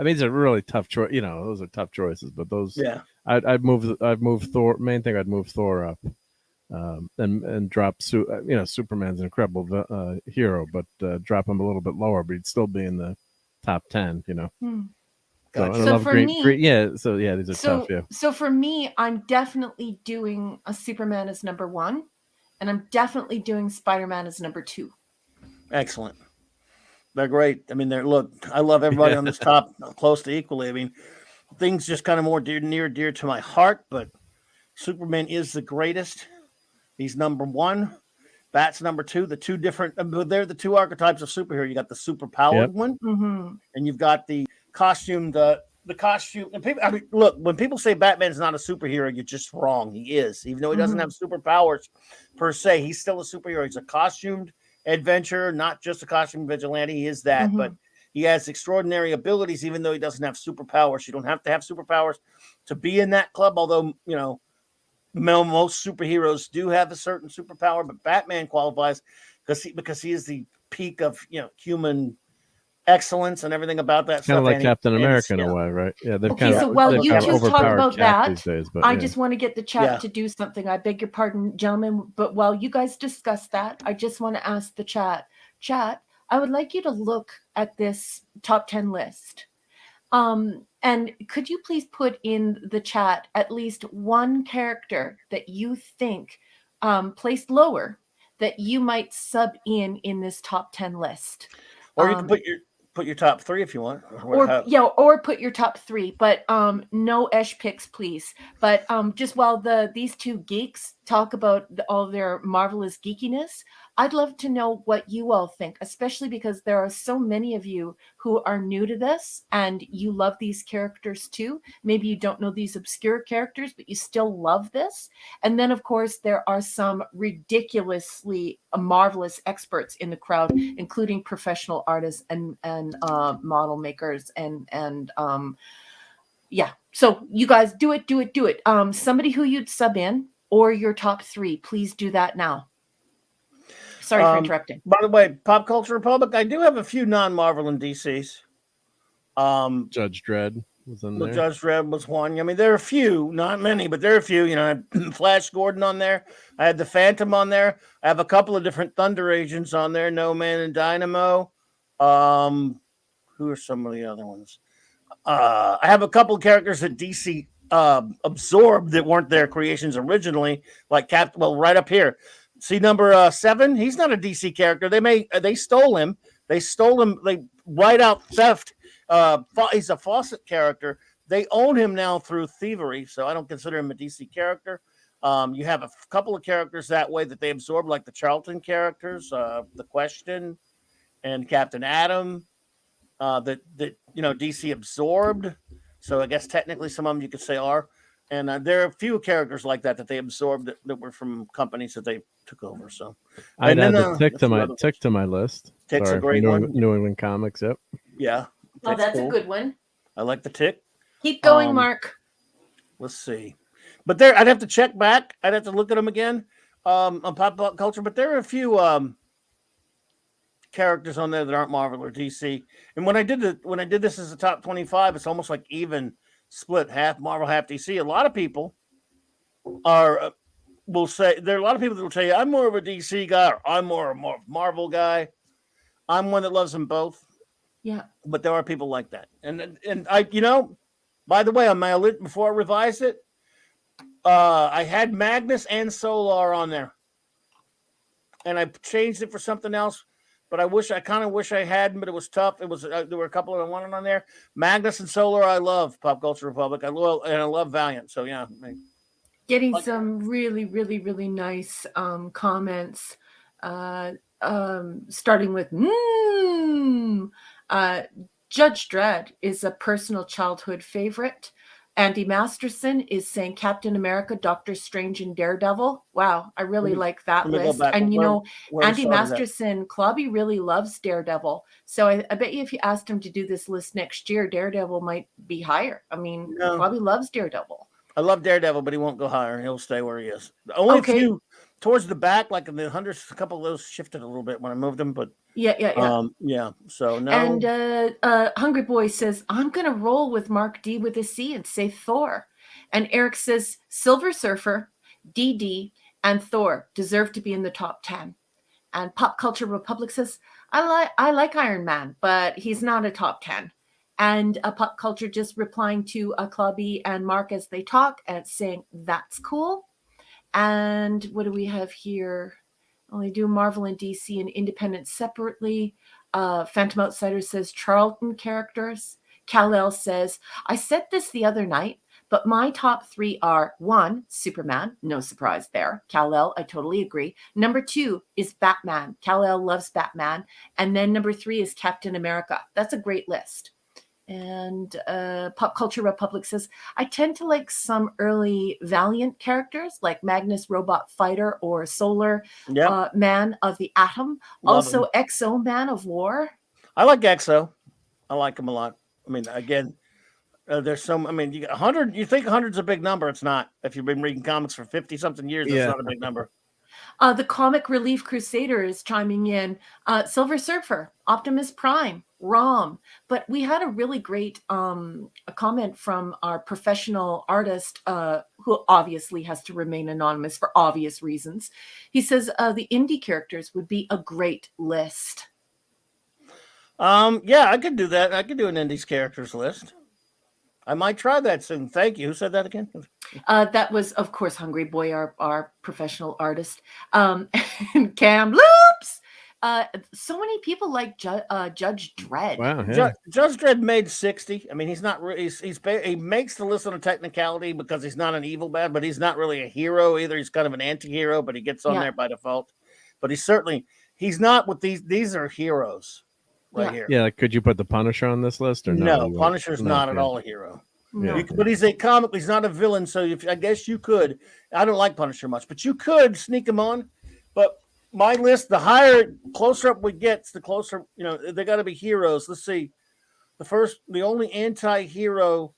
mean, these are really tough choice. Those are tough choices. But those, I'd move Thor. Main thing, I'd move Thor up. And drop Superman's an incredible hero, but drop him a little bit lower, but he'd still be in the top 10. Gotcha. So for me, these are tough. Yeah. So for me, I'm definitely doing a Superman as number 1, and I'm definitely doing Spider-Man as number 2. Excellent. They're great. I mean, I love everybody on this top close to equally. I mean, things just kind of more dear to my heart, but Superman is the greatest. He's number 1. Bat's number 2. The two different, they're the two archetypes of superhero. You got the super powered one, and you've got the costume, the costume. And people, I mean, look, when people say Batman's not a superhero, you're just wrong. He is, even though he doesn't have superpowers per se. He's still a superhero. He's a costumed adventurer, not just a costume vigilante. He is that, but he has extraordinary abilities, even though he doesn't have superpowers. You don't have to have superpowers to be in that club, although, you know, most superheroes do have a certain superpower, but Batman qualifies because he is the peak of, you know, human excellence and everything about that Kind stuff. of like And Captain America in a way, right? Yeah, they've kind so of while they've you kind of two talk overpowered about Cap that, these days, but I just want to get the chat to do something. I beg your pardon, gentlemen, but while you guys discuss that, I just want to ask the chat, I would like you to look at this top 10 list. And could you please put in the chat at least one character that you think placed lower that you might sub in this top 10 list? Or you can put your top 3 if you want. Or put your top 3, but no Esh picks, please. But just while these two geeks talk about all their marvelous geekiness, I'd love to know what you all think, especially because there are so many of you who are new to this and you love these characters too. Maybe you don't know these obscure characters, but you still love this. And then, of course, there are some ridiculously marvelous experts in the crowd, including professional artists and model makers and yeah. So you guys do it. Somebody who you'd sub in or your top 3, please do that now. Sorry for interrupting. By the way, Pop Culture Republic, I do have a few non-Marvel and DCs. Judge Dredd was in there. Judge Dredd was one. I mean, there are a few, not many, but there are a few. You know, I had Flash Gordon on there. I had the Phantom on there. I have a couple of different Thunder agents on there. No Man and Dynamo. Who are some of the other ones? I have a couple of characters that DC absorbed that weren't their creations originally, like well, right up here. See number 7? He's not a DC character. They stole him. They write out theft. He's a Fawcett character. They own him now through thievery, so I don't consider him a DC character. You have a couple of characters that way that they absorb, like the Charlton characters, the Question, and Captain Atom. That you know DC absorbed. So I guess technically some of them you could say are. And there are a few characters like that they absorbed that were from companies that they took over. So I'd add the Tick to my list. Tick's a great one. New England Comics, yep. Yeah. Oh, that's cool. A good one. I like the Tick. Keep going, Mark. Let's see. But I'd have to check back. I'd have to look at them again on Pop Culture. But there are a few characters on there that aren't Marvel or DC. And when I did this as a top 25, it's almost like even split, half Marvel, half DC. A lot of people will say, there are a lot of people that will tell you, I'm more of a DC guy or I'm more of a Marvel guy. I'm one that loves them both. Yeah. But there are people like that. And I, you know, by the way, on my list, before I revised it, I had Magnus and Solar on there. And I changed it for something else. But I kind of wish I hadn't, but it was tough. It was there were a couple that I wanted on there. Magnus and Solar, I love Pop Culture Republic. I love Valiant. So yeah, getting some really, really, really nice comments. Starting with Judge Dredd is a personal childhood favorite. Andy Masterson is saying Captain America, Doctor Strange, and Daredevil. Wow, I really like that list. And you know, Andy Masterson, Clobby really loves Daredevil. So I bet you if you asked him to do this list next year, Daredevil might be higher. I mean, Clobby loves Daredevil. I love Daredevil, but he won't go higher. He'll stay where he is. Only a few towards the back, like in the hundreds, a couple of those shifted a little bit when I moved them, but yeah. So no. And Hungry Boy says, I'm gonna roll with Mark D with a C and say Thor. And Eric says Silver Surfer, DD, and Thor deserve to be in the top 10. And Pop Culture Republic says, I like Iron Man, but he's not a top 10. And Pop Culture just replying to Clubby and Mark as they talk and saying that's cool. And what do we have here? Only do Marvel and DC and Independent separately. Phantom Outsider says Charlton characters. Kal-El says, I said this the other night, But my top 3 are 1, Superman, no surprise there. Kal-El, I totally agree. Number 2 is Batman. Kal-El loves Batman. And then number 3 is Captain America. That's a great list. And Pop Culture Republic says, I tend to like some early Valiant characters like Magnus Robot Fighter or Solar Man of the Atom. Love Also him. Exo Man of War. I like Exo. I like him a lot. I mean, again, there's some. I mean, you got 100. You think 100's a big number? It's not. If you've been reading comics for 50-something years, it's not a big number. The Comic Relief Crusader is chiming in. Silver Surfer, Optimus Prime, Rom. But we had a really great a comment from our professional artist, who obviously has to remain anonymous for obvious reasons. He says the indie characters would be a great list. Yeah, I could do that. I could do an indies characters list. I might try that soon. Thank you. Who said that again? That was, of course, Hungry Boy, our professional artist. And Cam Loops. So many people like Judge Dredd. Wow, yeah. Judge Dredd made 60. I mean, he's not really. He makes the list on a technicality because he's not an evil bad, but he's not really a hero either. He's kind of an anti-hero, but he gets on there by default. But he's not with these. These are heroes. Right here. Yeah, like, could you put the Punisher on this list or no? Punisher's not at all a hero. No. But he's a comic. He's not a villain. So I guess you could. I don't like Punisher much, but you could sneak him on. But my list, the closer up we get, the closer. They got to be heroes. Let's see. The only anti-hero,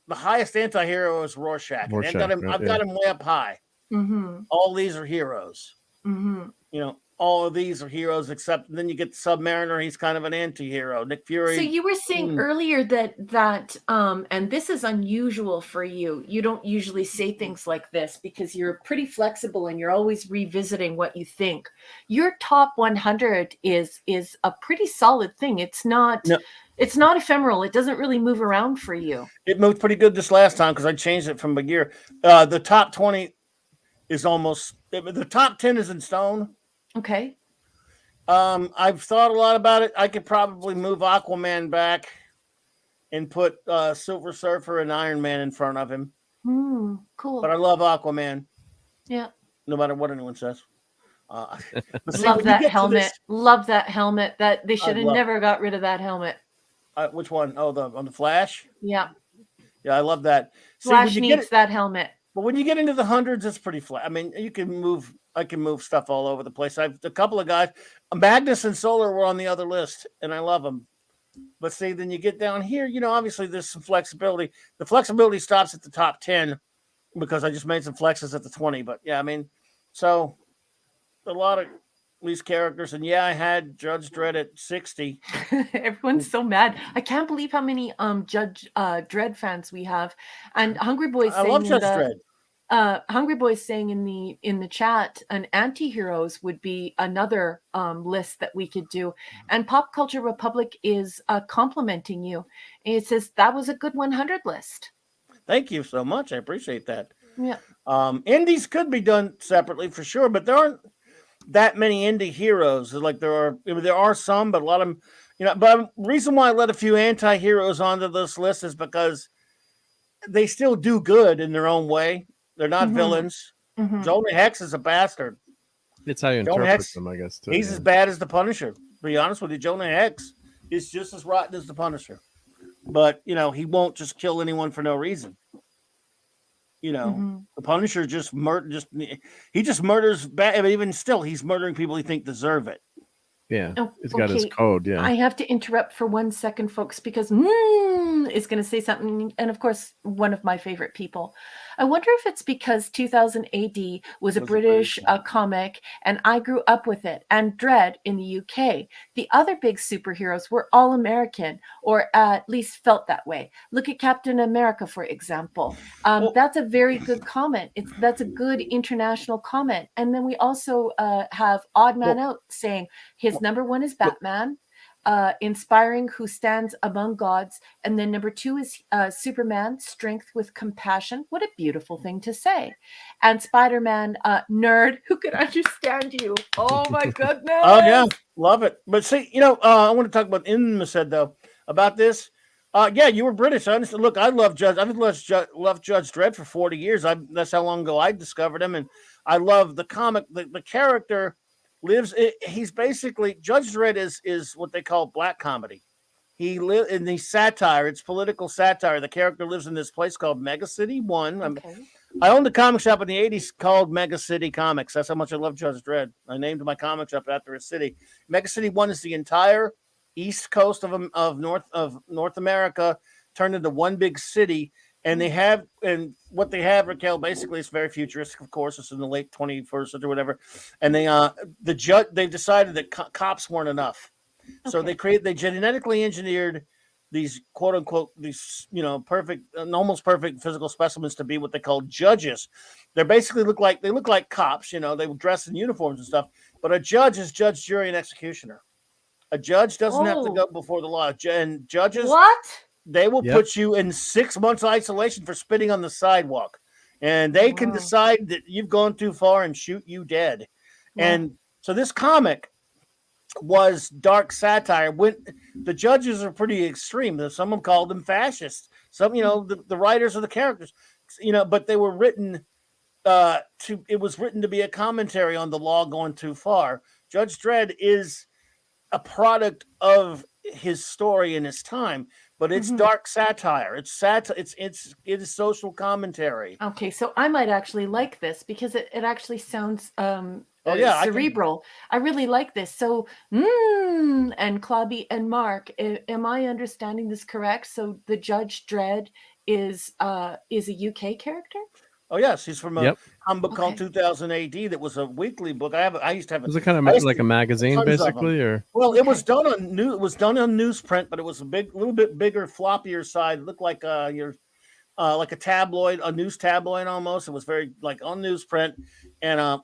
the highest anti-hero is Rorschach. I've got him way up high. Mm-hmm. All these are heroes. Mm-hmm. All of these are heroes, except then you get the Submariner. He's kind of an anti-hero. Nick Fury. So you were saying earlier that and this is unusual for you. You don't usually say things like this because you're pretty flexible and you're always revisiting what you think. Your top 100 is a pretty solid thing. It's not ephemeral. It doesn't really move around for you. It moved pretty good this last time because I changed it from a year. The top 20 is the top 10 is in stone. Okay. I've thought a lot about it. I could probably move Aquaman back and put Silver Surfer and Iron Man in front of him. Cool. But I love Aquaman. Yeah. No matter what anyone says. Love that helmet. Love that helmet. That they should have never got rid of that helmet. Which one? Oh, on the Flash? Yeah. Yeah, I love that. Flash needs that helmet. But when you get into the hundreds, it's pretty flat. I mean, I can move stuff all over the place. I've a couple of guys, Magnus and Solar were on the other list, and I love them. But see, then you get down here, obviously there's some flexibility. The flexibility stops at the top 10 because I just made some flexes at the 20. But yeah, I mean, so a lot of these characters, and yeah, I had Judge Dredd at 60. Everyone's so mad. I can't believe how many Judge Dredd fans we have. And Hungry Boy's saying, I love Judge Dredd. Hungry Boy's saying in the chat, an anti-heroes would be another list that we could do. And Pop Culture Republic is complimenting you. It says that was a good 100 list. Thank you so much. I appreciate that. Yeah. Indies could be done separately for sure, but there aren't that many indie heroes. Like there are some, but a lot of them, but the reason why I let a few anti-heroes onto this list is because they still do good in their own way. They're not villains. Jonah Hex is a bastard. It's how you interpret them, I guess, too. He's as bad as the Punisher. To be honest with you, Jonah Hex is just as rotten as the Punisher. But, he won't just kill anyone for no reason. The Punisher just murders bad, but even still, he's murdering people he think deserve it. Yeah, it's got his code. Yeah, I have to interrupt for 1 second, folks, because is going to say something, and of course, one of my favorite people. I wonder if it's because 2000 AD was a British comic, and I grew up with it, and Dredd in the UK. The other big superheroes were all American, or at least felt that way. Look at Captain America, for example. That's a very good comment. That's a good international comment. And then we also have Odd Man Out saying his number 1 is Batman. Inspiring, who stands among gods, and then number 2 is Superman, strength with compassion. What a beautiful thing to say. And Spider-Man, nerd who could understand you. Oh my goodness. Oh yeah, love it. But see, I want to talk about Inma said though about this. Yeah, you were British. I understand. Look, I love Judge. I've loved Judge Dredd for 40 years. That's how long ago I discovered him, and I love the comic. The character lives. He's basically Judge Dredd is what they call black comedy. He live in the satire. It's political satire. The character lives in this place called Mega City One. Okay. I owned a comic shop in the 80s called Mega City Comics. That's how much I love Judge Dredd. I named my comic shop after a city. Mega City One is the entire east coast of North America turned into one big city. And what they have, Raquel, basically it's very futuristic, of course. It's in the late 21st century, whatever. And they've decided that cops weren't enough. So they genetically engineered these quote unquote perfect, almost perfect physical specimens to be what they call judges. They basically look like cops. They dress in uniforms and stuff. But a judge is judge, jury, and executioner. A judge doesn't have to go before the law. And judges, they will put you in 6 months isolation for spitting on the sidewalk, and they can decide that you've gone too far and shoot you dead. And so this comic was dark satire. When the judges are pretty extreme, some of them called them fascists. Some, the writers of the characters, but they were written it was written to be a commentary on the law going too far. Judge Dredd is a product of his story in his time, but it's dark satire. It's it is social commentary. Okay, so I might actually like this because it actually sounds cerebral. I really like this. So, and Clobby and Mark, am I understanding this correct? So the Judge Dredd is a UK character? Oh yes, he's from a comic book called 2000 AD. That was a weekly book. I used to have. Was it kind of like a magazine, basically, or? Well, it was done on newsprint, but it was little bit bigger, floppier side. It looked like like a tabloid, a news tabloid almost. It was very like on newsprint, and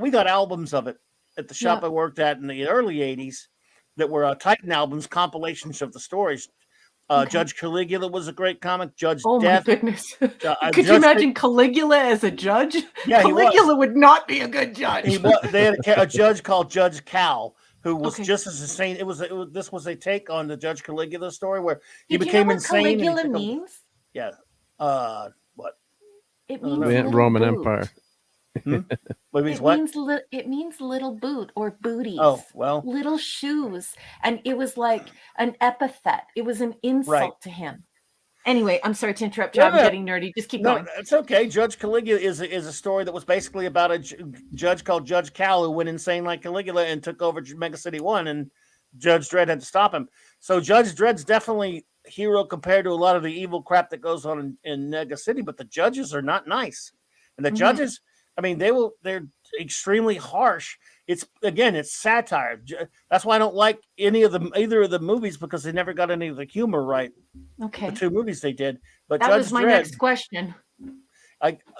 we got albums of it at the shop I worked at in the early '80s that were Titan albums, compilations of the stories. Judge Caligula was a great comic. Judge Death. My goodness. Could you imagine Caligula as a judge? Yeah, Caligula would not be a good judge. They had a judge called Judge Cal, who was just as insane. This was a take on the Judge Caligula story where he became insane. Caligula means? Yeah. What? It means Roman boot. Empire. It means little boot or booties. Oh, well. Little shoes. And it was like an epithet. It was an insult to him. Anyway, I'm sorry to interrupt you. I'm getting nerdy. Just keep going. It's okay. Judge Caligula is a story that was basically about a judge called Judge Cal who went insane like Caligula and took over Mega City 1, and Judge Dredd had to stop him. So Judge Dredd's definitely hero compared to a lot of the evil crap that goes on in Mega City, but the judges are not nice. And the judges, I mean, they're extremely harsh. It's satire. That's why I don't like either of the movies, because they never got any of the humor right. Okay. The two movies they did. But that Judge was my Dredd, next question.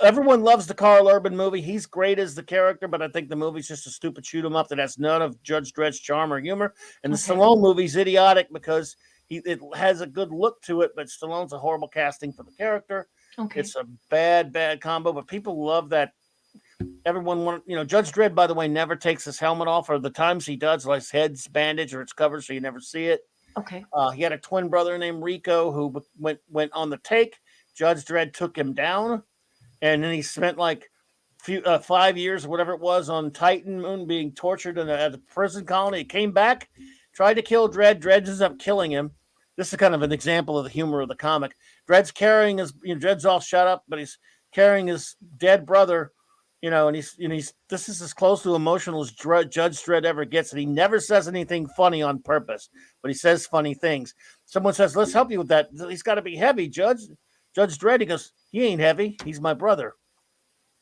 Everyone loves the Carl Urban movie. He's great as the character, but I think the movie's just a stupid shoot 'em up that has none of Judge Dredd's charm or humor. And the Stallone movie's idiotic because it has a good look to it, but Stallone's a horrible casting for the character. Okay. It's a bad combo, but people love that. Everyone Judge Dredd, by the way, never takes his helmet off, or the times he does, like his head's bandaged or it's covered so you never see it. Okay. He had a twin brother named Rico who went on the take. Judge Dredd took him down, and then he spent like 5 years or whatever it was on Titan Moon being tortured at a prison colony. He came back, tried to kill Dredd. Dredd ends up killing him. This is kind of an example of the humor of the comic. Dredd's carrying Dredd's all shut up, but he's carrying his dead brother. And this is as close to emotional as Judge Dredd ever gets, and he never says anything funny on purpose, but he says funny things. Someone says, "Let's help you with that. He's got to be heavy, Judge Dredd." He goes, "He ain't heavy. He's my brother."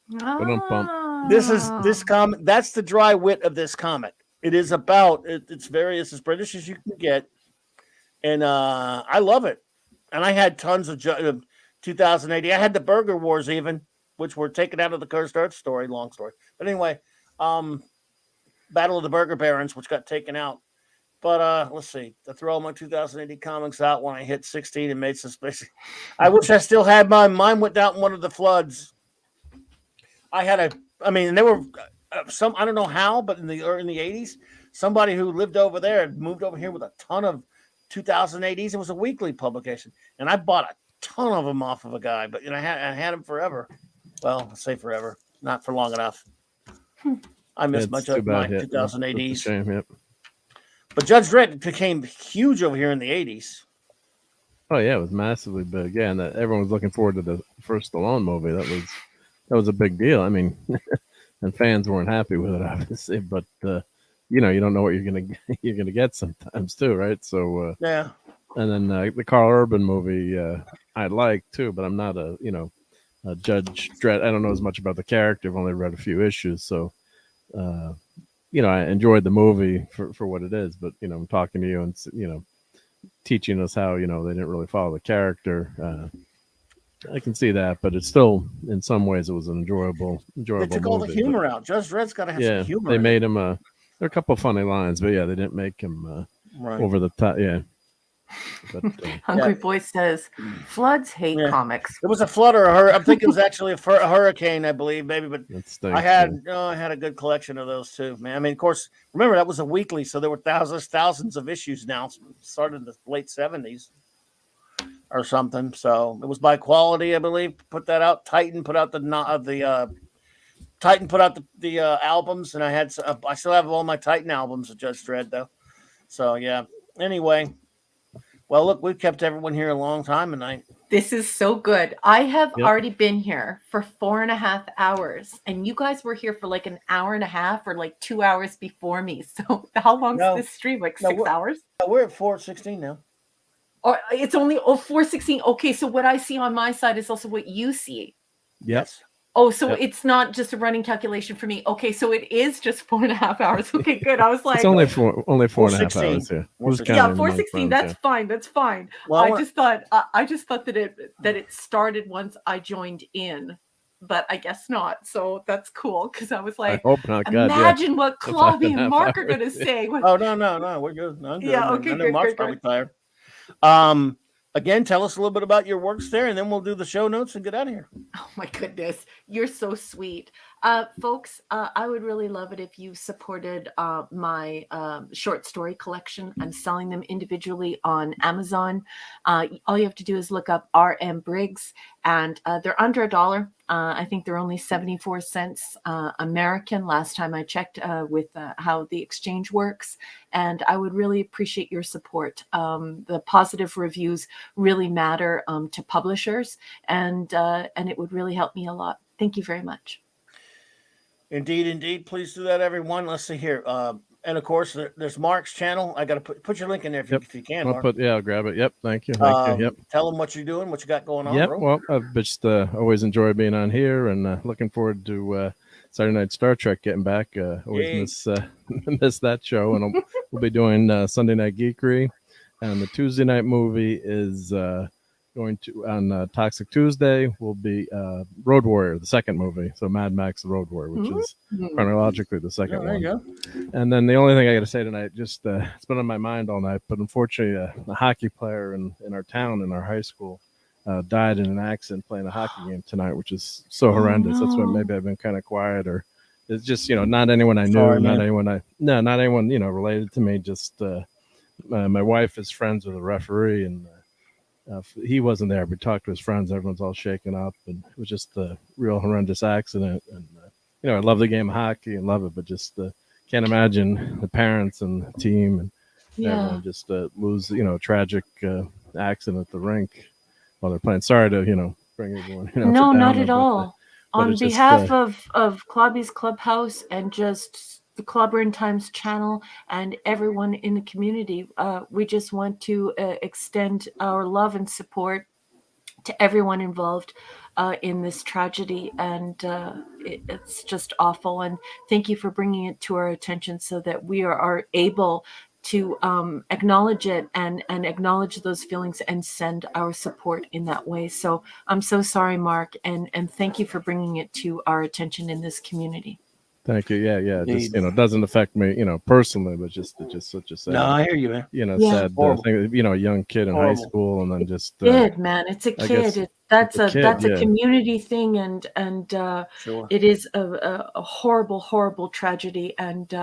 This comic. That's the dry wit of this comic. It is about it's as British as you can get, and I love it. And I had tons of 2080. I had the Burger Wars even, which were taken out of the Cursed Earth story, long story. But anyway, Battle of the Burger Barons, which got taken out. But let's see. I threw all my 2080 comics out when I hit 16 and made some space. I wish I still had mine. Mine went out in one of the floods. They were I don't know how, but in the 80s, somebody who lived over there had moved over here with a ton of 2000 ADs. It was a weekly publication, and I bought a ton of them off of a guy. But I had them forever. Well, I'll say forever, not for long enough. I miss my 2000 ADs. Shame, yep. But Judge Dredd became huge over here in the 80s. Oh yeah, it was massively big. Yeah, and everyone was looking forward to the first Stallone movie. That was a big deal. I mean, and fans weren't happy with it, obviously. But you don't know what you're gonna get sometimes too, right? So yeah. And then the Carl Urban movie I like too, but I'm not a Judge Dredd. I don't know as much about the character. I've only read a few issues, so I enjoyed the movie for what it is. But I'm talking to you and teaching us how they didn't really follow the character. I can see that, but it's still in some ways it was an enjoyable They took movie, all the humor out. Judge Dredd's got to have some humor. They made him there are a couple of funny lines, but they didn't make him over the top. Yeah. But, Hungry Boy says floods hate comics. It was a flood or a hurricane. I'm thinking it was actually a hurricane, I believe, maybe. But I had a good collection of those too, man. I mean, of course, remember that was a weekly, so there were thousands of issues now. Started in the late 70s or something. So it was by quality, I believe. Put that out. Titan put out the albums, and I still have all my Titan albums of Judge Dredd though. So yeah. Anyway. Well, look, we've kept everyone here a long time tonight. This is so good. I have already been here for 4.5 hours, and you guys were here for like an hour and a half or like 2 hours before me. So how long is this stream? Like 6 hours? We're at 4:16 now. Or it's only 4:16. Okay, so what I see on my side is also what you see. Yes. Oh, so it's not just a running calculation for me. Okay, so it is just 4.5 hours. Okay, good. I was like, it's only 4.5 hours here. Yeah, 4:16. That's fine. That's fine. Well, I just thought that it started once I joined in, but I guess not. So that's cool because I was like, I hope not. Imagine what Clobby and Mark are going to say. Oh no, we're good. I'm good. Yeah, okay, I know Mark's probably tired. Again, tell us a little bit about your works there, and then we'll do the show notes and get out of here. Oh, my goodness. You're so sweet. Folks, I would really love it if you supported my short story collection. I'm selling them individually on Amazon. All you have to do is look up R.M. Briggs, and they're under $1. I think they're only 74 cents American last time I checked with how the exchange works. And I would really appreciate your support. The positive reviews really matter to publishers, and it would really help me a lot. Thank you very much. Indeed. Please do that, everyone. Let's see here. And of course, there's Mark's channel. I got to put your link in there if you can. Mark. I'll grab it. Yep. Thank you. Yep. Tell them what you're doing, what you got going on. Yep. Bro. Well, I've just always enjoyed being on here, and looking forward to Saturday Night Star Trek getting back. Always miss that show, and we'll be doing Sunday Night Geekery, and the Tuesday night movie is going to on Toxic Tuesday will be Road Warrior, the second movie. So Mad Max: The Road Warrior, which is chronologically the second one. There you go. And then the only thing I got to say tonight, just it's been on my mind all night, but unfortunately, a hockey player in our town, in our high school, died in an accident playing a hockey game tonight, which is so horrendous. That's why maybe I've been kind of quiet, or it's just not anyone I knew, not anyone related to me. Just my wife is friends with a referee, and he wasn't there. We talked to his friends. Everyone's all shaken up, and it was just a real horrendous accident. And I love the game of hockey and love it, but just can't imagine the parents and the team and everyone just lose tragic accident at the rink while they're playing. Sorry to bring everyone. No, not at all. On behalf of Clobby's Clubhouse and just the CLOBBERIN Times channel and everyone in the community, we just want to extend our love and support to everyone involved in this tragedy. And it's just awful. And thank you for bringing it to our attention so that we are able to acknowledge it and acknowledge those feelings and send our support in that way. So I'm so sorry, Mark, and thank you for bringing it to our attention in this community. Thank you. Yeah. Just it doesn't affect me, personally, but just such a sad. No, I hear you, man. Sad thing. A young kid in high school, and then just man. It's a kid. That's a a kid, that's a yeah. community thing, and Sure. it is a horrible tragedy, and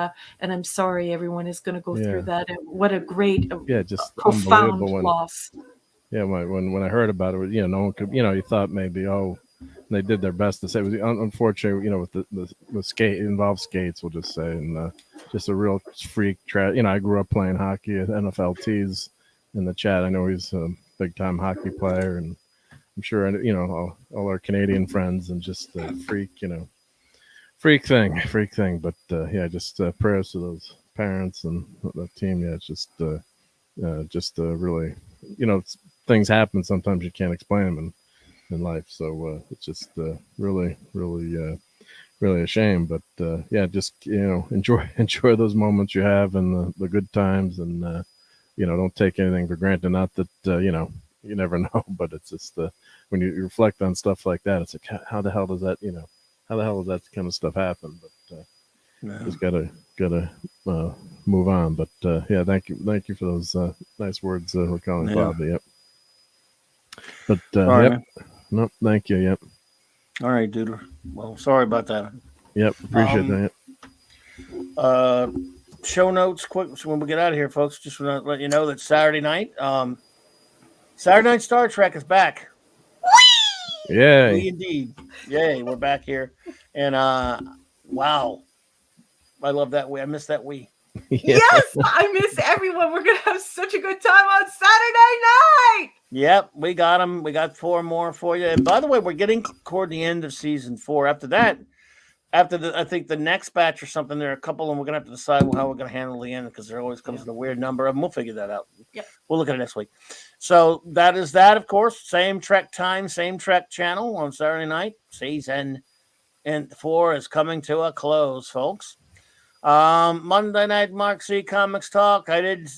I'm sorry everyone is going to go through Yeah. that. And what a great, Yeah, just profound unbelievable when loss. when I heard about it, no one could, you thought maybe, oh, they did their best to say. It was unfortunate, with the skate, it involved skates, we'll just say, and just a real freak. I grew up playing hockey at NFL tees in the chat. I know he's a big time hockey player, and I'm sure all our Canadian friends, and just a freak, freak thing. But yeah, just prayers to those parents and the team. Yeah, it's just really, things happen. Sometimes you can't explain them in life. So it's just really a shame. But yeah, just enjoy those moments you have, and the good times, and don't take anything for granted. Not that you never know, but it's just when you reflect on stuff like that, it's like, how the hell does that how the hell does that kind of stuff happen? But just gotta move on. But yeah, thank you for those nice words, calling Bobby. Yep. But All right, yep. man. Nope. Thank you. Yep. All right, Doodler. Well, sorry about that. Yep. Appreciate that. Show notes quick. So when we get out of here, folks, just want to let you know that Saturday night, Saturday Night Star Trek is back. Yay. We indeed. Yay. We're back here. And wow. I love that we. I miss that we. Yeah. Yes, I miss everyone. We're gonna have such a good time on Saturday night. Yep, we got them. We got 4 more for you. And by the way, we're getting toward the end of season 4. After that, I think the next batch or something, there are a couple, and we're gonna have to decide how we're gonna handle the end, because there always comes in a weird number of them. We'll figure that out. Yep. We'll look at it next week. So that is that, of course. Same Trek time, same Trek channel on Saturday night. Season 4 is coming to a close, folks. Monday night Mark C Comics Talk. I did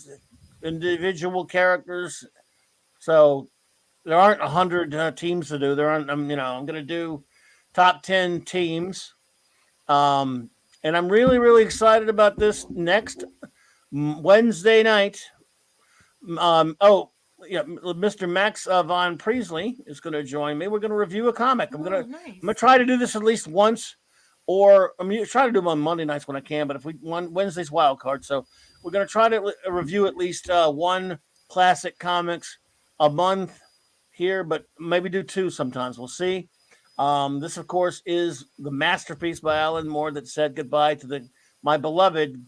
individual characters, so there aren't 100 teams to do. There aren't. I'm going to do top 10 teams, and I'm really excited about this next Wednesday night. Mr. Max Von Priestley is going to join me. We're going to review a comic. I'm going to try to do this at least once. Or try to do them on Monday nights when I can, but if Wednesday's wild card, so we're going to try to review at least one classic comics a month here, but maybe do 2 sometimes. We'll see. This, of course, is the masterpiece by Alan Moore that said goodbye to my beloved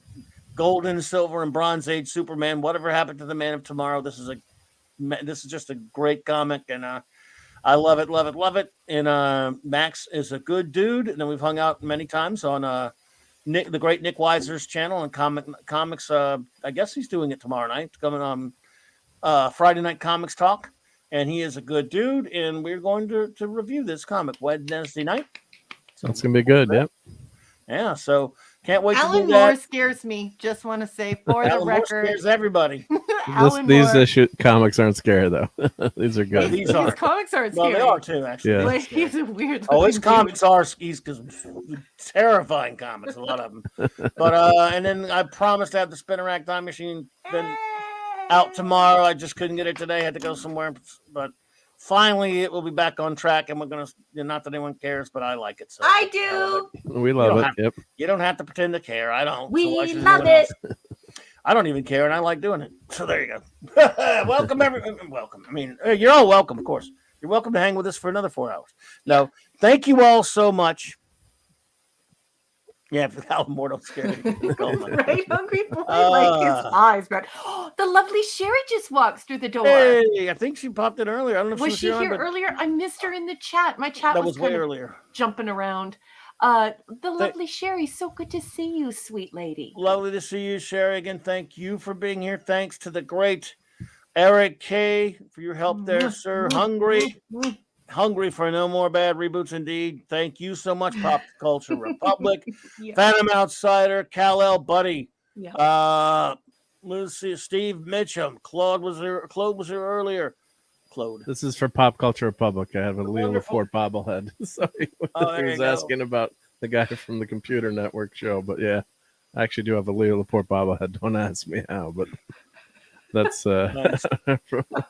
Golden, Silver, and Bronze Age Superman. Whatever happened to the Man of Tomorrow? This is just a great comic, and I love it. And Max is a good dude. And then we've hung out many times on the great Nick Weiser's channel and comics. I guess he's doing it tomorrow night. It's coming on Friday Night Comics Talk. And he is a good dude. And we're going to review this comic Wednesday night. That's going to be good. Yep. Yeah. So can't wait Alan to do that. Moore scares me. Just want to say for the Alan record. Moore scares everybody. These comics aren't scary, though. These are good. These comics aren't scary. Well, they are too, actually. Yeah. Like, he's a weird. His comics are terrifying comics, a lot of them. But and then I promised to have the Spinner Rack Time Machine out tomorrow. I just couldn't get it today. I had to go somewhere, but finally it will be back on track, and we're gonna. Not that anyone cares, but I like it. So I do. We love it. Yep. You don't have to pretend to care. I don't. We love it. I don't even care, and I like doing it. So there you go. Welcome, everyone. Welcome. I mean, you're all welcome, of course. You're welcome to hang with us for another 4 hours. No, thank you all so much. Yeah, Alan Moore don't scare me. Right, hungry boy, like his eyes, but the lovely Sherry just walks through the door. Hey, I think she popped in earlier. I don't know if was she here earlier? I missed her in the chat. My chat was way earlier, jumping around. The lovely Sherry, so good to see you, sweet lady. Lovely to see you, Sherry. Again, thank you for being here. Thanks to the great Eric K for your help there, sir. Hungry for no more bad reboots, indeed. Thank you so much, Pop Culture Republic, Phantom Outsider, Kal-El, Buddy, Lucy, Steve Mitchum, Claude was here earlier. Claude. This is for Pop Culture Republic. I have a Leo Laporte bobblehead. So he was asking about the guy from the Computer Network show, but yeah, I actually do have a Leo Laporte bobblehead. Don't ask me how, but that's from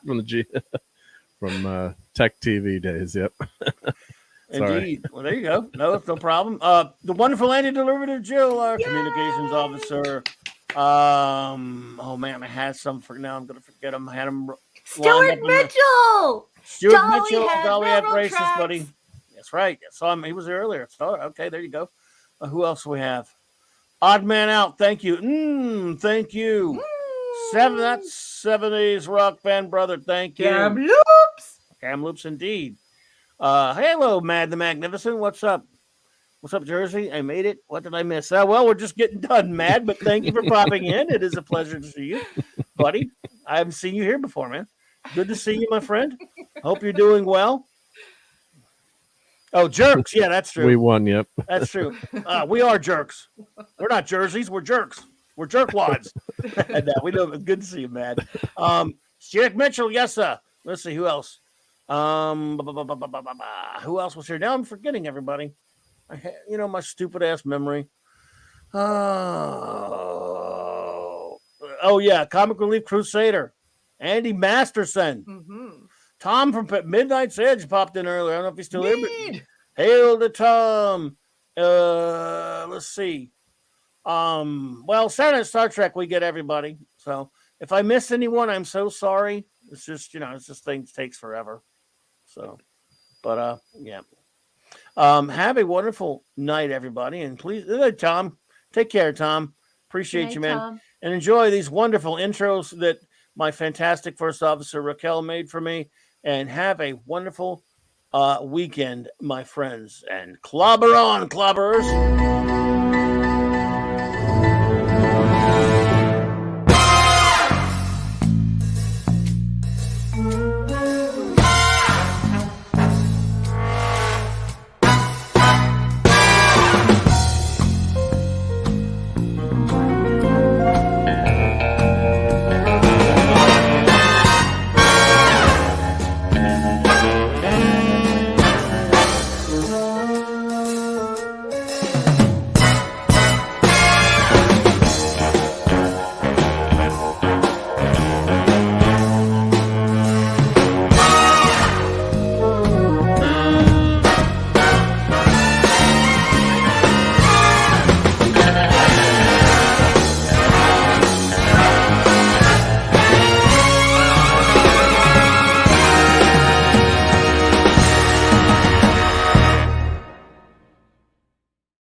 the from Tech TV days. Yep. Sorry. Indeed. Well, there you go. No, it's no problem. The wonderful Andy Deliberative Jill, our communications officer. Oh man, I had some for now. I'm gonna forget them. I had them. Stuart Mitchell. Stuart Dolly Mitchell. had Dolly had railroad braces, tracks. buddy. That's right. I saw him. He was there earlier. Okay, there you go. Who else do we have? Odd Man Out. Thank you. Thank you. That's 70s rock band brother. Thank you. Kamloops indeed. Hello, Mad the Magnificent. What's up? What's up, Jersey? I made it. What did I miss? Well, we're just getting done, Mad, but thank you for popping in. It is a pleasure to see you, buddy. I haven't seen you here before, man. Good to see you, my friend. Hope you're doing well. Oh, jerks. Yeah, that's true. We won. Yep. That's true. We are jerks. We're not jerseys. We're jerks. We're jerkwads. And, we know. Good to see you, Mad. Stuart Mitchell. Yes, sir. Let's see. Who else? Who else was here? Now I'm forgetting everybody. My stupid ass memory. Oh yeah, Comic Relief Crusader, Andy Masterson, Tom from Midnight's Edge popped in earlier. I don't know if he's still here, but hail to Tom. Let's see. Well, Saturday Night Star Trek, we get everybody. So if I missed anyone, I'm so sorry. It's just things takes forever. So, but yeah. Have a wonderful night, everybody, and please, Tom, take care, Tom. Appreciate you, man, Tom. And enjoy these wonderful intros that my fantastic first officer Raquel made for me. And have a wonderful weekend, my friends, and clobber on, clobberers.